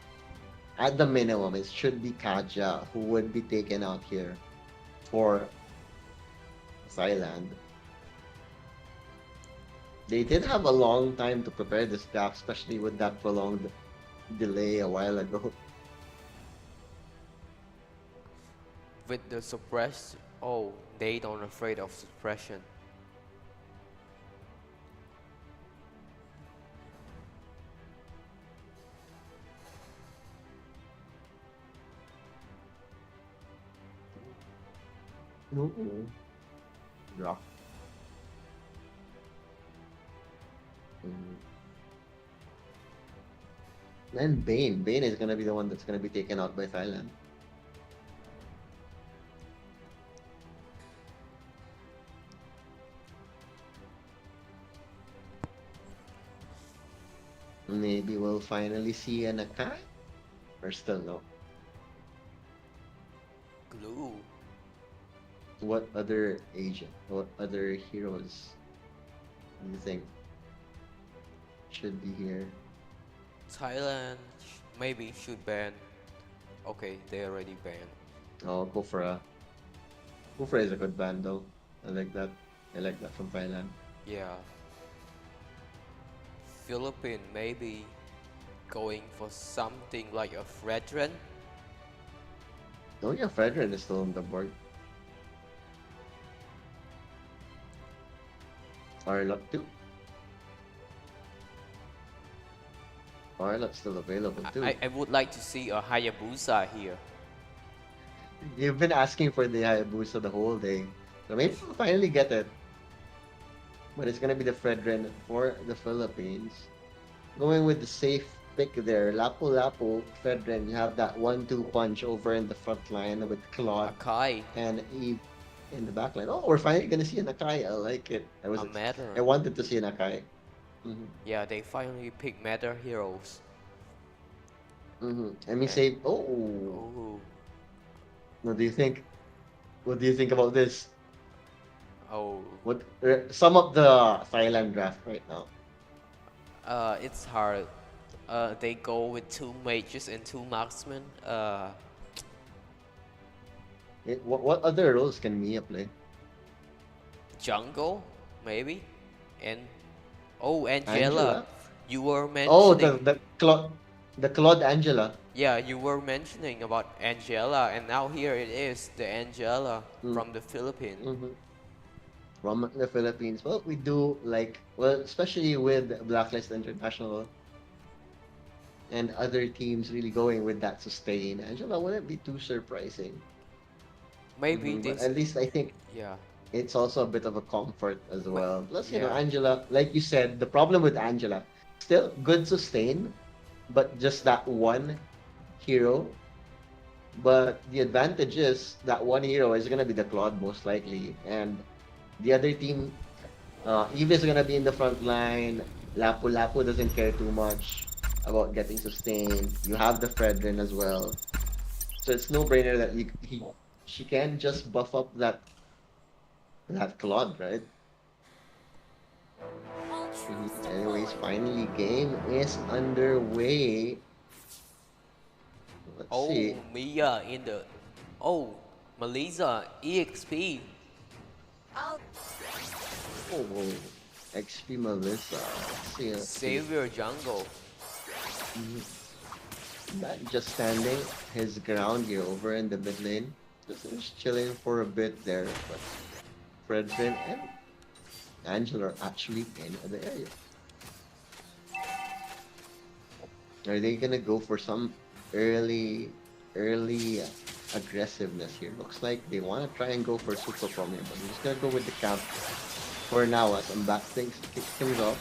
at the minimum, it should be Kaja who would be taken out here for Thailand. They did have a long time to prepare this draft, especially with that prolonged delay a while ago.
With the suppress. Oh, they don't afraid of suppression.
Mm-mm. Rock. Mm. And Bane. Bane is gonna be the one that's gonna be taken out by Thailand. Maybe we'll finally see an Akai? Or still no?
Glue.
What other agent, what other heroes do you think should be here?
Thailand maybe should ban. Okay, they already banned.
Oh, Kufra. Kufra is a good band though. I like that. I like that from Thailand.
Yeah. Philippines maybe going for something like a Fredren.
Oh yeah, Fredrin is still on the board. Arlot too. Arlot's still available too.
I would like to see a Hayabusa here.
You've been asking for the Hayabusa the whole day. So maybe we'll finally get it. But it's gonna be the Fredrin for the Philippines. Going with the safe pick there. Lapu-Lapu, Fredrin, you have that 1-2 punch over in the front line with Claude
Akai,
and Eve in the back line. Oh, we're finally gonna see an Akai. I like it.
a matter.
I wanted to see an Akai.
Yeah, they finally pick meta heroes.
Let me say, oh,
Oh,
what do you think? What do you think about this?
oh.
What sum up the Thailand draft right now?
It's hard. They go with 2 mages and 2 marksmen.
What other roles can Mia play?
Jungle, maybe, and oh,
Angela?
Angela. You were
Oh,
mentioning.
the Claude Angela.
Yeah, you were mentioning about Angela, and now here it is, the Angela from the Philippines.
From the Philippines. Well, we do like, well, especially with Blacklist International. and other teams really going with that sustain. Angela wouldn't be too surprising.
Maybe
But
this,
at least I think
yeah.
it's also a bit of a comfort as
Ma-
well. Plus,
yeah.
Angela, like you said, the problem with Angela, still good sustain, but just that one hero. But the advantage is that one hero is gonna be the Claude most likely, and the other team, Eve is gonna be in the front line. Lapu Lapu doesn't care too much about getting sustained. You have the Fredrin as well, so it's no brainer that she can just buff up that Claude, right? Anyways, finally, game is underway. Let's
Oh,
see.
Mia in the. Oh, Malaysia EXP.
I'll
Oh, whoa. XP Melissa. Let's see. Let's see.
Savior Jungle.
Mhm. That just standing his ground here over in the mid lane. Just chilling for a bit there. But Fredrin and Angela are actually in the area. Are they gonna go for some early aggressiveness here? Looks like they want to try and go for super from here, but I'm just gonna go with the camp for now as I'm back things kick things off.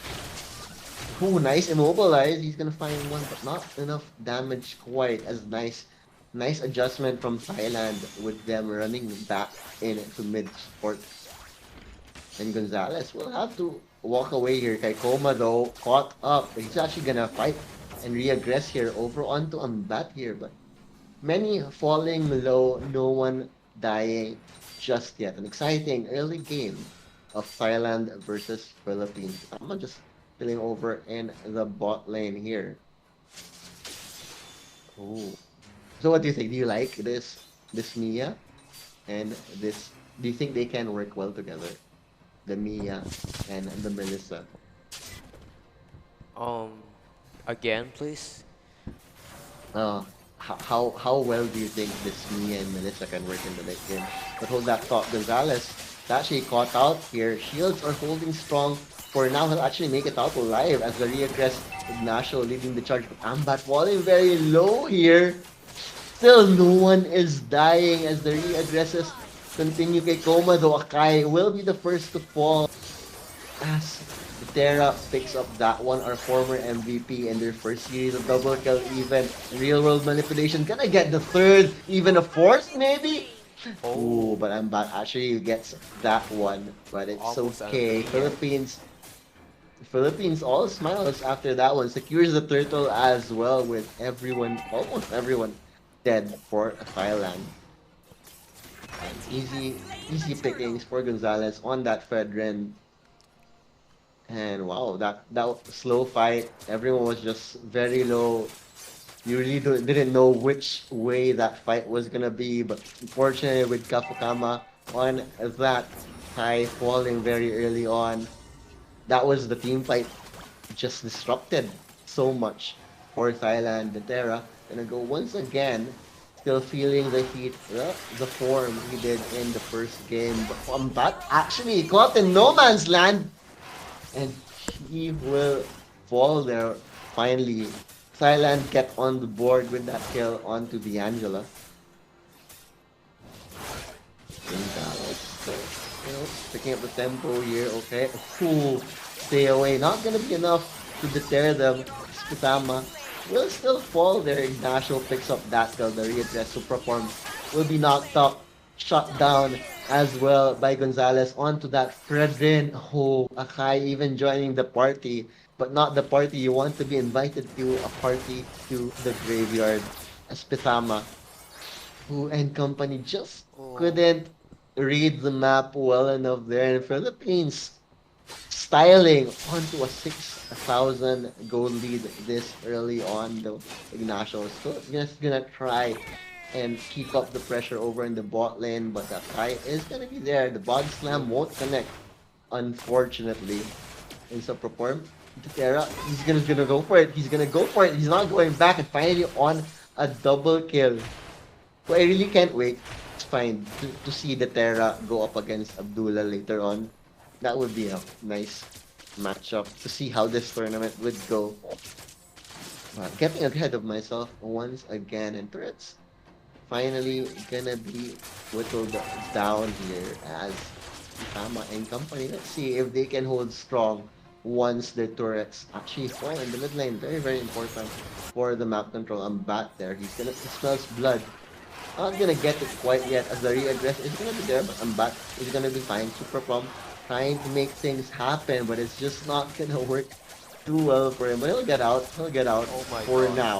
Ooh, nice immobilize. He's gonna find one, but not enough damage quite as nice. Nice adjustment from Thailand with them running back into mid support. And Gonzalez will have to walk away here. Kaikoma though, caught up. He's actually gonna fight and reaggress here over onto Ambat here, but many falling low, no one dying just yet. An exciting early game of Thailand versus Philippines. I'm just spilling over in the bot lane here. Ooh. So what do you think? Do you like this Mia and this? Do you think they can work well together? The Mia and the Melissa.
Um, again, please.
How well do you think this Mia and Melissa can work in the late game? But hold that thought, Gonzalez is actually caught out here. Shields are holding strong. For now, he'll actually make it out alive as the reaggress Ignacio leading the charge. But Ambat falling very low here. Still, no one is dying as the reaggresses continue. Kay Coma, though Akai will be the first to fall as Terra picks up that one, our former MVP in their first series of double kill, even real world manipulation. Gonna get the third, even a fourth, maybe? Ooh,
Oh,
but Ambat actually gets that one, but it's
almost
okay.
unclear.
Philippines all smiles after that one. Secures the turtle as well with everyone, almost everyone dead for Thailand. And easy pickings for Gonzalez on that Fedrin. And wow, that slow fight. Everyone was just very low. You really didn't know which way that fight was gonna be, but unfortunately with Kafukama on that high falling very early on, that was the team fight just disrupted so much for Thailand. The Terra gonna go once again, still feeling the heat, the form he did in the first game. But Combat actually caught in no man's land, and he will fall there finally. Thailand get on the board with that kill onto the Angela. Gonzalez, picking up the tempo here. Okay, ooh, stay away. Not gonna be enough to deter them. Spitama will still fall there. Ignacio picks up that kill. The readdress to perform will be knocked up, shut down as well by Gonzalez onto that Fredrin. Oh, Akai even joining the party, but not the party you want to be invited to, a party to the graveyard. Spitama, who and company just
Oh,
couldn't read the map well enough there in Philippines. Styling onto a 6,000 goal lead this early on, though Ignacio is still just gonna try and keep up the pressure over in the bot lane, but the Kai is gonna be there. The body slam won't connect, unfortunately. And so perform the Terra, he's gonna go for it. He's gonna go for it. He's not going back, and finally on a double kill. So I really can't wait. It's fine to see the Terra go up against Abdullah later on. That would be a nice matchup to see how this tournament would go. Getting ahead of myself once again, and turrets finally gonna be whittled down here as Tama and company. Let's see if they can hold strong once the turrets actually fall in the mid lane. Very, very important for the map control. I'm back there. He smells blood. Not gonna get it quite yet as the re-address is gonna be there, but I'm back. He's gonna be fine. Super Plum trying to make things happen, but it's just not gonna work too well for him. But he'll get out. He'll get out
Oh my
for
god.
now.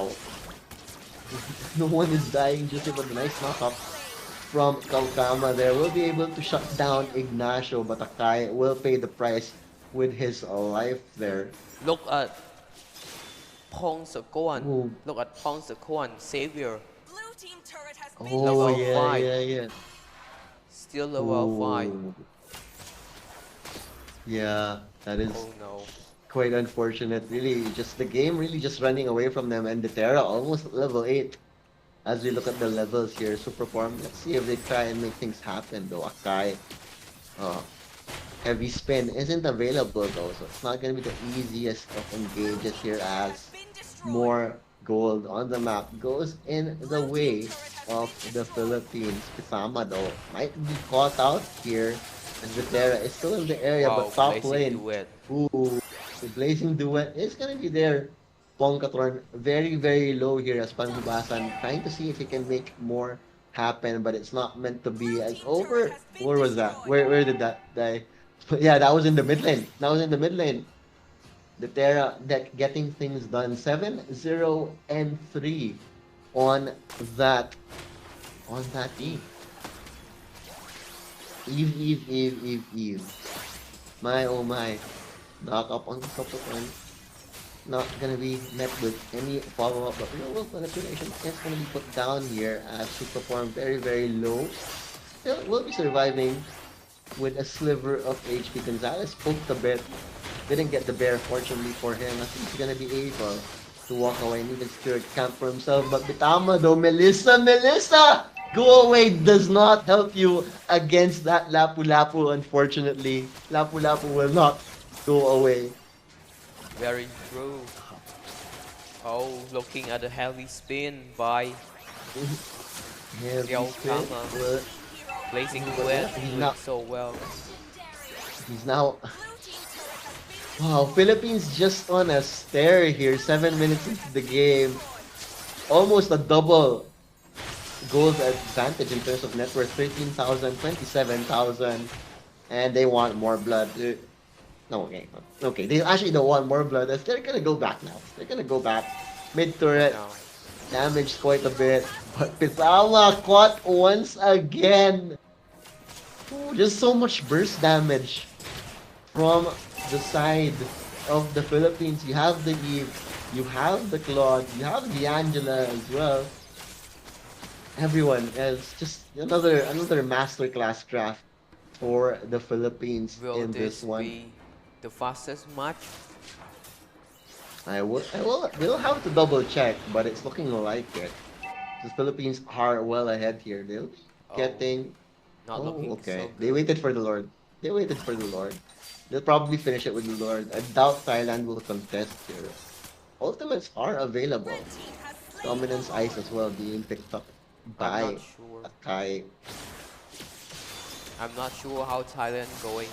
No one is dying just with a nice knock-up from Kalkama there. Will be able to shut down Ignacio, but Akai will pay the price with his life there.
Look at Pongsakorn.
Ooh.
Look at Pongsakorn. Savior.
Blue team turret has been
Oh,
Level
destroyed.
yeah,
5.
yeah, yeah.
Still level 5.
Ooh. Yeah, that is
Oh no.
quite unfortunate. Really, just the game really just running away from them, and the Terra almost at level 8. As we look at the levels here, Super Form, let's see if they try and make things happen though. Akai, uh, heavy spin isn't available though, so it's not gonna be the easiest of engages here
Has
as
been destroyed.
more gold on the map goes in the way of the Philippines. Pisama though might be caught out here as Vitera is still in the area,
Wow,
but top
Blazing
lane,
Duet.
ooh, the Blazing Duet is gonna be there. Pongkatron very, very low here as Panghubasan trying to see if he can make more happen, but it's not meant to be as over. Where was that? Where did that die? But yeah, that was in the mid lane. That was in the mid lane. The Terra deck getting things done. 7-0 and 3 on that team. Eve. My oh my. Knock up on the top of one. Not gonna be met with any follow-up, but real world manipulation is gonna be put down here as to perform very, very low. Still will be surviving with a sliver of HP. Gonzalez poked a bit. Didn't get the bear, fortunately for him. I think he's gonna be able to walk away and even secure a camp for himself. But Bitama though, Melissa! Go away does not help you against that Lapu-Lapu, unfortunately. Lapu-Lapu will not go away.
Very true. Oh, looking at the heavy spin by
Heavy
Yo,
spin.
Kama.
Well,
Blazing
But
Duet.
he's
Doing
not-
so well.
he's now...
Blue team turret has been
Wow, Philippines just on a stare here. 7 minutes into the game. Almost a double gold advantage in terms of net worth. 13,000, 27,000. And they want more blood. No, okay. Okay, they actually don't want more blood. They're gonna go back now. They're gonna go back. Mid turret.
Now,
Damaged quite a bit. But Pisama caught once again. Ooh, just so much burst damage from the side of the Philippines. You have the Eve, you have the Claude, you have the Angela as well. Everyone is just another masterclass draft for the Philippines
will
in this
this
one.
be the fastest match?
We'll have to double check, but it's looking like it. The Philippines are well ahead here. They'll be
Oh,
getting.
Not
Oh,
looking
okay.
so
They
good.
waited for the Lord. They waited for the Lord. They'll probably finish it with the Lord. I doubt Thailand will contest here. Ultimates are available.
red team has slain
Dominance Ice as well being picked up
I'm
by
not sure.
Akai.
I'm not sure how Thailand going.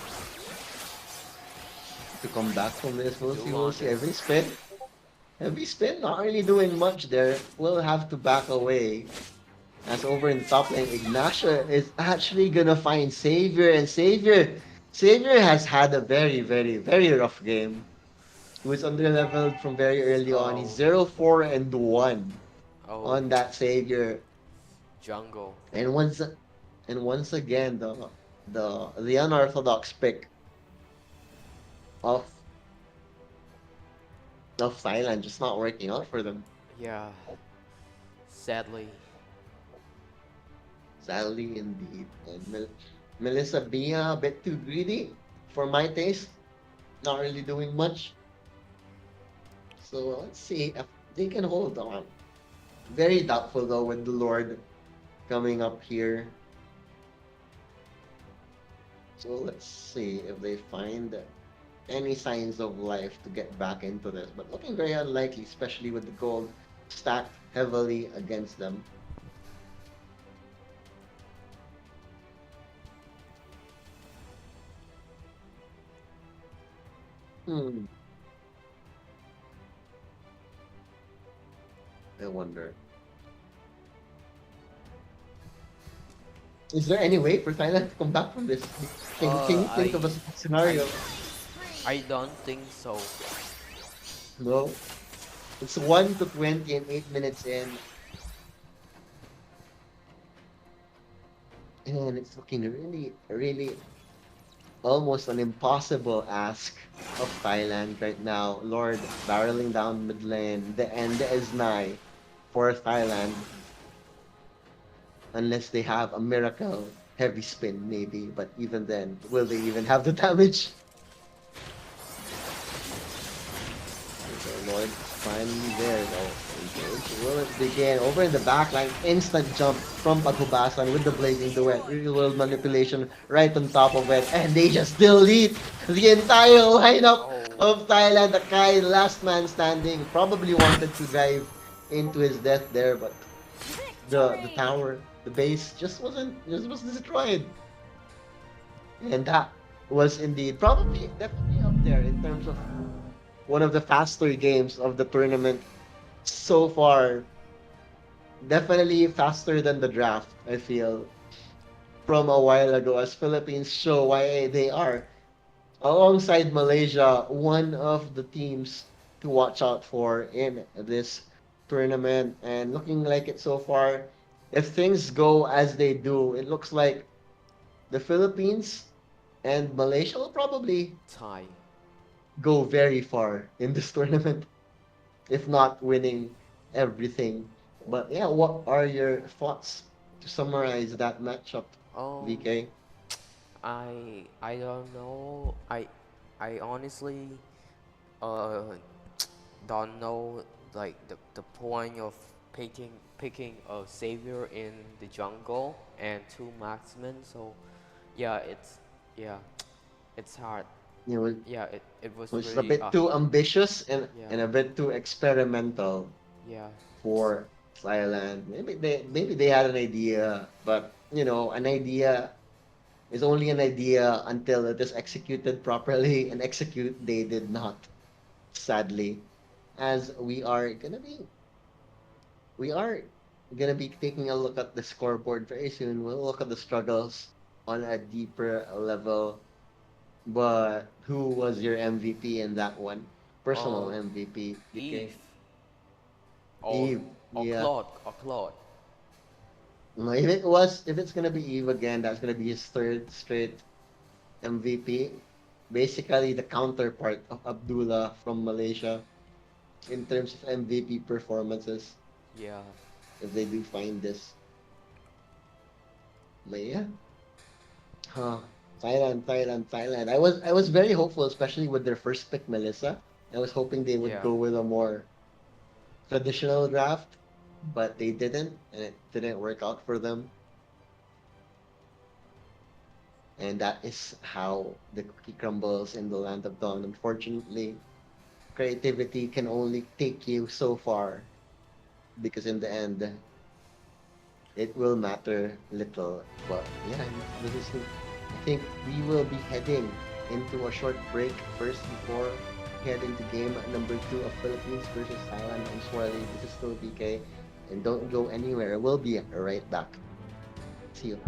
To come back from this, we'll see.
Do
We'll
on
see.
this.
Heavy spin, not really doing much there. We'll have to back away. As over in the top lane, Ignacia is actually gonna find Savior, and Savior has had a very, very, very rough game. He was under-leveled from very early on. He's
Oh.
0-4 and 1
Oh,
on that Savior.
jungle.
And once again, the unorthodox pick of Thailand just not working out for them.
Yeah. Sadly.
Sadly indeed. And Melissa being a bit too greedy for my taste. Not really doing much. So let's see if they can hold on. Very doubtful though with the Lord coming up here. So let's see if they find any signs of life to get back into this, but looking very unlikely, especially with the gold stacked heavily against them. Hmm, I wonder. Is there any way for Thailand to come back from this? Can you think of a
I
scenario?
I don't think so.
No. It's 1 to 20 and 8 minutes in. And it's looking really, really almost an impossible ask of Thailand right now. Lord barreling down mid lane. The end is nigh for Thailand. Unless they have a miracle heavy spin, maybe. But even then, will they even have the damage? Lord is finally there though. Will it begin? Over in the back line, instant jump from Paghubasan with the Blazing Duet. Real world manipulation right on top of it. And they just delete the entire lineup
Oh,
of Thailand. Akai, last man standing, probably wanted to dive into his death there, but the
Victory!
tower, the base just was destroyed. And that was indeed probably definitely up there in terms of one of the faster games of the tournament so far. Definitely faster than the draft, I feel, from a while ago, as Philippines show why they are, alongside Malaysia, one of the teams to watch out for in this tournament. And looking like it so far, if things go as they do, it looks like the Philippines and Malaysia will probably
Thai.
go very far in this tournament, if not winning everything. But yeah, what are your thoughts to summarize that matchup,
Um,
VK?
I don't know. I honestly uh don't know like the point of picking a savior in the jungle and two marksmen. So yeah, yeah, it's hard.
You know,
Yeah, it was
was a
really
bit too ambitious
yeah,
and a bit too experimental
yeah,
for Thailand. Maybe they had an idea, but an idea is only an idea until it is executed properly, and execute they did not, sadly. As we are gonna be taking a look at the scoreboard very soon. We'll look at the struggles on a deeper level. But who was your MVP in that one? Personal
um
MVP,
Eve
DK?
or
Eve, yeah.
Claude.
No, if it's gonna be Eve again, that's gonna be his third straight MVP. Basically, the counterpart of Abdullah from Malaysia in terms of MVP performances,
Yeah,
if they do find this. But yeah, huh. Thailand. I was very hopeful, especially with their first pick, Melissa. I was hoping they would
yeah.
go with a more traditional draft, but they didn't, and it didn't work out for them. And that is how the cookie crumbles in the land of dawn. Unfortunately, creativity can only take you so far, because in the end, it will matter little. But yeah, this is. I think we will be heading into a short break first before heading to game number 2 of Philippines versus Thailand. I'm Swirly. This is still BK, and don't go anywhere. We'll be right back. See you.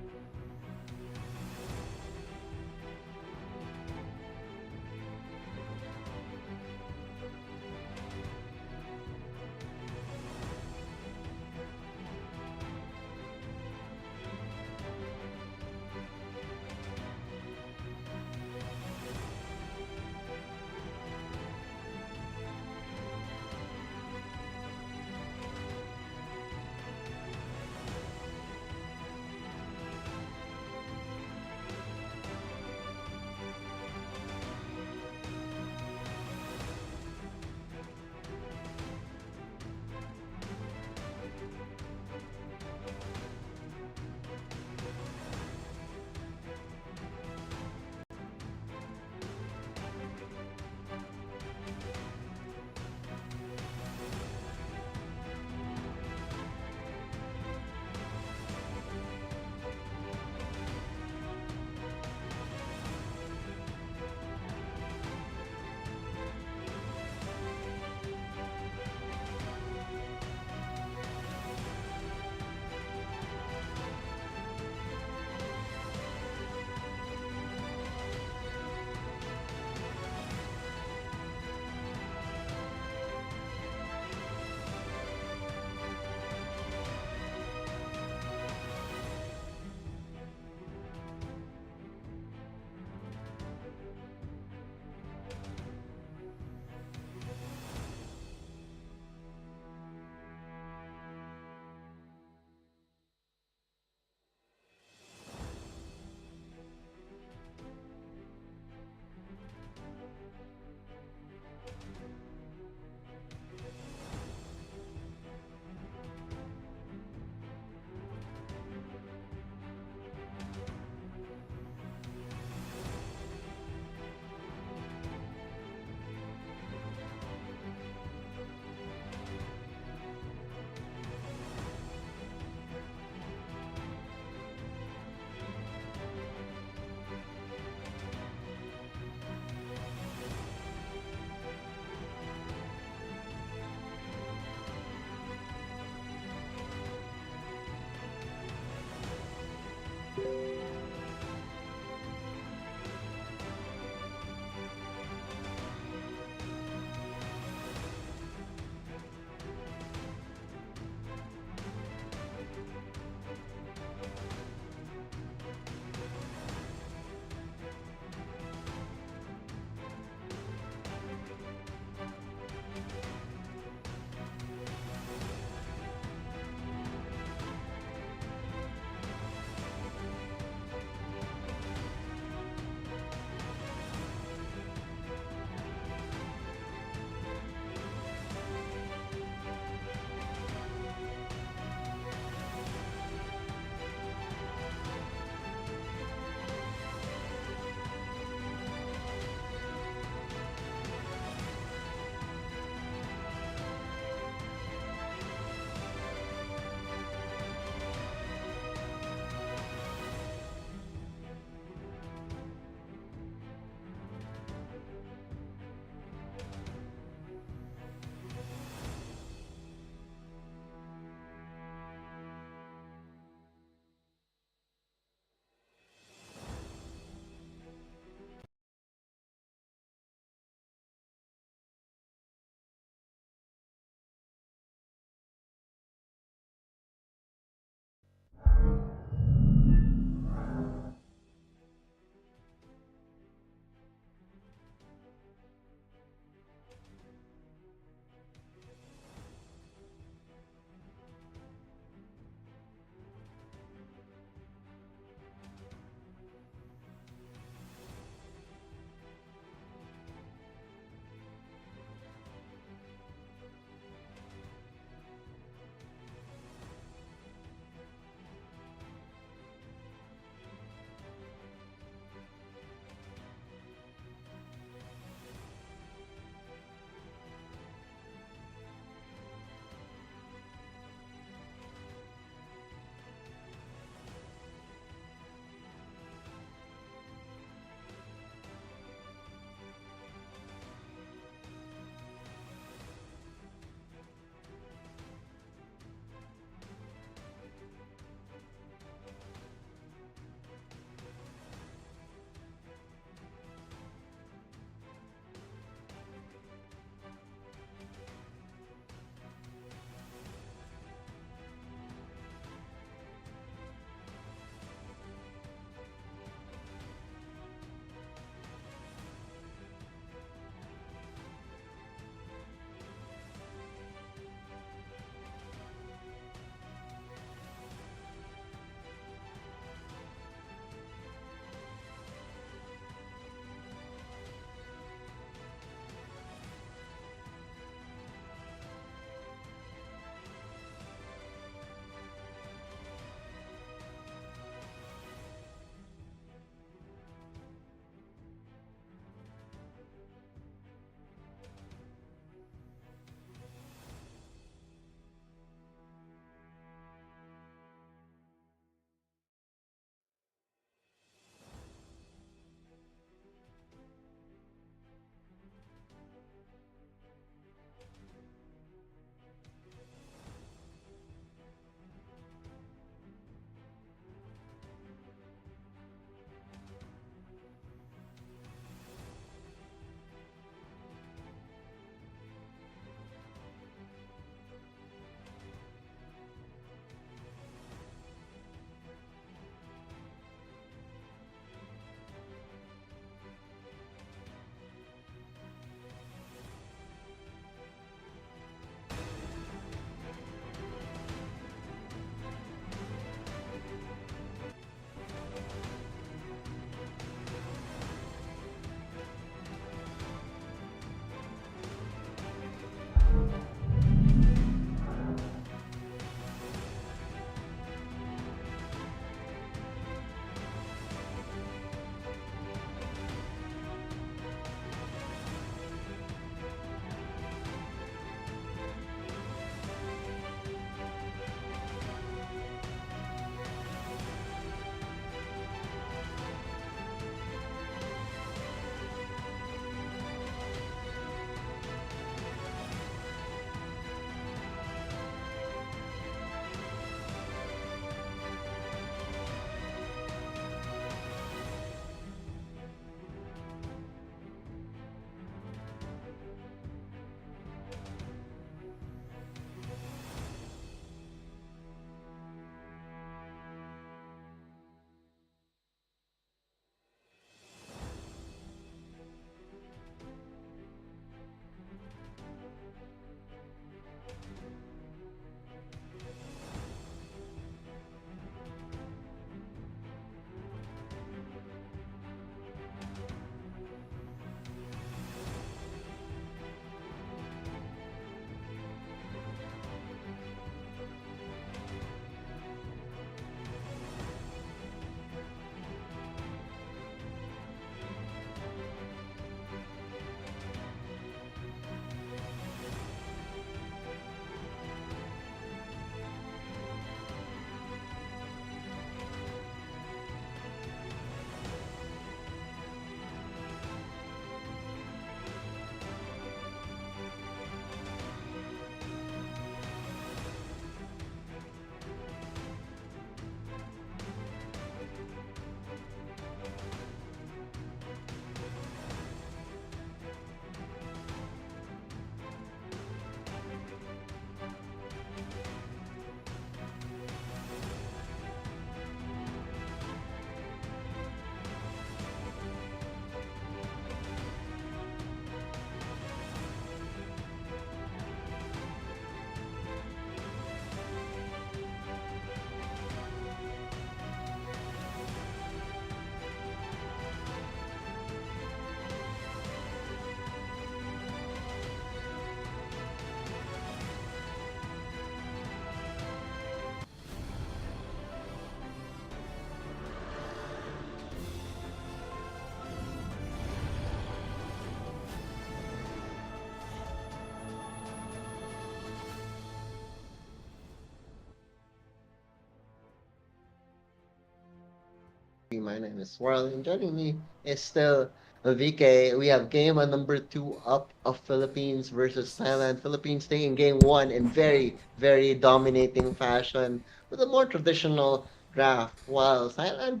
MVP. My name is Swirl, and joining me is still VK. We have game on number two up of Philippines versus Thailand. Philippines taking game one in very, very dominating fashion with a more traditional draft, while Thailand,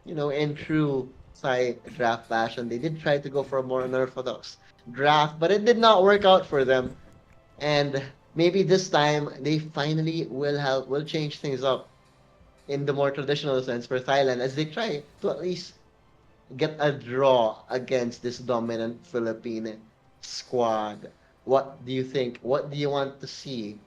in true Thai draft fashion, they did try to go for a more unorthodox draft, but it did not work out for them. And maybe this time they finally will change things up in the more traditional sense for Thailand as they try to at least get a draw against this dominant Philippine squad. What do you think? What do you want to see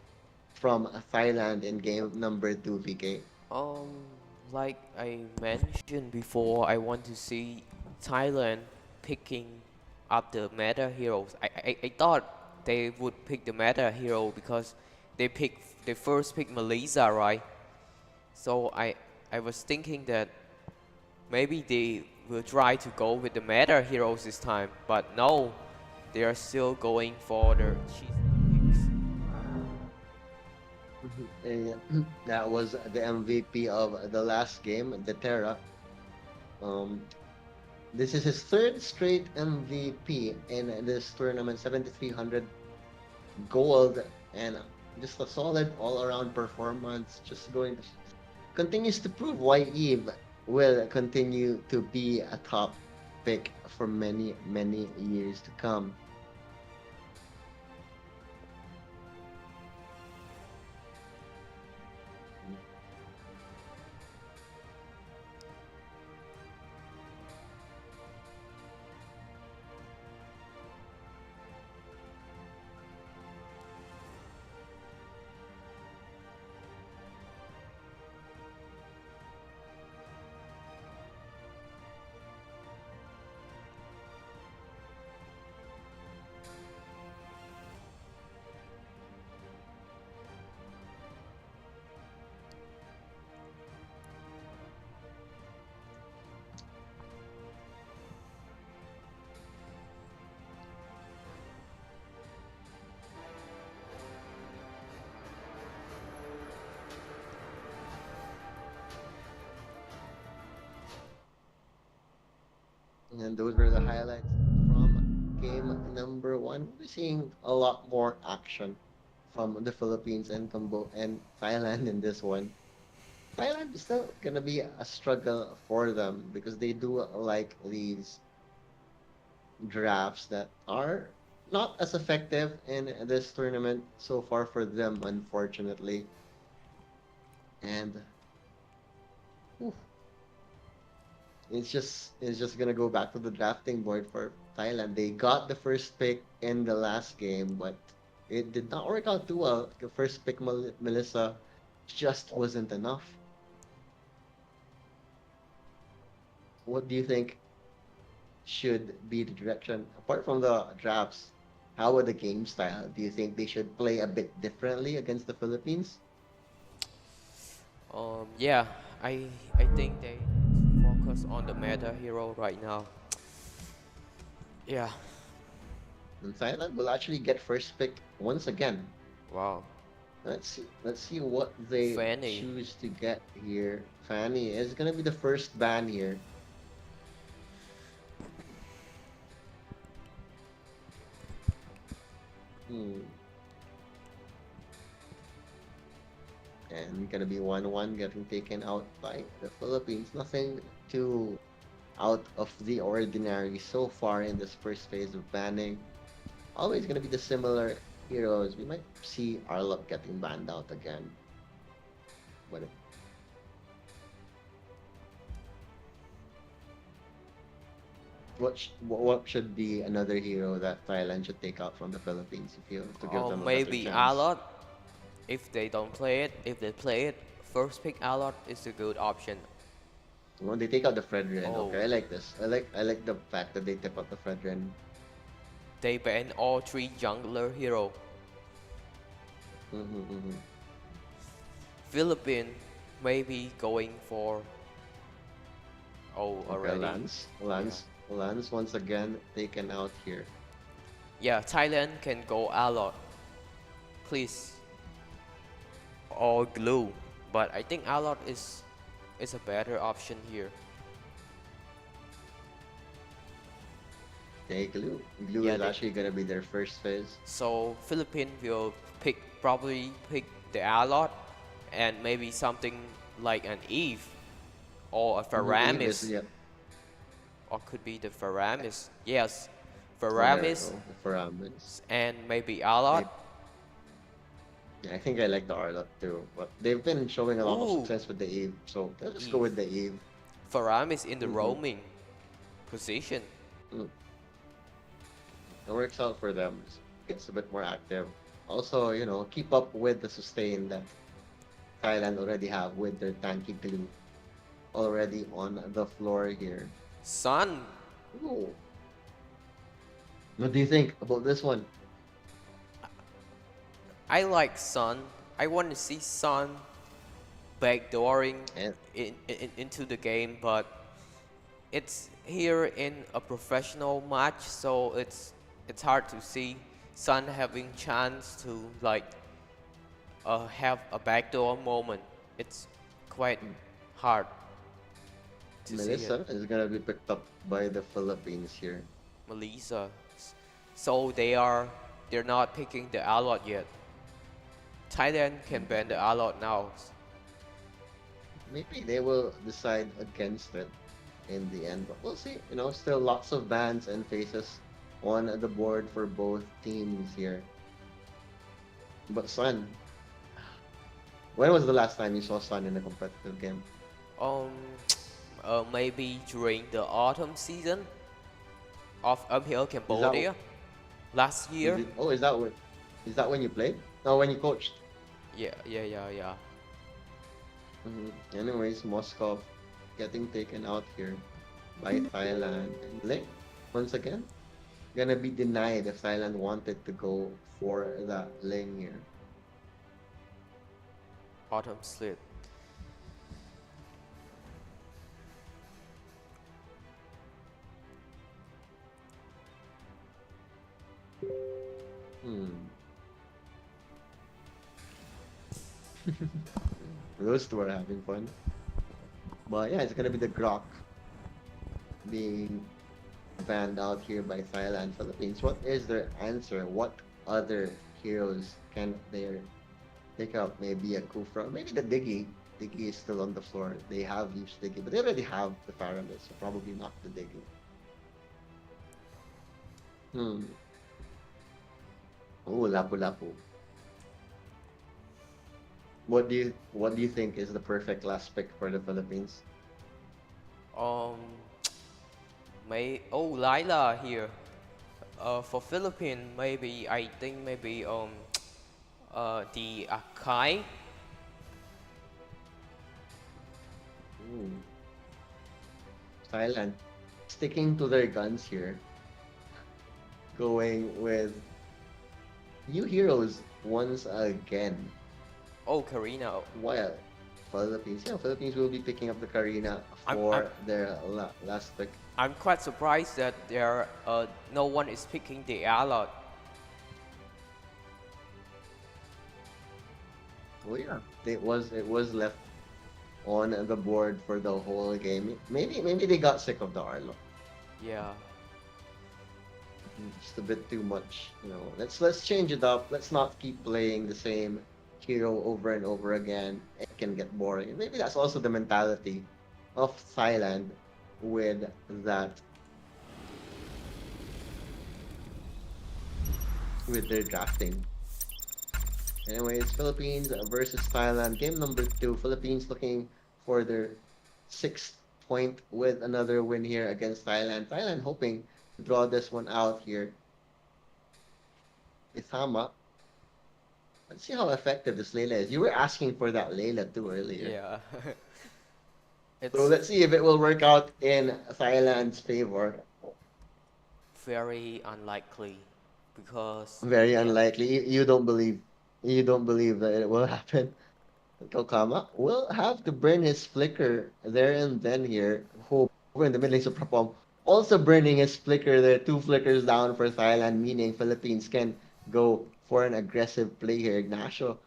from Thailand in game number two, VK?
Um, like I mentioned before, I want to see Thailand picking up the meta heroes. I thought they would pick the meta hero because they first picked Malaysia, right? So I was thinking that maybe they will try to go with the meta heroes this time, but no, they are still going for the cheese picks.
That was the MVP of the last game, the Terra. Um, this is his third straight MVP in this tournament, 7,300 gold, and just a solid all-around performance. Just going to continues to prove why Eve will continue to be a top pick for many, many years to come. And those were the highlights from game number one. We're seeing a lot more action from the Philippines and Thailand in this one. Thailand is still gonna be a struggle for them because they do like these drafts that are not as effective in this tournament so far for them, unfortunately. And whew, it's just gonna go back to the drafting board for Thailand. They got the first pick in the last game, but it did not work out too well. The first pick, Melissa, just wasn't enough. What do you think should be the direction apart from the drafts? How would the game style? Do you think they should play a bit differently against the Philippines?
Yeah, I think they focus on the meta hero right now. Yeah,
And Thailand will actually get first pick once again.
wow.
Let's see what they
Fanny.
choose to get here. Fanny is gonna be the first ban here. Hmm. And gonna be 1-1 getting taken out by the Philippines. Nothing too out of the ordinary so far in this first phase of banning. Always gonna be the similar heroes. We might see Arlok getting banned out again. But what should be another hero that Thailand should take out from the Philippines if you to give
Or
them a better
maybe
chance?
Alot. If they don't play it, if they play it, first pick Alot is a good option.
When they take out the Fredrin,
Oh.
okay, I like this. I like the fact that they tip out the Fredrin.
They ban all three jungler hero.
Mm-hmm, mm-hmm.
Philippines maybe going for
Okay,
already.
Lance once again taken out here.
Yeah, Thailand can go Alot, please, or Glue, but I think Alot is a better option here.
Okay, Glue
Yeah,
is actually gonna be their first phase.
so Philippines will probably pick the Alot and maybe something like an Eve or a
Eve is,
Faramis,
yeah.
or could be the Faramis. Yes,
Oh, there we
Faramis
go. The Foramens.
and maybe Alot.
Maybe, yeah, I think I like the Arlot too, but they've been showing a lot of
Ooh,
success with the Eve, so let's just go
Eve.
with the Eve.
Faramis in the
Mm-hmm.
roaming position.
Mm. It works out for them. It's a bit more active. Also, keep up with the sustain that Thailand already have with their tanky glue already on the floor here.
Sun,
Ooh. What do you think about this one?
I like Sun. I want to see Sun backdooring
And
into the game, but it's here in a professional match, so it's hard to see Sun having chance to like have a backdoor moment. It's quite hard to see it.
Melissa is gonna be picked up by the Philippines here.
Malaysia, so they're not picking the Alot yet. Thailand can ban the Alot now.
Maybe they will decide against it in the end, but we'll see. Still lots of bans and faces on the board for both teams here. But Sun, when was the last time you saw Sun in a competitive game?
Um, maybe during the autumn season of uphill Cambodia last year.
Is that when you played? No, when you coached.
Yeah.
Anyways, Moscow getting taken out here by Thailand. And Link, once again, gonna be denied if Thailand wanted to go for that lane here.
Autumn slit.
Hmm. Those two are having fun. But yeah, it's gonna be the Grok being banned out here by Thailand, Philippines. What is their answer? What other heroes can they take out? Maybe a Kufra, maybe the Diggy. Diggy is still on the floor. They have used Diggy, but they already have the Pyramid, so probably not the Diggy. Hmm. Oh, Lapu Lapu. What do you think is the perfect last pick for the Philippines?
Um, Lila here. For Philippines, maybe I think maybe the Akai.
Ooh. Thailand sticking to their guns here, going with new heroes once again.
Oh, Karina.
While Philippines will be picking up the Karina
I'm
for their last pick.
I'm quite surprised that no one is picking the Alot.
Oh yeah, it was left on the board for the whole game. Maybe they got sick of the Arlo.
Yeah.
Just a bit too much. Let's change it up. Let's not keep playing the same hero over and over again. It can get boring. Maybe that's also the mentality of Thailand with that with their drafting. Anyways, Philippines versus Thailand. Game number 2. Philippines looking for their 6th point with another win here against Thailand. Thailand hoping to draw this one out here. Isama. Let's see how effective this Layla is. You were asking for that Layla too earlier.
Yeah.
So
It's
let's see if it will work out in Thailand's favor.
very unlikely because
Very
yeah.
unlikely. You don't believe that it will happen. Kokama will have to burn his flicker there and then here. Who over in the middle of Prapom also burning his flicker there. 2 flickers down for Thailand, meaning Philippines can go for an aggressive play here. Ignacio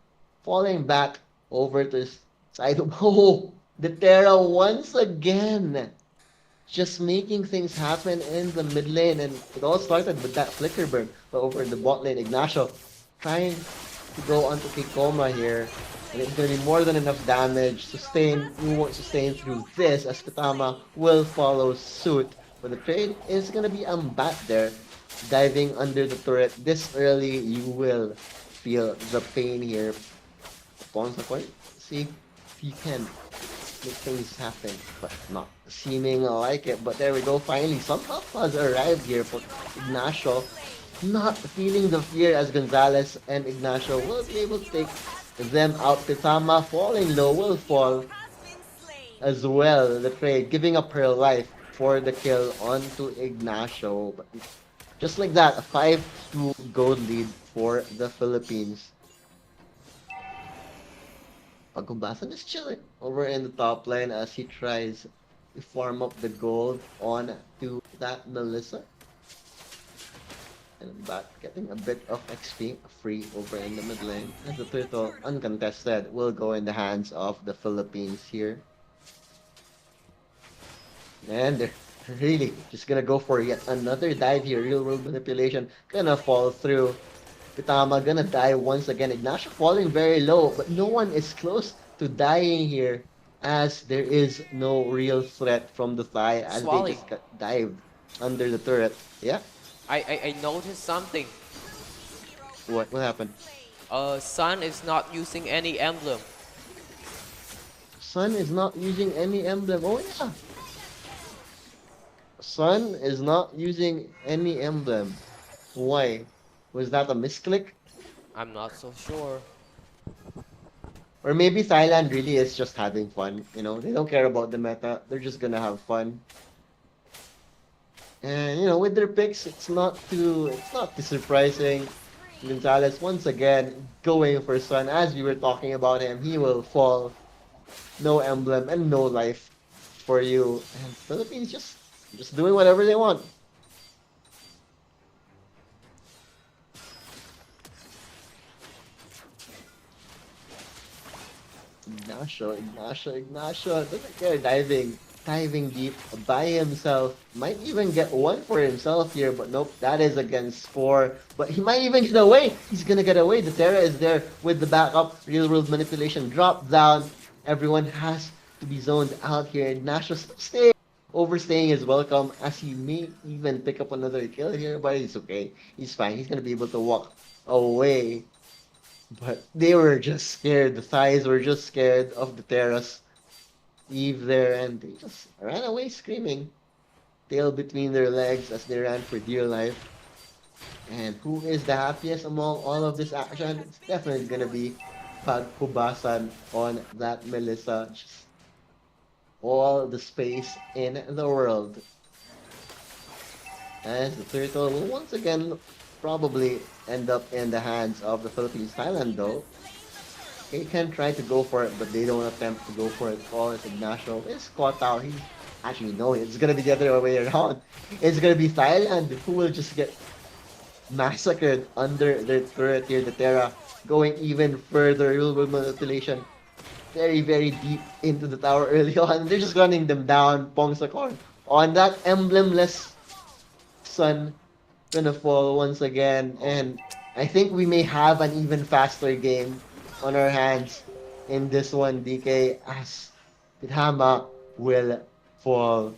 falling back over to his side. Oh, the Terra once again. just making things happen in the mid lane. And it all started with that flicker burn. But over in the bot lane, Ignacio trying to go onto Kikoma here. And it's going to be more than enough damage. Sustain, you won't sustain through this as Katama will follow suit. But the trade is going to be Ambat there. Diving under the turret this early, you will feel the pain here. Pawns the point. See if you can make things happen, but not seeming like it. But there we go. Finally, some help has arrived here for Ignacio. Not feeling the fear as Gonzalez and Ignacio will be able to take them out. Pitama falling low will fall as well. The trade giving up her life for the kill onto Ignacio. But just like that, a 5-2 gold lead for the Philippines. Pagkumbasan is chilling over in the top lane as he tries to farm up the gold on to that Melissa. And back getting a bit of XP free over in the mid lane. As the turtle uncontested will go in the hands of the Philippines here. And they're really just gonna go for yet another dive here. Real world manipulation gonna fall through. Pitama gonna die once again. Ignacio falling very low, but no one is close to dying here as there is no real threat from the Thai as
Swally.
they just got dived under the turret. Yeah,
I noticed something.
what happened?
Sun is not using any emblem.
Sun is not using any emblem. Oh yeah. Sun is not using any emblem. Why? Was that a misclick?
I'm not so sure.
Or maybe Thailand really is just having fun, you know? They don't care about the meta. They're just gonna have fun. And, you know, with their picks, it's not too surprising. Gonzalez, once again, going for Sun. As we were talking about him, he will fall. No emblem and no life for you. And Philippines just doing whatever they want. Ignacio doesn't care diving deep by himself. Might even get one for himself here, but nope, that is against 4. But he might even get away. He's gonna get away. The Terra is there with the backup. Real world manipulation drop down. Everyone has to be zoned out here. Ignacio stay. Overstaying is welcome as he may even pick up another kill here, but it's okay. He's fine. He's gonna be able to walk away. But they were just scared. The Thais were just scared of the Terras. Eve there, and they just ran away screaming. Tail between their legs as they ran for dear life. And who is the happiest among all of this action? It's definitely gonna be Paghubasan on that Melissa. Just all the space in the world. As the turtle will once again probably end up in the hands of the Philippines. Thailand though, they can try to go for it, but they don't attempt to go for it. All is Ignacio is caught out. He's actually no, it's gonna be the other way around. It's gonna be Thailand who will just get massacred under their turret here. The Terra going even further. Real world manipulation very, very deep into the tower early on. They're just running them down. Pongsakor on that emblemless Sun gonna fall once again, and I think we may have an even faster game on our hands in this one, DK, as Pitama will fall.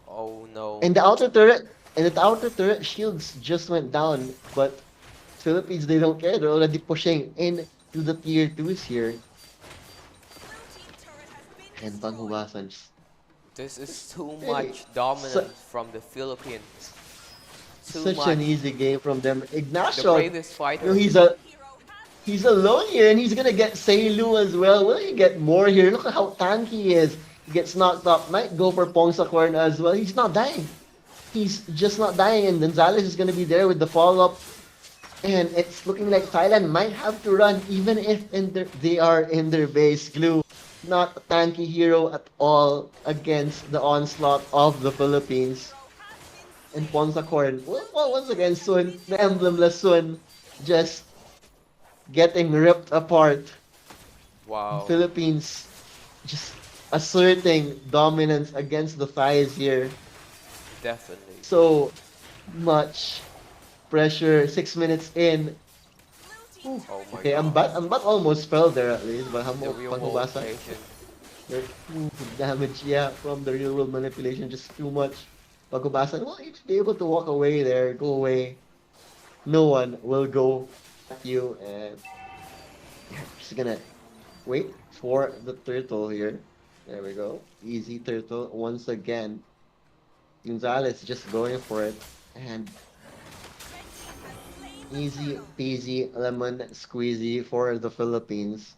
Oh no.
And the outer turret shields just went down, but Philippines, they don't care. They're already pushing into the tier 2s here. And Paghubasan just
This is too much dominance from the Philippines. Too
such
much.
an easy game from them.
The
Ignacio,
bravest
you
fighter.
know, he's alone here, and he's gonna get Seilu as well. Will he get more here? Look at how tanky he is. He gets knocked up. Might go for Pongsakorn as well. He's not dying. He's just not dying, and Gonzalez is gonna be there with the follow-up. And it's looking like Thailand might have to run, even if they are in their base. Glue, not a tanky hero at all against the onslaught of the Philippines. And Pongsakorn, well, once again, Sun, the emblemless Sun, just getting ripped apart.
Wow.
Philippines just asserting dominance against the Thais here.
Definitely.
So much pressure. 6 minutes in.
Blue team
Ooh.
Oh
turret
my
Okay,
god.
Ambat almost fell there at least, but
The real world
Panghubasa,
manipulation.
there's damage, yeah, from the real world manipulation, just too much. Panghubasa, well, you should be able to walk away there, go away. No one will go at you, and yeah, just gonna wait for the turtle here. There we go. Easy turtle once again. Gonzalez just going for it, and
red team has slain the
easy
turtle.
peasy lemon squeezy for the Philippines.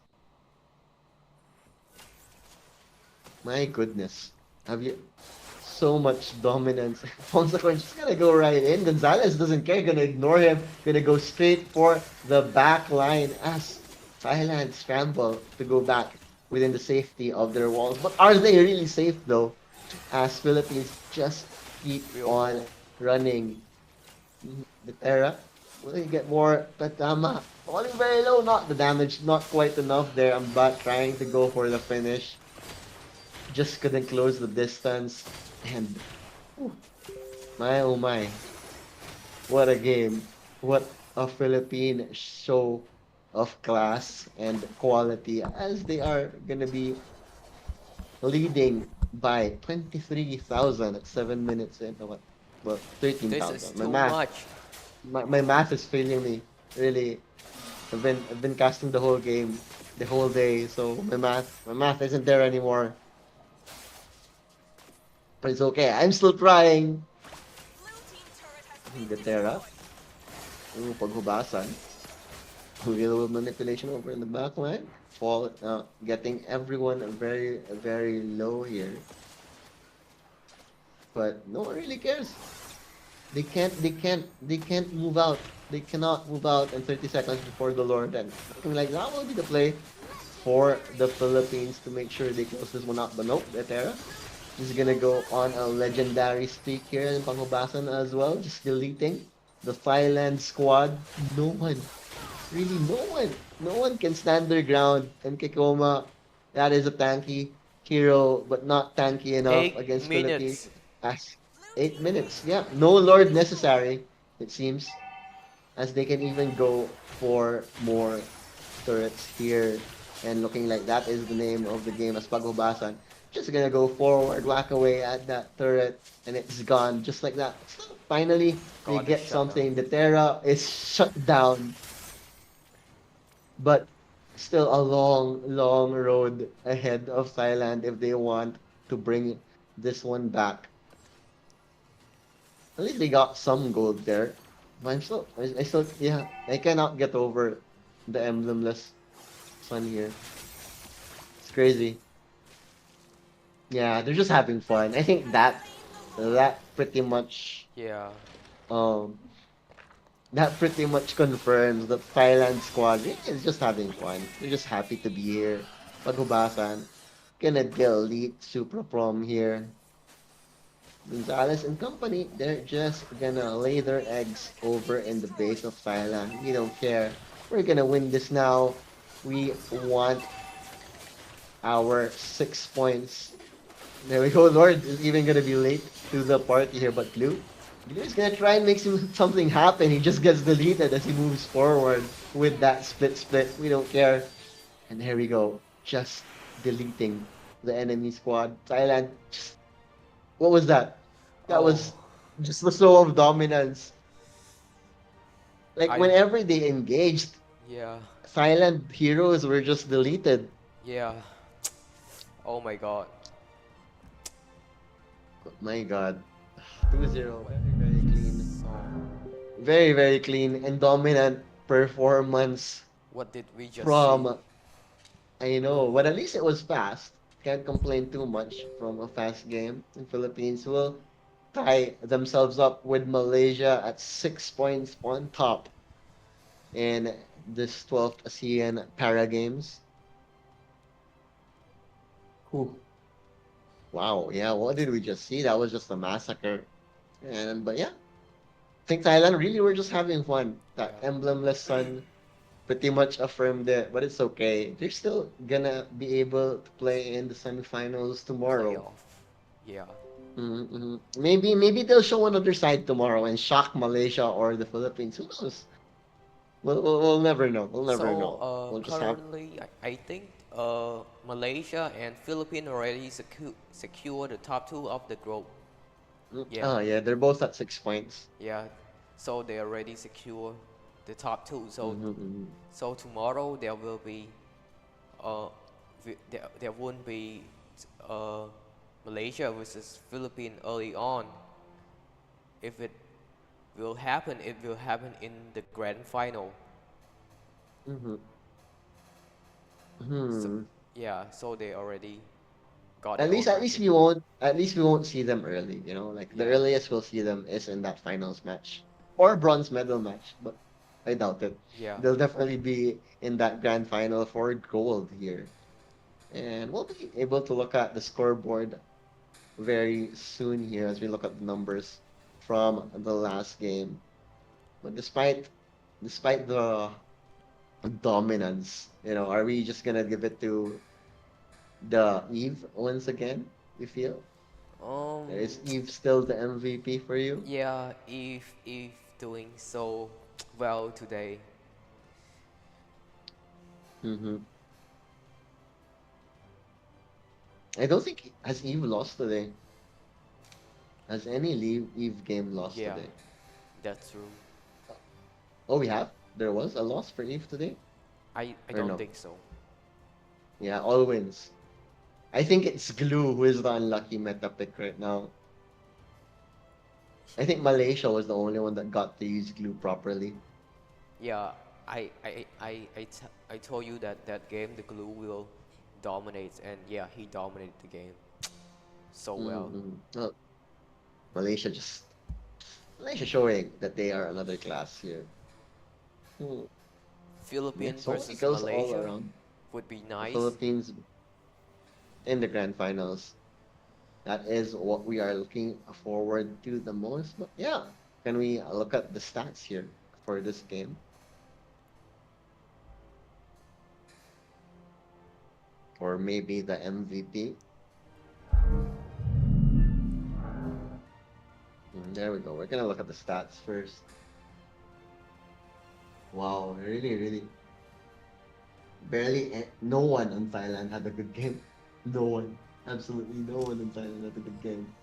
My goodness. Have you so much dominance? Fonseca just gonna go right in. Gonzalez doesn't care, gonna ignore him, gonna go straight for the back line as Thailand scramble to go back within the safety of their walls. But are they really safe though? As Philippines just keep
Real
on
world.
running. The Terra, will he get more? Tatama falling very low, not the damage, not quite enough there. I'm back trying to go for the finish. Just couldn't close the distance. And whew, my oh my, what a game. What a Philippine show of class and quality as they are gonna be leading by 23,000 at 7 minutes in. What? Well,
This is
13,000.
too much.
My math is failing me. Really, I've been casting the whole game, the whole day, so my math isn't there anymore. But it's okay. I'm still trying.
Blue team turret has been
The Terra.
destroyed.
Ooh, paghubasan. Real manipulation over in the back line. Getting everyone very low here. But no one really cares. They can't move out. They cannot move out in 30 seconds before the Lord. And looking like that will be the play for the Philippines to make sure they close this one out. But nope, the Terra is gonna go on a legendary streak here in Panghubasan as well, just deleting the Thailand squad. No one, really no one can stand their ground. And Kikoma, that is a tanky hero, but not tanky enough
Eight
against Philippines.
minutes.
As
Blue
eight
team has
minutes, yeah,
slain
no
the
Lord
turtle.
necessary, it seems, as they can even go for more turrets here. And looking like that is the name of the game as Paghubasan. Just gonna go forward, whack away at that turret, and it's gone just like that. So finally, they
God, the
get
shutdown.
something. The Terra is shut down, but still a long road ahead of Thailand if they want to bring this one back. At least they got some gold there. But I still, yeah, I cannot get over the emblemless sun here. It's crazy. Yeah, they're just having fun. I
Red team
think
has
that
slain the Lord.
that pretty much
Yeah.
um that pretty much confirms that Thailand squad is just having fun. They're just happy to be here. Paghubasan gonna delete Super Prom here. Gonzalez and company, they're just gonna lay their
Blue team
eggs
turret has
over
been
in the base
destroyed.
of Thailand. We don't care. We're gonna win this now. We want our 6 points. There we go. Lord is even gonna be late to the party here, but Blue is gonna try and make something happen. He just gets deleted as he moves forward with that split. We don't care. And here we go. Just deleting the enemy squad. Thailand, just, what was that? That
Oh,
was just the show of dominance. Like
I.
whenever they engaged,
Yeah.
Thailand heroes were just deleted.
Yeah. Oh my god.
My God. 2-0. Very clean.
So,
Very clean and dominant performance
what did we just see?
from, I know, but at least it was fast. Can't complain too much from a fast game. The Philippines will tie themselves up with Malaysia at 6 points on top in this 12th ASEAN Para Games. Whew. Wow, yeah, what did we just see? That was just a massacre. But yeah, I think Thailand really were just having fun. That
Yeah.
emblemless sun pretty much affirmed it, but it's okay. They're still gonna be able to play in the semifinals tomorrow.
Playoff. Yeah.
Mm-hmm. Maybe they'll show another side tomorrow and shock Malaysia or the Philippines. Who knows? We'll never know. We'll never
So
know. We'll just have.
currently, I think Malaysia and Philippines already secure the top two of the group. Yeah,
Oh yeah, they're both at 6 points.
yeah. So they already secure the top two. So
Mm-hmm.
so tomorrow there will be uh there won't be uh Malaysia versus Philippines early on. If it will happen, it will happen in the grand final.
Mm-hmm.
So
Hmm.
yeah, so they already got
At
their
least
own
at least
bracket.
we won't see them early. Like the
Yeah,
earliest we'll see them is in that finals match or bronze medal match, but I doubt it.
yeah.
They'll definitely be in that grand final for gold here, and we'll be able to look at the scoreboard very soon here as we look at the numbers from the last game. But despite the dominance, are we just gonna give it to the Eve once again? You feel? Is
Um,
Eve still the MVP for you?
yeah. If doing so well today,
Mm-hmm. I don't think has Eve lost today. Has any Eve game lost
yeah,
today?
that's true.
Oh, we have. There was a loss for Eve today,
I
or
don't
no?
think so.
Yeah, all wins. I think it's Glue who is the unlucky meta pick right now. I think Malaysia was the only one that got to use Glue properly.
Yeah, I told you that that game the glue will dominate, and yeah, he dominated the game so well.
Mm-hmm. Well, Malaysia just Malaysia showing that they are another class here. Hmm. Yeah,
Philippines
so many
versus
kills all
Malaysia
around.
would be
The
nice.
Philippines in the grand finals. That is what we are looking forward to the most. But yeah, can we look at the stats here for this game? Or maybe the MVP? There we go. We're gonna look at the stats first. Wow, really, really. No one in Thailand had a good game. No one. Absolutely no one in Thailand had a good game.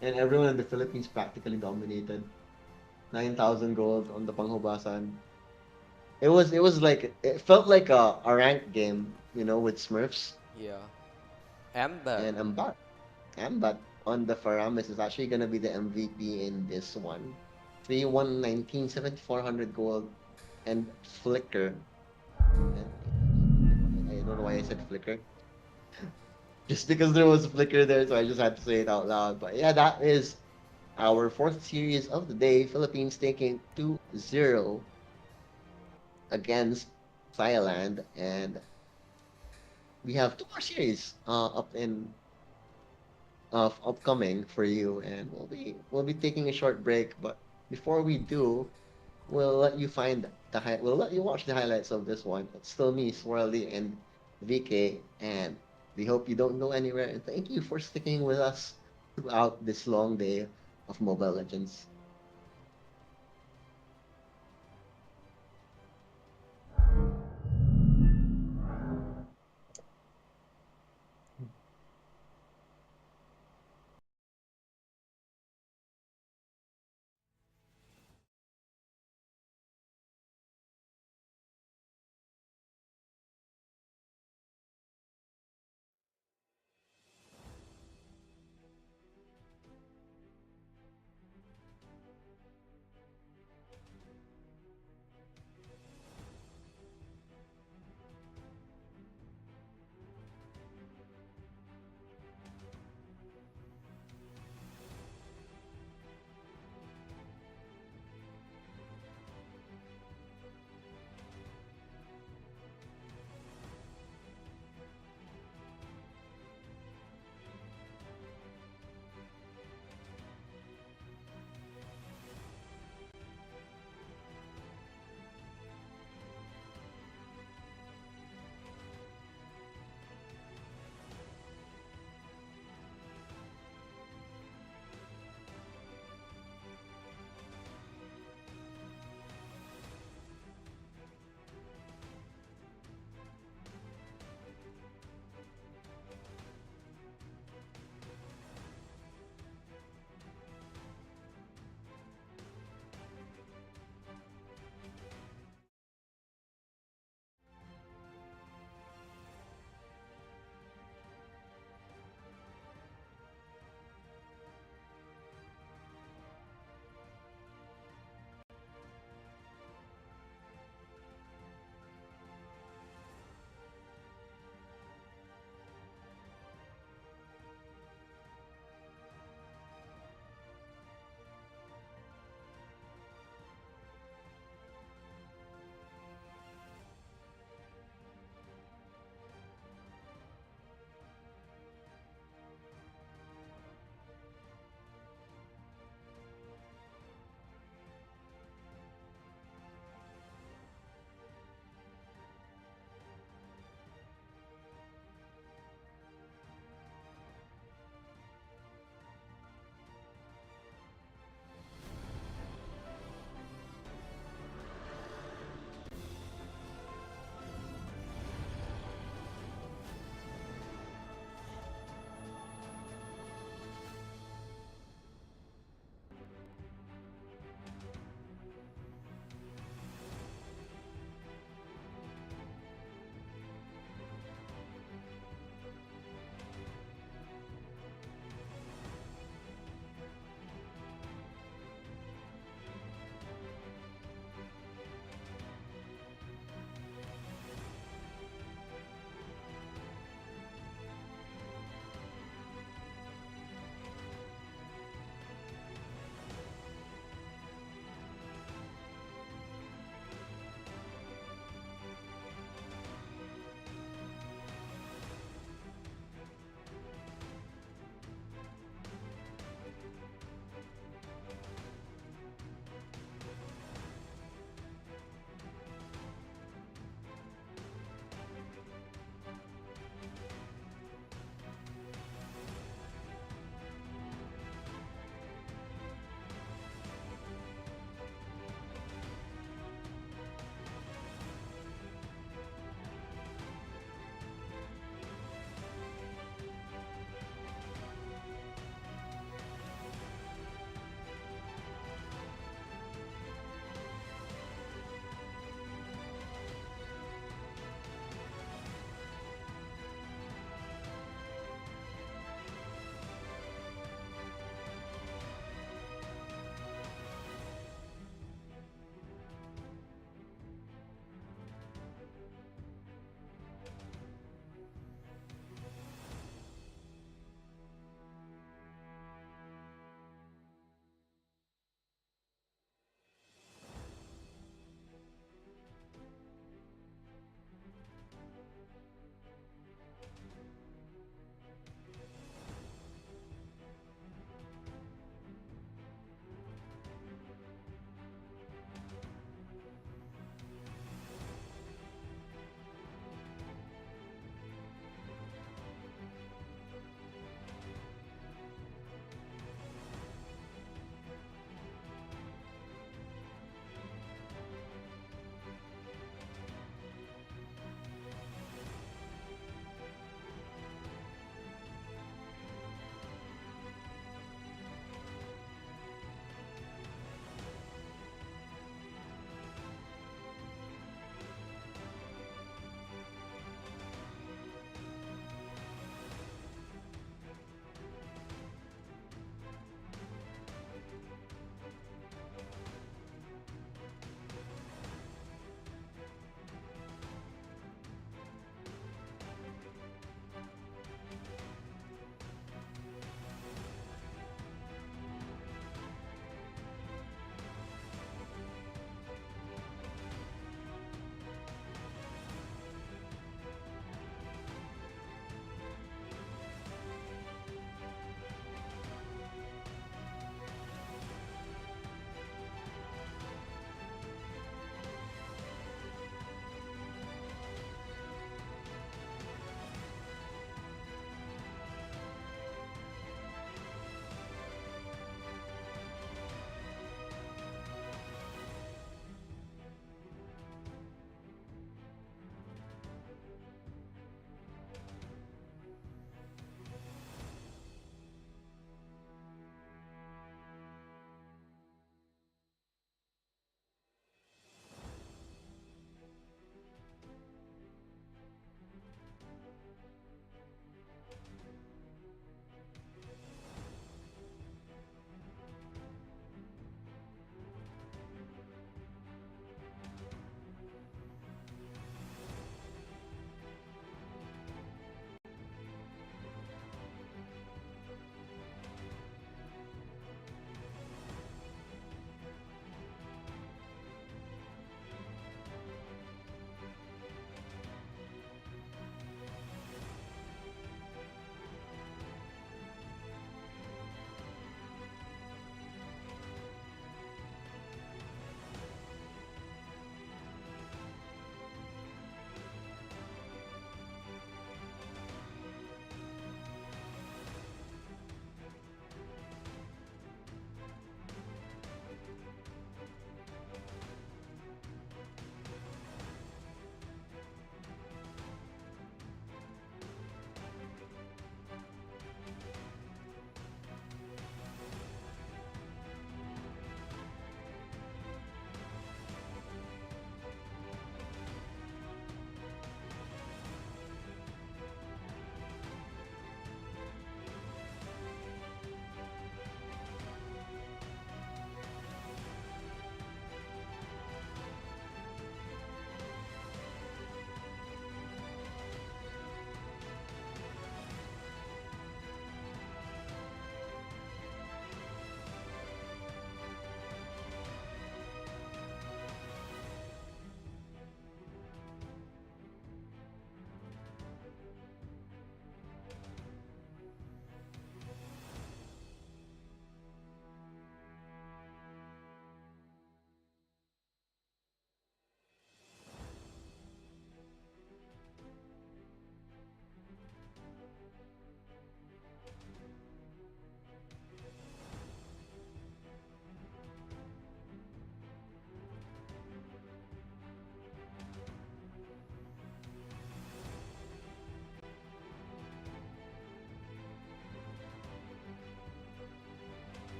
And everyone in the Philippines practically dominated. 9,000 gold on the Panghubasan. It was like it felt like a ranked game, with Smurfs
Yeah, Amber.
and Ambat on the Faramis is actually gonna be the MVP in this one. 3,119, 7,400 gold, and Flicker. And I don't know why I said Flicker. Just because there was a Flicker there, so I just had to say it out loud. But yeah, that is our fourth series of the day. Philippines taking 2-0 against Thailand, and we have two more series up in of upcoming for you, and we'll be taking a short break. But before we do, we'll let you watch the highlights of this one. It's still me, Swirly, and VK, and we hope you don't go anywhere. And thank you for sticking with us throughout this long day of Mobile Legends.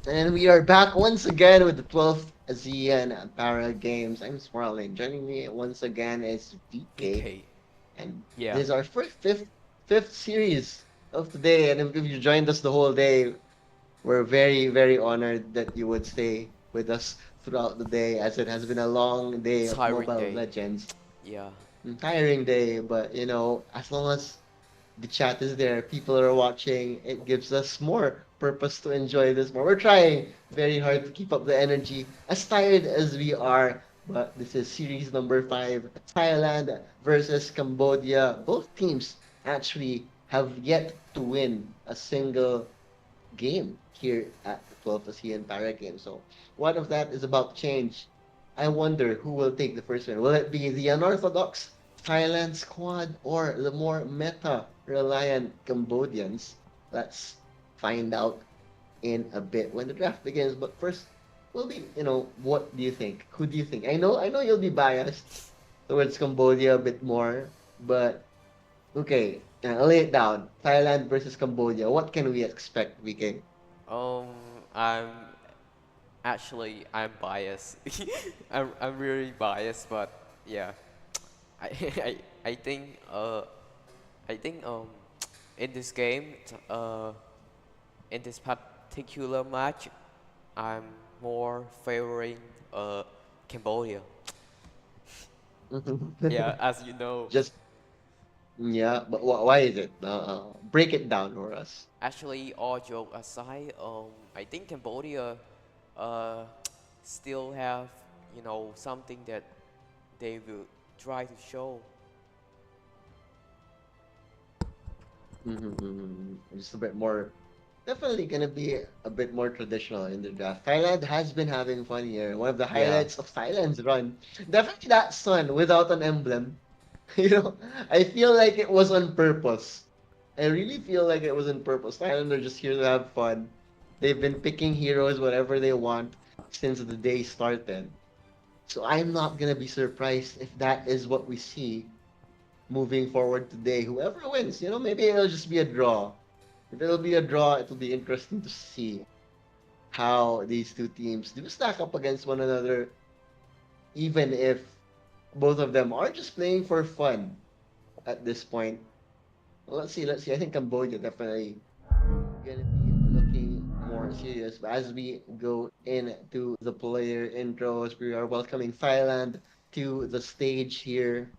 And we are back once again with the 12th ASEAN Para Games. I'm Smarling. Joining me once again is VK.
BK.
And
Yeah.
this is our fifth series of today. And if you joined us the whole day, we're very, very honored that you would stay with us throughout the day, as it has been a long day of
Tiring
Mobile
day.
Legends.
Yeah.
Tiring day, but as long as the chat is there, people are watching, it gives us more purpose to enjoy this more. We're trying very hard to keep up the energy, as tired as we are. But this is series number 5, Thailand versus Cambodia. Both teams actually have yet to win a single game here at the 12th ASEAN Para Games. So one of that is about to change. I wonder who will take the first win. Will it be the unorthodox Thailand squad or the more meta reliant Cambodians? Let's find out in a bit when the draft begins. But first, will be, what do you think? Who do you think? I know you'll be biased towards Cambodia a bit more, but okay, I'll lay it down. Thailand versus Cambodia. What can we expect, VK?
Um, I'm I'm biased. I'm really biased, but yeah. I I think I think in this game in this particular match I'm more favoring Cambodia. Yeah, as you know.
Just yeah, but why is it? Break it down for us.
Actually, all joke aside, I think Cambodia uh, still have, something that they will try to show.
Just a bit more. Definitely gonna be a bit more traditional in the draft. Thailand has been having fun here. One of the
Yeah.
highlights of Thailand's run, definitely that sun without an emblem. You know, I feel like it was on purpose. I really feel like it was on purpose. Thailand are just here to have fun. They've been picking heroes whatever they want since the day started. So I'm not gonna be surprised if that is what we see moving forward today. Whoever wins, maybe it'll just be a draw. If it'll be a draw, it'll be interesting to see how these two teams do stack up against one another, even if both of them are just playing for fun at this point. Well, let's see. I think Cambodia definitely gonna be looking more serious. But as we go into the player intros, we are welcoming Thailand to the stage here.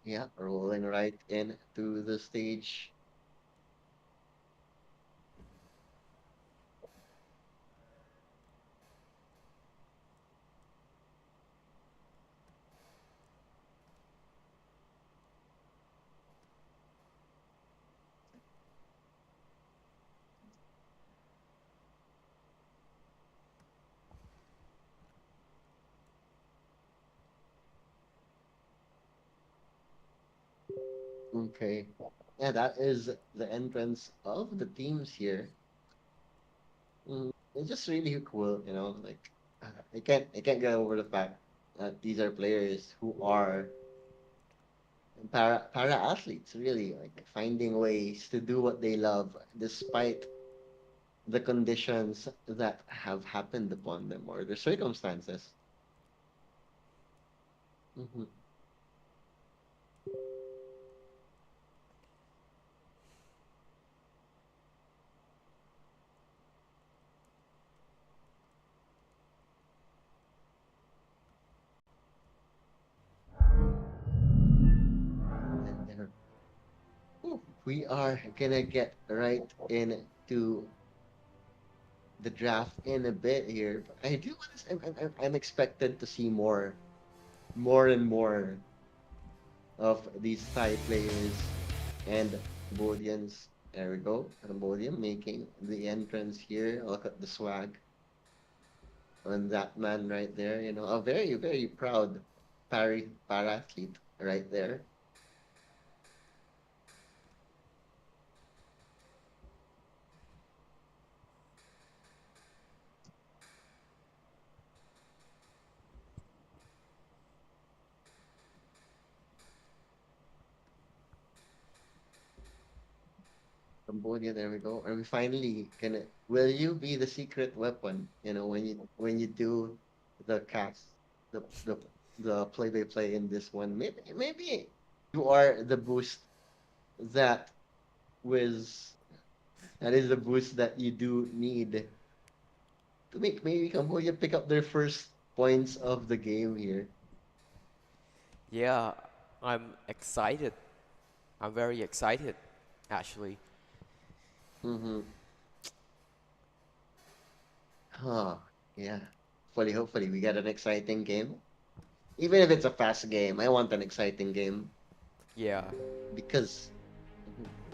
Yeah, rolling right into the stage. Okay. Yeah, that is the entrance of the teams here. It's just really cool, like I can't get over the fact that these are players who are para athletes, really, like finding ways to do what they love despite the conditions that have happened upon them or the circumstances. hmm And then, we are gonna get right into the draft in a bit here. But I do want to. I'm expected to see more and more of these Thai players and Cambodians. There we go. Cambodia making the entrance here. Look at the swag on that man right there. A very, very proud parathlete right there. Cambodia, there we go. Are we finally gonna? Will you be the secret weapon? When you do the cast, the the the play-by-play in this one. Maybe you are the boost that was that is the boost that you do need to make maybe Cambodia pick up their first points of the game here.
Yeah, I'm excited. I'm very excited, actually.
Mm-hmm. Huh. Yeah. Hopefully we get an exciting game. Even if it's a fast game, I want an exciting game
Yeah.
because.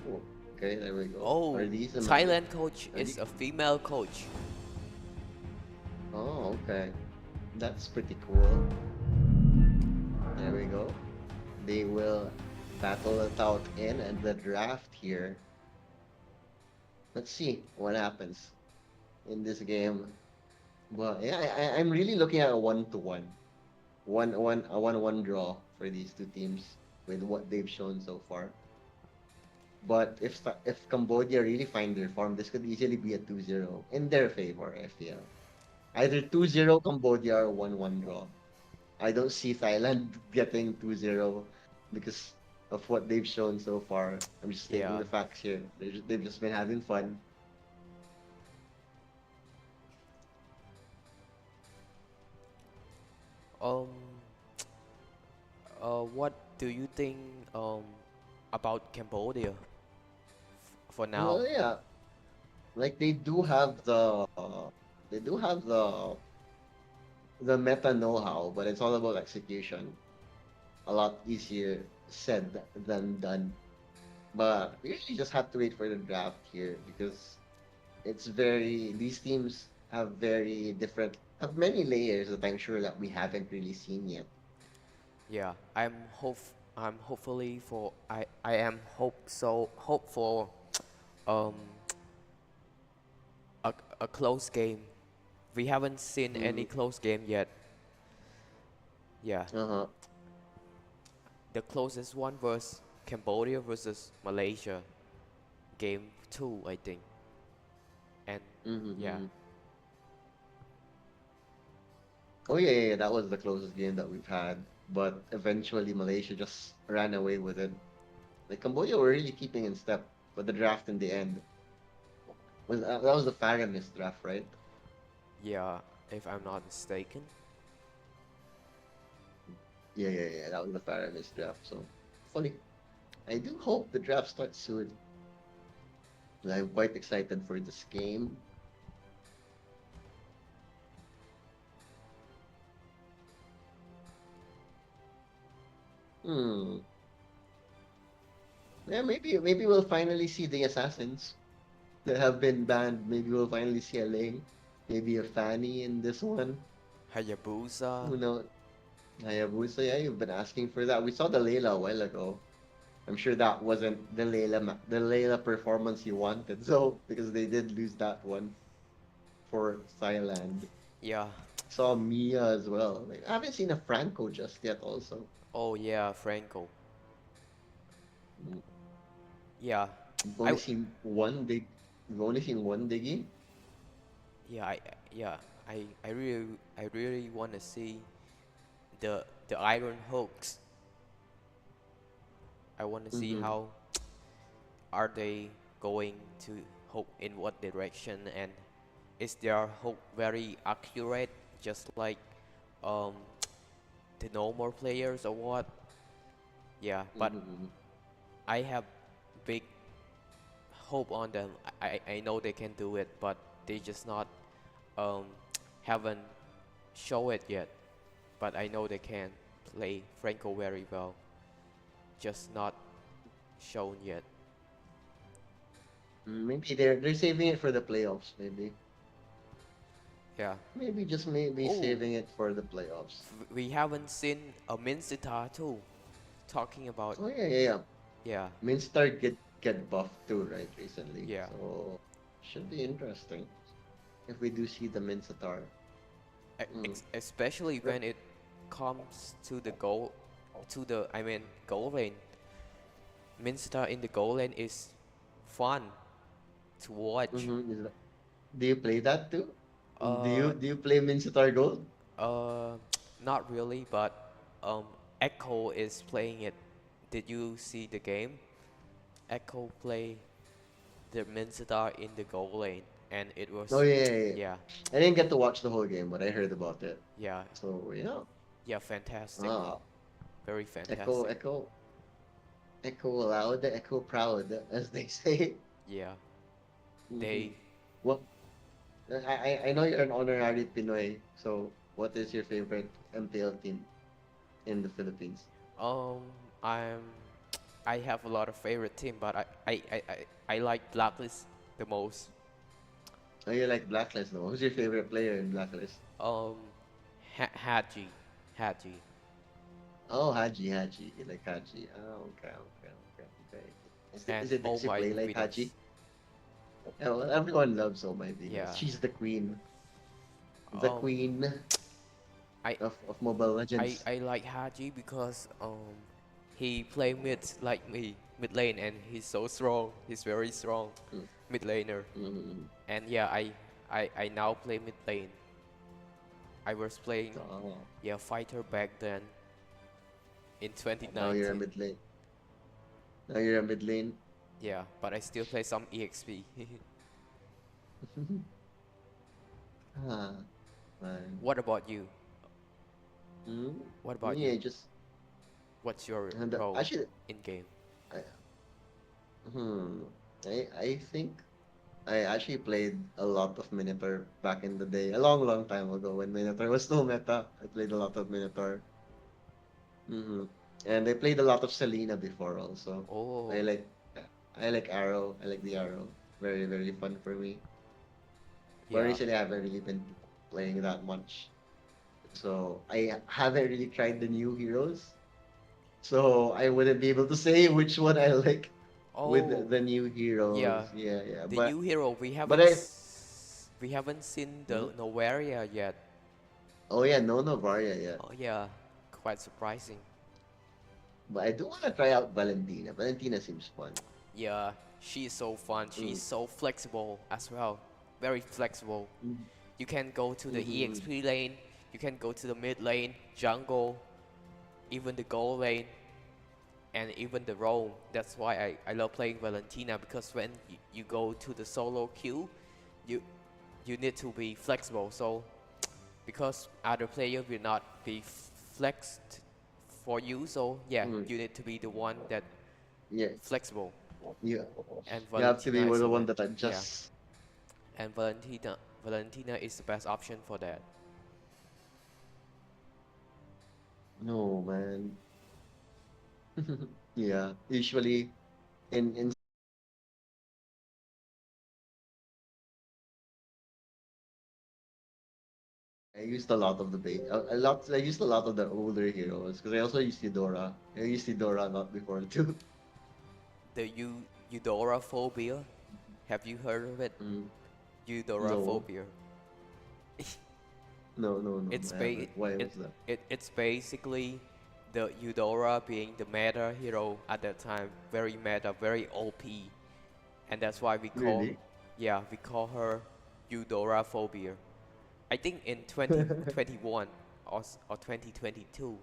Oh, okay, there we go.
Oh,
Are these another?
Thailand coach
Are
is
these?
a female coach.
Oh, okay. That's pretty cool. There we go. They will battle it out in the draft here. Let's see what happens in this game. Well, yeah, I'm really looking at a 1-1, a 1-1 draw for these two teams with what they've shown so far. But if Cambodia really find their form, this could easily be a 2-0 in their favor, I feel. Either 2-0 Cambodia or 1-1 draw. I don't see Thailand getting 2-0 because of what they've shown so far. I'm just stating
Yeah.
the facts here. They've just been having fun.
Um. What do you think about Cambodia for now?
Well, yeah, like they do have the meta know-how, but it's all about execution. A lot easier said than done. But we really just have to wait for the draft here because these teams have many layers that I'm sure that we haven't really seen yet.
Yeah, I'm hopefully for I am hope for um a close game. We haven't seen any
Mm,
close game yet. Yeah,
uh-huh.
the closest one was Cambodia versus Malaysia, game 2, I think. And
Mm-hmm,
yeah,
mm-hmm. Oh yeah, that was the closest game that we've had. But eventually Malaysia just ran away with it. Like Cambodia were really keeping in step with the draft in the end. That was the Faramis draft, right?
yeah, if I'm not mistaken.
Yeah. That was the Faramis draft. So funny. I do hope the draft starts soon. I'm quite excited for this game. Hmm. Yeah, maybe we'll finally see the assassins that have been banned. Maybe we'll finally see a Ling, maybe a Fanny in this one.
Hayabusa.
Who knows? Hayabusa, yeah, you've been asking for that. We saw the Layla a while ago. I'm sure that wasn't the Layla performance you wanted, so because they did lose that one for Thailand.
Yeah.
Saw Mia as well. Like, I haven't seen a Franco just yet. Also,
Oh yeah, Franco.
Mm,
Yeah.
we've
I
only seen one dig. We've only seen one diggy.
yeah, yeah, I really want to see the Iron Hawks. I want to see
Mm-hmm.
how are they going to hook in what direction, and is their hook very accurate just like um the normal players or what? Yeah, but
Mm-hmm.
I have big hope on them. I know they can do it, but they just not um haven't show it yet. But I know they can play Franco very well, just not shown yet.
Maybe they're saving it for the playoffs.
Yeah.
Maybe just maybe
Oh,
saving it for the playoffs.
we haven't seen a Minsita too. Talking about
Oh yeah.
yeah,
Minstar get buffed too, right? Recently,
yeah,
so should be interesting if we do see the Minsatar. Mm.
especially when it comes to the goal, to the I mean goal lane. Minsita in the goal lane is fun. to watch.
Mm-hmm. Do you play that too? Do
Uh,
you do you play Mincetar Gold?
uh, not really, but Echo is playing it. Did you see the game? Echo play the Mincetar in the goal lane, and it
Oh
was,
yeah, yeah, yeah.
yeah,
I didn't get to watch the whole game, but I heard about it.
yeah,
So yeah.
yeah, fantastic,
Ah,
very
Echo,
fantastic.
Echo, Echo loud, Echo proud, as they say.
Yeah,
Mm-hmm.
they
Well, I know you're an honorary Pinoy. So what is your favorite MPL team in the Philippines?
um I'm I have a lot of favorite team, but I like Blacklist the most.
Oh, you like Blacklist though. Who's your favorite player in Blacklist?
Um, Haji, Haji.
Oh, Haji, Haji. You like Haji. Oh, okay, okay, okay, okay.
And
Is it
Oh
because you
My
play like
Venus.
Haji? Yeah, well, everyone loves Oh My Venus.
Yeah.
She's the queen. The
Um,
queen
I
of Mobile Legends.
I like Haji because he play mid like me, mid lane, and he's so strong. He's very strong
Mm,
mid laner.
mm,
And yeah, I now play mid lane. I was playing,
oh,
yeah, fighter back then in
now you're a
2019.
mid lane. Now you're a mid lane.
Yeah, but I still play some EXP.
Ah, man.
What about you?
Mm,
What about
me,
you?
I just
What's your
and
role
actually,
in game?
I, hmm, I think I actually played a lot of Minotaur back in the day, a long, long time ago when Minotaur was still meta. I played a lot of Minotaur. Hmm. And I played a lot of Selena before also. I
Oh,
like I like Arrow. I like the Arrow. Very, very fun for me. But
yeah.
recently I haven't really been playing that much. So I haven't really tried the new heroes. So I wouldn't be able to say which one I like with
Oh,
the new
yeah.
heroes. Yeah, yeah.
The new hero
But I
we haven't seen
hmm?
the Novaria yet.
Oh yeah, no Novaria yet.
Oh yeah, quite surprising.
But I do want to try out Valentina. Valentina seems fun.
Yeah, she's so fun. She's
Mm.
so flexible as well. Very flexible.
Mm.
You can go to the
Mm-hmm.
EXP lane, you can go to the mid lane, jungle, even the gold lane, and even the roam. That's why I love playing Valentina, because when you go to the solo queue, you you need to be flexible. So because other player will not be flexed for you, so yeah,
Mm.
you need to be the one that
Yeah,
flexible.
you
And
you have to be
Valentina is
the
the
one
best.
that
Yeah,
adjusts.
and Valentina is the best option for that.
No man. Yeah, usually in I used a lot of the a lot. I used a lot of the older heroes because I also used Eudora. I used Eudora a lot before too.
The Eudora phobia. Have you heard of it?
Mm.
Eudora
No,
phobia.
no, no, no,
It's
no. I haven't. Why was that?
it's basically the Eudora being the meta hero at that time, very meta, very OP, and that's why we call,
Really?
yeah, we call her Eudora phobia. I think in 2021 or 2022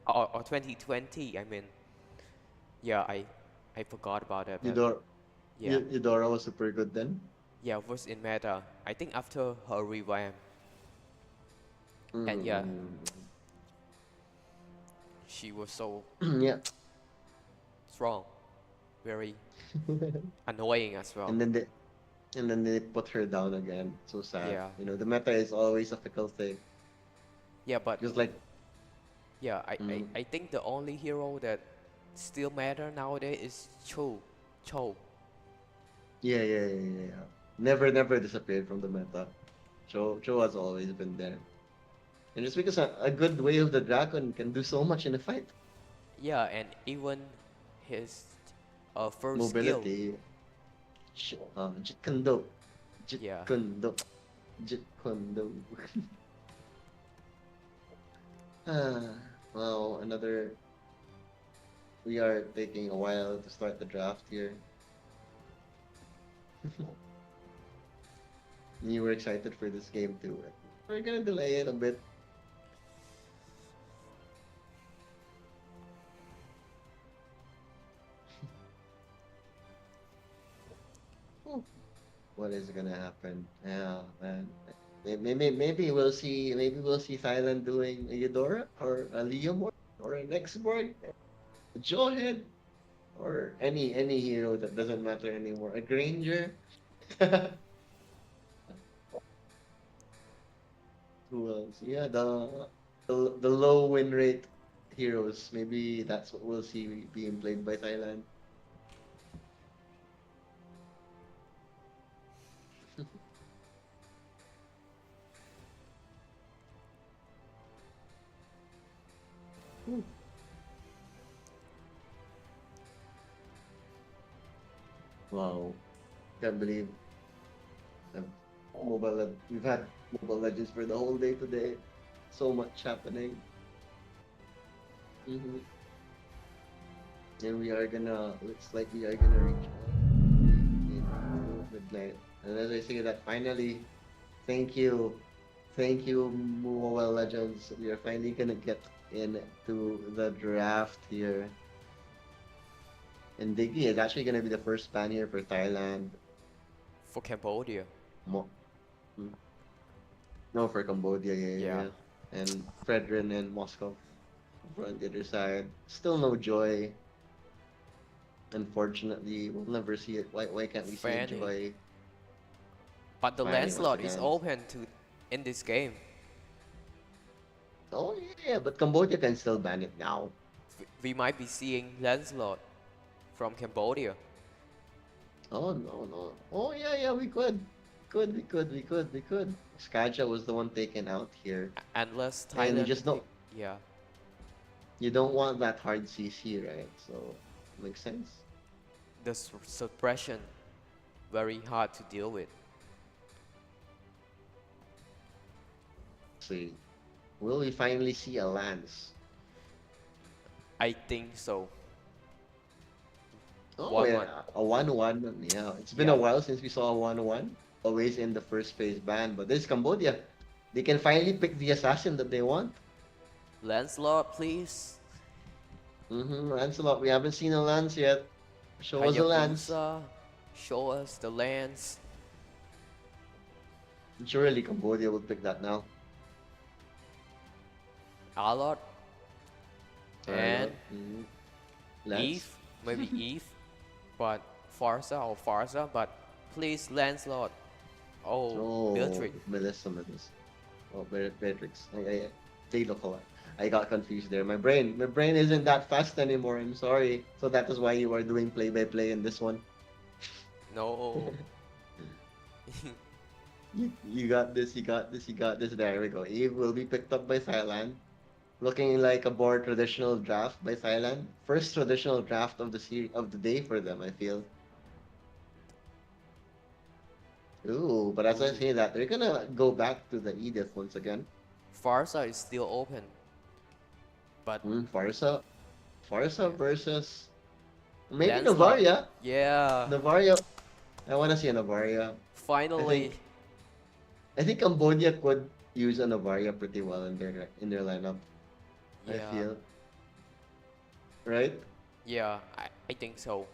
or 2020. I mean, yeah, I forgot about that, but
Eudora,
yeah,
Eudora was super good then.
yeah, was in meta. I think after her revamp, and yeah,
Mm-hmm.
she was so
Yeah.
strong, very annoying as well.
and then they and then they put her down again. So sad.
Yeah,
You know, the meta is always a fickle thing.
yeah, but
Just like
yeah,
mm,
I think the only hero that still matter nowadays is Cho.
yeah, yeah, yeah, yeah, yeah. Never, never disappeared from the meta. Cho has always been there. And just because a good way of the dragon can do so much in a fight.
Yeah, and even his first skill.
Mobility. Jeet Kune Do. Jeet
Yeah,
Kune Do. Jeet Kune Do. Ah, well, another. We are taking a while to start the draft here. You were excited for this game too. We're gonna delay it a bit. What is gonna happen? Yeah, man. Maybe we'll see Thailand doing a Eudora or a Leomord or an X-Board, a Jawhead, or any hero that doesn't matter anymore. A Granger. Who else? Yeah, the low win rate heroes. Maybe that's what we'll see being played by Thailand. Whew. Wow, can't believe um, we've had Mobile Legends for the whole day today. So much happening. hmm And looks like we are gonna reach in midnight. And as I say that, finally, thank you, Mobile Legends. We are finally gonna get into the draft here. And Diggy is actually gonna be the first ban here for Thailand.
For Cambodia.
Mo- mm, no, for Cambodia, yeah, yeah,
Yeah.
yeah. And Fredrin and Moscow on the other side. Still no joy. Unfortunately, we'll never see it. Why can't we see a
Fanny.
joy?
But the
Fanny
land
once
slot is
again.
open to in this game.
Oh yeah, but Cambodia can still ban it now.
We might be seeing land slot from Cambodia.
Oh no no. Oh yeah yeah we could. We could. Skaja was the one taken out here.
Unless
And you
Thailand
just don't
yeah.
you don't want that hard CC, right? So makes sense.
The suppression very hard to deal with.
See. Will we finally see a Lance?
I think so.
Oh
1-1.
yeah, a 1-1. Yeah, it's been a
Yeah.
while since we saw a 1-1. Always in the first phase ban, but this is Cambodia. They can finally pick the assassin that they want.
Lancelot, please.
Lancelot, we haven't seen a Lance yet. Show us a Lance.
Hayabusa. Show us the lands.
Surely Cambodia will pick that now.
Alot. And
Lance.
Eve. Maybe Eve. But Farsa or Farsa. But please, Lancelot. Oh, Beatrix.
Melissa. Oh, Beatrix. They look alike. I got confused there. My brain isn't that fast anymore. I'm sorry. So that is why you are doing play-by-play in this one.
No.
You got this. There we go. Eve will be picked up by Thailand. Looking like a more traditional draft by Thailand. First traditional draft of the day for them, I feel. Ooh, but as I say that, they're gonna go back to the Edith once again.
Farsa is still open. But
Farsa versus maybe
Lancelot.
Navaria.
Yeah.
Navaria. I want to see a Navaria.
Finally.
I think Cambodia could use a Navaria pretty well in their lineup. I
Yeah.
feel. Right?
Yeah, I think so.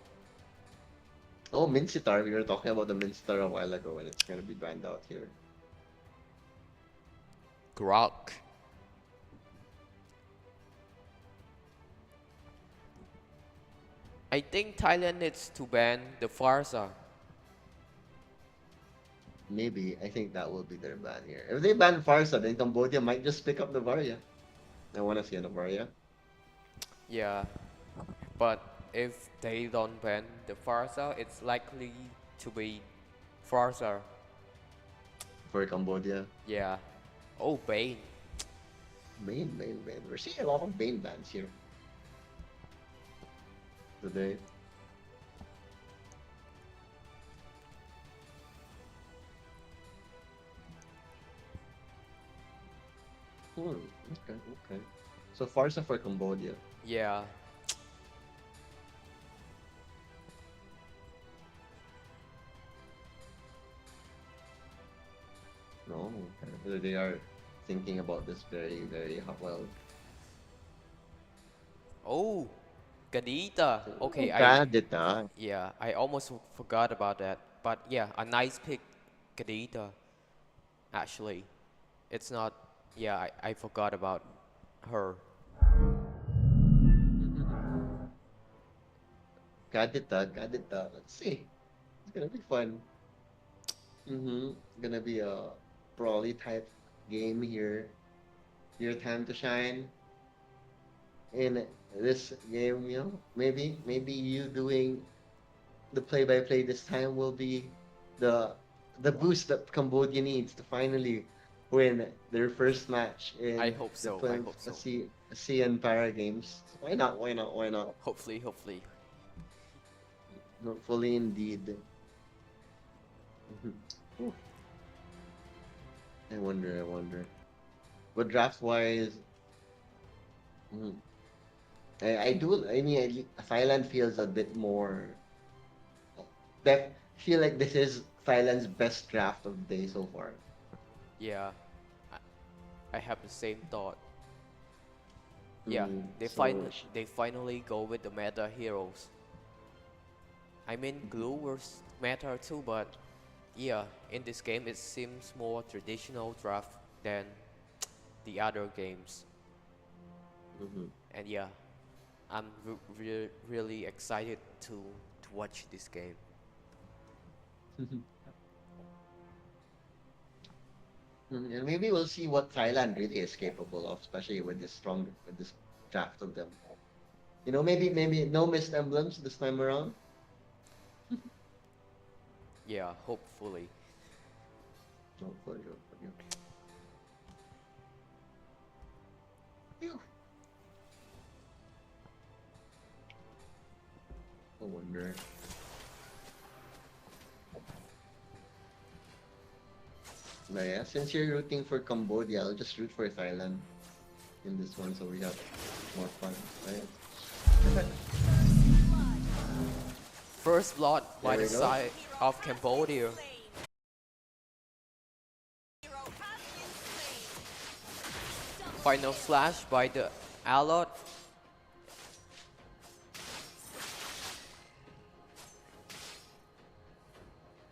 Oh, Minsitar. We were talking about the Minsitar a while ago, and it's gonna be banned out here.
Grok. I think Thailand needs to ban the Farsa.
Maybe. I think that will be their ban here. If they ban Farsa, then Cambodia might just pick up Navaria. I want to see a Navaria.
Yeah. But if they don't ban the Farsa, it's likely to be Farsa.
For Cambodia.
Yeah. Oh, Bane.
Bane. We're seeing a lot of Bane bans here. Today. Okay. So Farsa for Cambodia.
Yeah.
They are thinking about this very, very well.
Oh, Gadita. Okay,
Kadita.
yeah, I almost forgot about that. But yeah, a nice pick, Gadita. Actually, it's not. Yeah, I forgot about her.
Kadita. Let's see. It's gonna be fun. Gonna be a brawly type game here. Your time to shine in this game, maybe you doing the play-by-play this time will be the the boost that Cambodia needs to finally win their first match
I
in
hope
the
so. I
12th
hope so.
ASEAN Para Games. Why not? Why not? Why not?
Hopefully, hopefully.
Hopefully, indeed. Ooh, I wonder. I wonder. But draft-wise, mm, I do. I mean, Thailand feels a bit more. Def, feel like this is Thailand's best draft of the day so far.
Yeah, I have the same thought. Yeah,
So
they finally go with the meta heroes. I mean, glue was meta too, but yeah, in this game it seems more traditional draft than the other games.
mhm.
And yeah, I'm really excited to watch this game.
And maybe we'll see what Thailand really is capable of, especially with this draft of them. Maybe no missed emblems this time around.
Yeah, hopefully.
No, for you, for you. Phew. I wonder. But yeah, since you're rooting for Cambodia, I'll just root for Thailand in this one so we have more fun, right?
First blood by
There
the
we go.
side of Cambodia.
Hero has been slain.
Final flash by the Alot.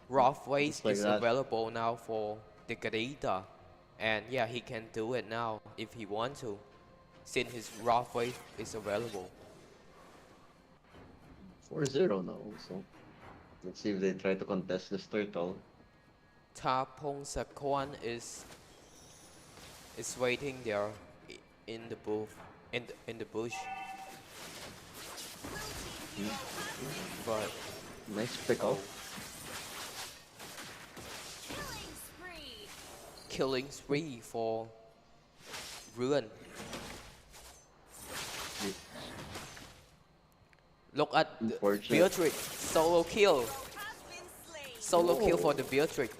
Rough waste
Just like
is
that.
available now for the Garita. And yeah, he can do it now if he wants to, since his rough waste is available.
4-0 now, so let's see if they try to contest this turtle.
Tapong Sakwan is waiting there in the booth in the bush. But
Nice pick
oh,
off.
Killing spree.
killing spree for Ruin. Look at the
Unfortunate.
Beatrix solo kill.
Hero has been slain.
Solo kill for
Oh.
the Beatrix.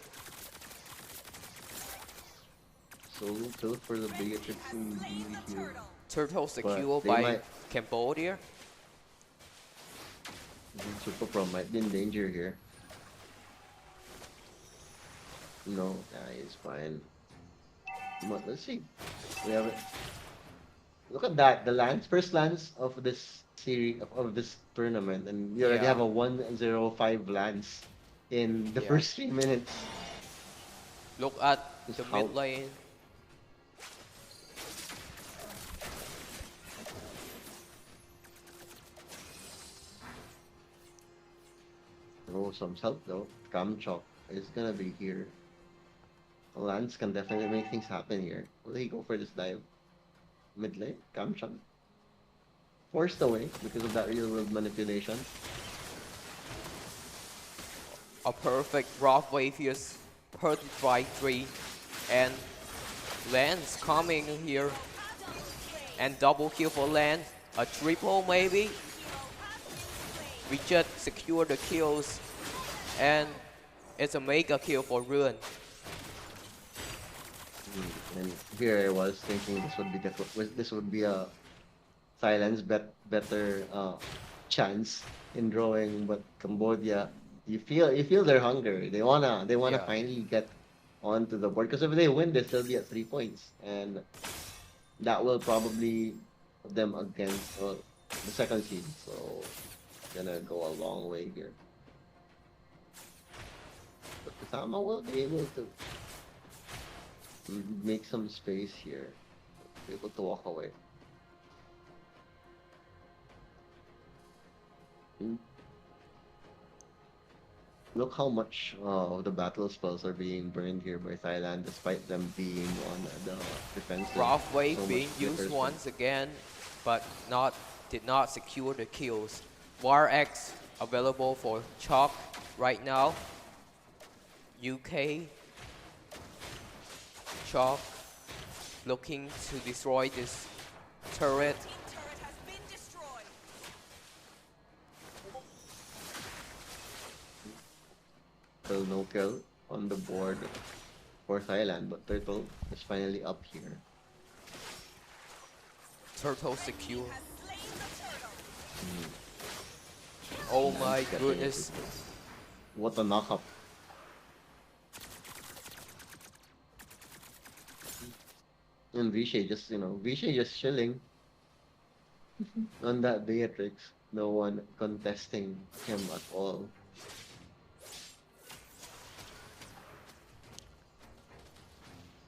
Solo kill for the Beatrix and
Slain
BB
the
here.
turtle.
Turtle secured
they
by
might-
Cambodia.
Super Pro might be in danger here. No, he's fine. But let's see. We have it. Look at that. The first lands of this series of this tournament, and we already
Yeah.
have a 1-0-5 lance in the
Yeah.
first 3 minutes.
Look at
Just
the
how-
mid lane.
Oh, some help though. Kamchok is gonna be here. Lance can definitely make things happen here. Will he go for this dive? Mid lane? Kamchok? Forced away because of that real world manipulation.
A perfect rough wave here, hurt by 3, and Lance coming here, and double kill for Lance. A triple maybe. We just secure the kills, and it's a mega kill for Ruin.
And here I was thinking this would be a Thailand's better chance in drawing, but Cambodia, you feel their hunger. They wanna
Yeah.
finally get onto the board. Because if they win, they'll still be at 3 points. And that will probably put them against the second seed. So gonna go a long way here. But Kusama will be able to make some space here. Be able to walk away. Look how much of the battle spells are being burned here by Thailand, despite them being on the defensive.
Rough wave
So
being
much
used
quicker, so-
once again, but did not secure the kills. War X available for Chalk right now. UK Chalk looking to destroy this turret.
Team turret has been destroyed.
Still no kill on the board for Thailand, but Turtle is finally up here.
Turtle secure.
Has slain the turtle.
Oh my
Getting
goodness.
it. What a knockup. And Vishay just, Vishay just chilling on that Beatrix. No one contesting him at all.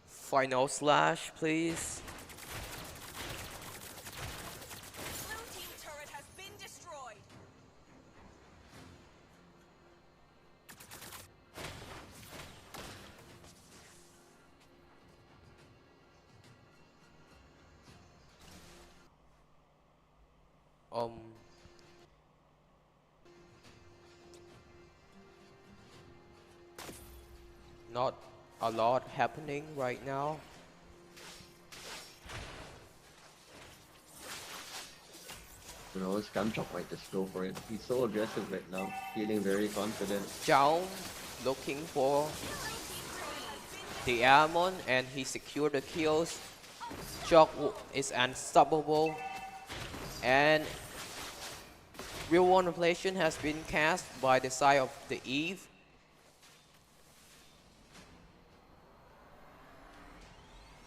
Final slash, please.
Blue team turret has been destroyed.
Not a lot happening right now.
Scamchok might just go for it. He's so aggressive right now, feeling very confident.
Zhao looking for the Almond and he secured the kills. Chalk is unstoppable. And Real One Revelation has been cast by the side of the Eve.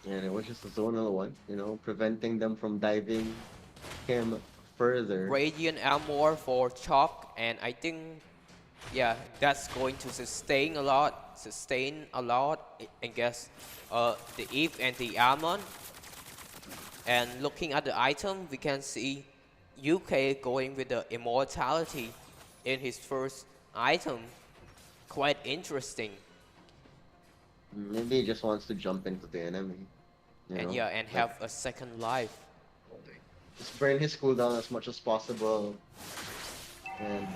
And it was just a zonal one, preventing them from diving him further.
Radiant Armor for Chalk, and I think, yeah, that's going to sustain a lot, against the Eve and the Almond. And looking at the item, we can see UK going with the Immortality in his first item. Quite interesting.
Maybe he just wants to jump into the enemy.
And have a second life.
Just burn his cooldown as much as possible. And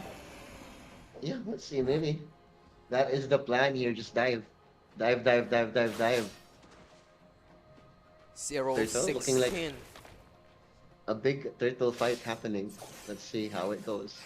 yeah, let's see, maybe. That is the plan here, just dive. Dive.
0-16.
looking like a big turtle fight happening. Let's see how it goes.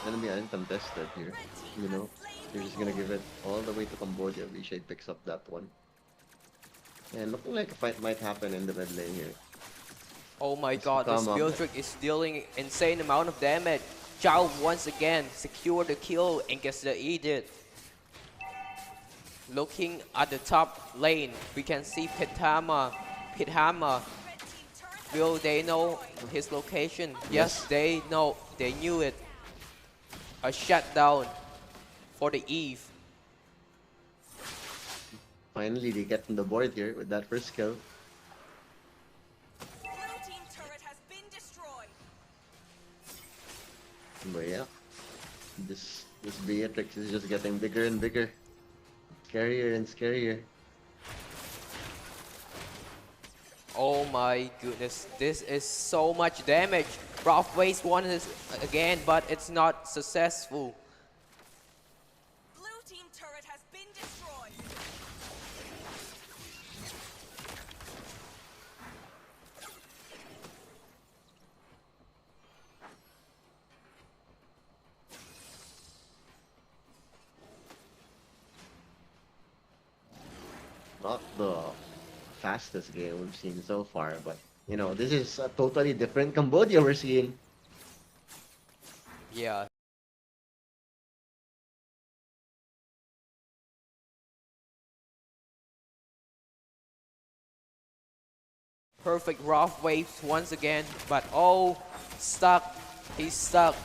Gonna be uncontested here, They're just gonna give it all the way to Cambodia. Vishay picks up that one. And looking like a fight might happen in the mid lane here.
Oh my
Let's
god, this
come up.
Beatrix is dealing insane amount of damage. Zhao once again secure the kill and gets the Edict. Looking at the top lane, we can see Pithama.
Red team turret has
Will
been
they know
destroyed.
his location? Yes, they know. They knew it. A shutdown for the Eve.
Finally, they get on the board here with that first kill.
Blue team turret has been destroyed.
But yeah, this Beatrix is just getting bigger and bigger. Scarier and scarier.
Oh my goodness, this is so much damage. Rough waste one is again, but it's not successful.
Blue team turret has been destroyed.
not the fastest game we've seen so far, but this is a totally different Cambodia we're seeing.
Yeah. Perfect rough waves once again, but oh, stuck. He's stuck.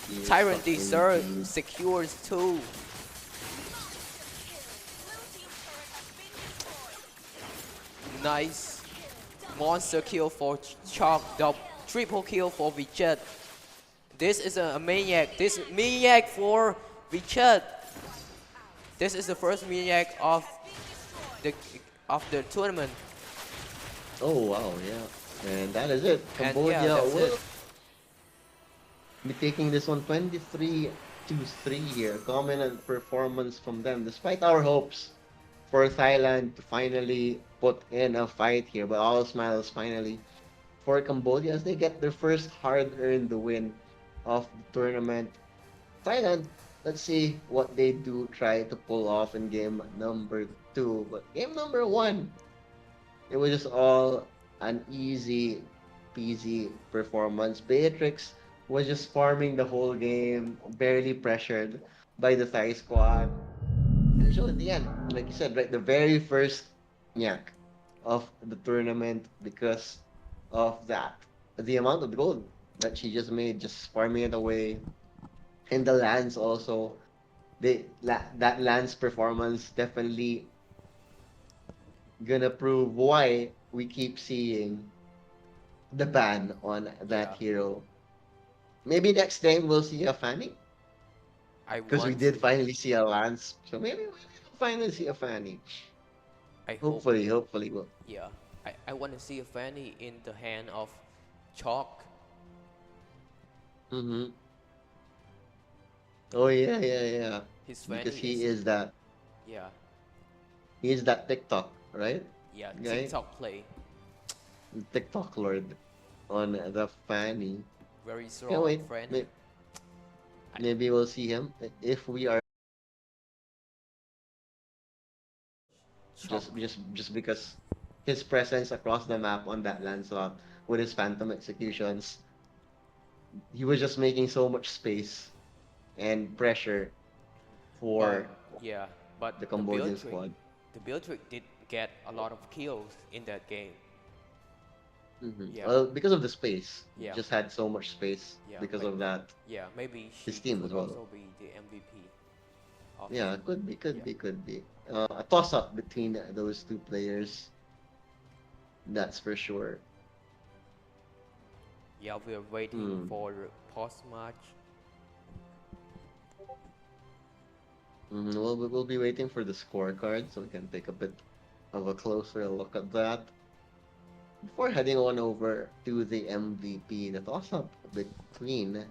He is
Tyrant
stuck
Desert
indeed.
secures two. Nice. Monster kill for Chalk. Triple kill for Vichet. This is a maniac. This maniac for Vichet. This is the first maniac the of the tournament.
Oh wow, yeah. And that is it.
And yeah,
Cambodia
that's
will
it.
be taking this one 23 to 3 here. Dominant performance from them, despite our hopes for Thailand to finally put in a fight here. But all smiles finally for Cambodia as they get their first hard-earned win of the tournament. Thailand, let's see what they do try to pull off in game number 2. But game number 1, it was just all an easy peasy performance. Beatrix was just farming the whole game, barely pressured by the Thai squad. And so at the end, like you said, right, the very first nyak of the tournament because of that. The amount of gold that she just made, just farming it away. And the lands also, that lands performance definitely gonna prove why we keep seeing the ban on that
Yeah,
hero. Maybe next time we'll see a Fanny,
I
because we
want
did
to.
finally see a Lance. So maybe we'll finally see a Fanny.
I hope.
Hopefully we'll.
Yeah, I want to see a Fanny in the hand of Chalk.
Mm-hmm. Oh yeah.
His
Because
Fanny is yeah,
he is that TikTok, right?
yeah,
Guy,
TikTok play.
TikTok lord on the Fanny.
Very
Yeah,
strong
wait.
friend. I,
Maybe we'll see him if we are
Chalk.
just because his presence across the map on that landslot with his phantom executions, he was just making so much space and pressure
But
for
yeah, but
the Cambodian squad.
The Beatrix did get a lot of kills in that game. Yeah,
Well, because of the space, he
yeah,
just had so much space
yeah,
because of that.
yeah. Maybe
His
she
team
could
as well.
also be the MVP of
Yeah, could be,
yeah,
could be. A toss up between those two players, that's for sure.
yeah. We are waiting
Hmm.
for post match.
Well, we will be waiting for the scorecard so we can take a bit of a closer look at that. Before heading on over to the MVP, the toss up between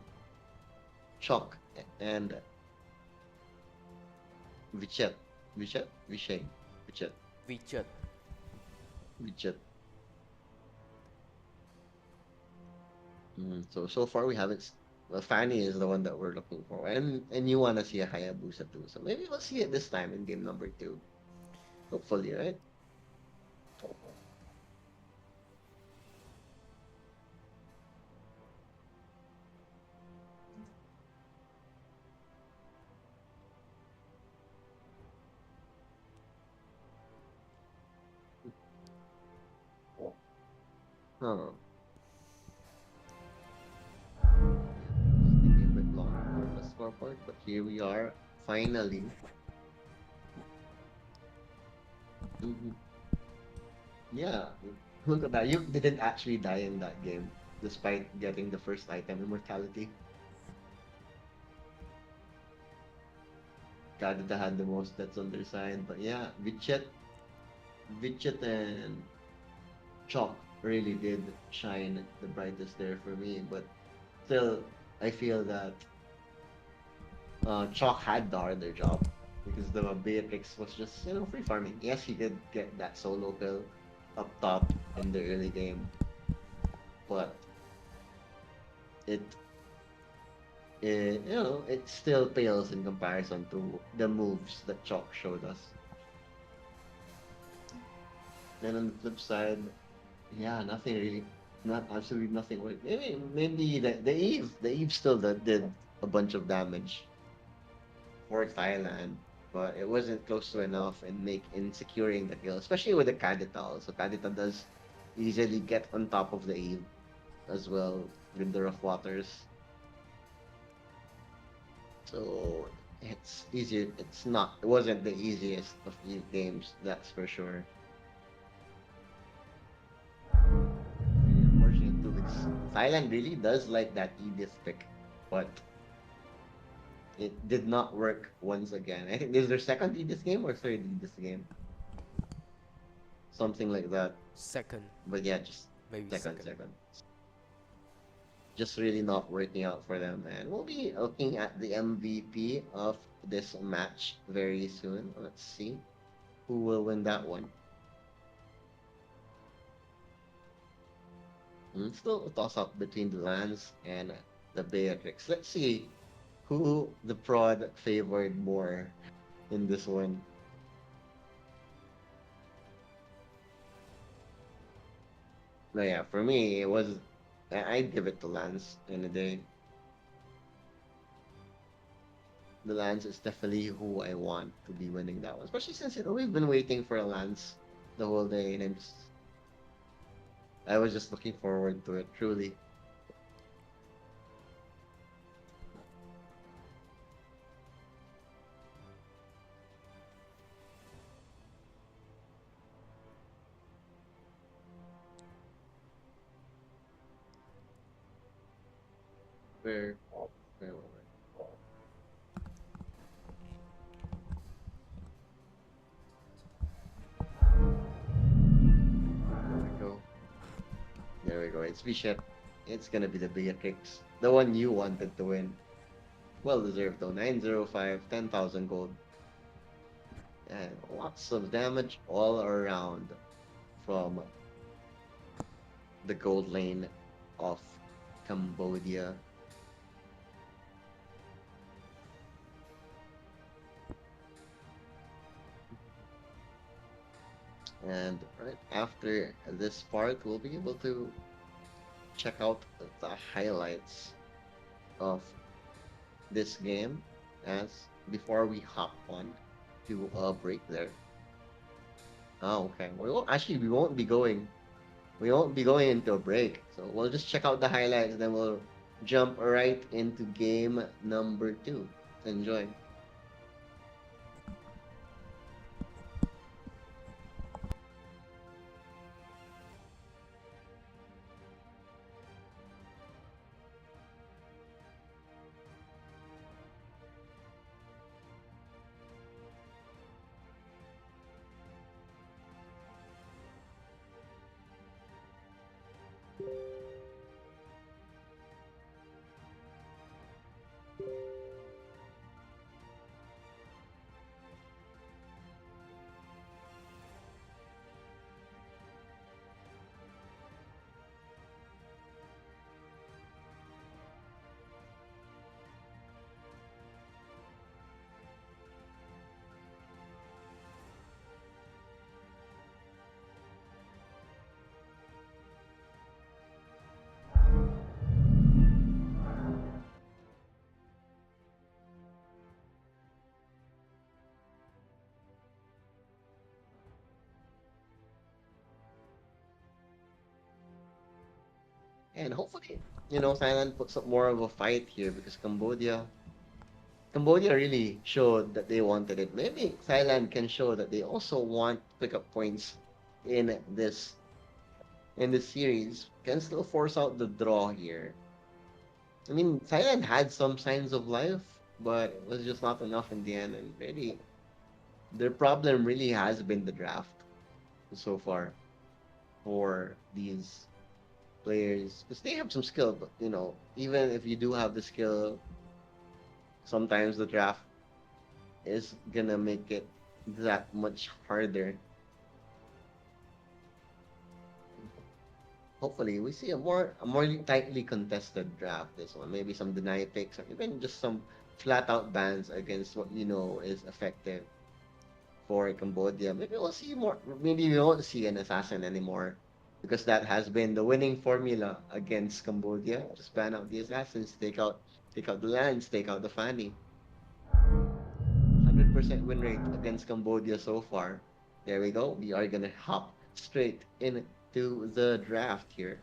Chalk and Vichet. Vichet? Vichet.
Richard,
Vichet. So far we haven't. Well, Fanny is the one that we're looking for, and you want to see a Hayabusa too. So maybe we'll see it this time in game number 2. Hopefully, right? Huh. It's taking a bit long for the scoreboard, but here we are, finally. Mhm. Yeah, look at that. You didn't actually die in that game, despite getting the first item, Immortality. Kadita had the most deaths on their side, but yeah, Vichet and Chalk really did shine the brightest there for me. But still, I feel that Chalk had the harder job because the Beatrix was just free farming. Yes, he did get that solo kill up top in the early game, but it it still pales in comparison to the moves that Chalk showed us. And on the flip side, yeah, nothing really, not absolutely nothing worked. Maybe the Eve still did a bunch of damage for Thailand, but it wasn't close to enough in securing the kill, especially with the Kadital. So Kadital does easily get on top of the Eve as well with the rough waters. So it's easier. It's not. It wasn't the easiest of the games. That's for sure. Really unfortunate too, because Thailand really does like that Edith pick, but it did not work once again. I think this is their second Edith game or third Edith game, something like that.
Second,
But yeah, just
maybe
second,
second.
second. Just really not working out for them. And we'll be looking at the MVP of this match very soon. Let's see who will win that one. Still a toss up between the Lance and the Beatrix. Let's see who the prod favored more in this one. No, yeah, for me, it was. I'd give it to Lance in the day. The Lance is definitely who I want to be winning that one, especially since we've been waiting for a Lance the whole day, and I was just looking forward to it, truly. Where, where? There we go. There we go. It's Bishop. It's gonna be the Beatrix. The one you wanted to win. Well deserved though. 905, 10,000 gold. And lots of damage all around from the gold lane of Cambodia. And right after this part, we'll be able to check out the highlights of this game as before we hop on to a break there. Oh, okay. We won't be going into a break. So we'll just check out the highlights, then we'll jump right into game number 2. Enjoy. And hopefully, Thailand puts up more of a fight here because Cambodia really showed that they wanted it. Maybe Thailand can show that they also want to pick up points in this series. Can still force out the draw here. I mean, Thailand had some signs of life, but it was just not enough in the end. And really, their problem really has been the draft so far for these players because they have some skill, but even if you do have the skill, sometimes the draft is gonna make it that much harder. Hopefully, we see a more tightly contested draft. This one, maybe some deny picks, or even just some flat out bans against what is effective. for Cambodia. Maybe we'll see more. Maybe we won't see an assassin anymore because that has been the winning formula against Cambodia. Just ban out the assassins, take out the lands, take out the Fanny. 100% win rate against Cambodia so far. There we go. We are gonna hop straight into the draft here.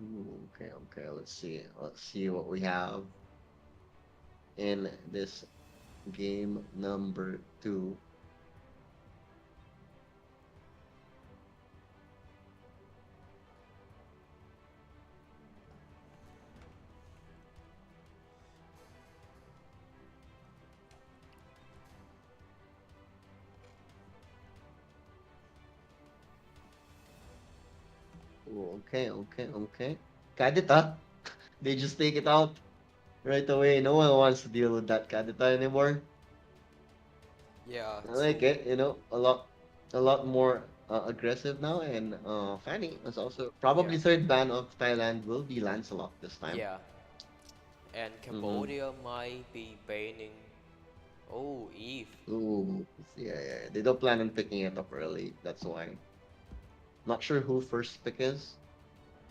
Ooh, okay, okay. Let's see. Let's see what we have in this game number 2. Ooh, okay, okay, okay. Kadita. They just take it out right away. No one wants to deal with that Kadita anymore.
Yeah,
I
true.
like it, a lot more aggressive now. And Fanny was also
Yeah,
probably third ban of Thailand will be Lancelot this time.
yeah. And
Mm-hmm.
Cambodia might be banning. Oh, Eve.
Ooh, yeah, yeah. They don't plan on picking it up early. That's why. Not sure who first pick is,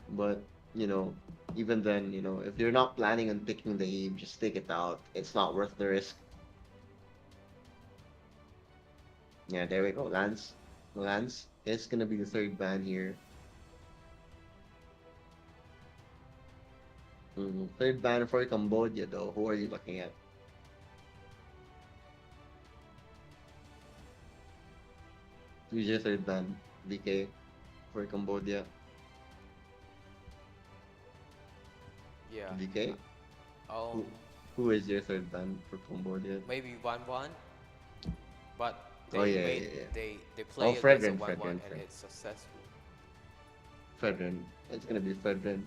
but you know, even then, if you're not planning on picking the Eve, just take it out. It's not worth the risk. Yeah, there we go. Lance is gonna be the third ban here. Third ban for Cambodia, though. Who are you looking at? Who's your third ban? DK for Cambodia.
Yeah.
DK?
Um,
Who who is your third ban for Cambodia?
maybe 1-1, but
Oh
they
yeah,
made
yeah, yeah.
they
Oh,
play against a
Fredrin,
1-1
Fredrin,
and it's successful.
Fredrin. It's gonna be Fredrin.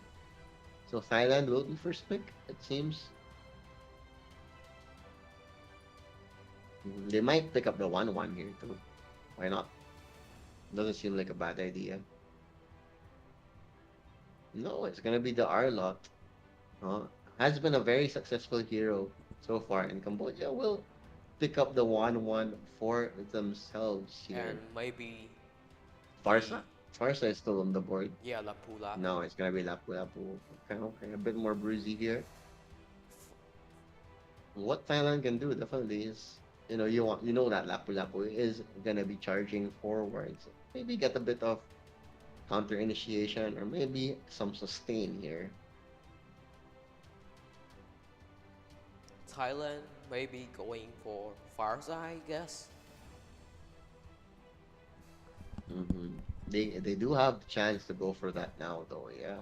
So Thailand will be first pick, it seems. They might pick up the 1-1 here too. Why not? Doesn't seem like a bad idea. No, it's gonna be the Arlot. Uh, has been a very successful hero so far, and Cambodia will pick up the 1-1 for themselves
And
here.
maybe the
Farsa? Farsa is still on the board.
yeah, Lapu Lapu.
No, it's gonna be Lapu Lapu. Okay, okay, a bit more bruisey here. What Thailand can do definitely is, you know that Lapu Lapu is gonna be charging forwards. Maybe get a bit of counter initiation or maybe some sustain here.
Thailand maybe going for Farsa, I guess.
hmm they do have the chance to go for that now though, yeah.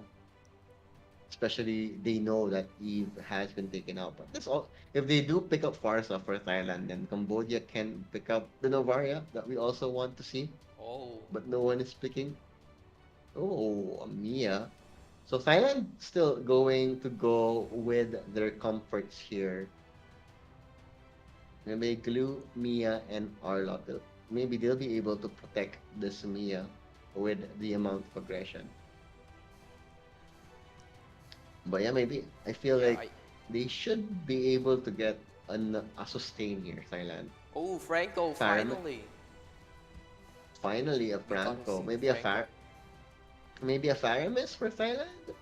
Especially they know that Eve has been taken out. But this all if they do pick up Farsa for Thailand, then Cambodia can pick up the Novaria that we also want to see,
Oh,
but no one is picking. Oh, Mia. So Thailand still going to go with their comforts here. Maybe Glue, Mia, and Arlot. Maybe they'll be able to protect this Mia with the amount of aggression. But yeah, maybe I feel
yeah.
like they should be able to get a sustain here, Thailand.
Oh, Franco
Faram,
finally.
finally a
We got to
Franco.
see Franco.
Maybe a Faramis for Thailand?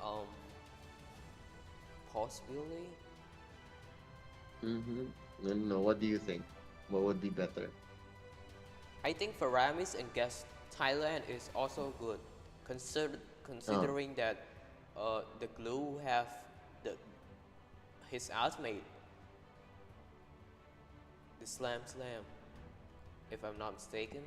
Um, possibly.
Mm-hmm. I don't know. What do you think? What would be better?
I think Faramis against Thailand is also good,
Oh,
considering that the glue have the his ultimate, the slam, if I'm not mistaken.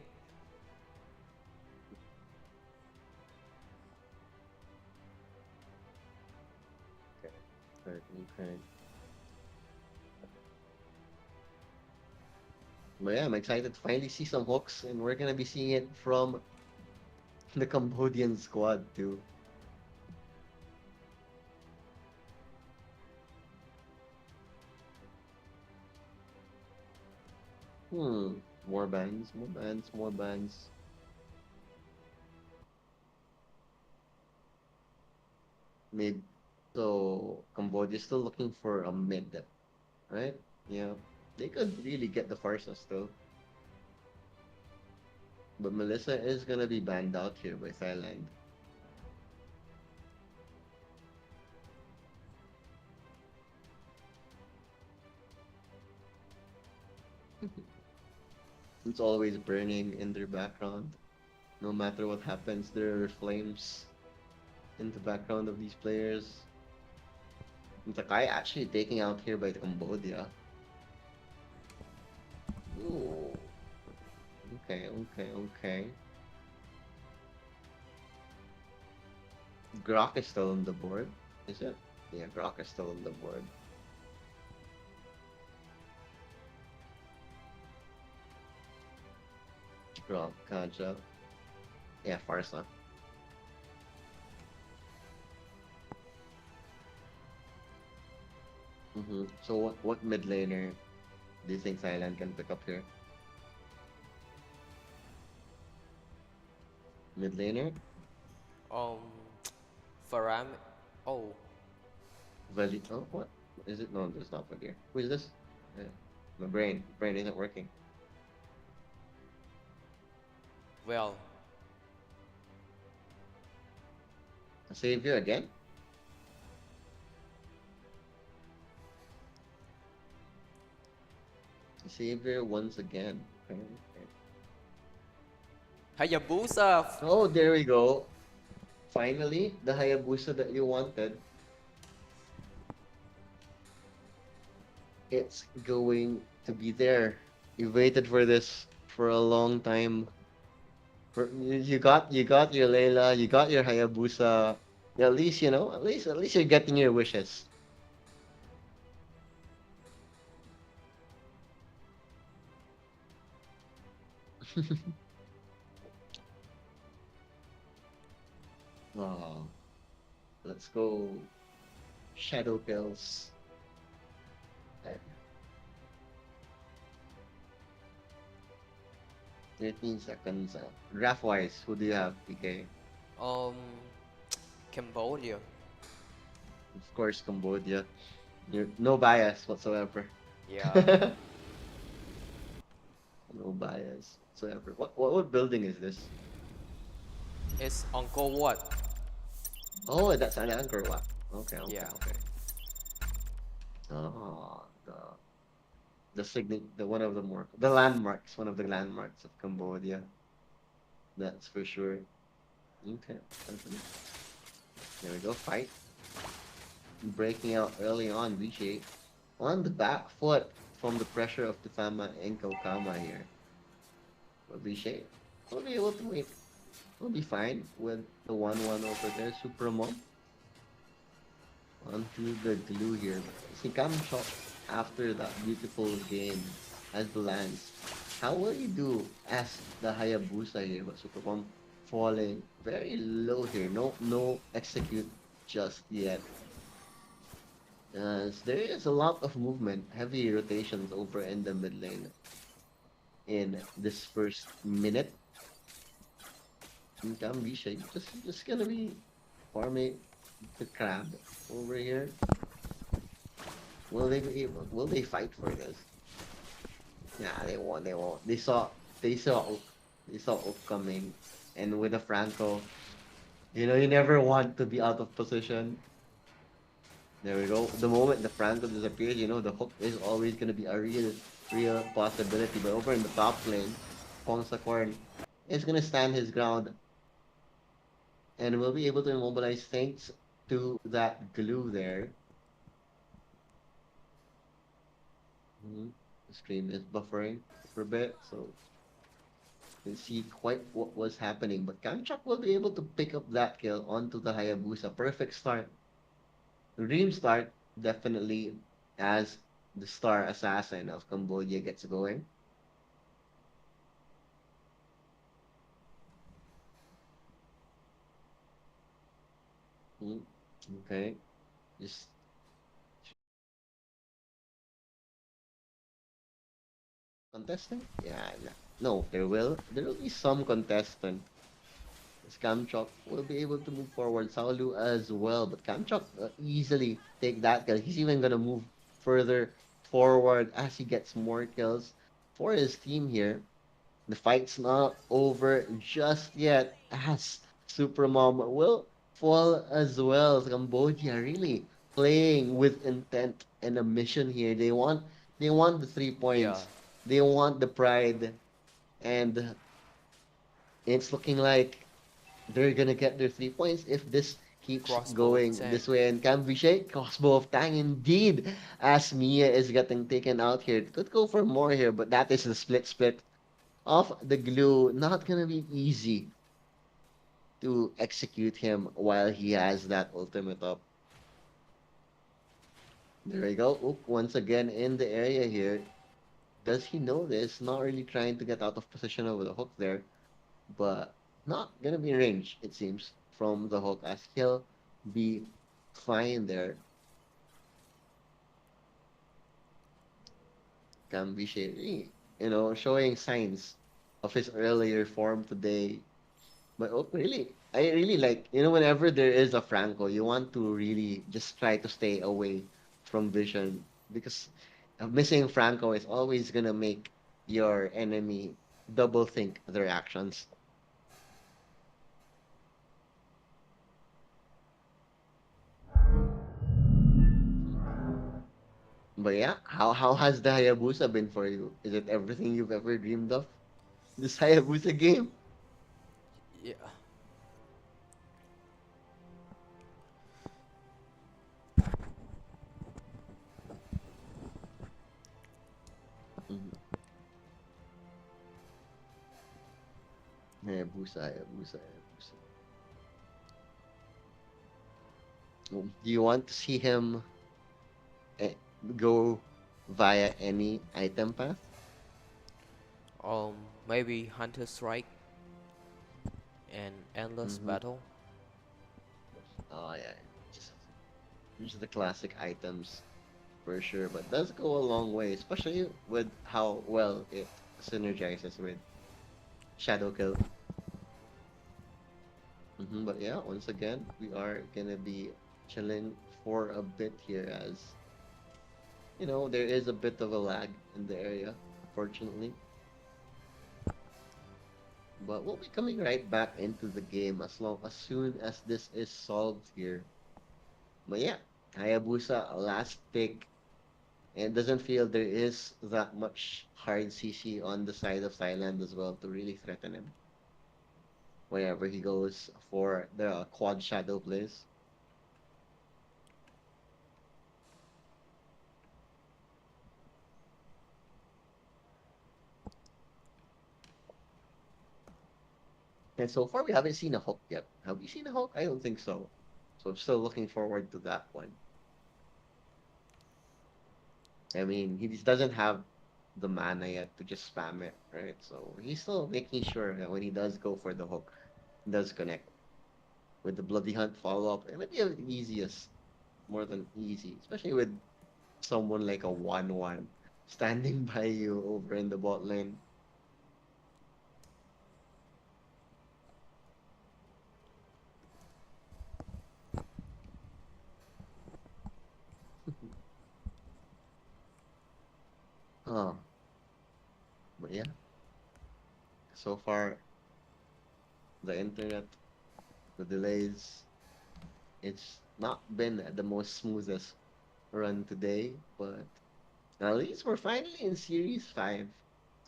okay. Okay. But yeah, I'm excited to finally see some hooks, and we're gonna be seeing it from the Cambodian squad too. Hmm. More bands, more bands, more bands. Maybe so. Cambodia still looking for a mid, right? Yeah, they could really get the Farsa still, but Melissa is gonna be banned out here by Thailand. It's always burning in their background. No matter what happens, there are flames in the background of these players. Takai actually taking out here by the Cambodia. Ooh. Okay, okay, okay. Grok is still on the board, is it? Yeah, Grok is still on the board. Grok, Kaja. Yeah, Farsa. So what mid laner do you think Thailand can pick up here? Mid laner?
Um, Faram. Oh,
Vali. Oh, what? Is it? No, it's not Valir. Who is this? Yeah. My brain isn't working.
well,
A savior again? A savior once again. Okay, okay.
Hayabusa.
Oh, there we go. Finally, the Hayabusa that you wanted. It's going to be there. You waited for this for a long time. You got your Layla, you got your Hayabusa. At least at least you're getting your wishes. Oh, let's go Shadow Kills. 13 seconds. Draft wise, who do you have, PK?
Um, Cambodia.
Of course, Cambodia. You're no bias whatsoever.
Yeah.
No bias whatsoever. What building is this?
It's Angkor Wat.
Oh, that's an anchor what? Okay, okay,
Yeah.
okay. Oh, the one of the more the landmarks, one of the landmarks of Cambodia. That's for sure. Okay, definitely. There we go. Fight breaking out early on. Vishay on the back foot from the pressure of Tufama and Kokama here. But Vishay will be able to wait. We'll be fine with the 1-1 over there. Supremo onto the glue here. See, shot after that beautiful game as the lands. How will you do as the Hayabusa here? But Supremo falling very low here. No execute just yet. As there is a lot of movement, heavy rotations over in the mid lane in this first minute. And Kambisha just gonna be farming the crab over here. Will they be able? Will they fight for this? Nah, they won't. They won't. They saw Oak coming, and with a Franco, you never want to be out of position. There we go. The moment the Franco disappears, the hook is always gonna be a real possibility. But over in the top lane, Pongsakorn is gonna stand his ground and will be able to immobilize thanks to that glue there. The stream is buffering for a bit, so you can see quite what was happening. But Kamchak will be able to pick up that kill onto the Hayabusa. Perfect start. Dream start, definitely, as the star assassin of Cambodia gets going. Mm, Okay, just contesting? Yeah, no, there will be some contestant Kamchok will be able to move forward. Saulu as well, but Kamchok easily take that kill. He's even gonna move further forward as he gets more kills for his team here. The fight's not over just yet, as Supermom will fall as well. Cambodia really playing with intent and a mission here. They want the three
Yeah,
points. They want the pride, and it's looking like they're gonna get their 3 points if this keeps
crossbow of
going
tank.
this way. And Camvishay, crossbow of Tang indeed, as Mia is getting taken out here. Could go for more here, but that is the split of the glue. Not gonna be easy to execute him while he has that ultimate up. There we go. Ook once again in the area here. Does he know this? Not really trying to get out of position over the hook there, but not gonna be in range, it seems, from the hook as he'll be fine there. Kambishi, showing signs of his earlier form today. But oh, really, I really like, whenever there is a Franco, you want to really just try to stay away from vision because missing Franco is always gonna make your enemy double think their actions. But yeah, how has the Hayabusa been for you? Is it everything you've ever dreamed of? This Hayabusa game?
Yeah.
Mhm. Hayabusa, Hayabusa, Hayabusa. Do you want to see him eh, go via any item path?
Um, maybe Hunter Strike and Endless
Mm-hmm.
Battle.
Oh yeah, just, just the classic items for sure, but does go a long way, especially with how well it synergizes with Shadow Kill. But yeah, once again, we are gonna be chilling for a bit here as there is a bit of a lag in the area, unfortunately. But we'll be coming right back into the game as soon as this is solved here. But yeah, Hayabusa, last pick, and it doesn't feel there is that much hard CC on the side of Thailand as well to really threaten him wherever he goes for the quad shadow plays. And so far, we haven't seen a hook yet. Have we seen a hook? I don't think so. So I'm still looking forward to that one. I mean, he just doesn't have the mana yet to just spam it, right? So he's still making sure that when he does go for the hook, he does connect with the Bloody Hunt follow up. It might be the easiest, more than easy, especially with someone like a 1-1 standing by you over in the bot lane. Oh, but yeah, so far, the internet, the delays, it's not been the most smoothest run today, but at least we're finally in Series 5,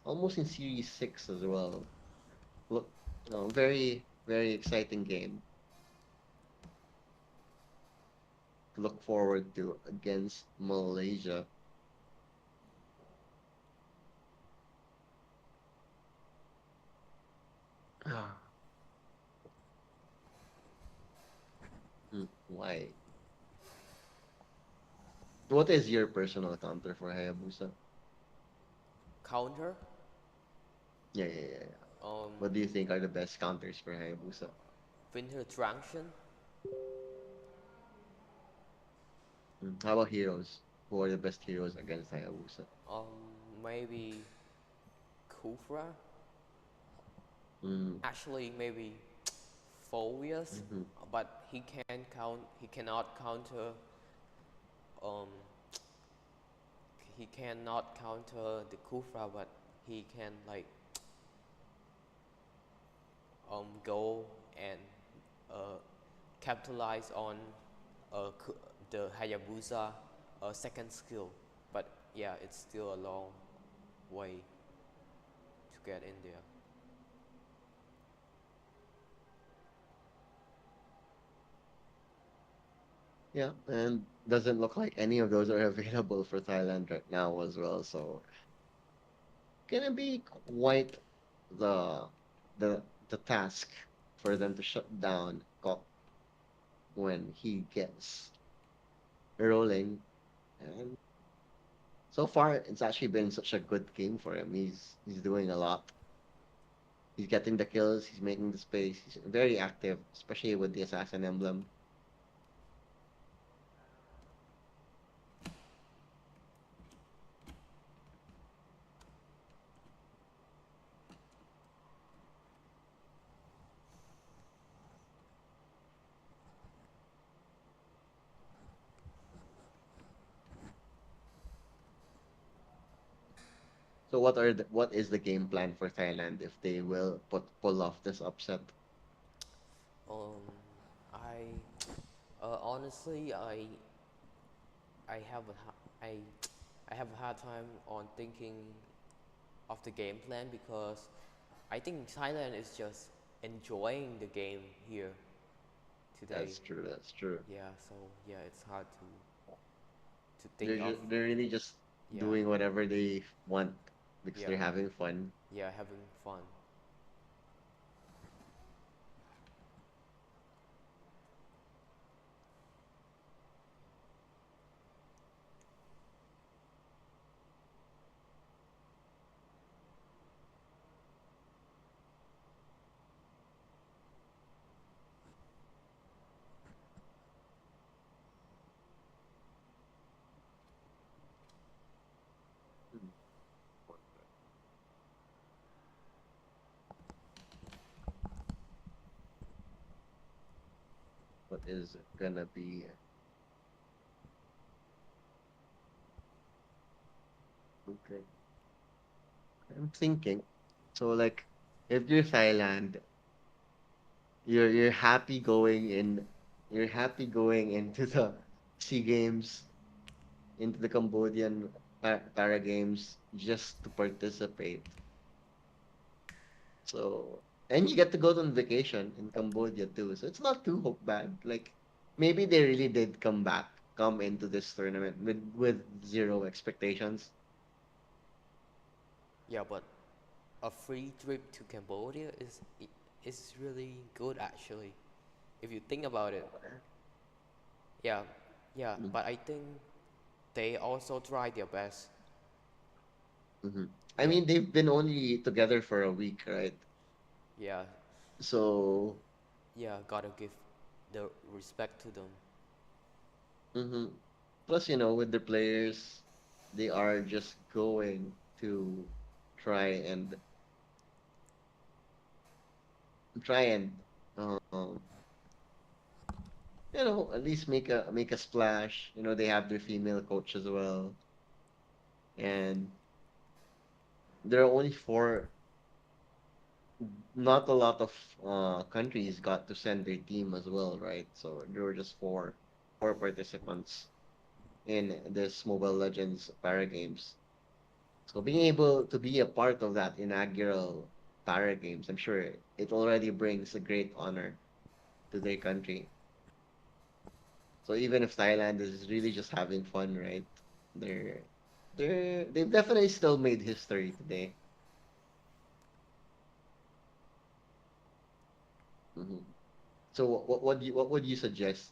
almost in Series 6 as well. Look, very, very exciting game to look forward to against Malaysia. Ah, why? What is your personal counter for Hayabusa?
Counter.
Yeah, yeah, yeah, yeah.
Um,
What do you think are the best counters for Hayabusa?
Winter Junction.
How about heroes? Who are the best heroes against Hayabusa?
Maybe Kufra.
Mm,
Actually, maybe 4 years,
Mm-hmm.
but he can count. He cannot counter. Um, he cannot counter the Kufra, but he can like go and capitalize on the Hayabusa second skill. But yeah, it's still a long way to get in there.
Yeah, and doesn't look like any of those are available for Thailand right now as well. So gonna be quite the the task for them to shut down Kok when he gets rolling. And so far, it's actually been such a good game for him. He's doing a lot. He's getting the kills. He's making the space. He's very active, especially with the assassin emblem. So what is the game plan for Thailand if they will pull off this upset?
Um, I honestly I have a I have a hard time on thinking of the game plan because I think Thailand is just enjoying the game here today.
That's true. That's true.
Yeah, so yeah, it's hard to think of.
They're really just
Yeah,
doing whatever they want because
yeah,
they're having fun.
yeah, having fun.
Hmm. What is it gonna be? Okay. I'm thinking. So like if you're Thailand, you're happy going in you're happy going into the SEA Games, into the Cambodian para games just to participate. So and you get to go on vacation in Cambodia too. So it's not too bad. Like maybe they really did come into this tournament with zero expectations.
Yeah, but a free trip to Cambodia is really good actually, if you think about it. Yeah, yeah, but I think they also try their best.
Mm-hmm. I
Yeah,
mean, they've been only together for a week, right?
yeah,
So,
yeah. Gotta give the respect to them.
mhm. Plus, with the players, they are just going to try and try and um, at least make a splash. They have their female coach as well, and there are only four. Not a lot of countries got to send their team as well, right? So there were just four participants in this Mobile Legends Para Games. So being able to be a part of that inaugural Para Games, I'm sure it already brings a great honor to their country. So even if Thailand is really just having fun, right? They're they've definitely still made history today. Hmm. So what would you suggest?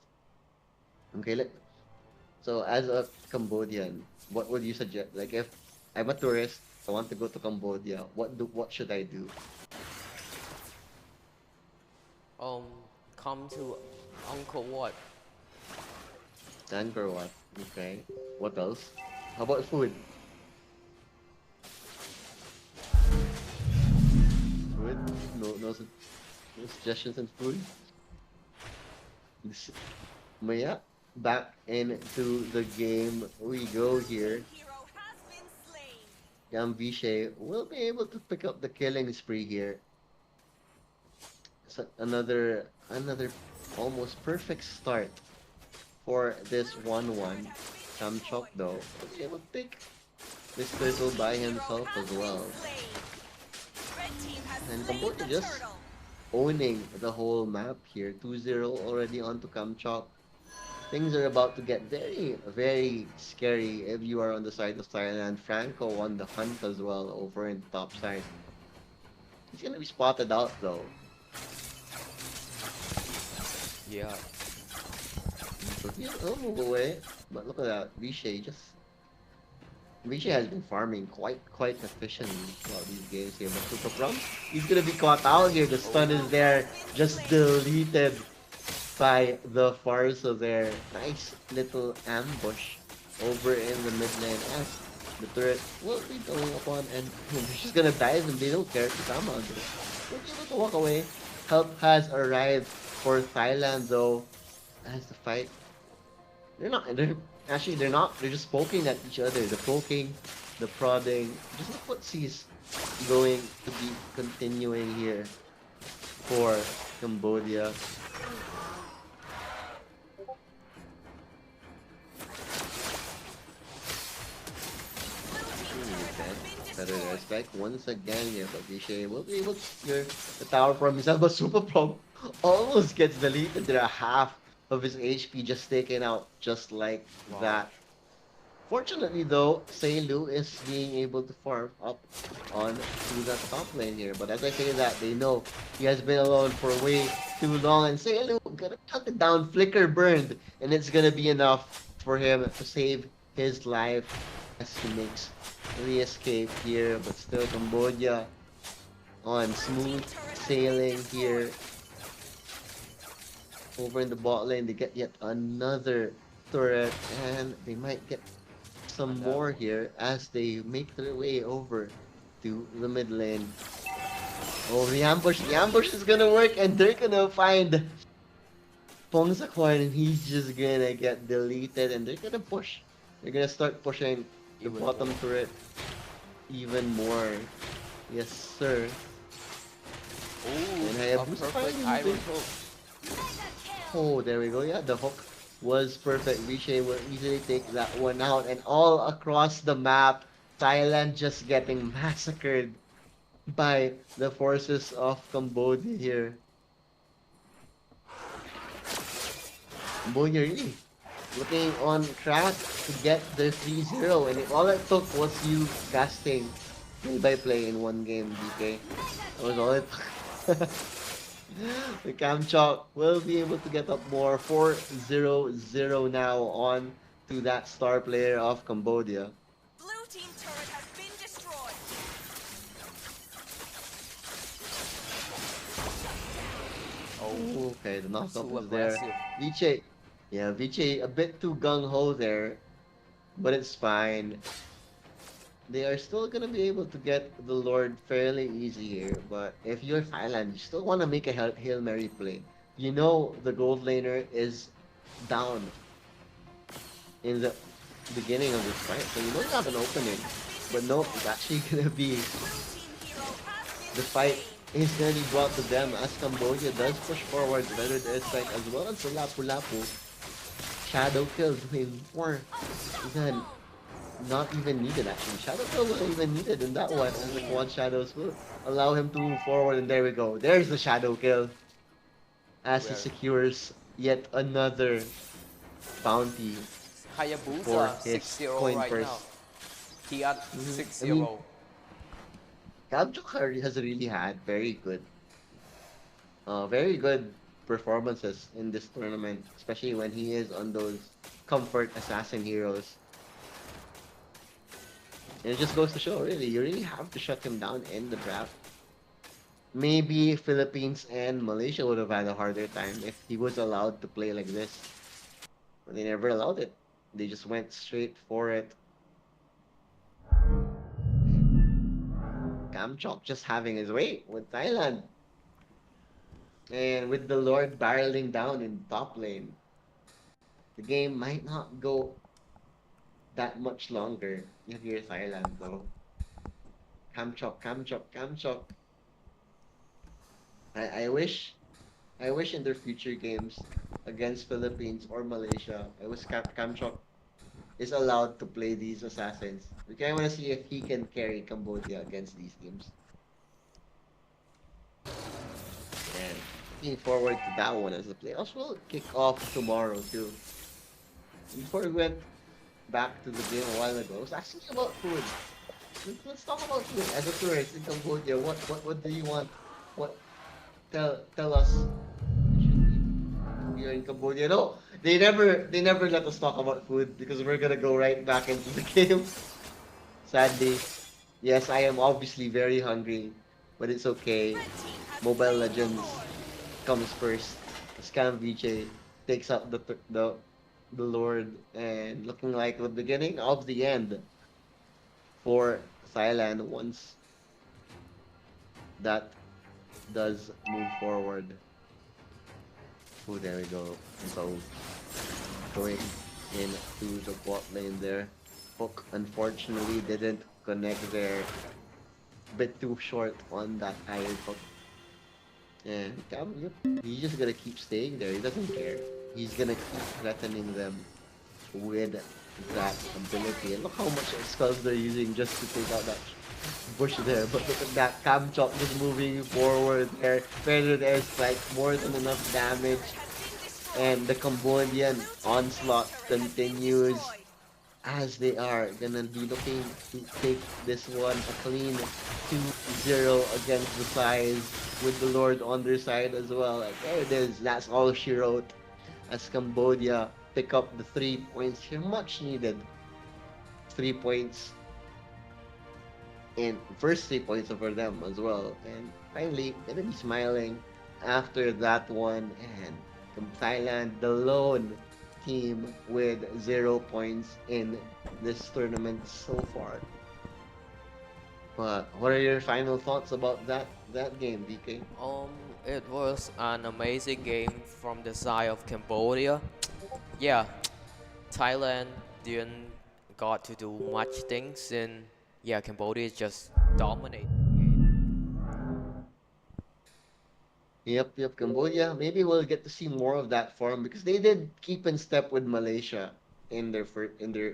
Okay, so as a Cambodian, what would you suggest? Like if I'm a tourist, I want to go to Cambodia, what should I do?
Um, come to Uncle Wat.
Angkor Wat. Okay. What else? How about food? Food? No suggestions on food? This, but yeah, back into the game we go here.
Hero has been slain.
Gambishe will be able to pick up the killing spree here. So another almost perfect start for this
Blue team
1-1.
turret has been
Kamchok
destroyed.
though will be able to take this
Blue
turtle
team
by
hero
himself
has
as
been
well.
slain. Red team has
And
slain
Cambodia
the
just
turtle.
owning the whole map here. 2-0 already onto Kamchok. Things are about to get very, very scary if you are on the side of Thailand. Franco on the hunt as well over in the top side. He's gonna be spotted out though.
Yeah.
So he'll move away. But look at that. Vishay has been farming quite efficiently throughout these games here. But Super Prom, he's gonna be caught out here. The stun is
Hero
there,
has been
just
slain.
deleted by the Farsa there. Nice little ambush over in the mid lane as the turret will be going upon and they're just gonna dive and they don't care to come on this. They'll be able to walk away. Help has arrived for Thailand though as the fight. They're not. They're just poking at each other. The poking, the prodding. Just look what he's going to be continuing here for Cambodia.
Blue team turret
Okay.
has been
Better
destroyed.
respect once again here, but Vishay will be able to secure the tower from himself. But Super Pro almost gets deleted there. Half of his HP just taken out, just like
Wow.
that. Fortunately, though, Seilu is being able to farm up on to the top lane here. But as I say that, they know he has been alone for way too long. And Seilu gonna cut it down, flicker burned, and it's gonna be enough for him to save his life as he makes the escape here. But still, Cambodia on
Blue team
smooth
turret has been
sailing
destroyed.
here over in the bot lane. They get yet another turret, and they might get some
Another
more
one.
here as they make their way over to the mid lane. Oh, the ambush! The ambush is gonna work, and they're gonna find Pongsakorn, and he's just gonna get deleted, and they're gonna push. They're gonna start pushing the
Even more.
bottom turret even more. Yes, sir.
Ooh,
And
a
Hayabusa
perfect
finally
iron
moving.
hook.
Mega kill.
Oh, there we go. Yeah, the hook was perfect. Vishay will easily take that one out. And all across the map, Thailand just getting massacred by the forces of Cambodia here. Cambodia really looking on track to get the 3-0. And all it took was you casting play by play in one game, DK. That was all it took. The Kamchok will be able to get up more 4-0-0 now on to that star player of Cambodia.
Blue team turret has been destroyed.
Oh,
Ooh, okay, the knockup
too
is there.
aggressive.
Viche, yeah, Viche a bit too gung-ho there, but it's fine. They are still gonna be able to get the Lord fairly easy here, but if you're Thailand, you still want to make a Hail Mary play. You know the gold laner is down in the beginning of this fight, so you know you have an
Blue team
opening.
turret has
But
been
nope, it's
destroyed.
actually gonna be
Blue team hero has been
the fight
slain.
is gonna be brought to them as Cambodia does push forward. Better airstrike as well as the Lapu Lapu. Shadow kill doing more than not even needed actually. Shadow kill wasn't even needed in that one
Double
as the
kill.
quad shadows will allow him to move forward and there we go. There's the shadow kill as he
Where
secures yet another bounty for
Hayabusa
his
6-0
coin
right now.
purse.
He at
I mean,
6-0.
Kabchuk has really had very good performances in this tournament, especially when he is on those comfort assassin heroes. And it just goes to show, really, you really have to shut him down in the draft. Maybe Philippines and Malaysia would have had a harder time if he was allowed to play like this. But they never allowed it. They just went straight for it. Kamchok just having his way with Thailand. And with the Lord barreling down in top lane, the game might not go that much longer if you're Thailand though. Kamchok, Kamchok, Kamchok. I wish in their future games against Philippines or Malaysia, I wish Kamchok is allowed to play these assassins. We kind of want to see if he can carry Cambodia against these teams. And looking forward to that one as the playoffs will kick off tomorrow too. Before we went back to the game a while ago, I was asking you about food. Let's talk about food. As a tourist in Cambodia, what do you want? What tell us we should eat here in Cambodia? No, they never let us talk about food because we're gonna go right back into the game. Sadly, yes, I am obviously very hungry, but it's okay.
Red team has
Mobile
slain the
Legends
Lord.
comes first. Scam VJ takes out the Lord, and looking like the beginning of the end for Thailand once that does move forward. Oh, there we go. So going into the bot lane there. Hook unfortunately didn't connect there. Bit too short on that iron hook. And yep, he's just gonna keep staying there. He doesn't care. He's gonna keep threatening them with that ability. And look how much skulls they're using just to take out that bush there. But look at that Kamchok just moving forward there. Feather airstrike, more than enough damage.
Turret has been destroyed.
And the Cambodian
Blue team's
onslaught
turret has been
continues
destroyed.
as they are gonna be looking to take this one a clean 2-0 against the size with the Lord on their side as well. Like, there it is. That's all she wrote as Cambodia pick up the 3 points here. Much needed 3 points and first 3 points for them as well. And finally, gonna be smiling after that one. And from Thailand, the lone team with 0 points in this tournament so far. But what are your final thoughts about that game, DK?
Um, it was an amazing game from the side of Cambodia. Yeah, Thailand didn't got to do much things, and yeah, Cambodia just dominated the game.
Yep, Cambodia. Maybe we'll get to see more of that form because they did keep in step with Malaysia in their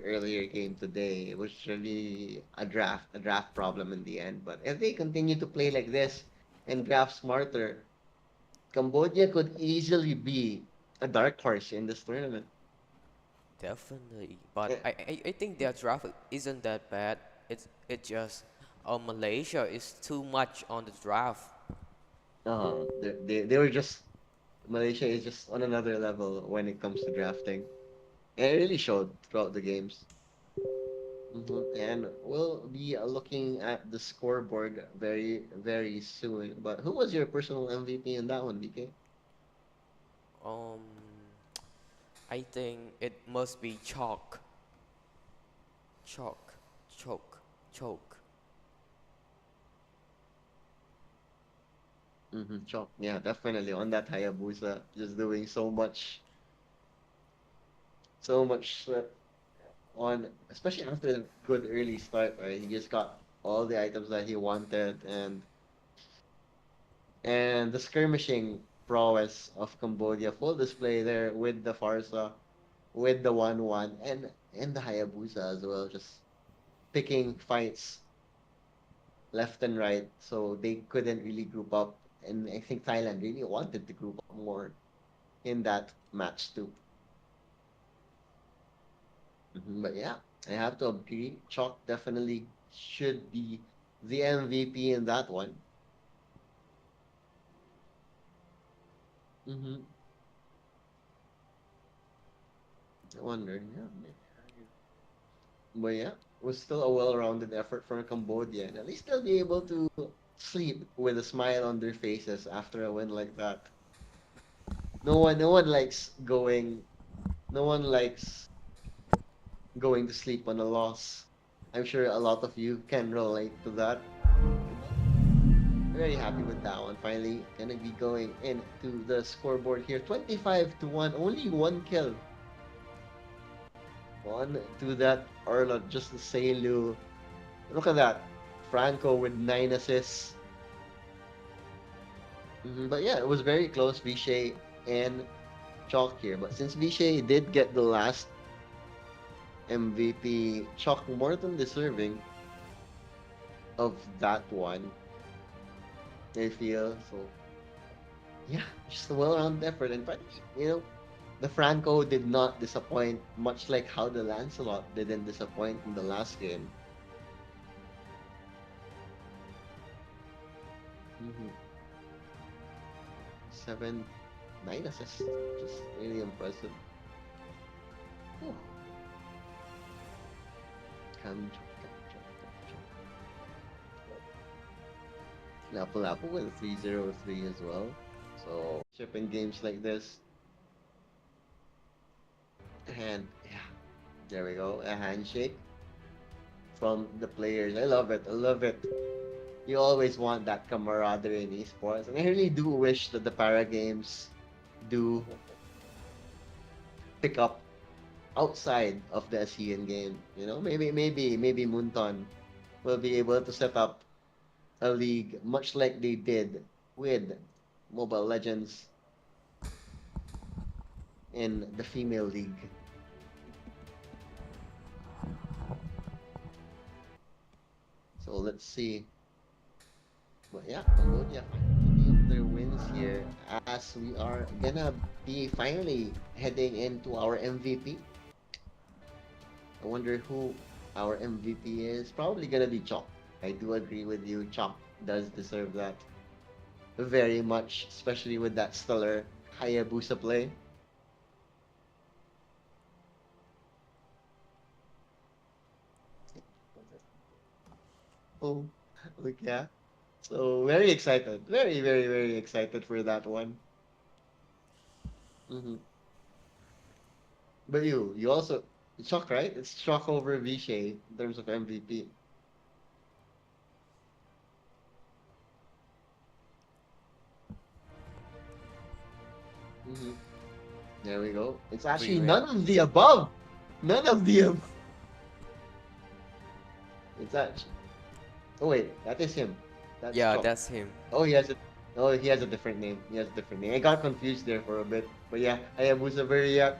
earlier game today. It was really a draft problem in the end. But if they continue to play like this and draft smarter, Cambodia could easily be a dark horse in this tournament.
Definitely, but
Eh,
I think their draft isn't that bad. It just Malaysia is too much on the draft.
they were just Malaysia is just on another level when it comes to drafting. And it really showed throughout the games. And we'll be looking at the scoreboard very soon. But who was your personal MVP in that one, BK?
Um, I think it must be chalk, choke.
Chok. Yeah, definitely on that Hayabusa, just doing so much on, especially after a good early start, right? He just got all the items that he wanted, and the skirmishing prowess of Cambodia, full display there with the Farsa, with the 1-1, and the Hayabusa as well, just picking fights left and right, so they couldn't really group up. And I think Thailand really wanted to group up more in that match too. But yeah, I have to agree. Chalk definitely should be the MVP in that one. hmm I wonder, yeah. But yeah, it was still a well-rounded effort from Cambodia, and at least they'll be able to sleep with a smile on their faces after a win like that. No one likes no one likes going to sleep on a loss. I'm sure a lot of you can relate to that. very happy with that one. Finally, gonna be going into the scoreboard here. 25-1, only one kill. On to that Arlot, just the Seilu. Look at that. Franco with 9 assists. But yeah, it was very close, Vishay and Chalk here. But since Vishay did get the last MVP, Chalk more than deserving of that one, I feel. So yeah, just a well-rounded effort. And finally, the Franco did not disappoint, much like how the Lancelot didn't disappoint in the last game. Mhm. 7, 9 assists, just really impressive. Whew. Lapu-Lapu with 303 as well. So, shipping games like this. And yeah, there we go. A handshake from the players. I love it. I love it. You always want that camaraderie in esports. And I really do wish that the para games do pick up outside of the ASEAN game. Maybe Munton will be able to set up a league much like they did with Mobile Legends in the female league. So let's see. But yeah, Cambodia picking up their wins here as we are gonna be finally heading into our MVP. I wonder who our MVP is. Probably gonna be Chop. I do agree with you. Chop does deserve that very much, especially with that stellar Hayabusa play. Oh, look, yeah. So very excited. Very, very, very excited for that one. hmm But you also Shock, right? It's Shock over Vishay in terms of MVP. hmm There we go. It's actually
Regret.
none of the above. None of the above. It's actually. Oh wait, that is him. That's
Yeah,
Chop.
that's him.
Oh, he has a. Oh, he has a different name. He has a different name. I got confused there for a bit. But yeah, Hayabusa Veriak,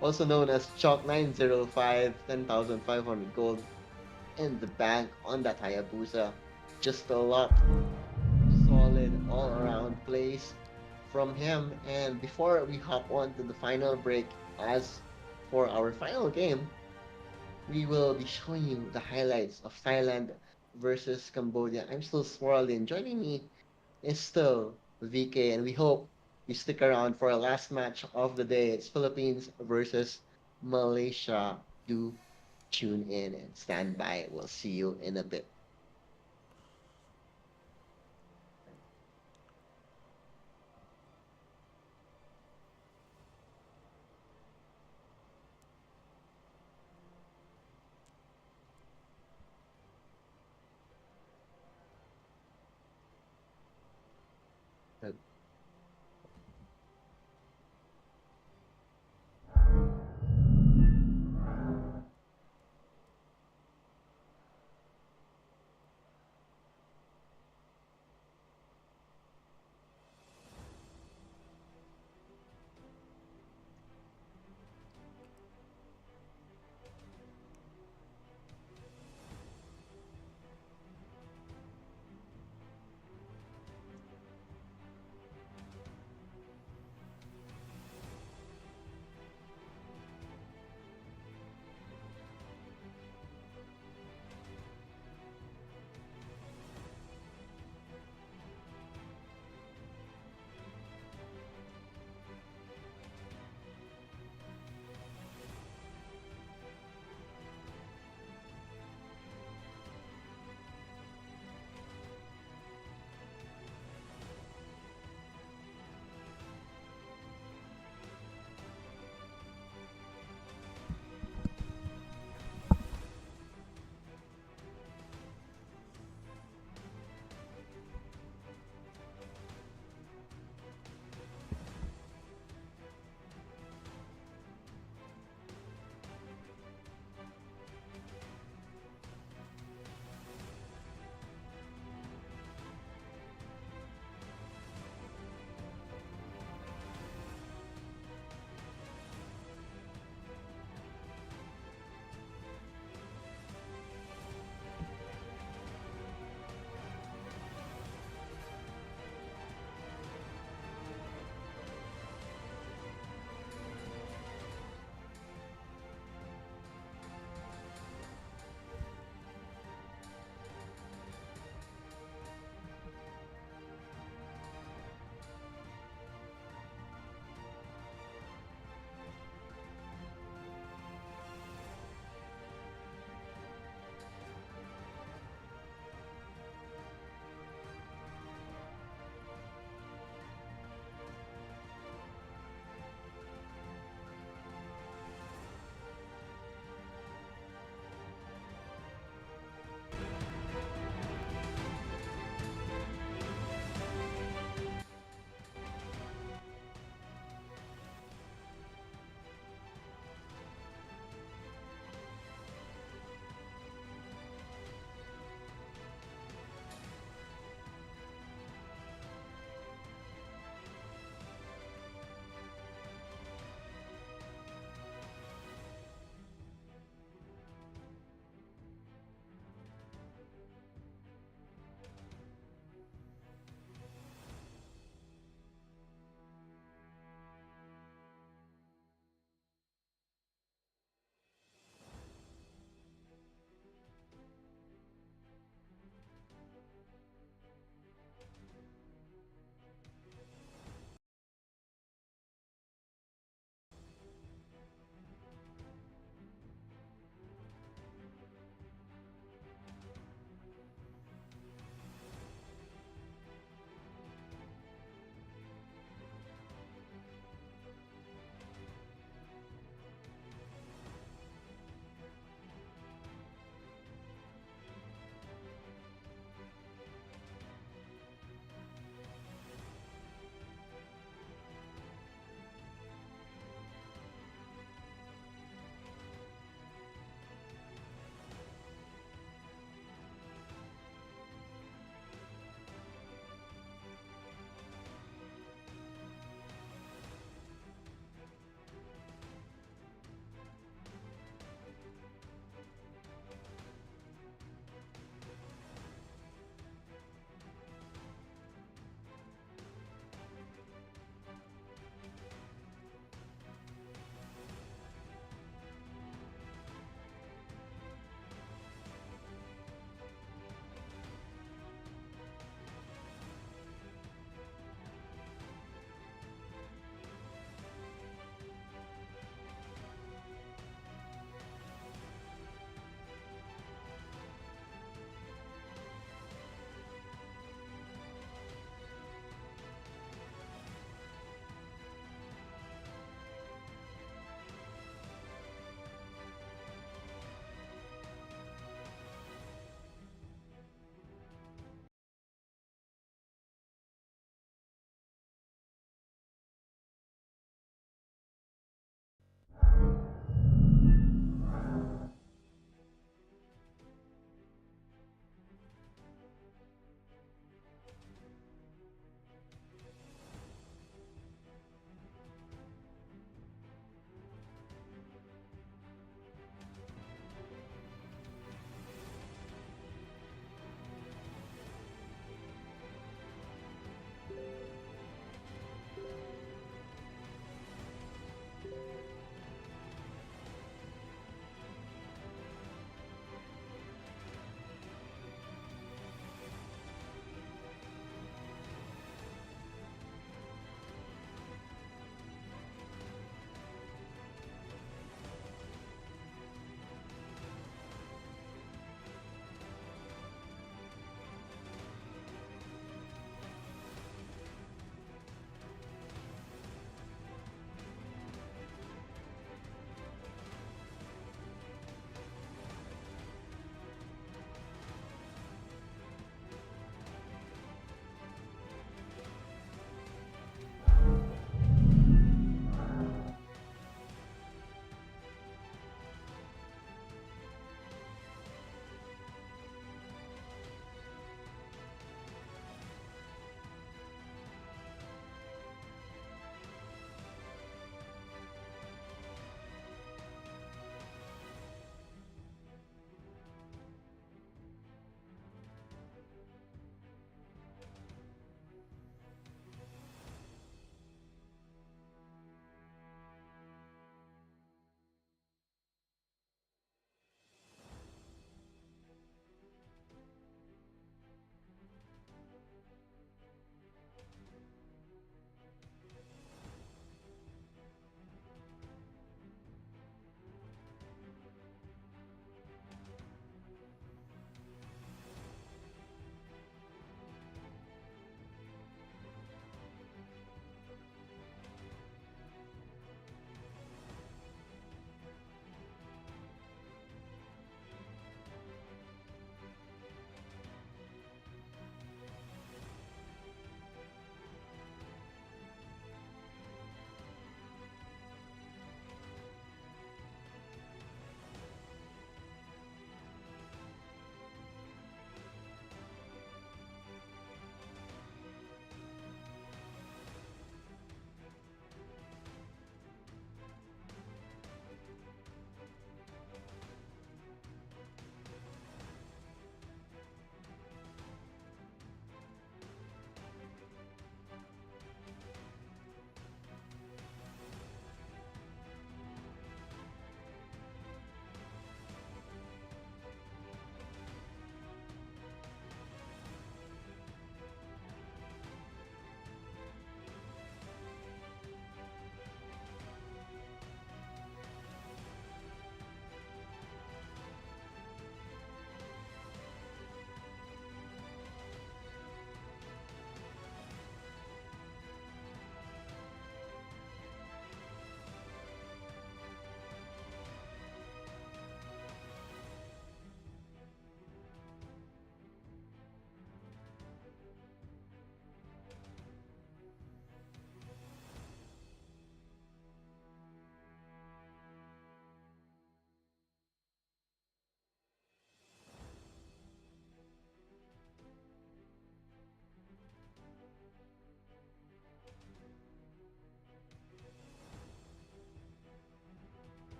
also known as Chalk 905, 10,500 gold in the bank on that Hayabusa. Just a lot solid all around plays from him. And before we hop on to the final break, as for our final game, we will be showing you the highlights of Thailand versus Cambodia. I'm still Swirling. Joining me is still VK, and we hope you stick around for our last match of the day. It's Philippines versus Malaysia. Do tune in and stand by. We'll see you in a bit.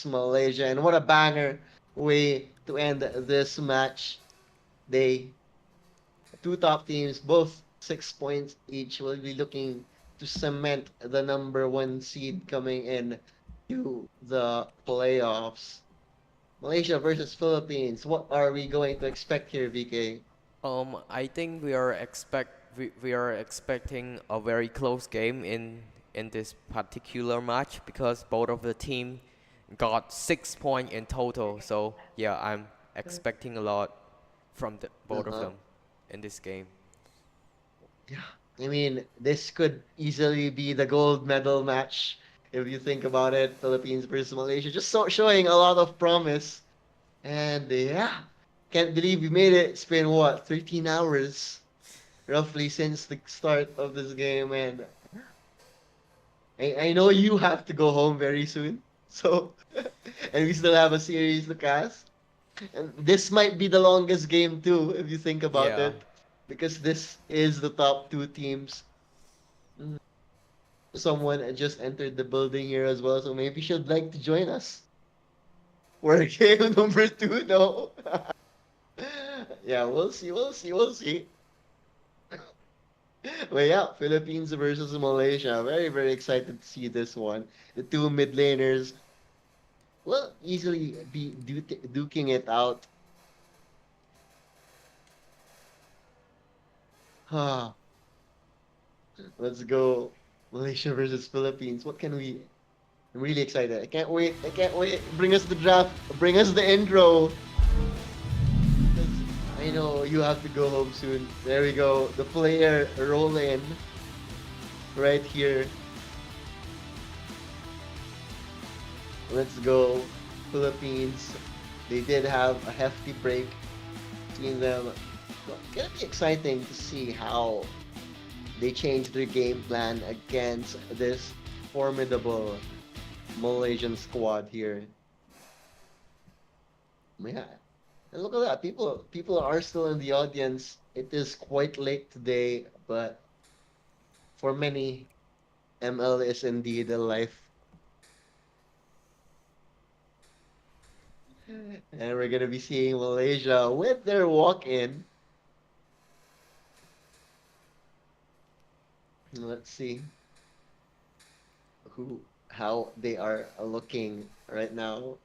Malaysia. And what a banger way to end this match. They two top teams, both 6 points each, will be looking to cement the number one seed coming in to the playoffs. Malaysia versus Philippines. What are we going to expect here, VK?
I think we are expecting a very close game in this particular match because both of the team got 6 points in total. So yeah, I'm expecting a lot from both of
Uh-huh.
them in this game.
Yeah. I mean, this could easily be the gold medal match if you think about it. Philippines versus Malaysia, just showing a lot of promise. And yeah, can't believe we made it. It's been what, 13 hours roughly since the start of this game, and I know you have to go home very soon. So, and we still have a series to cast. And this might be the longest game too, if you think about
Yeah.
it, because this is the top two teams. Mm, Someone just entered the building here as well, so maybe she'd like to join us. We're game number two, no? Yeah, we'll see, we'll see, we'll see. But yeah, Philippines versus Malaysia. Very, very excited to see this one. The two mid laners will easily be duking it out. Ah, let's go. Malaysia versus Philippines. What can we? I'm really excited. I can't wait. I can't wait. Bring us the draft. Bring us the intro. I know you have to go home soon. There we go. The player roll in right here. Let's go. Philippines. They did have a hefty break between them. Well, it's gonna be exciting to see how they change their game plan against this formidable Malaysian squad here. Yeah. And look at that. People are still in the audience. It is quite late today, but for many, ML is indeed a life. And we're gonna be seeing Malaysia with their walk-in. Let's see how they are looking right now.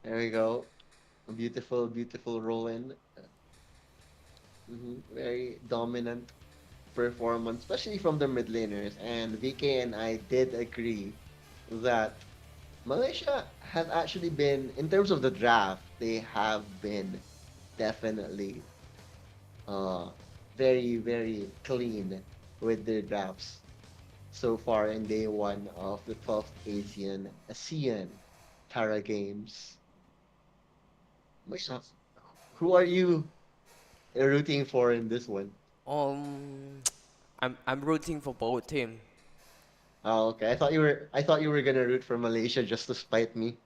There we go. A beautiful, beautiful roll in. Very dominant performance, especially from the mid laners. And VK and I did agree that Malaysia has actually been, in terms of the draft, they have been definitely uh, very, very clean with their drafts so far in day one of the 12th ASEAN Para Games. Malaysia, who are you rooting for in this one?
Um, I'm rooting for both team.
Oh, okay. I thought you were gonna root for Malaysia just to spite me.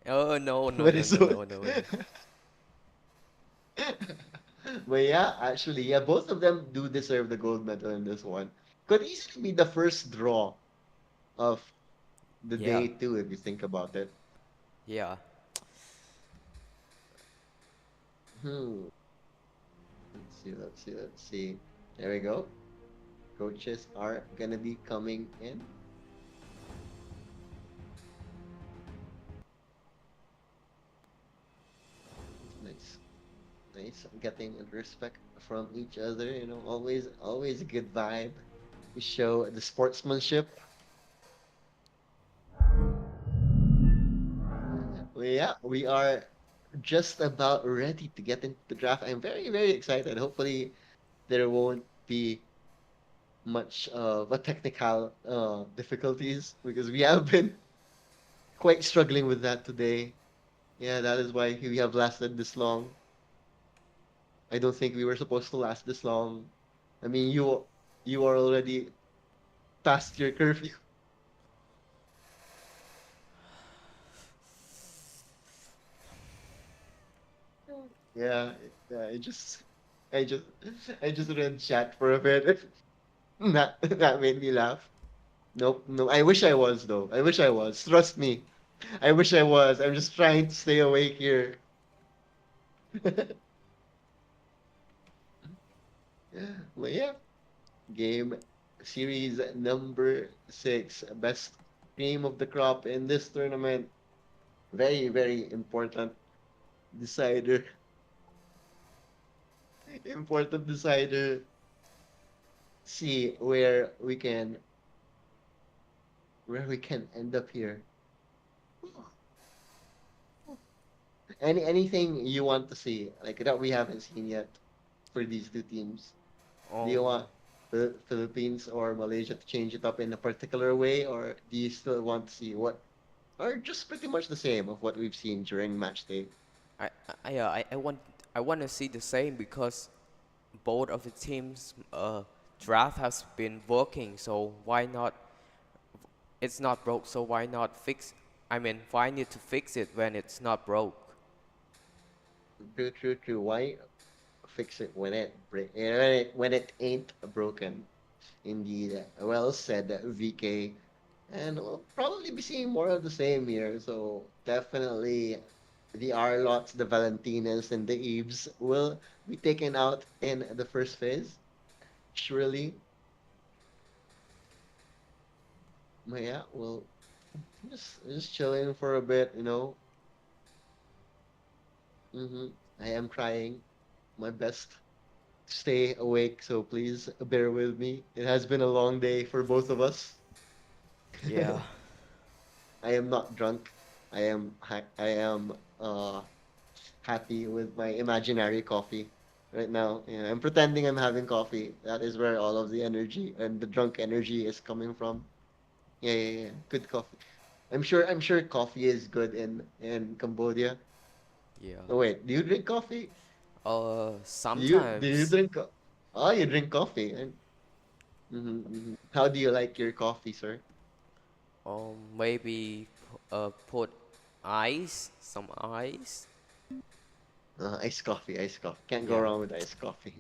Oh no no
But
no
it's
no no no no.
But yeah, actually, yeah, both of them do deserve the gold medal in this one. Could easily be the first draw of the
Yeah
day too, if you think about it.
yeah.
Hmm. Let's see, let's see, let's see. There we go. Coaches are gonna be coming in. Nice. Nice. Getting respect from each other, always a good vibe. We show the sportsmanship. Well, yeah, we are just about ready to get into the draft. I'm very, very excited. Hopefully, there won't be much of a technical difficulties because we have been quite struggling with that today. Yeah, that is why we have lasted this long. I don't think we were supposed to last this long. I mean, you are already past your curfew. Yeah, yeah. I just, I just read chat for a bit. That made me laugh. Nope, no. I wish I was though. I wish I was. Trust me. I wish I was. I'm just trying to stay awake here. But yeah, game series number 6, best game of the crop in this tournament. Very, very important decider. Important decider. See where we can end up here. Anything you want to see like that we haven't seen yet for these two teams? Do you
Um,
want the Philippines or Malaysia to change it up in a particular way, or do you still want to see what, or just pretty much the same of what we've seen during match day?
I want to see the same because both of the teams draft has been working, so why not? It's not broke, so why not fix? I mean, why need to fix it when it's not broke?
True, true, true. Why fix it when it ain't broken? Indeed. Well said, VK. And we'll probably be seeing more of the same here. So definitely the Arlots, the Valentinas, and the Eves will be taken out in the first phase. Surely. But yeah, well, just chilling for a bit. hmm I am trying my best to stay awake, so please bear with me. It has been a long day for both of us.
Yeah,
I am not drunk. I am happy with my imaginary coffee right now. Yeah, I'm pretending I'm having coffee. That is where all of the energy and the drunk energy is coming from. Yeah, yeah, yeah. Good coffee. I'm sure coffee is good in Cambodia.
yeah.
Oh wait, do you drink coffee? Do you
Sometimes,
drink Oh, you drink coffee. How do you like your coffee, sir?
maybe put some ice.
Iced coffee, iced coffee. Can't go
Yeah.
wrong with iced coffee.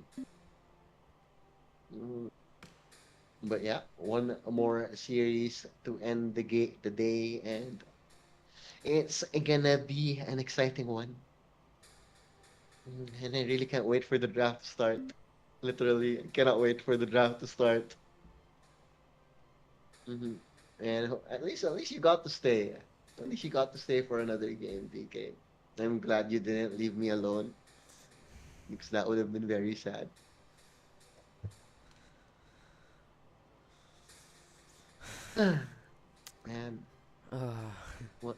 Mm, But yeah, one more series to end the day, and it's gonna be an exciting one. And I really can't wait for the draft to start. Literally, I cannot wait for the draft to start. hmm And at least you got to stay. At least you got to stay for another game, DK. I'm glad you didn't leave me alone because that would have been very sad. Man, what?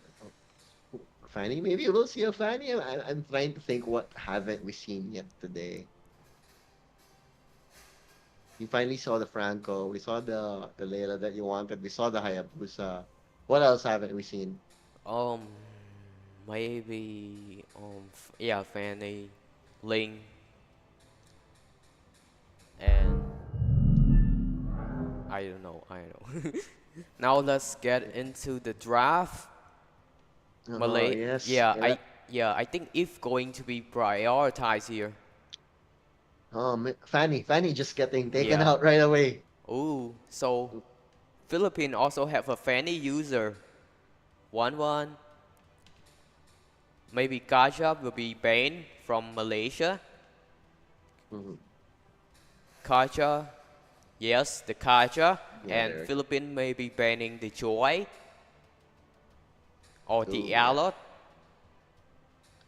Fanny? Maybe we'll see a Fanny. I'm trying to think what haven't we seen yet today. We finally saw the Franco. We saw the Layla that you wanted. We saw the Hayabusa. What else haven't we seen?
Um, maybe yeah, Fanny, Ling, and I don't know. I don't know. Now let's get into the draft.
Oh
Malay,
yes,
yeah,
yeah.
I think if going to be prioritized here.
Fanny just getting taken
Yeah.
out right away.
Ooh, so Philippines also have a Fanny user. 1-1. Maybe Kaja will be banned from Malaysia.
Mhm.
Kaja, yes, the Kaja.
Yeah,
And
there.
Philippines may be banning the Joy or the
Ooh, yeah.
Alot.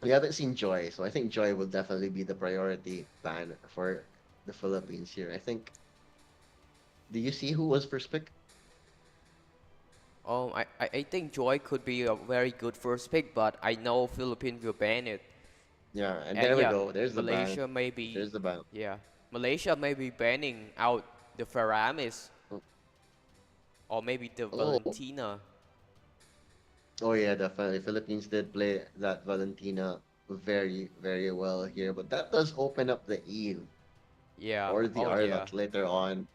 We haven't seen Joy, so I think Joy will definitely be the priority ban for the Philippines here. I think. Do you see who was first pick?
I think Joy could be a very good first pick, but I know Philippines will ban it.
Yeah, and
And
there we
yeah,
go. There's the ban.
Malaysia may be,
There's the ban.
yeah, Malaysia may be banning out the Faramis or maybe the
Oh,
Valentina.
oh yeah, definitely. Philippines did play that Valentina very, very well here, but that does open up the Eve
Yeah,
or the
oh yeah.
Arlot later on.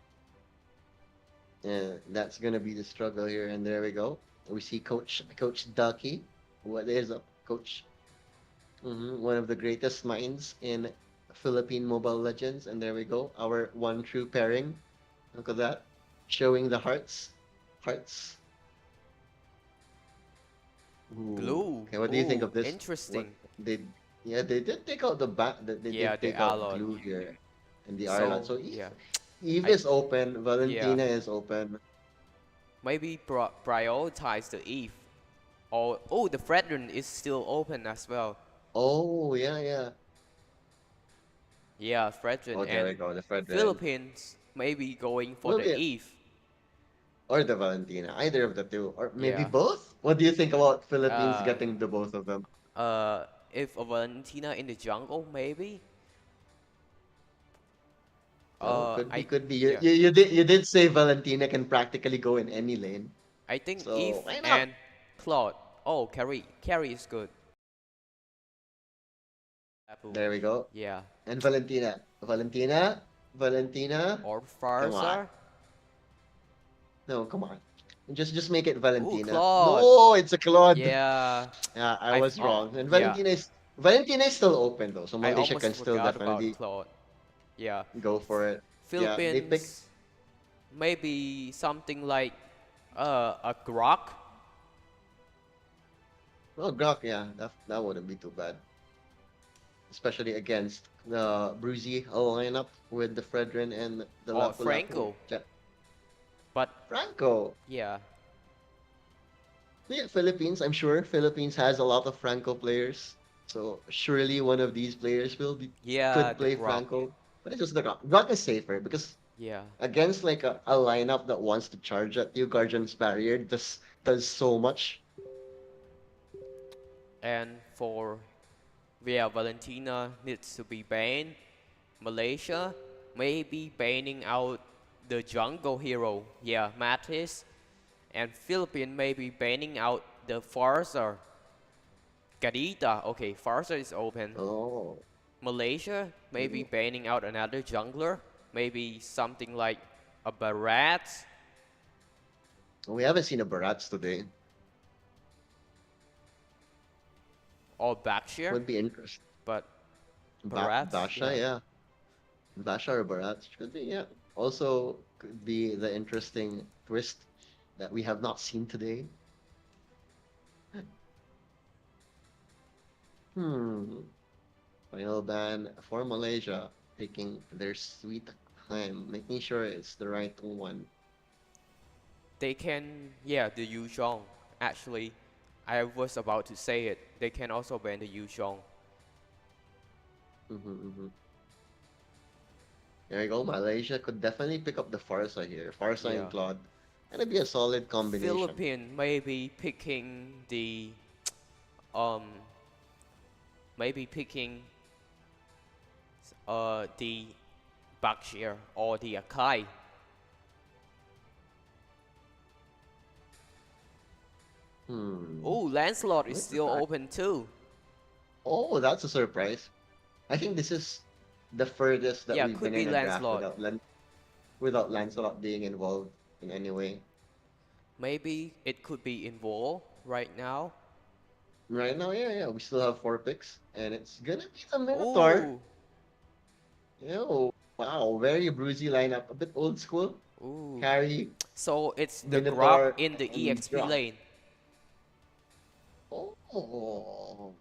And that's gonna be the struggle here. And there we go. We see Coach Ducky. What is up, Coach? One of the greatest minds in Philippine Mobile Legends. And there we go. Our one true pairing. Look at that. Showing the hearts. Hearts. Ooh.
Glue.
Okay, what do you think
Ooh,
of this?
interesting.
They, yeah, they did take out the back. They
Yeah,
did
the
take out
Alon.
glue here, and the Ireland.
So
So Eve,
yeah,
Eve
I
is open.
yeah
Valentina is open.
maybe prioritize the Eve. Or oh, the Fredrin is still open as well.
Oh yeah, yeah.
Yeah, Fredrin
Oh, there
and
we go. The Fredrin.
Philippines maybe going for
Well,
the
yeah,
Eve.
or the Valentina. Either of the two, or maybe
Yeah.
both. What do you think about Philippines
Uh,
getting the both of them?
if a Valentina in the jungle, maybe.
Oh, could be,
I
could be.
yeah.
You did say Valentina can practically go in any lane.
I think
So
Eve
why not?
and Claude. Oh, carry is good. Apple.
There we go.
Yeah.
And Valentina. Valentina. Valentina.
Or
Come on.
Farza.
No, come on. Just make it
Ooh,
Valentina.
Claude.
No, it's a Claude.
Yeah.
Yeah, I
I
was
oh
wrong. And
yeah.
Valentina is still open though, so
I
Malaysia
almost
can still
forgot about
definitely
Claude. Yeah.
go for it. Yeah, they pick.
Philippines maybe something like a grok.
Well, Glock, yeah, that wouldn't be too bad, especially against the Bruzy lineup with the Fredrin and the
Or
Lapu Lapu.
Franco. But
Franco.
yeah.
Yeah, Philippines. I'm sure Philippines has a lot of Franco players, so surely one of these players
Yeah,
could
the
play
grok.
Franco. But it's just the Glock. Glock is safer because
Yeah.
against like a lineup that wants to charge at you, Guardian's Barrier does so much.
And for yeah, Valentina needs to be banned. Malaysia maybe banning out the jungle hero. Yeah, Mattis. And Philippines maybe banning out the Farsa. Garita. Okay, Farsa is open.
Oh.
Malaysia maybe
Mhm.
banning out another jungler. Maybe something like a Barat
We haven't seen a Barats today.
or Bakshir.
Would be interesting.
But Barats,
Basha,
yeah.
yeah. Basha or Barats could be, yeah. Also could be the interesting twist that we have not seen today. Hmm. Final ban for Malaysia, taking their sweet time, making sure it's the right one.
They can, yeah, the Yuzhong. Actually, I was about to say it. They can also ban the Yuzhong.
Mm-hmm. There you go. Malaysia could definitely pick up the Farsa here. Farsa and
Yeah.
Claude. And it'd be a solid combination.
Philippines maybe picking um the Bakshir or the Akai. Oh, Lancelot is
What's
still
that?
open too.
Oh, that's a surprise. I think this is the furthest that
Yeah,
we've
could
been
be
in a draft
Lancelot.
without Lancelot being involved in any way.
Maybe it could be involved right now.
Right now, yeah, we still have 4 picks, and it's gonna be the Minotaur.
Ooh,
Yo, wow, very bruisey lineup, a bit old school.
ooh.
Carry,
So it's the Grok
Minotaur,
in the
and
EXP
Drop.
lane.
Oh,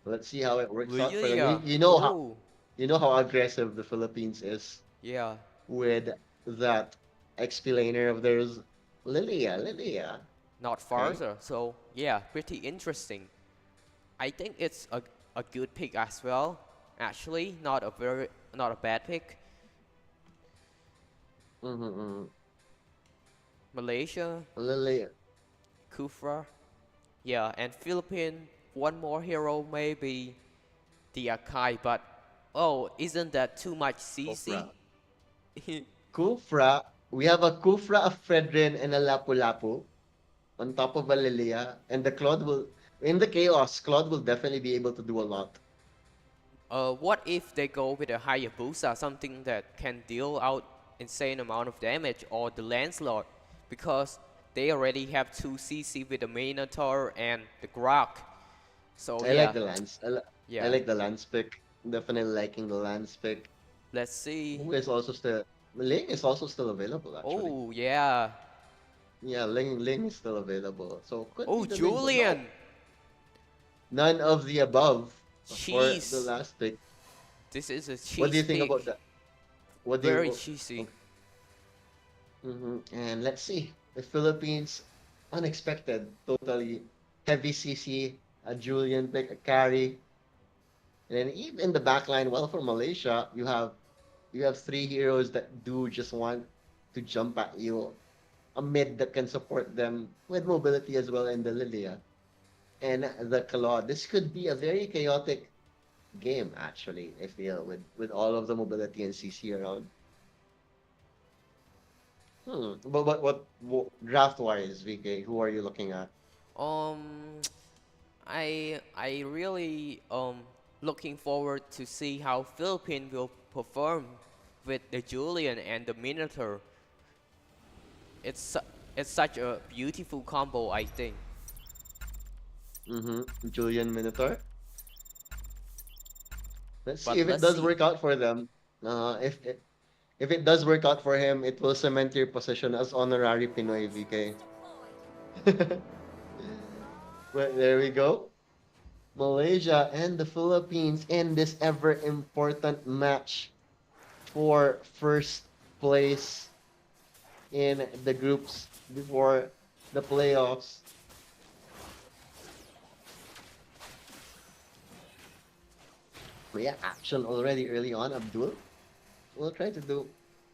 let's see how it works out for
Really?
them.
Yeah. Ooh,
You know how aggressive the Philippines is
yeah.
with that XP laner of theirs, Lilia.
Not
Okay.
farther. So yeah, pretty interesting. I think it's a good pick as well. Actually, not a bad pick.
Mm-hmm.
Malaysia,
Lilia.
Kufra, yeah, and Philippines. One more hero maybe the Akai, but oh, isn't that too much CC?
Kufra. Kufra. We have a Kufra, a Fredrin, and a Lapu-Lapu on top of a Lilia. And the Claude will, in the chaos, Claude will definitely be able to do a lot.
What if they go with a Hayabusa, something that can deal out insane amount of damage, or the Lancelot, because they already have 2 CC with the Minotaur and the Grok. So
I
yeah,
like the Lance. I
yeah.
like the Lance pick. Definitely liking the Lance pick.
Let's see.
Who is also still, Lane is also still available actually.
Oh yeah,
Yeah, Ling is still available. So could
Oh,
be the Ling, but no.
Julian!
None of the above for the
Cheese!
last pick.
This is a
What do you
cheese
think about
pick.
that? What do
Very
you?
cheesy.
Okay. And let's see. The Philippines, unexpected, totally heavy CC, a Julian pick, a carry. And then even the back line, well, for Malaysia, you have three heroes that do just want to jump at you. A mid that can support them with mobility as well in the Lilia and the Claw. This could be a very chaotic game, actually, I feel, with all of the mobility and CC around. But what draft wise, VK, who are you looking at?
Um, I really looking forward to see how Philippines will perform with the Julian and the Minotaur. It's such a beautiful combo, I think.
Julian Minotaur. Let's see
But
if it
let's
does
see.
work out for them. If it does work out for him, it will cement your position as honorary Pinoy VK. But there we go. Malaysia and the Philippines in this ever important match for first place in the groups before the playoffs. We have action already early on. Abdul will try to do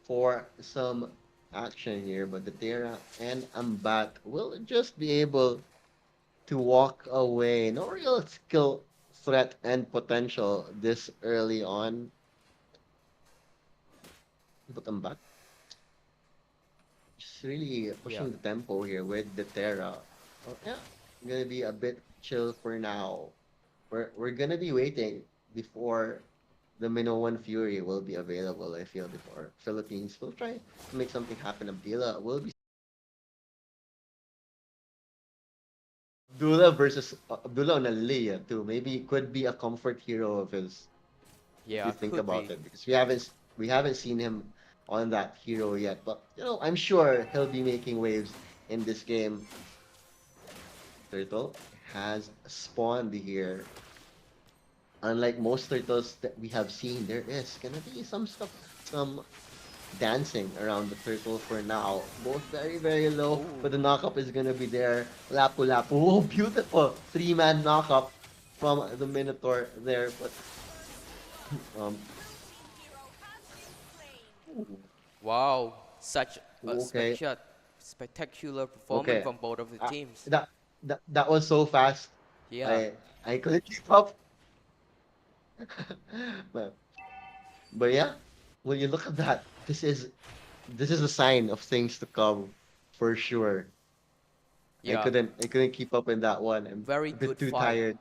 for some action here, but the Terra and Ambat will just be able to walk away. No real skill threat and potential this early on. But Ambat just really
Yeah.
pushing the tempo here with the Terra. Oh, yeah, gonna be a bit chill for now. We're gonna be waiting before the Minoan Fury will be available, I feel, before Philippines will try to make something happen. Abdullah will be Abdullah versus Abdullah on Aliyah too. Maybe it could be a comfort hero of his if you
Yeah,
think
could
about
be.
it, because we haven't seen him on that hero yet. But I'm sure he'll be making waves in this game. Turtle has spawned here. Unlike most turtles that we have seen, there is gonna be some stuff, some dancing around the turtle for now. Both very, very low,
Oh,
but the knockup is gonna be there. Lapu Lapu. Oh, beautiful. Three-man knockup from the Minotaur there. But um
wow! Such a
okay.
spectacular performance
Okay.
from both of the
Uh,
teams.
that was so fast.
Yeah.
I couldn't keep up. but but yeah, when you look at that, this is a sign of things to come for sure. I
Yeah.
couldn't I couldn't keep up in that one. I'm
Very
a bit
good
too
fight.
tired,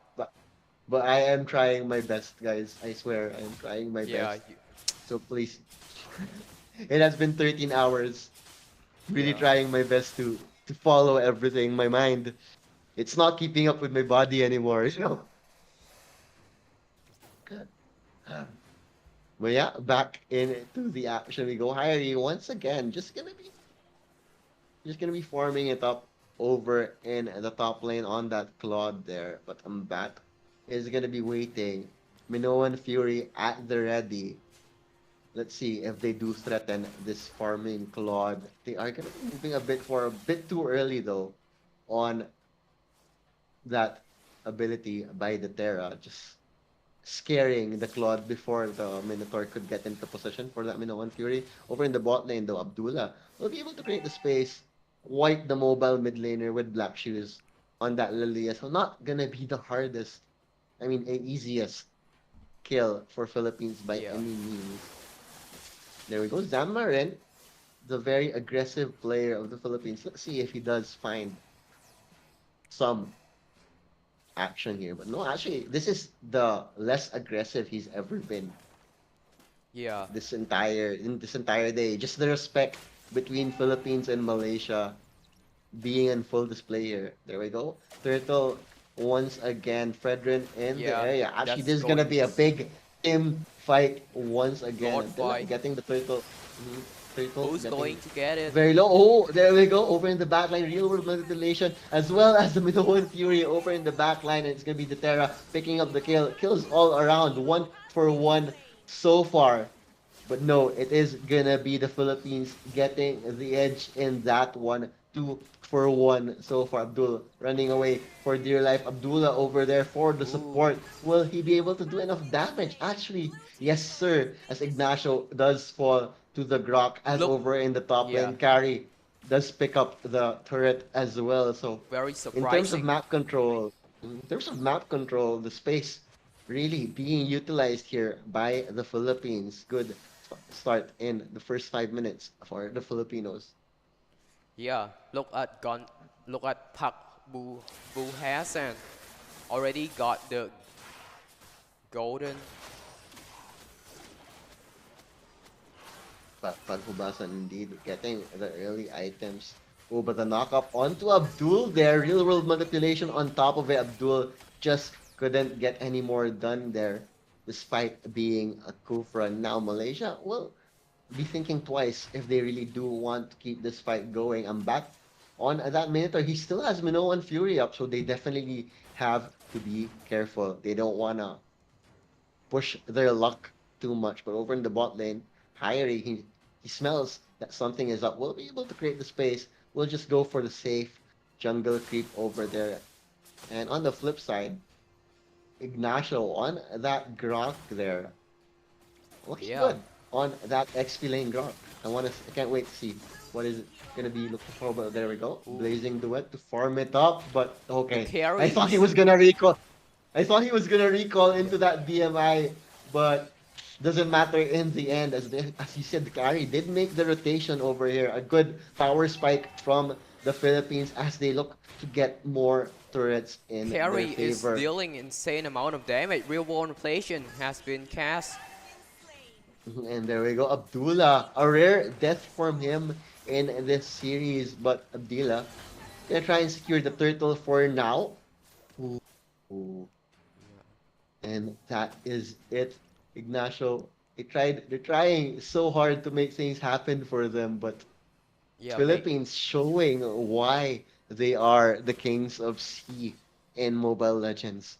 but I am trying my best, guys. I swear I am trying my
Yeah.
best. So please, it has been 13 hours. Really
Yeah.
trying my best to follow everything. My mind, it's not keeping up with my body anymore. Good. But yeah, back into the action we go. Hyrie once again, just gonna be farming it up over in the top lane on that Claude there. But Ambat is gonna be waiting. Minoan Fury at the ready. Let's see if they do threaten this farming Claude. They are gonna be moving a bit too early though on that ability by the Terra. Just scaring the Claude before the Minotaur could get into position for that Minoan Fury. Over in the bot lane though, Abdullah will be able to create the space, wipe the mobile mid laner with Black Shoes on that Lilia. So not gonna be the hardest, easiest kill for Philippines by
Yeah.
any means. There we go, Zamarin, the very aggressive player of the Philippines. Let's see if he does find some action here. But no, actually, this is the less aggressive he's ever been
Yeah.
this entire day. Just the respect between Philippines and Malaysia being in full display here. There we go. Turtle once again. Fredrin in the
Yeah.
area. Actually,
That's
this is gonna
going
be a big team fight once again.
God
Abdullah
fight.
getting the turtle. Mhm. Turtle
Who's
getting
going to get it?
very low. Oh, there we go. Over in the back line. Real world manipulation as well as the Minoan Fury over in the back line. And it's going to be the Terra picking up the kill. Kills all around. 1 for 1 so far. But no, it is gonna be the Philippines getting the edge in that one. 2 for 1 so far. Abdul running away for dear life. Abdullah over there for the
Ooh,
support. Will he be able to do enough damage? Actually, yes, sir. As Ignacio does fall to the Grok, as
look,
over in the top
yeah,
lane, Carry does pick up the turret as well. So,
very
in terms of
surprising.
map control, the space really being utilized here by the Philippines. Good start in the first 5 minutes for the Filipinos.
Yeah, look at Park Bu Hassan already got the golden.
But Paghubasan indeed getting the early items. Oh, but the knockup onto Abdul there. Real world manipulation on top of it. Abdul just couldn't get any more done there despite being a Kufra. Now Malaysia will be thinking twice if they really do want to keep this fight going. I'm back on that Minotaur. He still has Minoan Fury up, so they definitely have to be careful. They don't wanna push their luck too much. But over in the bot lane, Hyrie, he smells that something is up. We'll be able to create the space. We'll just go for the safe jungle creep over there. And on the flip side, Ignacio on that Grok there. Looking
Yeah,
good on that XP lane Grok. I can't wait to see what is it gonna be looking for. But there we go.
ooh,
Blazing Duet to farm it up. But
the
okay. I thought he
carries.
was gonna recall. I thought he was gonna recall into that BMI, but doesn't matter in the end. As you said, the carry did make the rotation over here. A good power spike from the Philippines as they look to get more turrets in their
Carry is
favor.
dealing insane amount of damage. Real world inflation has been cast.
And there we go, Abdullah. A rare death from him in this series, but Abdullah gonna try and secure the turtle for now. Ooh. And that is it. Ignacio, they're trying so hard to make things happen for them, but
Yeah, make
Philippines showing why they are the kings of sea in Mobile Legends.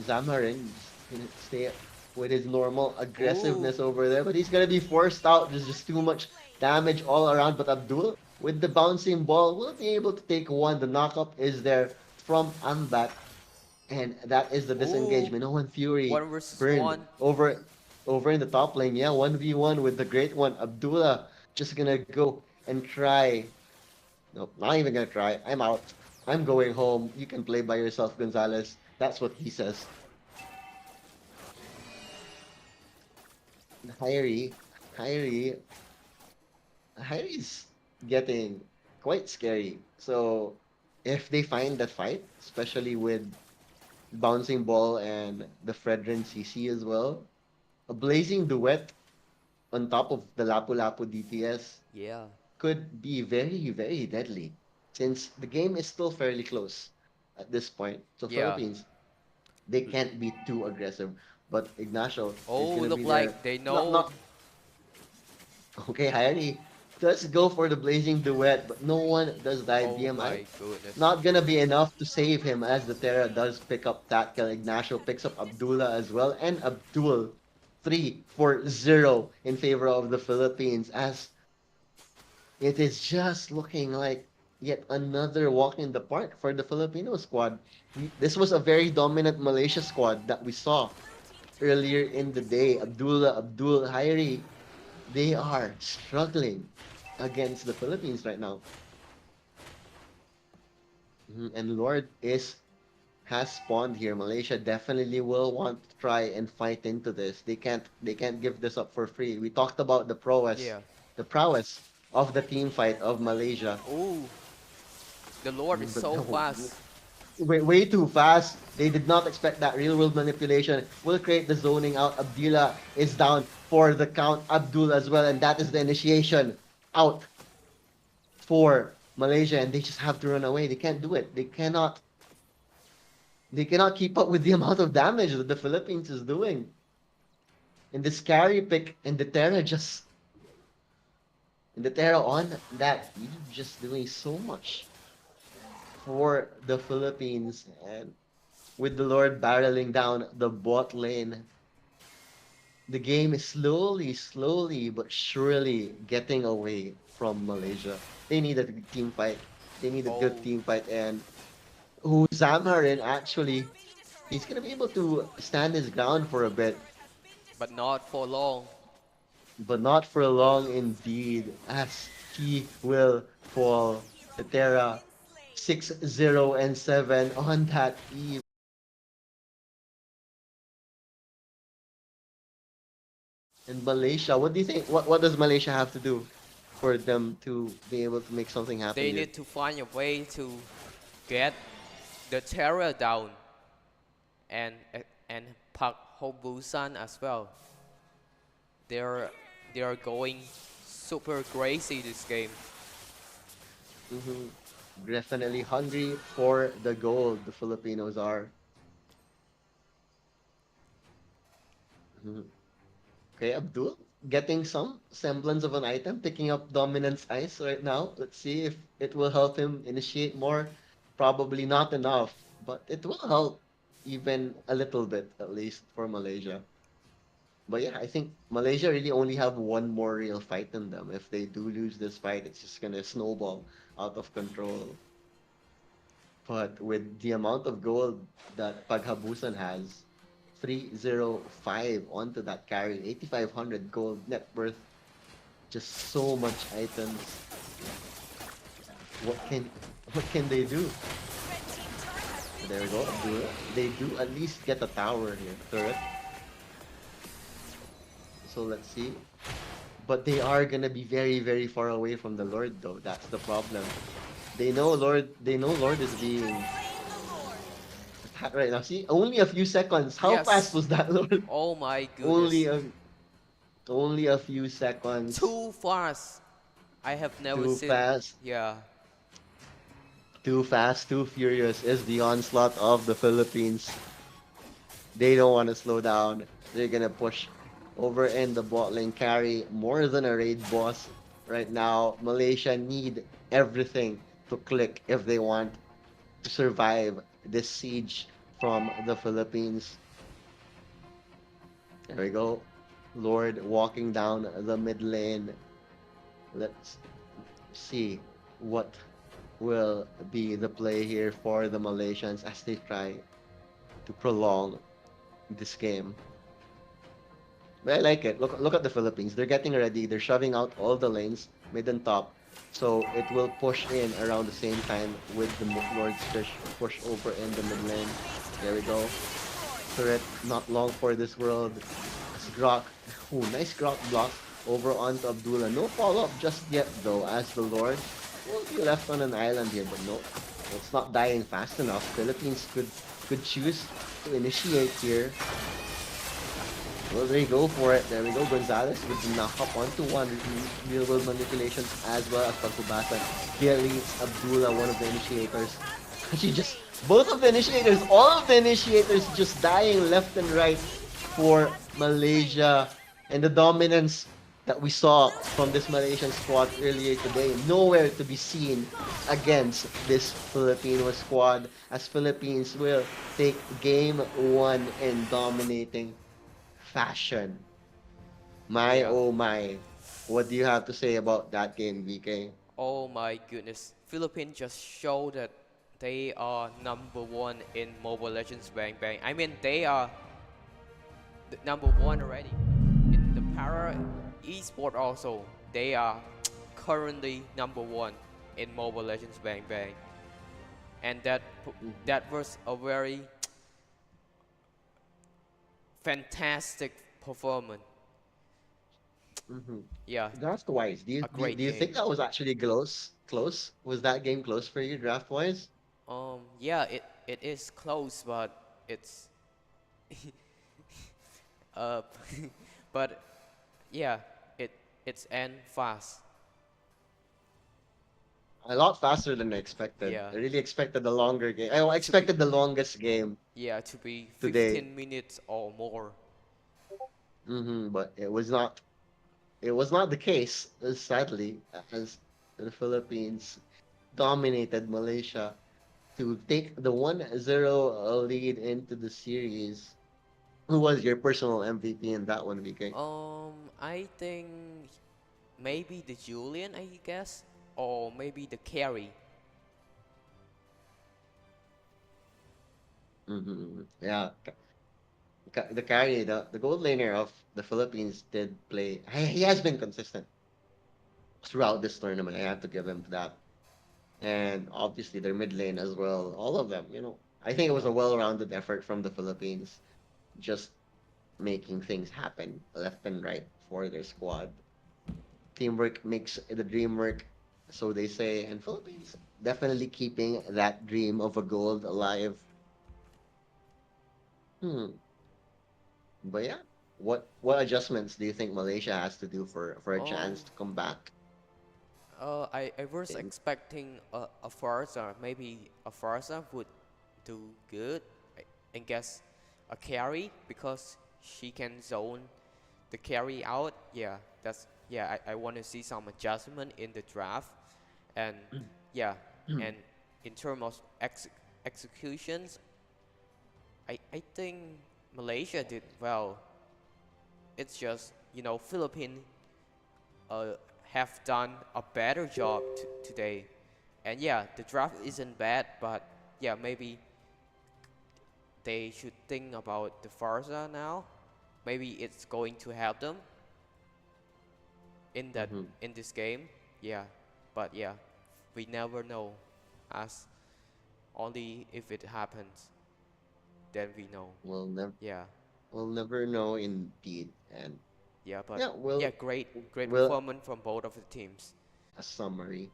Zamarin gonna stay with his normal
ooh,
aggressiveness over there, but he's gonna be forced out. There's just too much damage all around. But Abdul, with the bouncing ball, will be able to take one. The knockup is there from Ambat, and that is the
ooh,
disengagement. No one Fury
one versus
burned
one.
over in the top lane. Yeah, 1v1 with the great one. Abdullah just gonna go and try. Nope, not even gonna try. I'm out. I'm going home. You can play by yourself, Gonzalez. That's what he says. Hyrie, Hyrie, Hyrie's getting quite scary. So if they find that fight, especially with bouncing ball and the Fredrin CC as well, a blazing duet on top of the Lapu Lapu DPS
Yeah,
could be very, very deadly. Since the game is still fairly close at this point. So
yeah.
Philippines, they can't be too aggressive. But Ignacio is
Oh,
gonna
look
be there.
like they
Not
know.
not Okay, Harry does go for the blazing duet, but no one does die.
Oh
BMI
my goodness.
not gonna be enough to save him as the Terra does pick up that kill. Ignacio picks up Abdullah as well, and Abdul 3-0 in favor of the Philippines as it is just looking like yet another walk in the park for the Filipino squad. This was a very dominant Malaysia squad that we saw earlier in the day. Abdullah, Abdul, Hairi, they are struggling against the Philippines right now. And Lord is has spawned here. Malaysia definitely will want to try and fight into this. They can't give this up for free. We talked about
Yeah.
the prowess of the team fight of Malaysia.
Ooh, the Lord is
But
so
no,
fast.
way too fast. They did not expect that real world manipulation will create the zoning out. Abdullah is down for the count. Abdul as well, and that is the initiation out for Malaysia, and they just have to run away. They can't do it. They cannot keep up with the amount of damage that the Philippines is doing. in this carry pick, and the Terra just and the Terra on that Eve just doing so much for the Philippines, and with the Lord barreling down the bot lane, the game is slowly but surely getting away from Malaysia. They need a good team fight. They need a good
Oh,
team fight, and who Zamharin actually, he's gonna be able to stand his ground for a bit,
but not for long.
but not for long indeed, as he will fall. The Terra 6-0 and 7 on that eve. In Malaysia, what do you think? What does Malaysia have to do for them to be able to make something happen
They
here?
need to find a way to get the terror down and and Park Hobusan as well. They're they're going super crazy this game.
Mhm. Definitely hungry for the gold. The Filipinos are. Mhm. Okay, Abdul, getting some semblance of an item, picking up Dominance Ice right now. Let's see if it will help him initiate more. Probably not enough, but it will help even a little bit, at least for Malaysia. But yeah, I think Malaysia really only have one more real fight in them. If they do lose this fight, it's just gonna snowball out of control. But with the amount of gold that Paghabusan has, 305 onto that carry, 8,500 gold net worth, just so much items. What can what can they do? There we go. They do at least get a tower here, turret. So let's see. But they are gonna be very far away from the Lord though. That's the problem. They know Lord is being attacked right now. See, only a few seconds. How fast
Yes.
was that, Lord?
Oh my
Only
goodness.
a only a few seconds.
Too fast. I have never
Too
seen.
fast.
Yeah.
Too fast, too furious is the onslaught of the Philippines. They don't want to slow down. They're gonna push over in the bot lane, carry more than a raid boss. Right now, Malaysia need everything to click if they want to survive this siege from the Philippines. There we go. Lord walking down the mid lane. Let's see what will be the play here for the Malaysians as they try to prolong this game. But I like it. Look at the Philippines. They're getting ready. They're shoving out all the lanes, mid and top. So it will push in around the same time with the Lord's Fish push over in the mid lane. There we go. Turret, not long for this world. As Grok, oh, nice Grok block over onto Abdullah. No follow-up just yet though, as the Lord will be left on an island here, but no, it's not dying fast enough. Philippines could choose to initiate here. Well, they go for it. There we go. Gonzalez with the knock up onto one. Real world manipulations as well as Pagkubasan. Clearly, Abdullah, one of the initiators. Actually, just both of the initiators, all of the initiators just dying left and right for Malaysia. And the dominance that we saw from this Malaysian squad earlier today, nowhere to be seen against this Filipino squad, as Philippines will take game one in dominating fashion. My
Yeah.
oh my. What do you have to say about that game, VK?
Oh my goodness. Philippines just showed that they are number one in Mobile Legends Bang Bang. I mean, they are the number one already. In the Para Esport also, they are currently number one in Mobile Legends Bang Bang. And that was a very fantastic performance.
Mm-hmm.
Yeah,
Draft wise,
a
do
great
you
game.
think that was actually close? Close? Was that game close for you draft wise?
Yeah, it is close, but it's uh, but yeah, it it's end fast.
A lot faster than I expected.
Yeah,
I really expected a longer game. I
to be
expected the longest game
yeah to be
today.
15 minutes or more.
But it was not the case, sadly, as the Philippines dominated Malaysia to take the 1-0 lead into the series. Who was your personal MVP in that one, VK?
I think maybe the Julian, I guess, or maybe the carry.
Yeah, the carry, the gold laner of the Philippines did play. He has been consistent throughout this tournament. I have to give him that. And obviously their mid lane as well. All of them, I think it was a well-rounded effort from the Philippines, just making things happen left and right for their squad. Teamwork makes the dream work, so they say. And Philippines definitely keeping that dream of a gold alive. Hmm. But yeah, what adjustments do you think Malaysia has to do for a chance
Um,
to come back?
I was
In,
expecting a Farza, maybe a Farza would do good. I guess a carry because she can zone the carry out. Yeah, I want to see some adjustment in the draft, and yeah, and in terms of executions, I think Malaysia did well. It's just Philippines uh, have done a better job today. And yeah, the draft isn't bad, but yeah, maybe they should think about the Farza now. Maybe it's going to help them
Mhm.
in this game. Yeah, but yeah, we never know. As only if it happens, then we know.
We'll never
Yeah,
we'll never know indeed. And
yeah, but
yeah,
yeah,
we'll
great
we'll
performance from both of the teams.
a summary.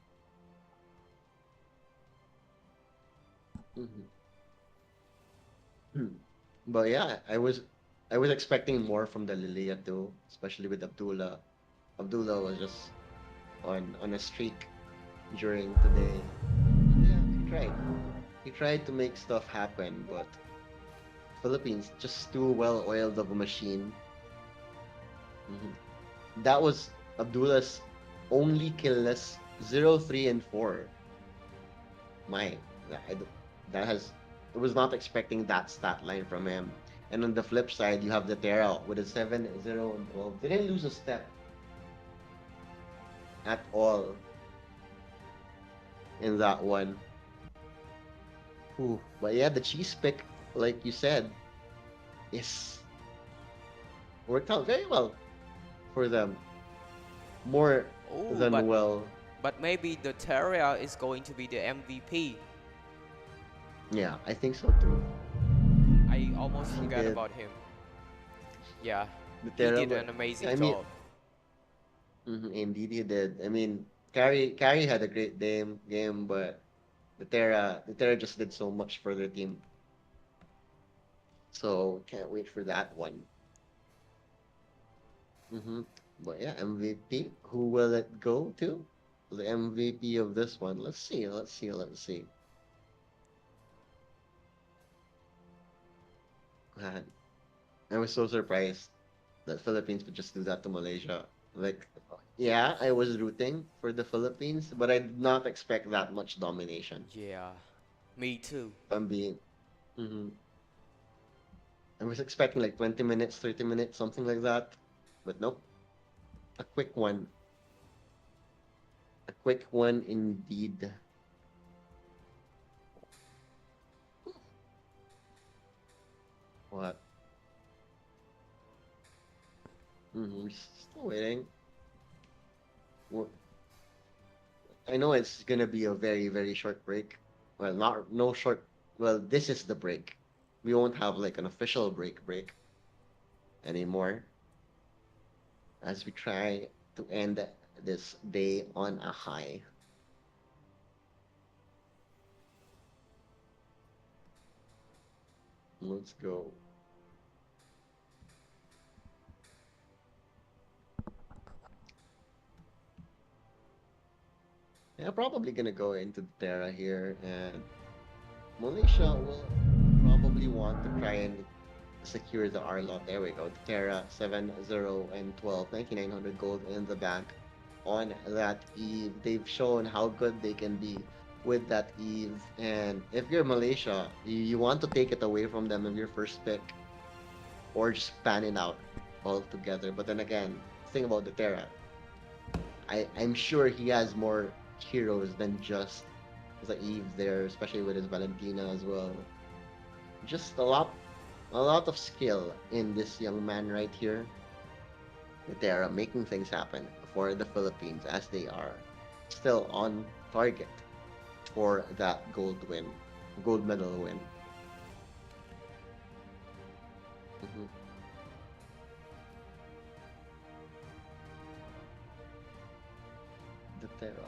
Mhm. But yeah, I was expecting more from the Lilia too, especially with Abdullah. Abdullah was just on a streak during today. Yeah, he tried. He tried to make stuff happen, but Philippines just too well oiled of a machine. Mhm. That was Abdullah's only killless 0, 3, and 4. My, that, I, don't- that has, I was not expecting that stat line from him. And on the flip side, you have the Terra with a 7, 0, and 12. Didn't lose a step at all in that one. Ooh. But yeah, the cheese pick, like you said, is worked out very well for them. More
Oh,
than well.
but maybe the Terra is going to be the MVP.
Yeah, I think so too.
I almost
He
forgot
did.
about him. Yeah,
The
he
Terra,
did an
I
amazing
mean,
job.
indeed he did. I mean, Carrie had a great game, but the Terra just did so much for their team. So can't wait for that one. hmm But yeah, MVP. Who will it go to? The MVP of this one. Let's see. Let's see. Let's see. Man, I was so surprised that Philippines would just do that to Malaysia. Like, yeah, I was rooting for the Philippines, but I did not expect that much domination.
Yeah, me too.
If I'm being, mhm. I was expecting like 20 minutes, 30 minutes, something like that. But nope, a quick one. A quick one indeed. What? Still waiting. Well, I know it's gonna be a very, very short break. Well, not no short. Well, this is the break. We won't have like an official break anymore as we try to end this day on a high. Let's go. Yeah, probably gonna go into the Terra here, and Malaysia will probably want to try and secure the R lot. There we go. Terra 7-0 and 12, 9,900 gold in the bank on that Eve. They've shown how good they can be with that Eve. And if you're Malaysia, you want to take it away from them of your first pick or just pan it out altogether. But then again, think about the Terra. I'm sure he has more heroes than just the Eve there, especially with his Valentina as well. Just a lot of skill in this young man right here. They are making things happen for the Philippines as they are still on target for that gold medal win. Mhm. The Terra.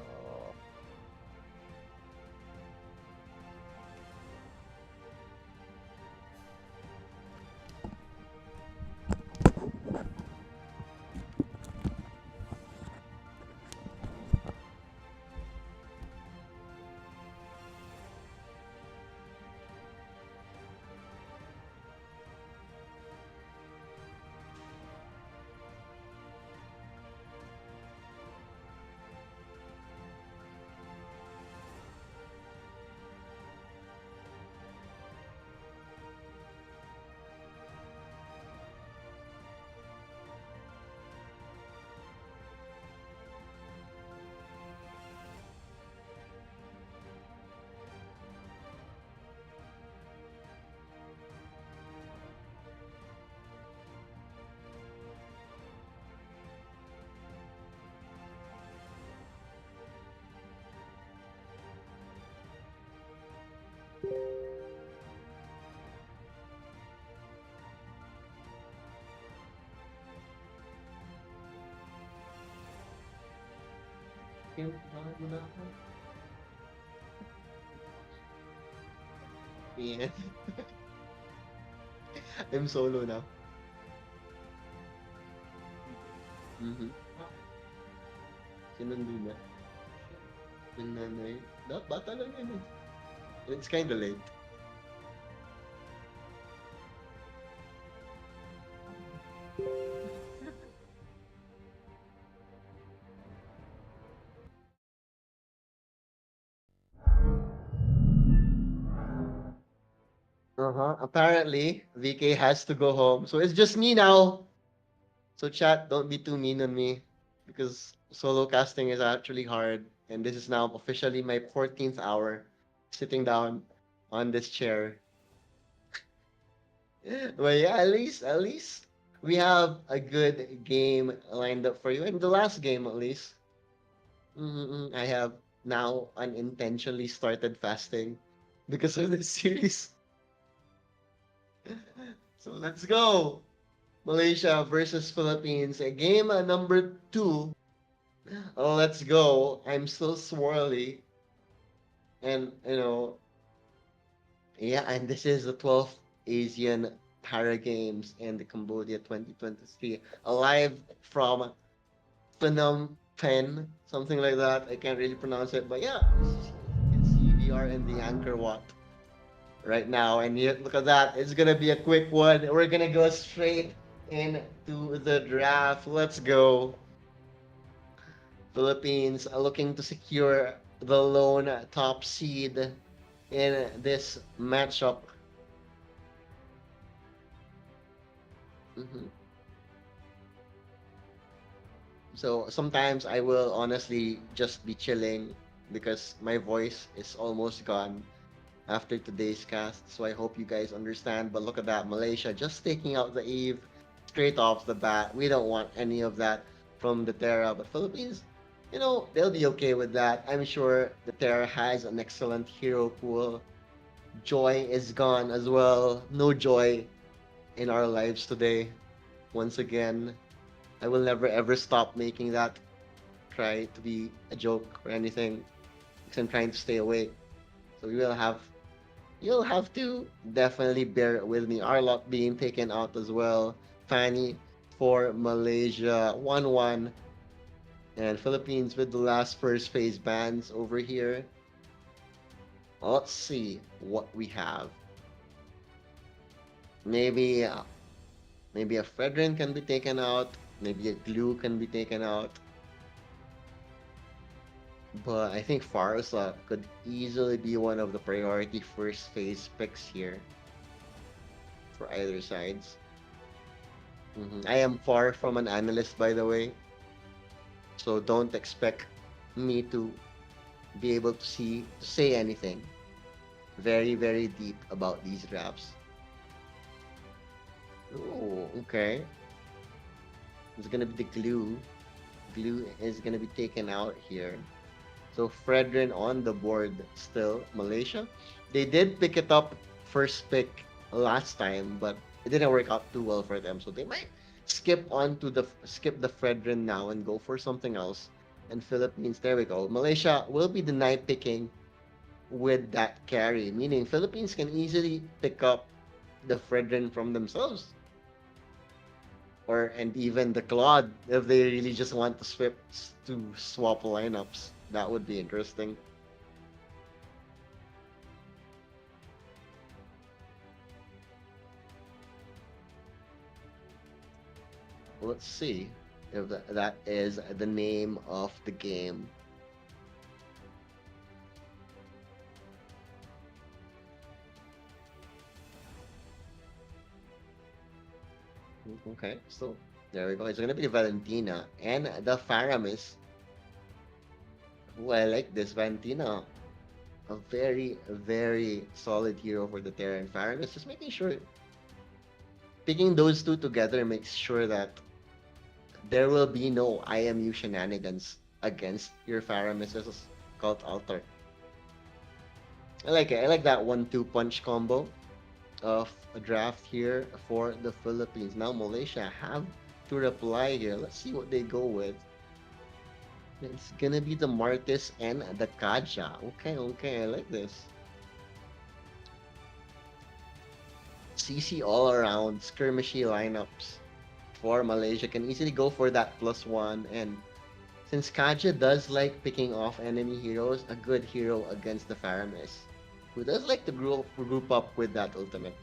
Yeah. I'm solo now. Mm-hmm. Sinundo na. Yung nanay. Bata lang yun eh. It's kinda late. Uh-huh. Apparently, VK has to go home. So it's just me now. So chat, don't be too mean on me. Because solo casting is actually hard. And this is now officially my 14th hour sitting down on this chair. But yeah, at least we have a good game lined up for you. And the last game, at least, I have now unintentionally started fasting because of this series. So let's go. Malaysia versus Philippines. Game number 2. Let's go. I'm still swirly. And, yeah, and this is the 12th Asian Para Games in the Cambodia 2023. Alive from Phnom Penh, something like that. I can't really pronounce it, but yeah, you can see we are in the Angkor Wat right now, and look at that. It's gonna be a quick one. We're gonna go straight into the draft. Let's go. Philippines are looking to secure the lone top seed in this matchup. Mhm. So sometimes I will honestly just be chilling because my voice is almost gone after today's cast. So I hope you guys understand. But look at that, Malaysia just taking out the Eve straight off the bat. We don't want any of that from the Terra. But Philippines, they'll be okay with that. I'm sure the Terra has an excellent hero pool. Joy is gone as well. No joy in our lives today. Once again, I will never ever stop making that try to be a joke or anything because I'm trying to stay awake. So you'll have to definitely bear with me. Our lot being taken out as well. Fanny for Malaysia 1-1 and Philippines with the last first phase bans over here. Let's see what we have. Maybe maybe a Fredrin can be taken out. Maybe a Glue can be taken out. But I think Farsa could easily be one of the priority first phase picks here for either sides. I am far from an analyst, by the way, so don't expect me to be able to say anything very, very deep about these drafts. Oh, okay. It's gonna be the glue. Glue is gonna be taken out here. So Fredrin on the board still. Malaysia. They did pick it up first pick last time, but it didn't work out too well for them. So they might skip the Fredrin now and go for something else. And Philippines, there we go. Malaysia will be deny picking with that carry, meaning Philippines can easily pick up the Fredrin from themselves. Or and even the Claude if they really just want to swap lineups. That would be interesting. Let's see if that is the name of the game. Okay, so there we go. It's gonna be Valentina and the Faramis. Oh, I like this Valentina. A very, very solid hero for the Terran Faramis. Just making sure picking those two together makes sure that there will be no IMU shenanigans against your Faramis's Cult Altar. I like it. I like that 1-2 punch combo of a draft here for the Philippines. Now Malaysia have to reply here. Let's see what they go with. It's gonna be the Martis and the Kaja. Okay, okay, I like this. CC all around skirmishy lineups for Malaysia can easily go for that +1. And since Kaja does like picking off enemy heroes, a good hero against the Faramis, who does like to group up with that ultimate.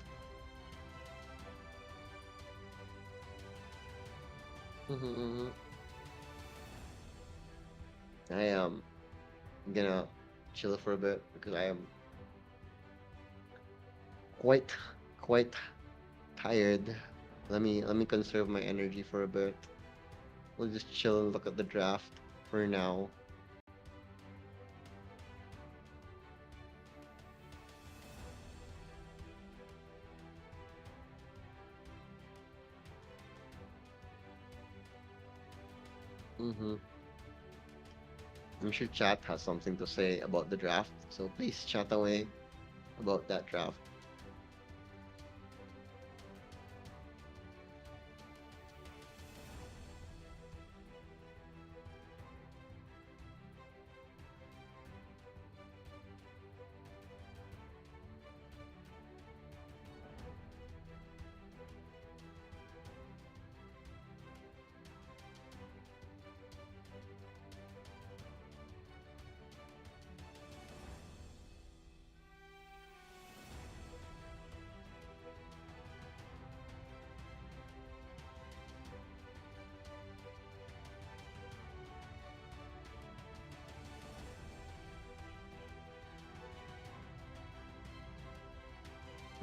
I am gonna chill for a bit because I am quite quite tired. Let me conserve my energy for a bit. We'll just chill and look at the draft for now. Mm-hmm. I'm sure chat has something to say about the draft, so please chat away about that draft.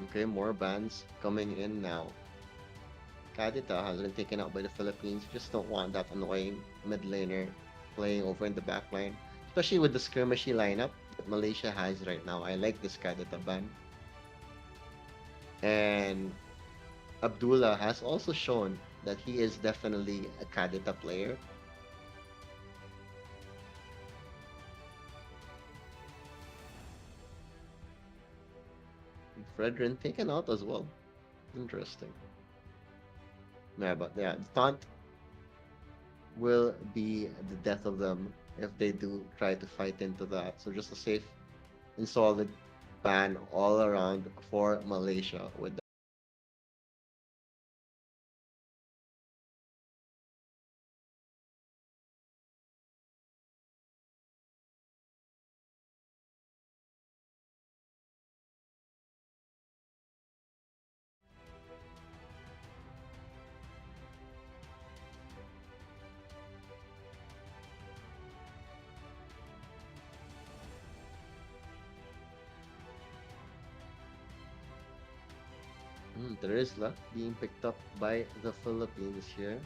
Okay, more bans coming in now. Kadita has been taken out by the Philippines. Just don't want that annoying mid laner playing over in the back line. Especially with the skirmishy lineup that Malaysia has right now. I like this Kadita ban. And Abdullah has also shown that he is definitely a Kadita player. Fredrin taken out as well. Interesting. Yeah, but yeah, the taunt will be the death of them if they do try to fight into that. So just a safe and solid ban all around for Malaysia with that. There is luck being picked up by the Philippines here.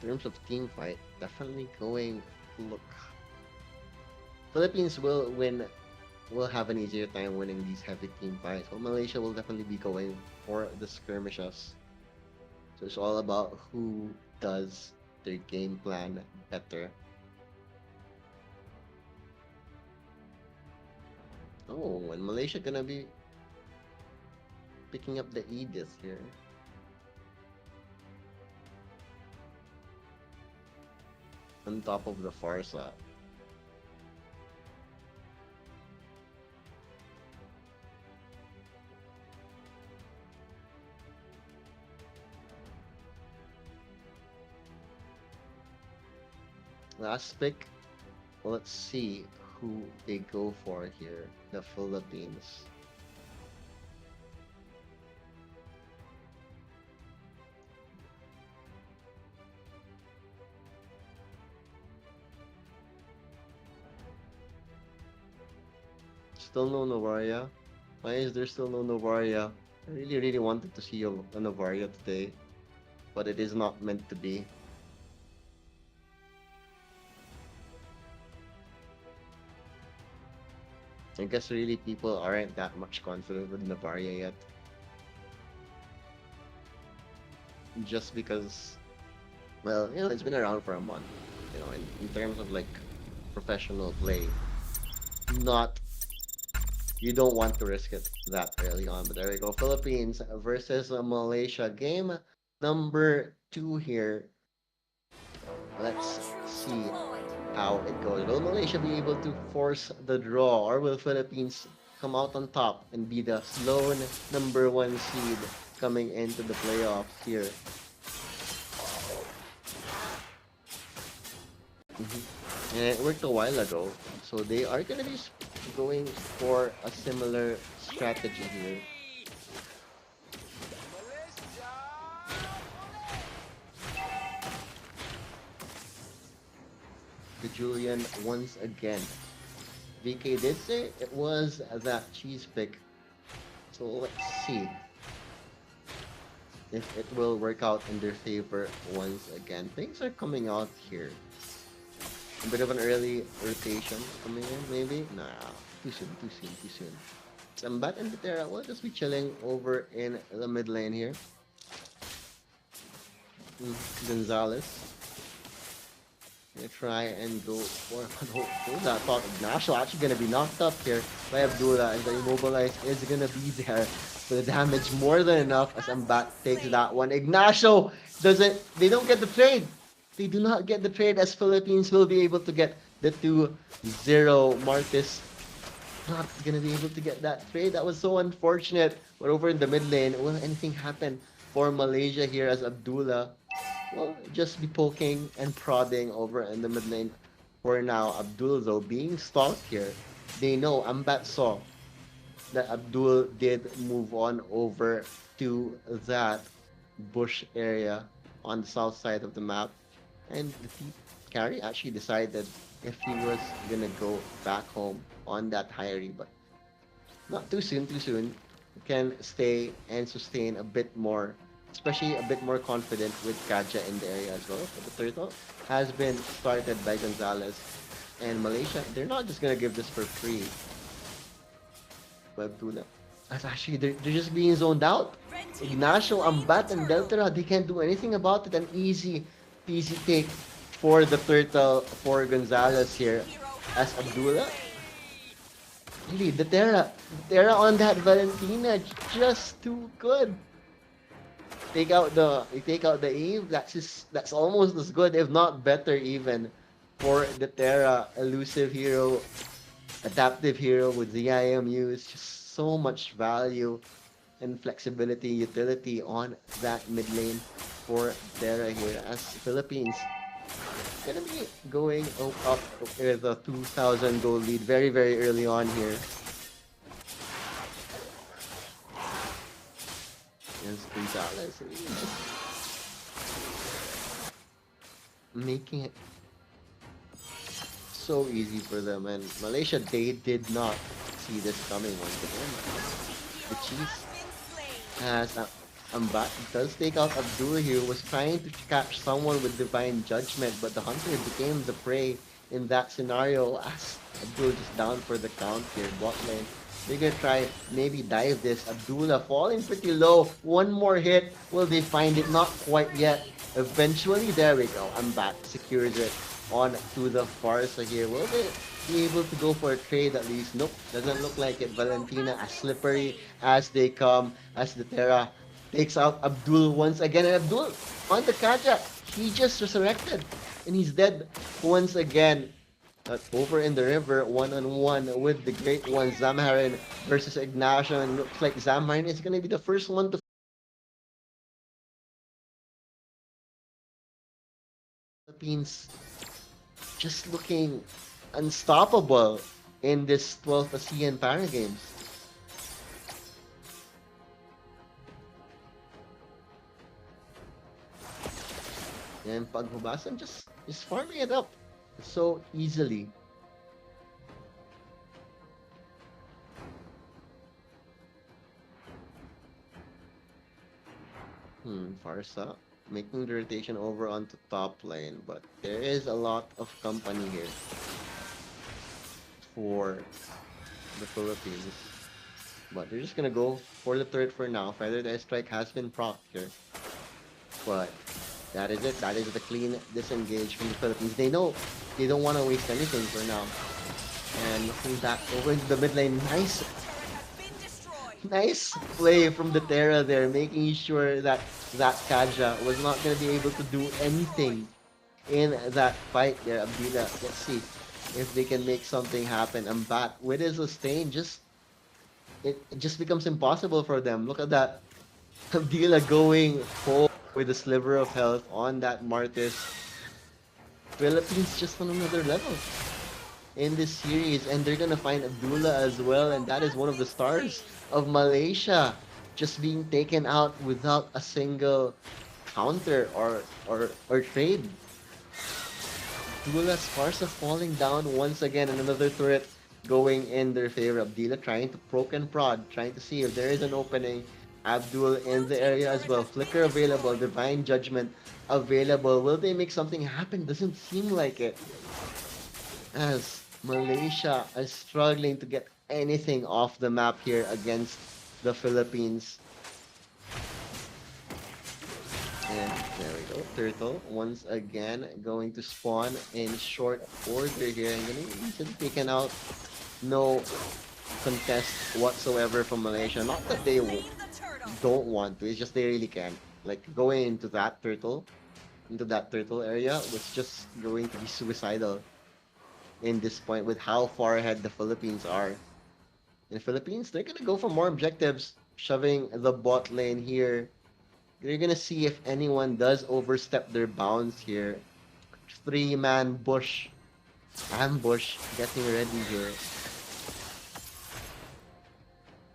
In terms of team fight, definitely going. Look, Philippines will have an easier time winning these heavy team fights. Well, Malaysia will definitely be going for the skirmishes. So it's all about who does their game plan better. Oh, and Malaysia gonna be picking up the Edith here. On top of the Farsa. Last pick. Well, let's see who they go for here. The Philippines. Still no Novaria. Why is there still no Novaria? I really wanted to see a Novaria today, but it is not meant to be. I guess really people aren't that much confident with Novaria yet. Just because, well, it's been around for a month. In terms of like professional play, not you don't want to risk it that early on. But there we go. Philippines versus Malaysia. Game number 2 here. Let's see how it goes. Will Malaysia be able to force the draw, or will Philippines come out on top and be the lone number 1 seed coming into the playoffs here? And it worked a while ago, so they are going to be going for a similar strategy here. The Julian once again. VK did say it was that cheese pick, so let's see if it will work out in their favor once again. Things are coming out here. A bit of an early rotation coming in, maybe? Nah, too soon. Sambat and Butera will just be chilling over in the mid lane here. Gonzalez. Gonna try and go for that. Thought Ignacio actually gonna be knocked up here by Abdullah, and the immobilize is gonna be there for the damage more than enough as Ambat takes that one. Ignacio they don't get the trade. They do not get the trade, as Philippines will be able to get the 2-0. Marcus not gonna be able to get that trade. That was so unfortunate. But over in the mid lane, will anything happen for Malaysia here, as Abdullah will just be poking and prodding over in the mid lane for now. Abdul, though, being stalked here. They know Ambat saw that Abdul did move on over to that bush area on the south side of the map. And the carry actually decided if he was gonna go back home on that Hyrie, but not too soon. Can stay and sustain a bit more, especially a bit more confident with Kaja in the area as well. But the turtle has been started by Gonzalez, and Malaysia, they're not just gonna give this for free. Webtuna. That's actually, they're just being zoned out. Ignacio, Ambat, and Deltara, they can't do anything about it. An easy peasy take for the turtle for Gonzalez here, as Abdullah. Really, the Terra on that Valentina, just too good. Take out the Eve. That's almost as good, if not better, even for the Terra. Elusive hero, adaptive hero with the IMU. It's just so much value and flexibility, utility on that mid lane for Terra here, as Philippines gonna be going up with a 2,000 goal lead very early on here. Against Gonzalez. making it so easy for them. And Malaysia, they did not see this coming once again. The cheese as Ambat does take out Abdullah here, was trying to catch someone with divine judgment, but the hunter became the prey in that scenario as Abdullah just down for the count here. Bot lane, they're gonna try maybe dive this. Abdullah falling pretty low. One more hit. Will they find it? Not quite yet. Eventually, there we go. Ambat secures it on to the Farsa here. Will they be able to go for a trade at least? Nope, doesn't look like it. Valentina as slippery as they come, as the Terra takes out Abdul once again. And Abdul on the Kaja, he just resurrected and he's dead once again. Over in the river, one-on-one with the great one, Zamharin versus Ignacio. And looks like Zamharin is going to be the first one to Philippines just looking unstoppable in this 12th ASEAN Para Games. And Paghubasan just farming it up so easily. Farsa making the rotation over onto top lane, but there is a lot of company here for the Philippines. But they're just gonna go for the turret for now. Feathered Airstrike has been procced here. But that is it. That is the clean disengage from the Philippines. They know they don't want to waste anything for now. And looking back over into the mid lane. Nice play from the Terra there, making sure that Kaja was not going to be able to do anything in that fight there. Abdullah, let's see if they can make something happen. Ambat with his sustain, it just becomes impossible for them. Look at that. Abdullah going full with a sliver of health on that Martis. Philippines just on another level in this series, and they're gonna find Abdullah as well, and that is one of the stars of Malaysia just being taken out without a single counter or trade. Abdullah's Farsa falling down once again, and another turret going in their favor. Abdullah trying to poke and prod, trying to see if there is an opening. Abdul in the area as well. Flicker available. Divine Judgment available. Will they make something happen? Doesn't seem like it. As Malaysia is struggling to get anything off the map here against the Philippines. And there we go. Turtle once again going to spawn in short order here. And getting easily taken out. No contest whatsoever from Malaysia. Not that they don't want to, it's just they really can't. Like going into that turtle area was just going to be suicidal in this point with how far ahead the Philippines are. In the Philippines, they're gonna go for more objectives, shoving the bot lane here. They're gonna see if anyone does overstep their bounds here. 3-man bush. Ambush getting ready here.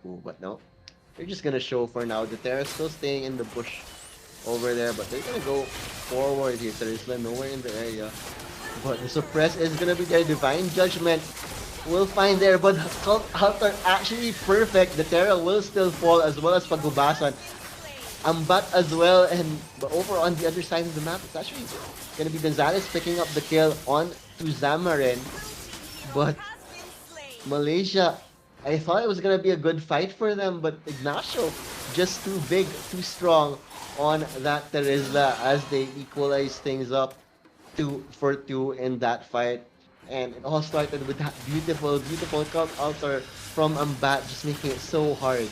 Ooh, but no. They're just gonna show for now. The Terra still staying in the bush over there, but they're gonna go forward here. Terisla nowhere in the area. But the suppress is gonna be their Divine Judgment. Will find there, but Cult Out are actually perfect. The Terra will still fall as well as Pagubasan. Ambat as well, but over on the other side of the map, it's actually gonna be Gonzalez picking up the kill on to Zamarin. But Malaysia, I thought it was gonna be a good fight for them, but Ignacio just too big, too strong on that Terisla as they equalize things up 2-for-2 in that fight. And it all started with that beautiful Cult Altar from Ambat, just making it so hard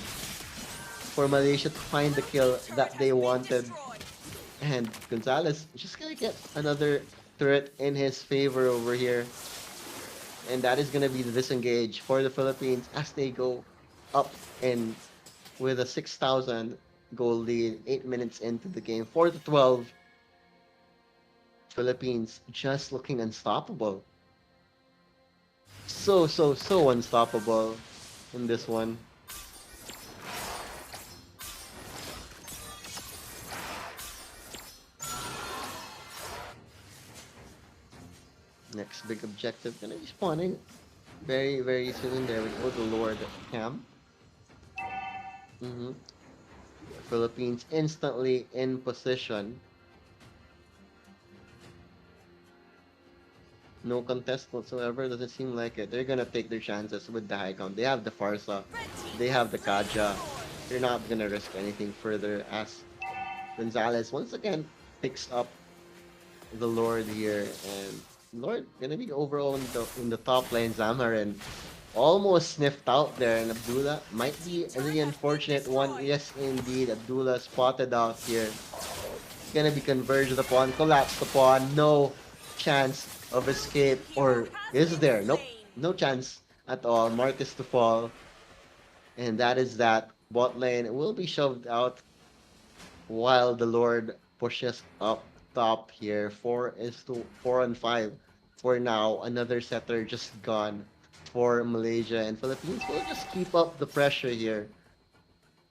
for Malaysia to find the kill that they wanted. And Gonzalez just gonna get another turret in his favor over here. And that is gonna be the disengage for the Philippines as they go up in with a 6,000 goal lead, 8 minutes into the game. 4-12. Philippines just looking unstoppable. So unstoppable in this one. Next big objective gonna be spawning very, very soon. There we go, the Lord Cam. Mm-hmm. Philippines instantly in position. No contest whatsoever. Doesn't seem like it. They're gonna take their chances with the high count. They have the Farsa.
Red team
They
has
have the
slain the
Kaja.
Lord.
They're not gonna risk anything further as Gonzalez once again picks up the Lord here, and Lord gonna be overall in the top lane. Zamarin almost sniffed out there, and Abdullah might be the unfortunate one. Yes, indeed, Abdullah spotted out here. Gonna be converged upon, collapsed upon. No chance of escape,
Hero
or
has
is
been
there? Nope,
slain.
no chance at all. Marcus to fall, and that is that. Bot lane will be shoved out while the Lord pushes up top here. 4 is to 4 and 5 for now. Another setter just gone for Malaysia, and Philippines will just keep up the pressure here.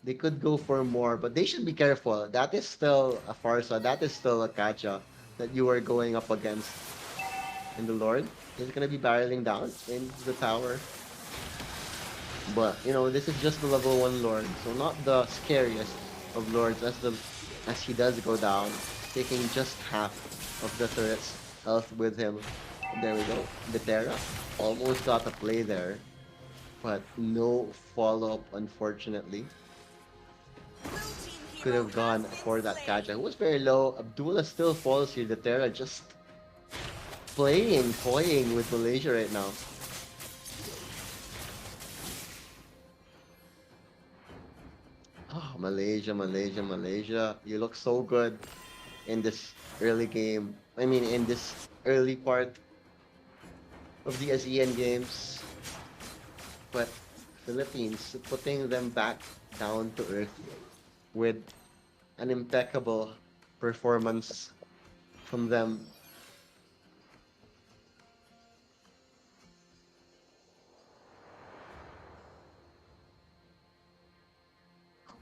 They could go for more, but they should be careful. That is still a Farsa. That is still a Kacha that you are going up against. And the Lord is going to be barreling down into the tower. But, you know, this is just the level 1 Lord, so not the scariest of Lords as he does go down, taking just half of the turret's health with him. There we go. The Terra almost got a play there, but no follow-up, unfortunately.
Blue team
Could
hero
have gone
has been
for that
slain.
catch. It was very low. Abdullah still falls here. The Terra just toying with Malaysia right now. Oh, Malaysia, Malaysia, Malaysia. You look so good in this early game. I mean, in this early part of the ASEAN games. But Philippines putting them back down to earth with an impeccable performance from them.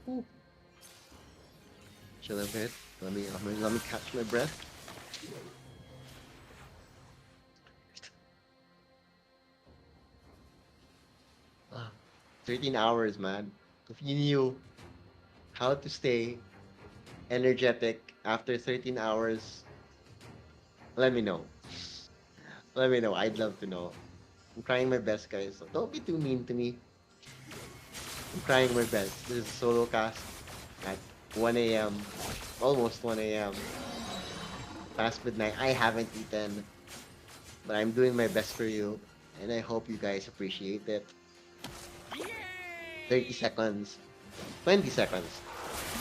Ooh. Chill a bit. Let me catch my breath. 13 hours, man. If you knew how to stay energetic after 13 hours, let me know. Let me know. I'd love to know. I'm trying my best, guys. So don't be too mean to me. I'm trying my best. This is solo cast at 1 a.m. Almost 1 a.m. Past midnight. I haven't eaten, but I'm doing my best for you, and I hope you guys appreciate it. 30 seconds, 20 seconds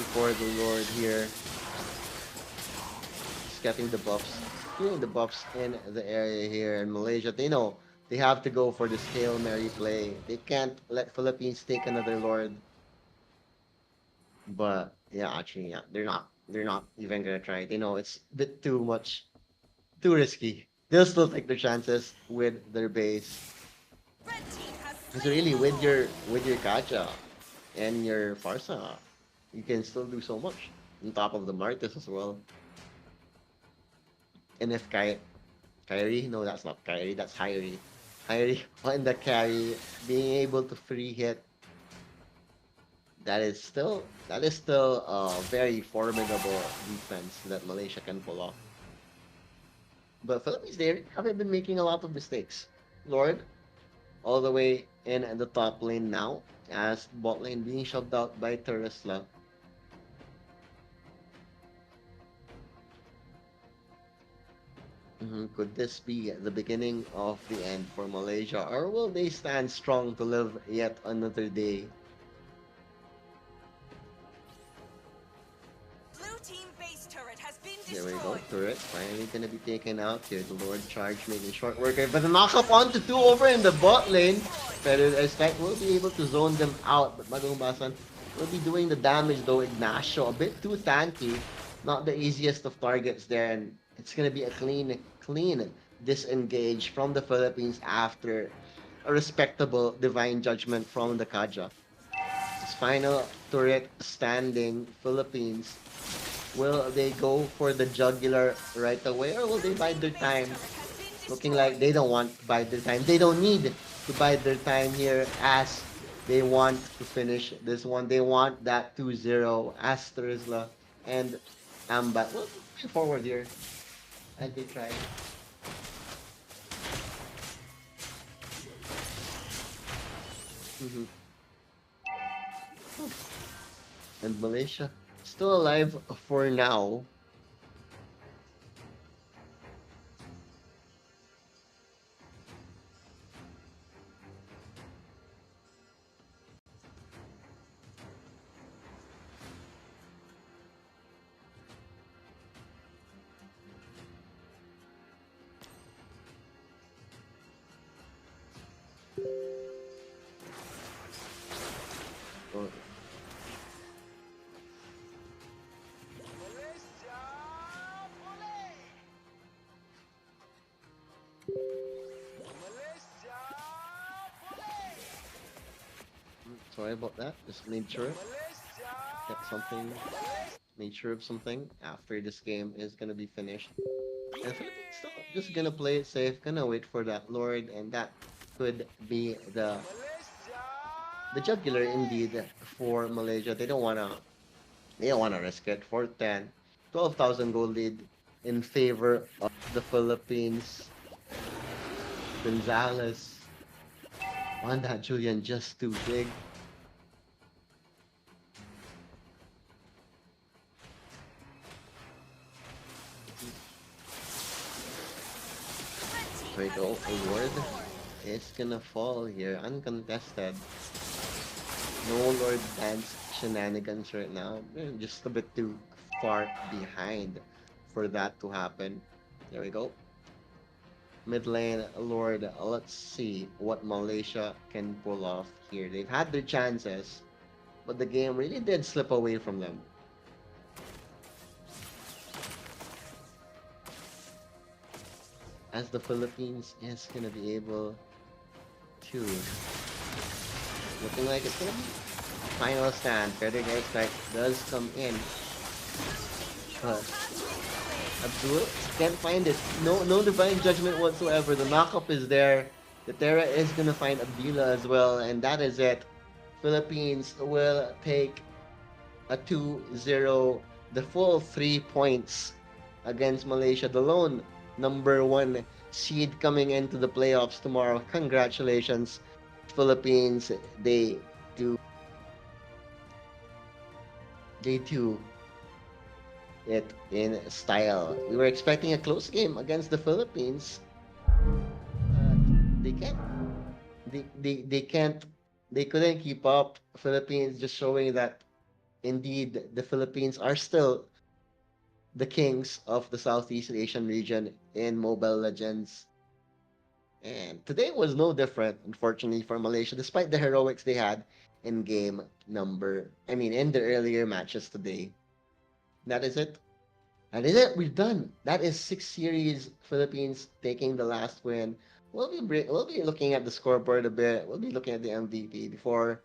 before the Lord here is getting the buffs. Feeling the buffs in the area here in Malaysia. They know they have to go for this Hail Mary play. They can't let Philippines take another Lord. But yeah, actually, yeah, they're not even gonna try. They know it's a bit too much, too risky. They'll still take their chances with their base.
Red team has
Because
slain
really,
the Lord.
with your Kacha and your Farsa, you can still do so much. On top of the Martis as well. And if Kyrie, no, that's not Kyrie, that's Hyrie. Hyrie on the carry, being able to free hit, that is still a very formidable defense that Malaysia can pull off. But Philippines, they haven't been making a lot of mistakes. Lord, all the way in the top lane now, as bot lane being shoved out by Teresla. Could this be the beginning of the end for Malaysia, or will they stand strong to live yet another day?
Blue team base turret has been
There we go,
destroyed.
turret finally gonna be taken out here. The Lord Charge making short work, but the knockup onto 2 over in the bot lane. Pero Strike will be able to zone them out, but Magumbasan will be doing the damage though. Ignacio, a bit too tanky, not the easiest of targets there, and it's gonna be a clean disengage from the Philippines after a respectable divine judgment from the Kaja. This final turret standing, Philippines. Will they go for the jugular right away, or will they bide their
Base
time
turret has been
looking like they don't want to bide their time. They don't need to bide their time here as they want to finish this one. They want that 2-0 as Terizla and Ambat. Well, moving forward here. And they try. Mhm. And Malaysia still alive for now. Oh, sorry about that. Just made sure. Get something. Made sure of something after this game is gonna be finished. And Philippines still just gonna play it safe, gonna wait for that Lord, and that could be the jugular indeed for Malaysia. They don't wanna risk it. 4-10. 12,000 gold lead in favor of the Philippines. Gonzalez on that Julian just too big.
Red team
There we
has
go.
slain
Award
the Lord.
is gonna fall here, uncontested. No Lord Dance shenanigans right now. Just a bit too far behind for that to happen. There we go. Mid lane, Lord. Let's see what Malaysia can pull off here. They've had their chances, but the game really did slip away from them. As the Philippines is gonna be able to, looking like it's gonna be final stand. Frederick Strike does come in, but Abdul can't find it. No divine judgment whatsoever. The knockup is there. The Terra is gonna find Abdullah as well, and that is it. Philippines will take a 2-0, the full 3 points against Malaysia, the lone number 1 seed coming into the playoffs tomorrow. Congratulations, Philippines. Do they do it in style. We were expecting a close game against the Philippines, but they can't. They can't. They couldn't keep up. Philippines just showing that indeed the Philippines are still the kings of the Southeast Asian region in Mobile Legends. And today was no different, unfortunately, for Malaysia, despite the heroics they had in in the earlier matches today. That is it. That is it. We're done. That is 6 series. Philippines taking the last win. We'll be looking at the scoreboard a bit. We'll be looking at the MVP before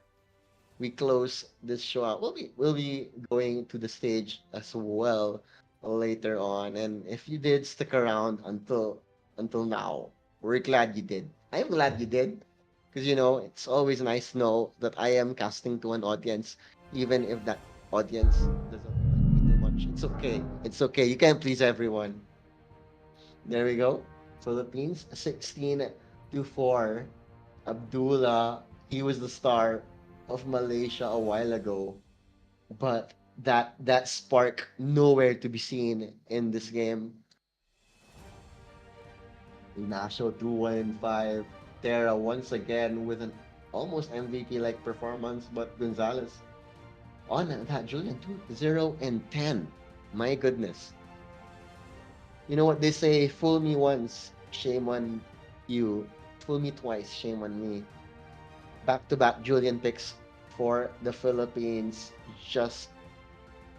we close this show out. We'll be going to the stage as well later on. And if you did stick around until now, we're glad you did. I'm glad you did. Because it's always nice to know that I am casting to an audience, even if that audience doesn't like me too much. It's okay. It's okay. You can't please everyone. There we go. Philippines 16-4. Abdullah, he was the star of Malaysia a while ago, but that spark nowhere to be seen in this game. Ignacio 2-1-5. Terra once again with an almost MVP like performance, but Gonzalez on that Julian 2-0-10. My goodness. You know what they say, fool me once, shame on you. Fool me twice, shame on me. Back-to-back Julian picks for the Philippines.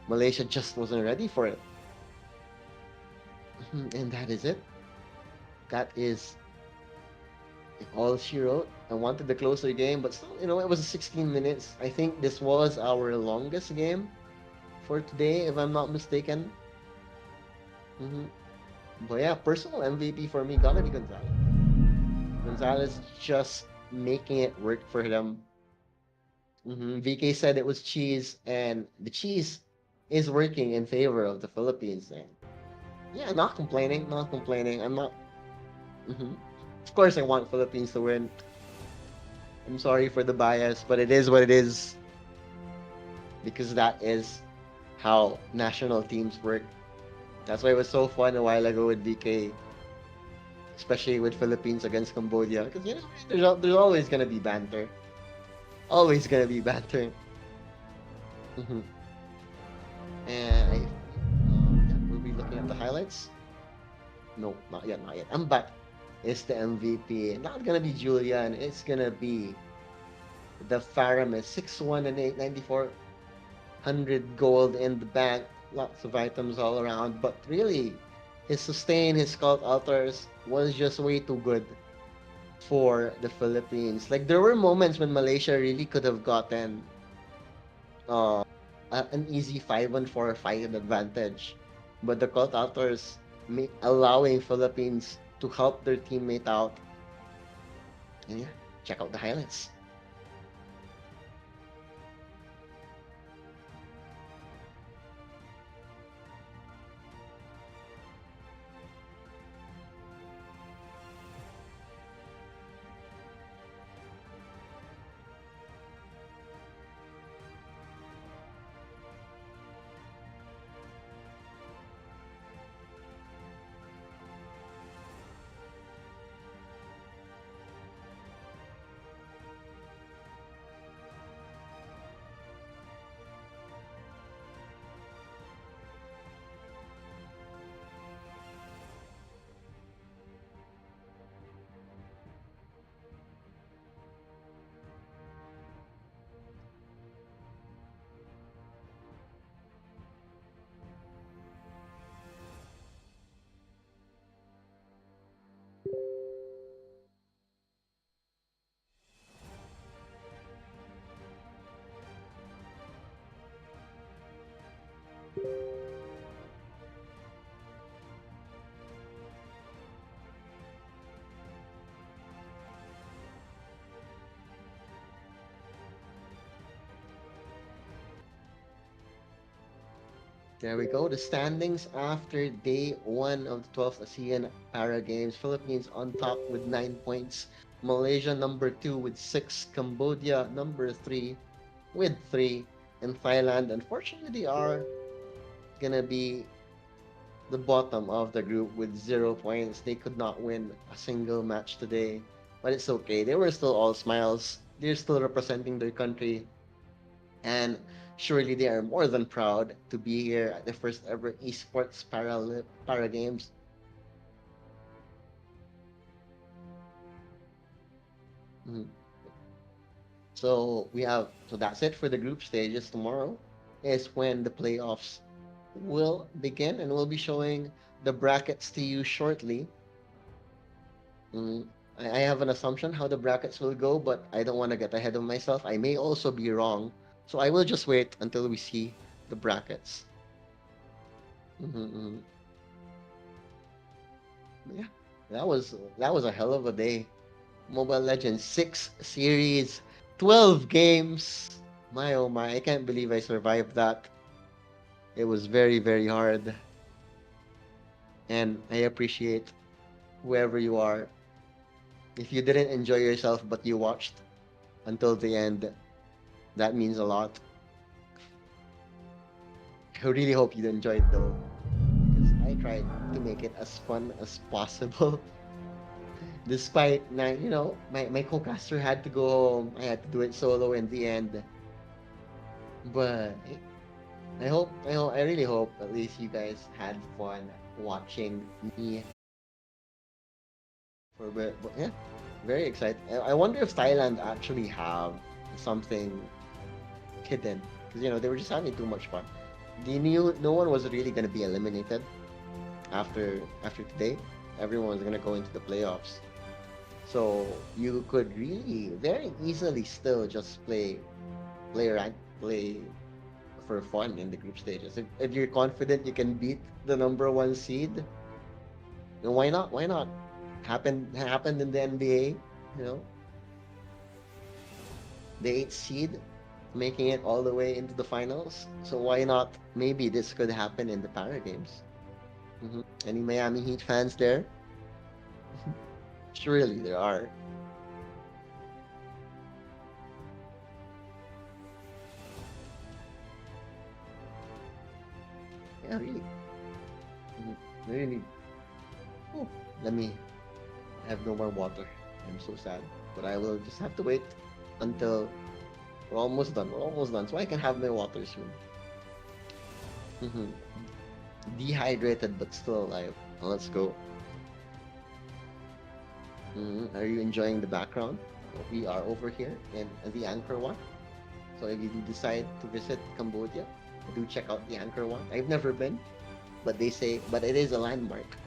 Malaysia just wasn't ready for it. And that is it. That is all she wrote. I wanted the closer game, but still, it was 16 minutes. I think this was our longest game for today, if I'm not mistaken. But yeah, personal MVP for me gotta be Gonzalez. Gonzalez just making it work for them. VK said it was cheese, and the cheese is working in favor of the Philippines. And yeah, not complaining, not complaining. I'm not. hmm Of course, I want Philippines to win. I'm sorry for the bias, but it is what it is because that is how national teams work. That's why it was so fun a while ago with VK, especially with Philippines against Cambodia. Because you know, there's always gonna be banter, always gonna be banter. hmm And yeah, we'll be looking at the highlights. No, not yet, not yet. I'm back. It's the MVP. Not gonna be Julian. It's gonna be the Faramis. 6-1 and 894. 100 gold in the bank. Lots of items all around. But really, his sustain, his cult altars was just way too good for the Philippines. Like there were moments when Malaysia really could have gotten uh, an easy 5-4 fight advantage. But the cult altars allowing Philippines to help their teammate out. And yeah, check out the highlights. There we go. The standings after day one of the 12th ASEAN Para Games. Philippines on top with 9 points. Malaysia number 2 with 6. Cambodia number 3 with 3. And Thailand, unfortunately, they are gonna be the bottom of the group with 0 points. They could not win a single match today. But it's okay. They were still all smiles. They're still representing their country. And surely they are more than proud to be here at the first ever esports para games. Mhm. So that's it for the group stages. Tomorrow is when the playoffs will begin, and we'll be showing the brackets to you shortly. Mm, I have an assumption how the brackets will go, but I don't want to get ahead of myself. I may also be wrong, so I will just wait until we see the brackets. Mhm. Yeah, that was a hell of a day. Mobile Legends 6 series, 12 games. My oh my, I can't believe I survived that. It was very, very hard. And I appreciate whoever you are. If you didn't enjoy yourself but you watched until the end, that means a lot. I really hope you enjoyed though, because I tried to make it as fun as possible. Despite my co-caster had to go home, I had to do it solo in the end. But I really hope at least you guys had fun watching me for a bit. But yeah, very excited. I wonder if Thailand actually have something hidden, because they were just having too much fun. They knew no one was really gonna be eliminated after today. Everyone was gonna go into the playoffs, so you could really very easily still just play for fun in the group stages. If you're confident you can beat the number one seed, And why not? Why not? Happened in the NBA, you know, the eighth seed, making it all the way into the finals. So why not? Maybe this could happen in the Para Games. Any Miami Heat fans there? Surely there are. Yeah, really. Really. Oh, let me. I have no more water. I'm so sad. But I will just have to wait until we're almost done. We're almost done. So I can have my water soon. Dehydrated but still alive. Let's go. Are you enjoying the background? We are over here in the Angkor Wat. So if you do decide to visit Cambodia, do check out the Angkor Wat. I've never been, but but it is a landmark.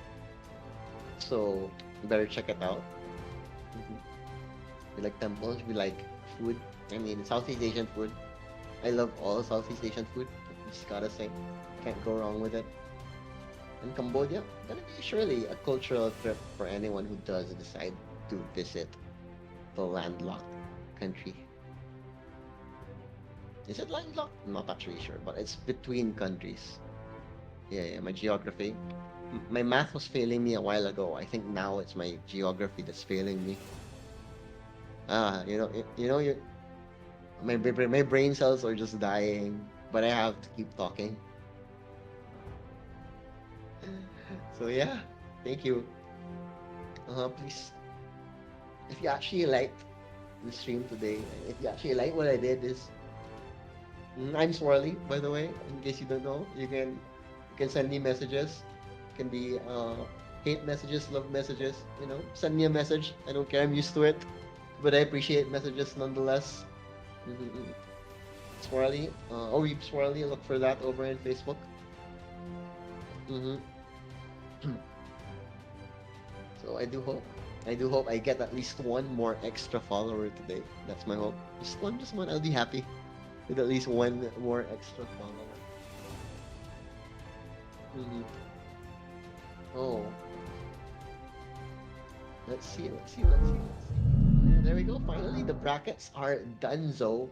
So you better check it out. We like temples, we like food. I mean, Southeast Asian food. I love all Southeast Asian food. Just gotta say, can't go wrong with it. And Cambodia, gonna be surely a cultural trip for anyone who does decide to visit the landlocked country. Is it landlocked? I'm not actually sure, but it's between countries. Yeah, my geography. My math was failing me a while ago. I think now it's my geography that's failing me. My brain cells are just dying, but I have to keep talking. So yeah, thank you. Please, if you actually liked the stream today, if you actually like what I did, I'm Swirly, by the way. In case you don't know, you can send me messages. It can be hate messages, love messages. Send me a message. I don't care. I'm used to it, but I appreciate messages nonetheless. Swirly, Reap Swirly. Look for that over in Facebook. So I do hope I get at least one more extra follower today. That's my hope. Just one. I'll be happy with at least one more extra follower. Oh. Let's see. Yeah, there we go. Finally, the brackets are donezo.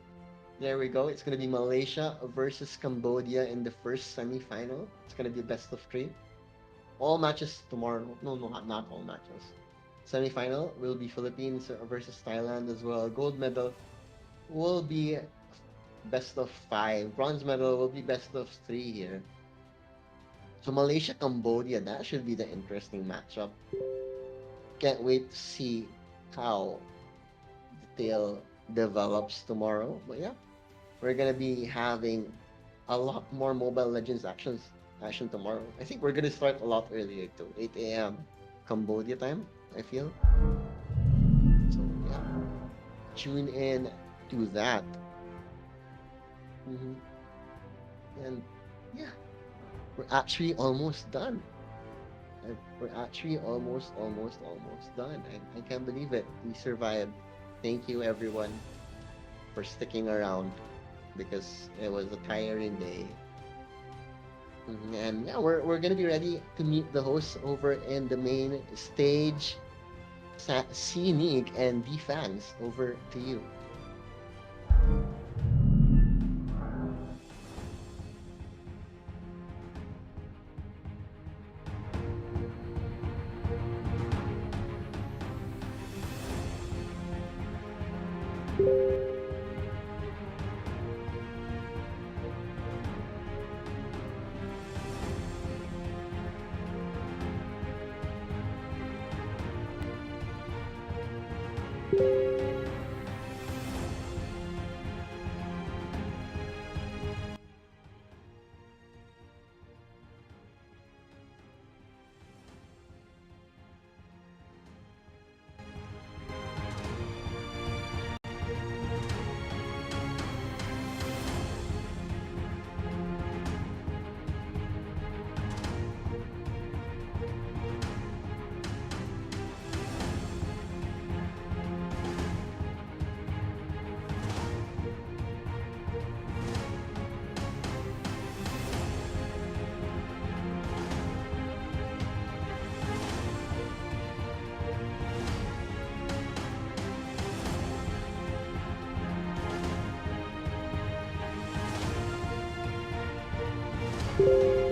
There we go. It's gonna be Malaysia versus Cambodia in the first semi-final. It's gonna be best of 3. All matches tomorrow. No, not all matches. Semi-final will be Philippines versus Thailand as well. Gold medal will be best of 5. Bronze medal will be best of 3 here. So Malaysia, Cambodia, that should be the interesting matchup. Can't wait to see how the tale develops tomorrow. But yeah, we're gonna be having a lot more Mobile Legends action tomorrow. I think we're gonna start a lot earlier too. 8 a.m. Cambodia time, I feel. So yeah, tune in to that. And yeah, we're actually almost done. We're actually almost done. I can't believe it. We survived. Thank you everyone for sticking around because it was a tiring day. And yeah, we're gonna be ready to meet the hosts over in the main stage. C-Nig and D-Fans, over to you. Bye.